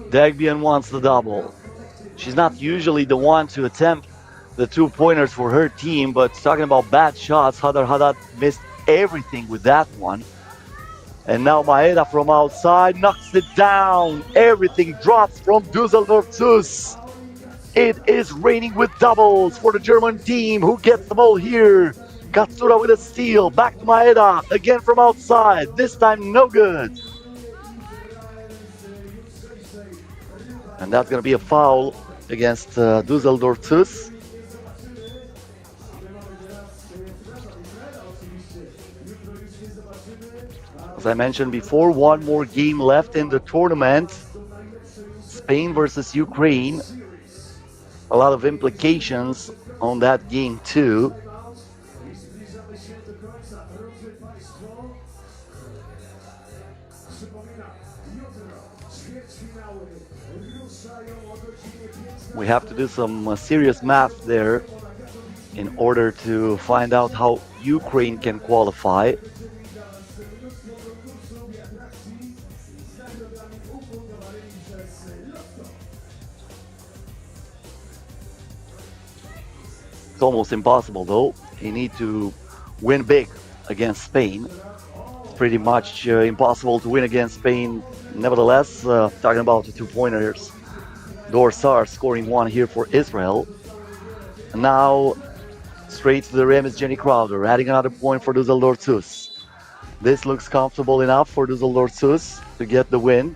Dagbian wants the double. She's not usually the one to attempt the 2-pointers for her team, but talking about bad shots, Hadar Haddad missed everything with that one. And now Maeda from outside knocks it down. Everything drops from Düsseldorf Zus. It is raining with doubles for the German team. Who gets the ball here? Katsura with a steal. Back to Maeda. Again from outside. This time no good. And that's going to be a foul against Düsseldorf Zus. As I mentioned before, one more game left in the tournament. Spain versus Ukraine. A lot of implications on that game too. We have to do some serious math there in order to find out how Ukraine can qualify. It's almost impossible though. You need to win big against Spain. It's pretty much impossible to win against Spain. Nevertheless, talking about the 2-pointers. Dorsar scoring one here for Israel. And now straight to the rim is Jenny Crowder, adding another point for Düsseldorf Zus. This looks comfortable enough for Düsseldorf Zus to get the win.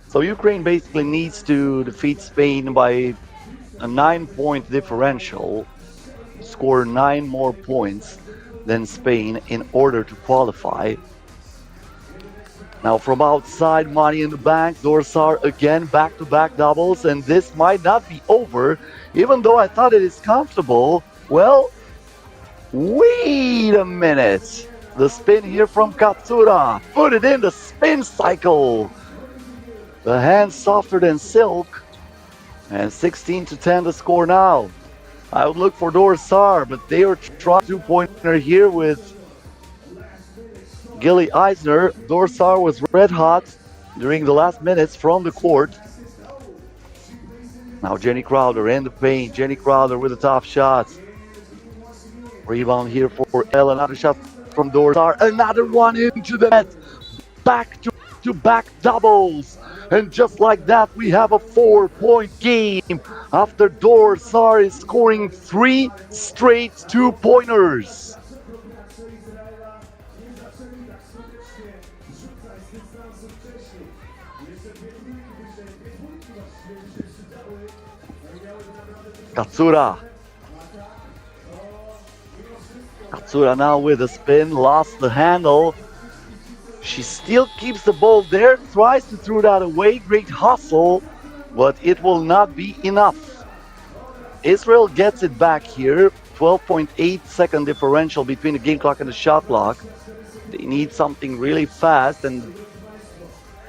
So Ukraine basically needs to defeat Spain by a 9-point differential, score 9 more points than Spain in order to qualify. Now from outside, money in the bank, Dorsar again back-to-back doubles, and this might not be over, even though I thought it is comfortable. Well, wait a minute. The spin here from Katsura, put it in the spin cycle. The hand softer than silk, and 16-10 the score now. I would look for Dorsar, but they are trying 2-pointer here with Gilly Eisner. Dorsar was red hot during the last minutes from the court. Now Jenny Crowder in the paint. Jenny Crowder with a top shot. Rebound here for Elle. Another shot from Dorsar. Another one into the net. Back-to-back doubles. And just like that, we have a 4-point game after Dorsar is scoring 3 straight 2-pointers. Katsura. Katsura now with a spin, lost the handle. She still keeps the ball there, tries to throw that away. Great hustle, but it will not be enough. Israel gets it back here. 12.8 second differential between the game clock and the shot clock. They need something really fast, and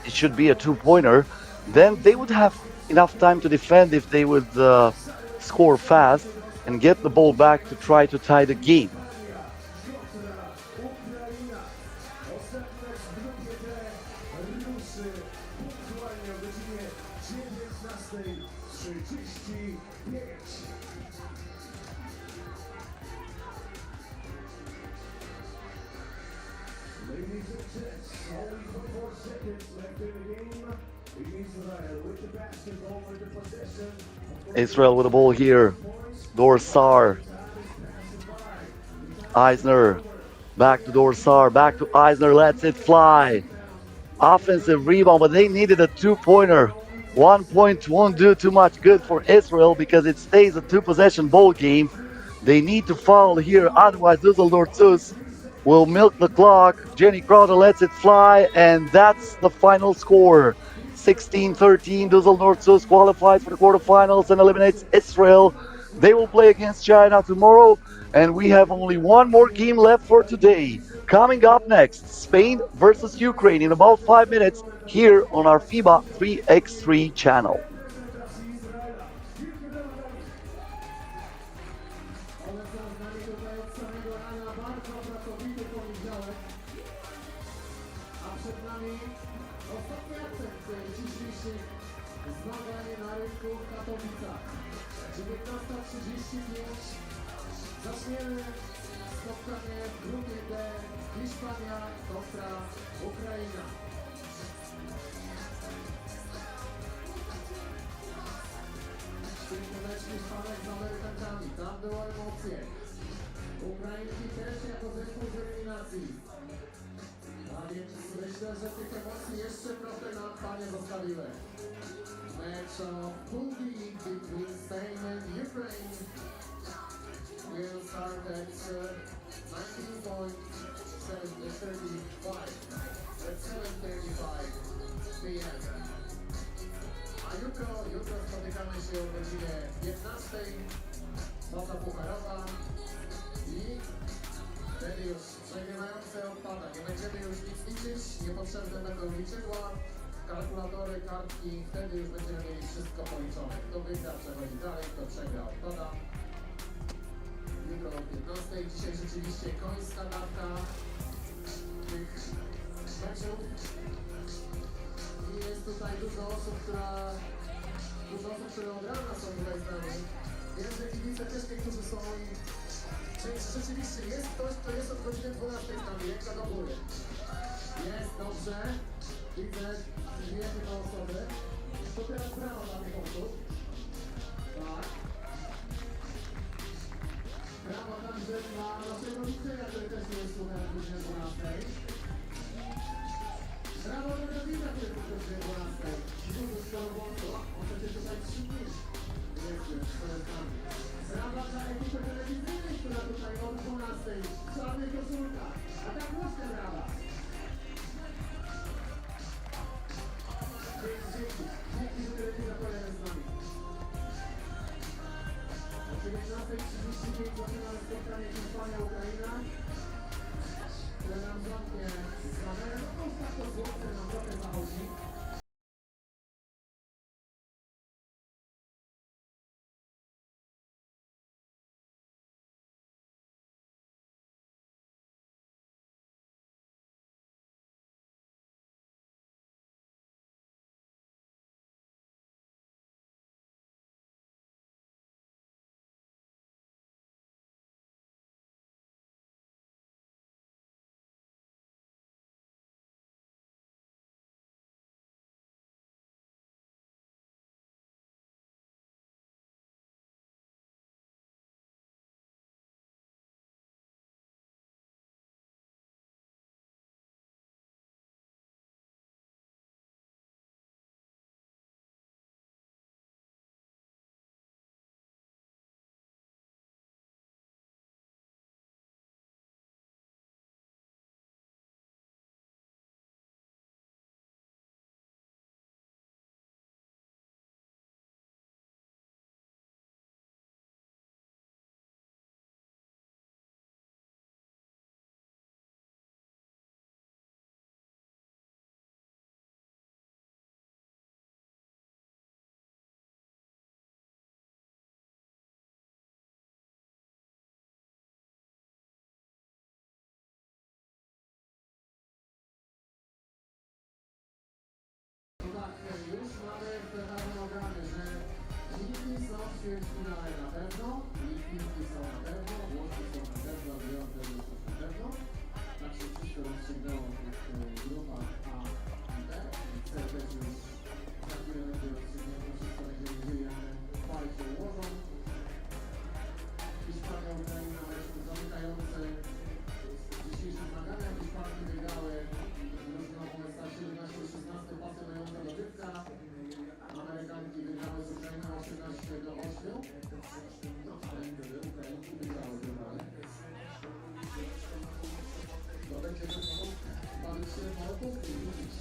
it should be a 2-pointer. Then they would have enough time to defend if they would score fast and get the ball back to try to tie the game. Israel with the ball here. Dorsar. Eisner. Back to Dorsar. Back to Eisner. Lets it fly. Offensive rebound, but they needed a 2-pointer. 1 point won't do too much good for Israel because it stays a 2-possession ball game. They need to foul here, otherwise Düsseldorf Zus will milk the clock. Jenny Crowder lets it fly, and that's the final score. 16-13. Düsseldorf qualifies for the quarterfinals and eliminates Israel. They will play against China tomorrow, and we have only one more game left for today. Coming up next, Spain versus Ukraine in about 5 minutes here on our FIBA 3x3 channel. One są z nami tutaj od samego rana, bardzo pracowity poniedziałek. A przed nami ostatni akcent dzisiejszych zmagań na rynku w Katowicach. 19:35. Zaczniemy spotkanie w grupie D. Hiszpania kontra Ukraina. Świetny mecz Hiszpanek z Amerykanami. Tam były emocje. Ukrainki też jako zespół z eliminacji. A więc myślę, że tych emocji jeszcze trochę na panie zostawiły. Match of Pool B between Spain and Ukraine will start at 7:35 p.m. A jutro spotykamy się o godzinie 15:00, faza pucharowa i wtedy już przegrywające odpada. Nie będziemy już nic liczyć, niepotrzebne będą liczydła, kalkulatory, kartki, wtedy już będziemy mieli wszystko policzone. Kto wygra, przechodzi dalej, kto przegra, odpada. Jutro o 15:00, dzisiaj rzeczywiście końska dawka tych meczów. I jest tutaj dużo osób, które od rana są tutaj z nami. Wiem, że kibice też niektórzy są i rzeczywiście jest ktoś, kto jest od godziny 12 z nami, ręka do góry. Jest, dobrze. Widzę, dwie chyba osoby. To teraz brawo dla tych osób. Tak. Brawo także dla naszego widzenia, który też jest tutaj o godzinie 12. Brawo do Dawida, który jest o godzinie 12. Dużo skorobotu. On przecież tutaj 3 dni. Jest już, to jest tam. Brawa dla ekipy telewizyjnej, która tutaj od 12 w czarnych koszulkach. A tak głośne brawa. Dzięki, że telewizja pojawia z nami. O 19:35 zaczynamy spotkanie Hiszpania-Ukraina, które nam zamknie kamerę. No to tak to słońce nam trochę zachodzi. Już mamy pewne wymagania, że Litwy są w ćwierćfinale na pewno, Litwy są na pewno, Włochy są na pewno, Gyor też jest na pewno. Tak się wszystko rozstrzygnęło w tych grupach A i B. C też już za chwilę będzie rozstrzygnięte, wszystko będziemy wiedzieli, jak te pary się ułożą. Hiszpania, Ukraina, mecz zamykający dzisiejsze zmagania. Hiszpanki wygrały drużyną USA 17-16, pasjonująca dogrywka. Amerykanki wygrały z Ukrainą 18-8. No, ale Ukrainki wygrały generalnie. To będzie bawić się mało punktów rzucić.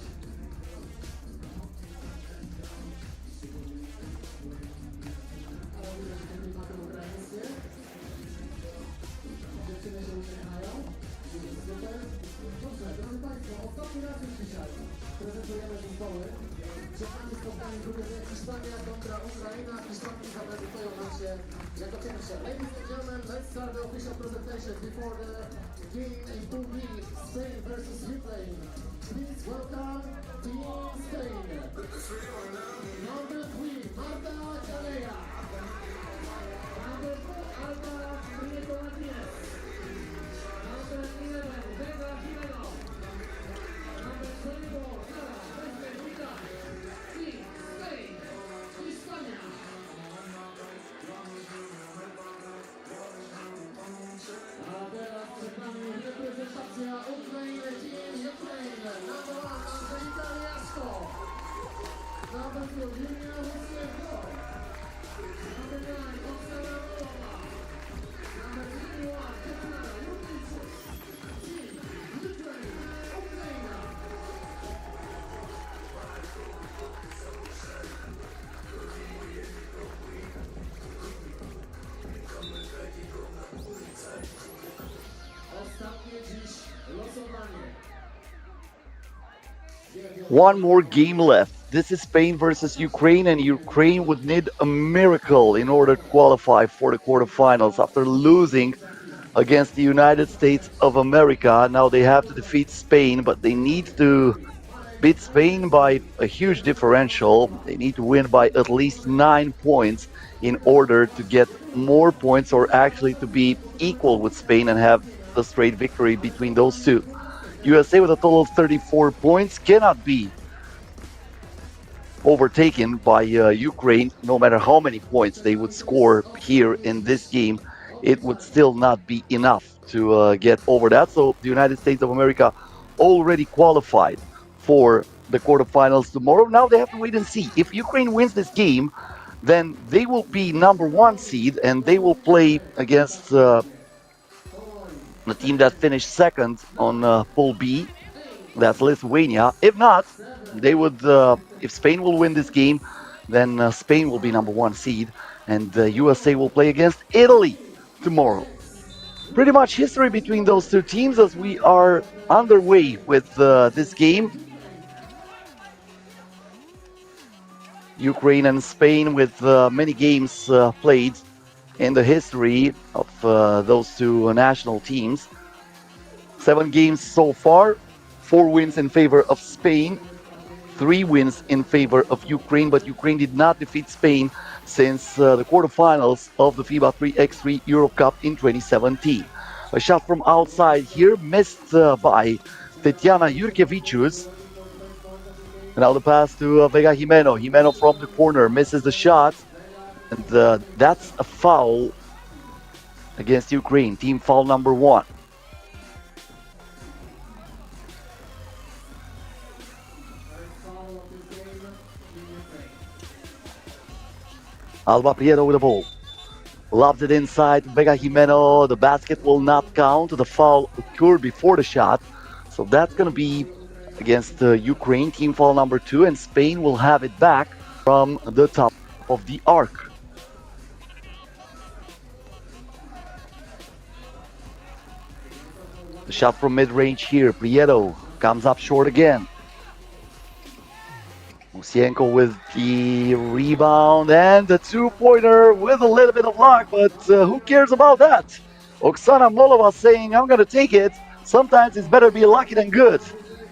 prezentujemy zespoły. Przed nami spotkanie w grupie Hiszpania kontra Ukraina. Hiszpanie zaprezentują nam się jako pierwsze. Ladies and gentlemen, let's start the official presentation before the game in Pool B, Spain versus Ukraine. Please welcome Team Spain. Number 3, Marta Chalea. Number 4, Alba Prieto Martinez. Number 11, Vega Jimeno. Number 24, Sara Bezmejita. Team Spain, Hiszpania. A teraz przed nami reprezentacja Ukrainy, Team Ukraine. Number 1, Angelika Liaszko. Number 2, Julia Gyor. Number 9, Oksana Molowa. Number 21, Katarzyna Lutnicy. Team Ukraine, Ukraina. Ostatnie dziś losowanie. One more game left. This is Spain versus Ukraine, and Ukraine would need a miracle in order to qualify for the quarterfinals after losing against the United States of America. Now they have to defeat Spain, but they need to beat Spain by a huge differential. They need to win by at least 9 points in order to get more points, or actually to be equal with Spain and have a straight victory between those two. USA with a total of 34 points cannot be overtaken by Ukraine. No matter how many points they would score here in this game, it would still not be enough to get over that. So the United States of America already qualified for the quarterfinals tomorrow. Now they have to wait and see. If Ukraine wins this game, then they will be number 1 seed, and they will play against the team that finished second on Pool B, that's Lithuania. If not, they would, if Spain will win this game, then Spain will be number 1 seed, and USA will play against Italy tomorrow. Pretty much history between those two teams as we are underway with this game. Ukraine and Spain with many games played in the history of those two national teams. 7 games so far, 4 wins in favor of Spain, 3 wins in favor of Ukraine, but Ukraine did not defeat Spain since the quarterfinals of the FIBA 3x3 Europe Cup in 2017. A shot from outside here, missed by Tetiana Jurkevicius. Now the pass to Vega Jimeno. Jimeno from the corner misses the shot. And that's a foul against Ukraine, team foul number 1. Alba Prieto with the ball. Lobs it inside, Vega Jimeno. The basket will not count. The foul occurred before the shot. So that's going to be against Ukraine, team foul number 2. And Spain will have it back from the top of the arc. The shot from mid-range here. Prieto comes up short again. Musienko with the rebound and the 2-pointer with a little bit of luck, but who cares about that? Oksana Molova saying, I'm going to take it. Sometimes it's better be lucky than good.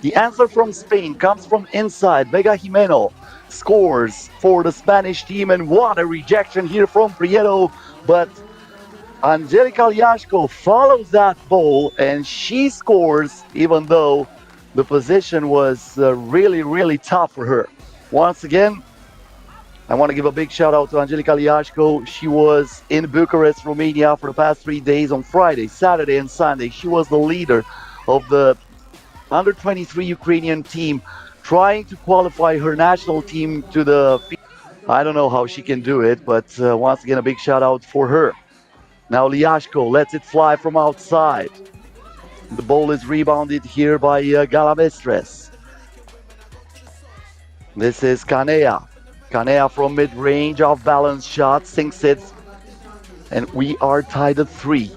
The answer from Spain comes from inside. Vega Jimeno scores for the Spanish team, and what a rejection here from Prieto, but Angelika Liashko follows that ball and she scores, even though the position was really tough for her. Once again, I want to give a big shout out to Angelika Liashko. She was in Bucharest, Romania for the past 3 days on Friday, Saturday and Sunday. She was the leader of the under-23 Ukrainian team, trying to qualify her national team to the... I don't know how she can do it, but once again, a big shout out for her. Now Liashko lets it fly from outside. The ball is rebounded here by Galamestres. This is Kanea. Kanea from mid-range, off-balance shot, sinks it. And we are tied at 3.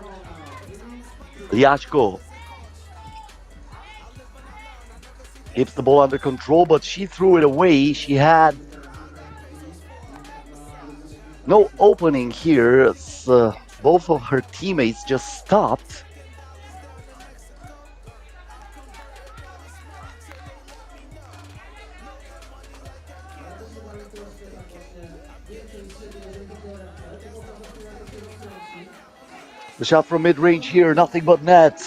Liashko. keeps the ball under control, but she threw it away. She had no opening here. Both of her teammates just stopped. The shot from mid-range here, nothing but net.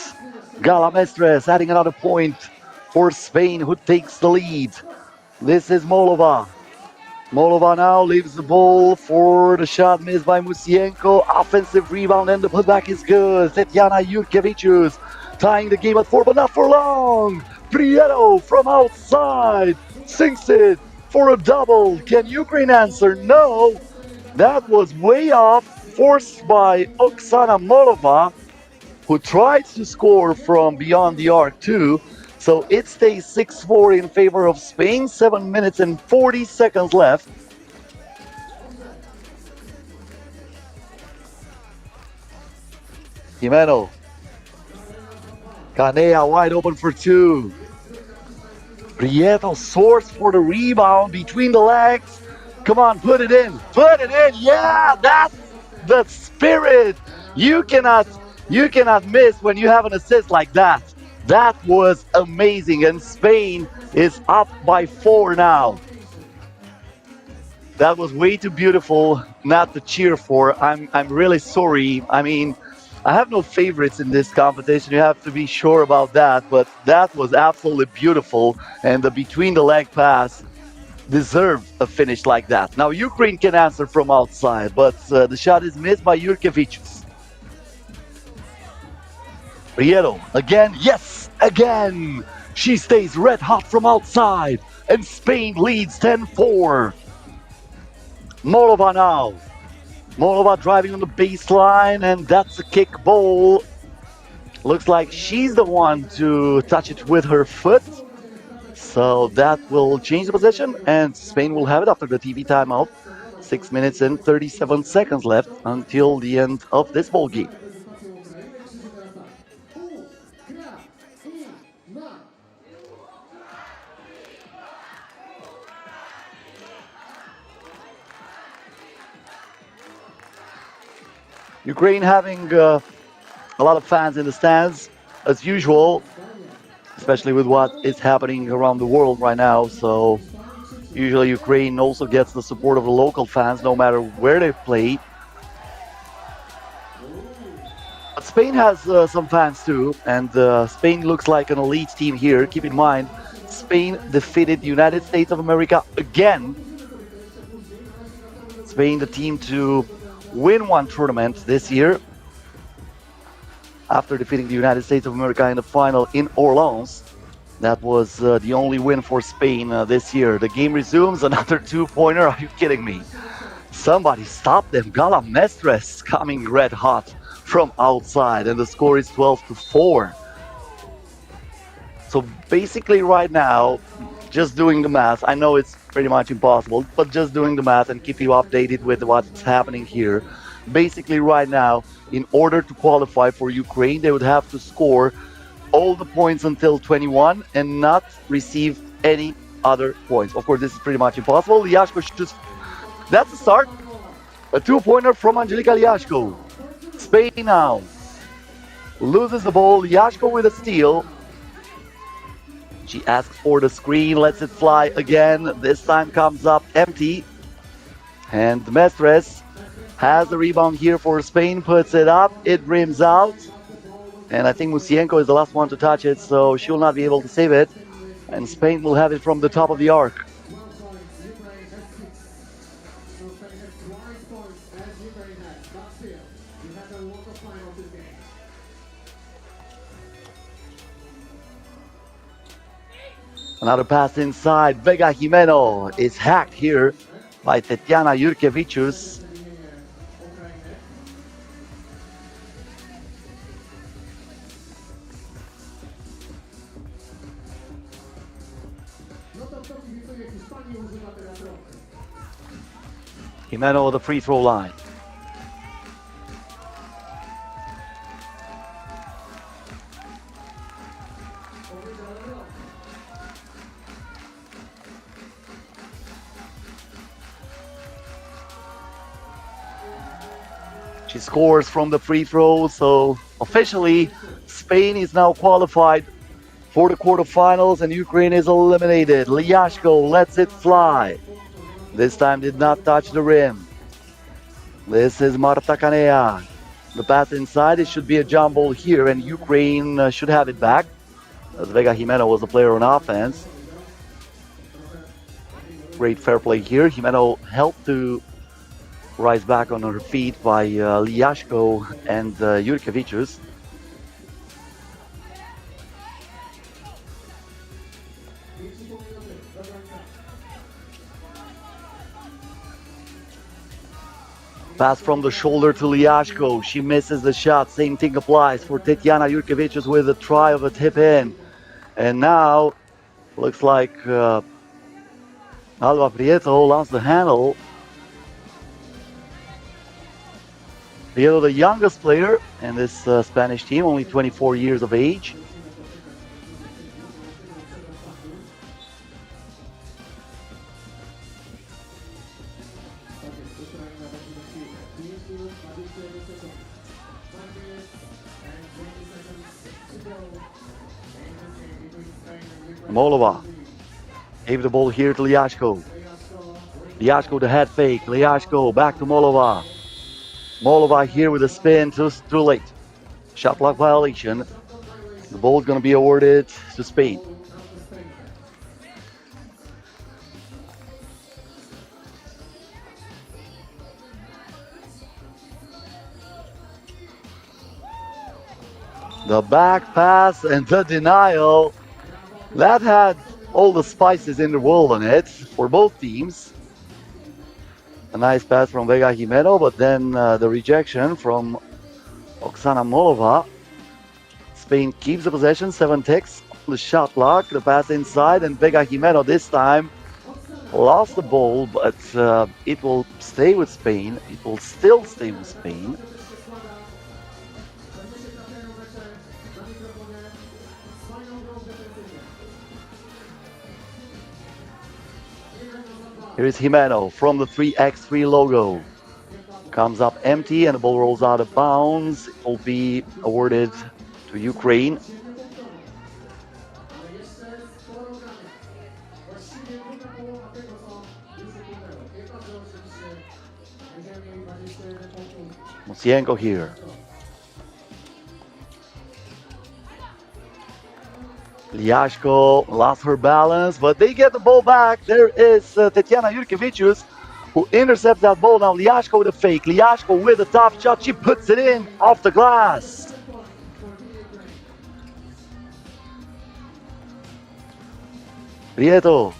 Gala Mestres adding another point for Spain, who takes the lead. This is Molova. Molova now leaves the ball for the shot missed by Musienko. Offensive rebound and the putback is good. Tetiana Jurkevicius tying the game at 4, but not for long. Prieto from outside sinks it for a double. Can Ukraine answer? No. That was way off, forced by Oksana Molova, who tried to score from beyond the arc too. So it stays 6-4 in favor of Spain. 7 minutes and 40 seconds left. Jimeno. Canea wide open for two. Prieto soars for the rebound between the legs. Come on, put it in. Put it in. Yeah, that's the spirit. You cannot miss when you have an assist like that. That was amazing, and Spain is up by 4 now. That was way too beautiful not to cheer for. I'm really sorry. I mean, I have no favorites in this competition. You have to be sure about that. But that was absolutely beautiful, and the between the leg pass deserved a finish like that. Now Ukraine can answer from outside, but the shot is missed by Jurkevicius. Prieto again, yes, again. She stays red hot from outside, and Spain leads 10-4. Molova now. Molova driving on the baseline, and that's a kick ball. Looks like she's the one to touch it with her foot. So that will change the possession, and Spain will have it after the TV timeout. 6 minutes and 37 seconds left until the end of this ball game. Ukraine having a lot of fans in the stands, as usual, especially with what is happening around the world right now. So usually Ukraine also gets the support of the local fans, no matter where they play. But Spain has some fans too, and Spain looks like an elite team here. Keep in mind, Spain defeated the United States of America again. Spain, the team to win one tournament this year, after defeating the United States of America in the final in Orleans. That was the only win for Spain this year. The game resumes, another two-pointer. Are you kidding me? Somebody stop them. Gala Mestres coming red hot from outside, and the score is 12-4. So basically right now, just doing the math, I know it's pretty much impossible, but just doing the math and keep you updated with what's happening here. Basically right now, in order to qualify for Ukraine, they would have to score all the points until 21 and not receive any other points. Of course, this is pretty much impossible. Liashko shoots. That's the start. A two-pointer from Angelica Liashko. Spain now loses the ball. Liashko with a steal. She asks for the screen, lets it fly again. This time comes up empty. And Mestres has the rebound here for Spain, puts it up, it rims out. And I think Musienko is the last one to touch it, so she will not be able to save it. And Spain will have it from the top of the arc. Another pass inside. Vega Jimeno is hacked here by Tetiana Jurkevicius. Jimeno the free throw line. She scores from the free throw, so officially Spain is now qualified for the quarterfinals and Ukraine is eliminated. Liashko lets it fly. This time did not touch the rim. This is Marta Canea. The pass inside, it should be a jump ball here and Ukraine should have it back, as Vega Jimeno was the player on offense. Great fair play here. Jimeno helped to rise back on her feet by Liashko and Jurkevicius. Pass from the shoulder to Liashko. She misses the shot. Same thing applies for Tetiana Jurkevicius with a try of a tip in. And now, looks like Alba Prieto lost the handle. Prieto, the youngest player in this Spanish team, only 24 years of age. Molova gave the ball here to Liashko. Liashko the head fake. Liashko back to Molova. Molova here with a spin, too late. Shot clock violation. The ball is going to be awarded to Spain. The back pass and the denial. That had all the spices in the world on it for both teams. A nice pass from Vega Jimeno, but then the rejection from Oksana Molova. Spain keeps the possession, 7 ticks on the shot clock. The pass inside, and Vega Jimeno this time lost the ball, but it will stay with Spain. It will still stay with Spain. Here is Jimeno from the 3x3 logo. Comes up empty and the ball rolls out of bounds. It will be awarded to Ukraine. Musienko here. Liashko lost her balance, but they get the ball back. There is Tetiana Jurkevicius who intercepts that ball. Now Liashko with a fake. Liashko with a top shot. She puts it in off the glass. Prieto.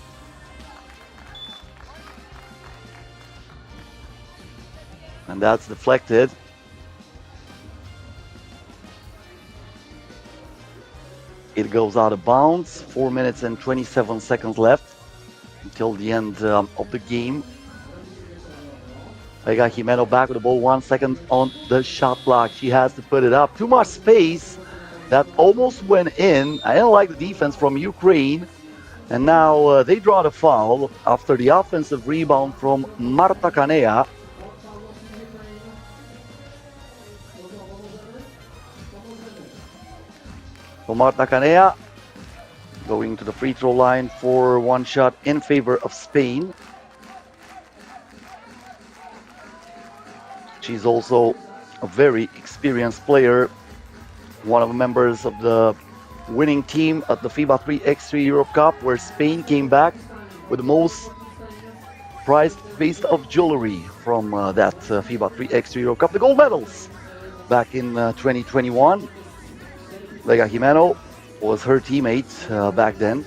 And that's deflected. It goes out of bounds. 4 minutes and 27 seconds left until the end of the game. Vega Jimeno back with the ball, 1 second on the shot clock. She has to put it up. Too much space. That almost went in. I don't like the defense from Ukraine. And now they draw the foul after the offensive rebound from Marta Canea. So Marta Canea going to the free throw line for one shot in favor of Spain. She's also a very experienced player, one of the members of the winning team at the FIBA 3x3 Europe Cup, where Spain came back with the most prized piece of jewelry from that FIBA 3x3 Europe Cup, the gold medals back in 2021. Vega Jimeno was her teammate back then.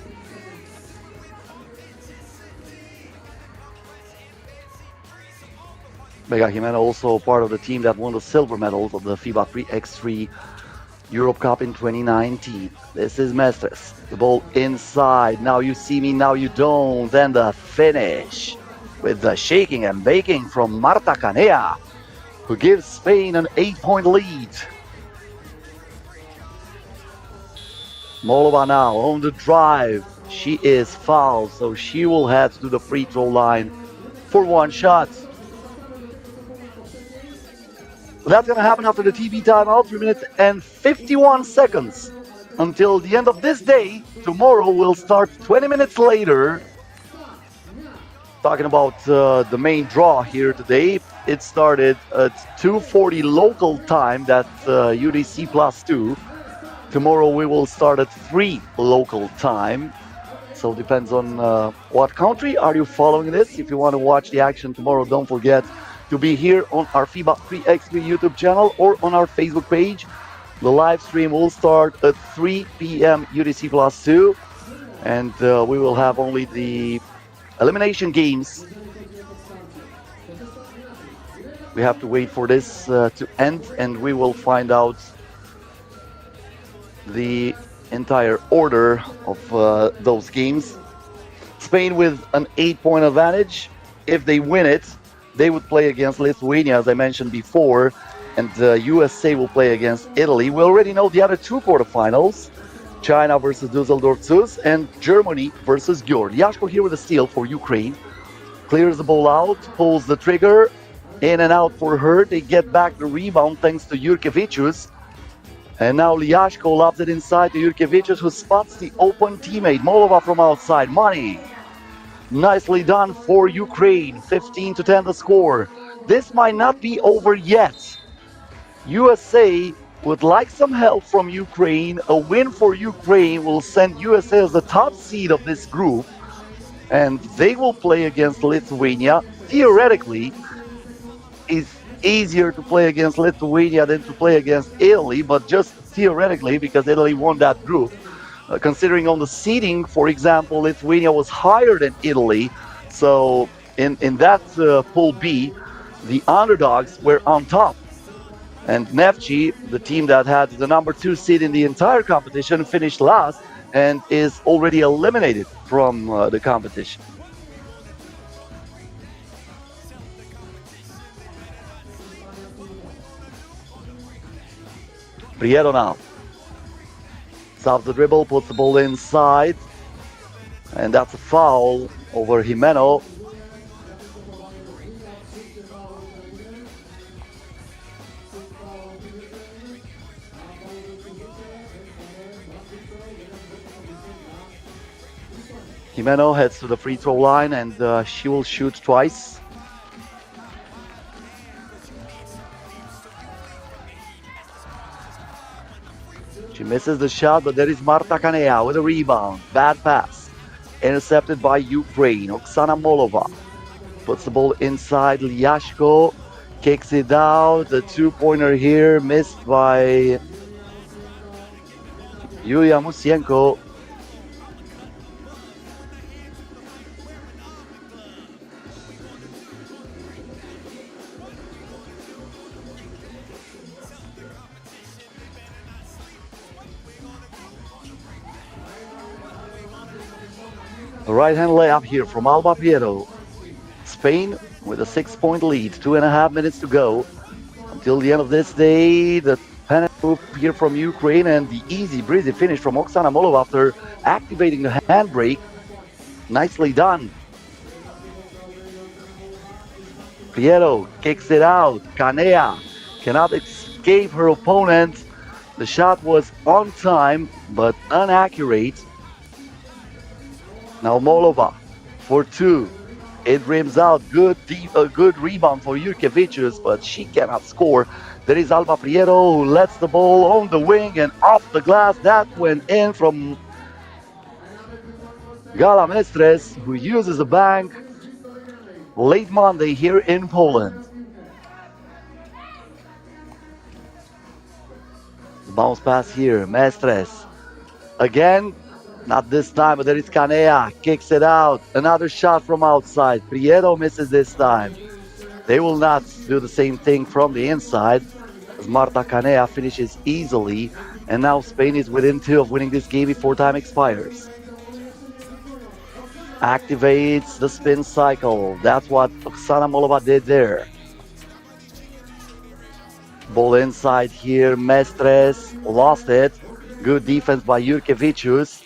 Vega Jimeno also part of the team that won the silver medals of the FIBA 3x3 Europe Cup in 2019. This is Mestres. The ball inside. Now you see me, now you don't. And the finish with the shaking and baking from Marta Canea, who gives Spain an 8-point lead. Molova now on the drive. She is fouled, so she will head to the free throw line for one shot. That's going to happen after the TV timeout, 3 minutes and 51 seconds. Until the end of this day, tomorrow will start 20 minutes later. Talking about the main draw here today, it started at 2:40 local time, that's UTC plus 2. Tomorrow we will start at 3 local time. So depends on what country are you following this. If you want to watch the action tomorrow, don't forget to be here on our FIBA 3x3 YouTube channel or on our Facebook page. The live stream will start at 3 p.m. UTC plus 2, and we will have only the elimination games. We have to wait for this to end, and we will find out the entire order of those games. Spain with an 8-point advantage. If they win it, they would play against Lithuania, as I mentioned before, and USA will play against Italy. We already know the other 2 quarterfinals. China versus Düsseldorf and Germany versus Gyor. Yashko here with a steal for Ukraine. Clears the ball out, pulls the trigger, in and out for her. They get back the rebound thanks to Jurkevicius. And now Liashko lobs it inside to Jurkevicius, who spots the open teammate. Molova from outside. Money. Nicely done for Ukraine. 15-10 the score. This might not be over yet. USA would like some help from Ukraine. A win for Ukraine will send USA as the top seed of this group, and they will play against Lithuania. Theoretically, it's easier to play against Lithuania than to play against Italy, but just theoretically, because Italy won that group. Considering on the seeding, for example, Lithuania was higher than Italy, so in that Pool B, the underdogs were on top. And Neftchi, the team that had the number 2 seed in the entire competition, finished last and is already eliminated from the competition. Prieto now. Stops the dribble, puts the ball inside. And that's a foul over Jimeno. Jimeno heads to the free throw line, and she will shoot twice. She misses the shot, but there is Marta Kanea with a rebound. Bad pass. Intercepted by Ukraine. Oksana Molova puts the ball inside. Liashko kicks it out. The 2-pointer here missed by Yulia Musienko. A right-hand layup here from Alba Prieto. Spain with a 6-point lead. 2.5 minutes to go until the end of this day. The panic move here from Ukraine and the easy breezy finish from Oksana Molova after activating the handbrake. Nicely done. Prieto kicks it out. Kanea cannot escape her opponent. The shot was on time but inaccurate. Now Molova for 2. It rims out. Good rebound for Jurkevicius, but she cannot score. There is Alba Prieto who lets the ball on the wing and off the glass. That went in from Gala Mestres, who uses the bank late Monday here in Poland. Bounce pass here. Mestres again. Not this time, but there is Kanea. Kicks it out. Another shot from outside. Prieto misses this time. They will not do the same thing from the inside, as Marta Kanea finishes easily. And now Spain is within 2 of winning this game before time expires. Activates the spin cycle. That's what Oksana Molova did there. Ball inside here. Mestres lost it. Good defense by Jurkevicius.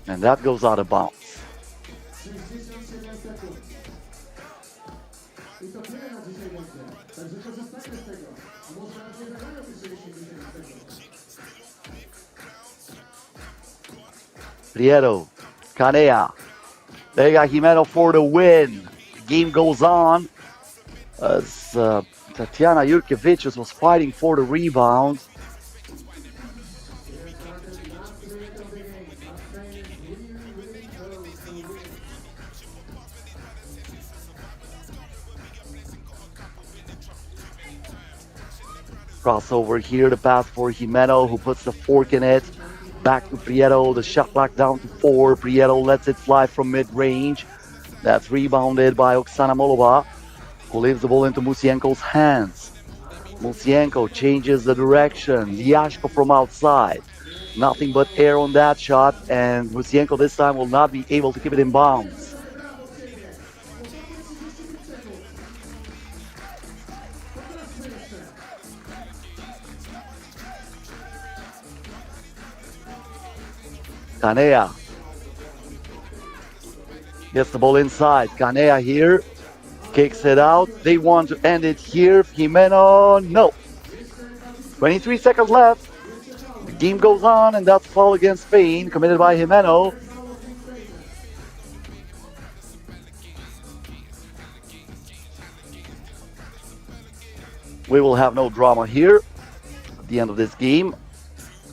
And that goes out of bounds. tyle na dzisiaj będzie. Także korzystajmy z tego. A może nawet nie zagrają jeszcze 10 sekund. Prieto, Kanea. They got Jimeno for the win. The game goes on as Tatiana Jurkiewicz was fighting for the rebound. Crossover here, the pass for Jimeno, who puts the fork in it. Back to Prieto, the shot clock down to 4. Prieto lets it fly from mid-range. That's rebounded by Oksana Molova, who leaves the ball into Musienko's hands. Musienko changes the direction. Liashko from outside. Nothing but air on that shot, and Musienko this time will not be able to keep it in bounds. Kanea gets the ball inside. Kanea here kicks it out. They want to end it here. Jimeno, no. 23 seconds left. The game goes on, and that's foul against Spain committed by Jimeno. We will have no drama here at the end of this game.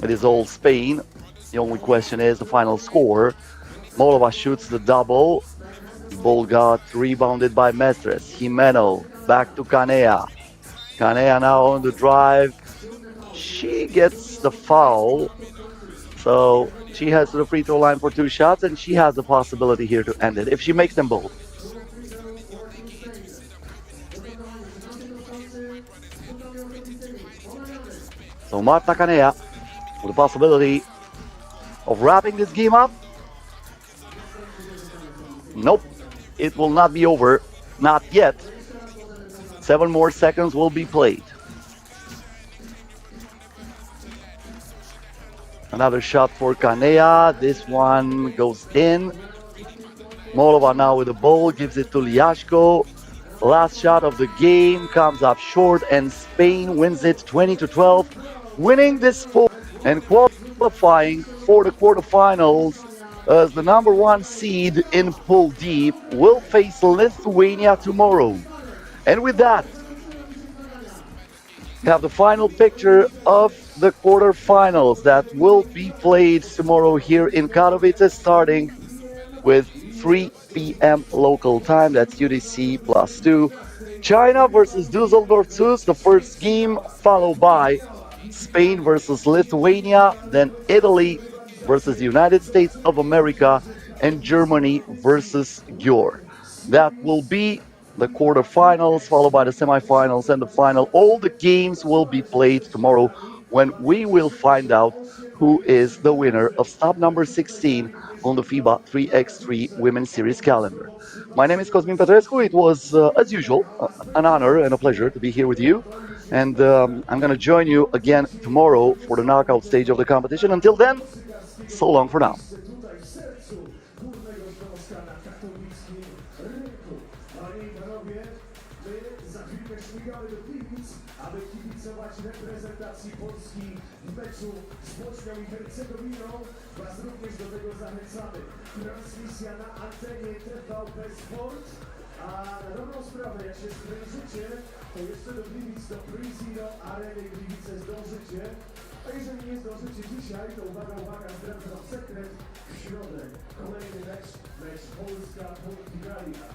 It is all Spain. The only question is the final score. Molova shoots the double. The ball got rebounded by Mestres. Jimeno back to Kanea. Kanea now on the drive. She gets the foul. So she heads to the free throw line for 2 shots, and she has the possibility here to end it if she makes them both. So Marta Kanea with the possibility of wrapping this game up. Nope, it will not be over. Not yet. 7 more seconds will be played. Another shot for Kanea. This one goes in. Molova now with the ball, gives it to Liashko. Last shot of the game comes up short, and Spain wins it 20-12, winning this pool and qualifying for the quarterfinals as the number 1 seed in Pool D will face Lithuania tomorrow. And with that, we have the final picture of the quarterfinals that will be played tomorrow here in Katowice, starting with 3 p.m. local time. That's UTC +2. China versus Düsseldorf, the first game, followed by Spain versus Lithuania, then Italy versus the United States of America, and Germany versus Gyor. That will be the quarterfinals, followed by the semifinals and the final. All the games will be played tomorrow when we will find out who is the winner of stop number 16 on the FIBA 3x3 Women's Series calendar. My name is Cosmin Petrescu. It was, as usual, an honor and a pleasure to be here with you. And I'm going to join you again tomorrow for the knockout stage of the competition. Until then, so long for now. Tutaj w sercu Górnego Śląska na katowickim rynku. Panie i panowie, my za chwilkę śmigamy do Gliwic, aby kibicować reprezentacji Polski w meczu z Bośnią i Hercegowiną. Was również do tego zachęcamy. Transmisja na antenie TVP Sport. A na dobrą sprawę, jak się sprężycie, to jeszcze do Gliwic, do Pre-Zero Areny Gliwice zdążycie. A jeżeli nie zdążycie dzisiaj, to uwaga, uwaga, zdradzę wam sekret. W środę kolejny mecz Polska-Portugalia.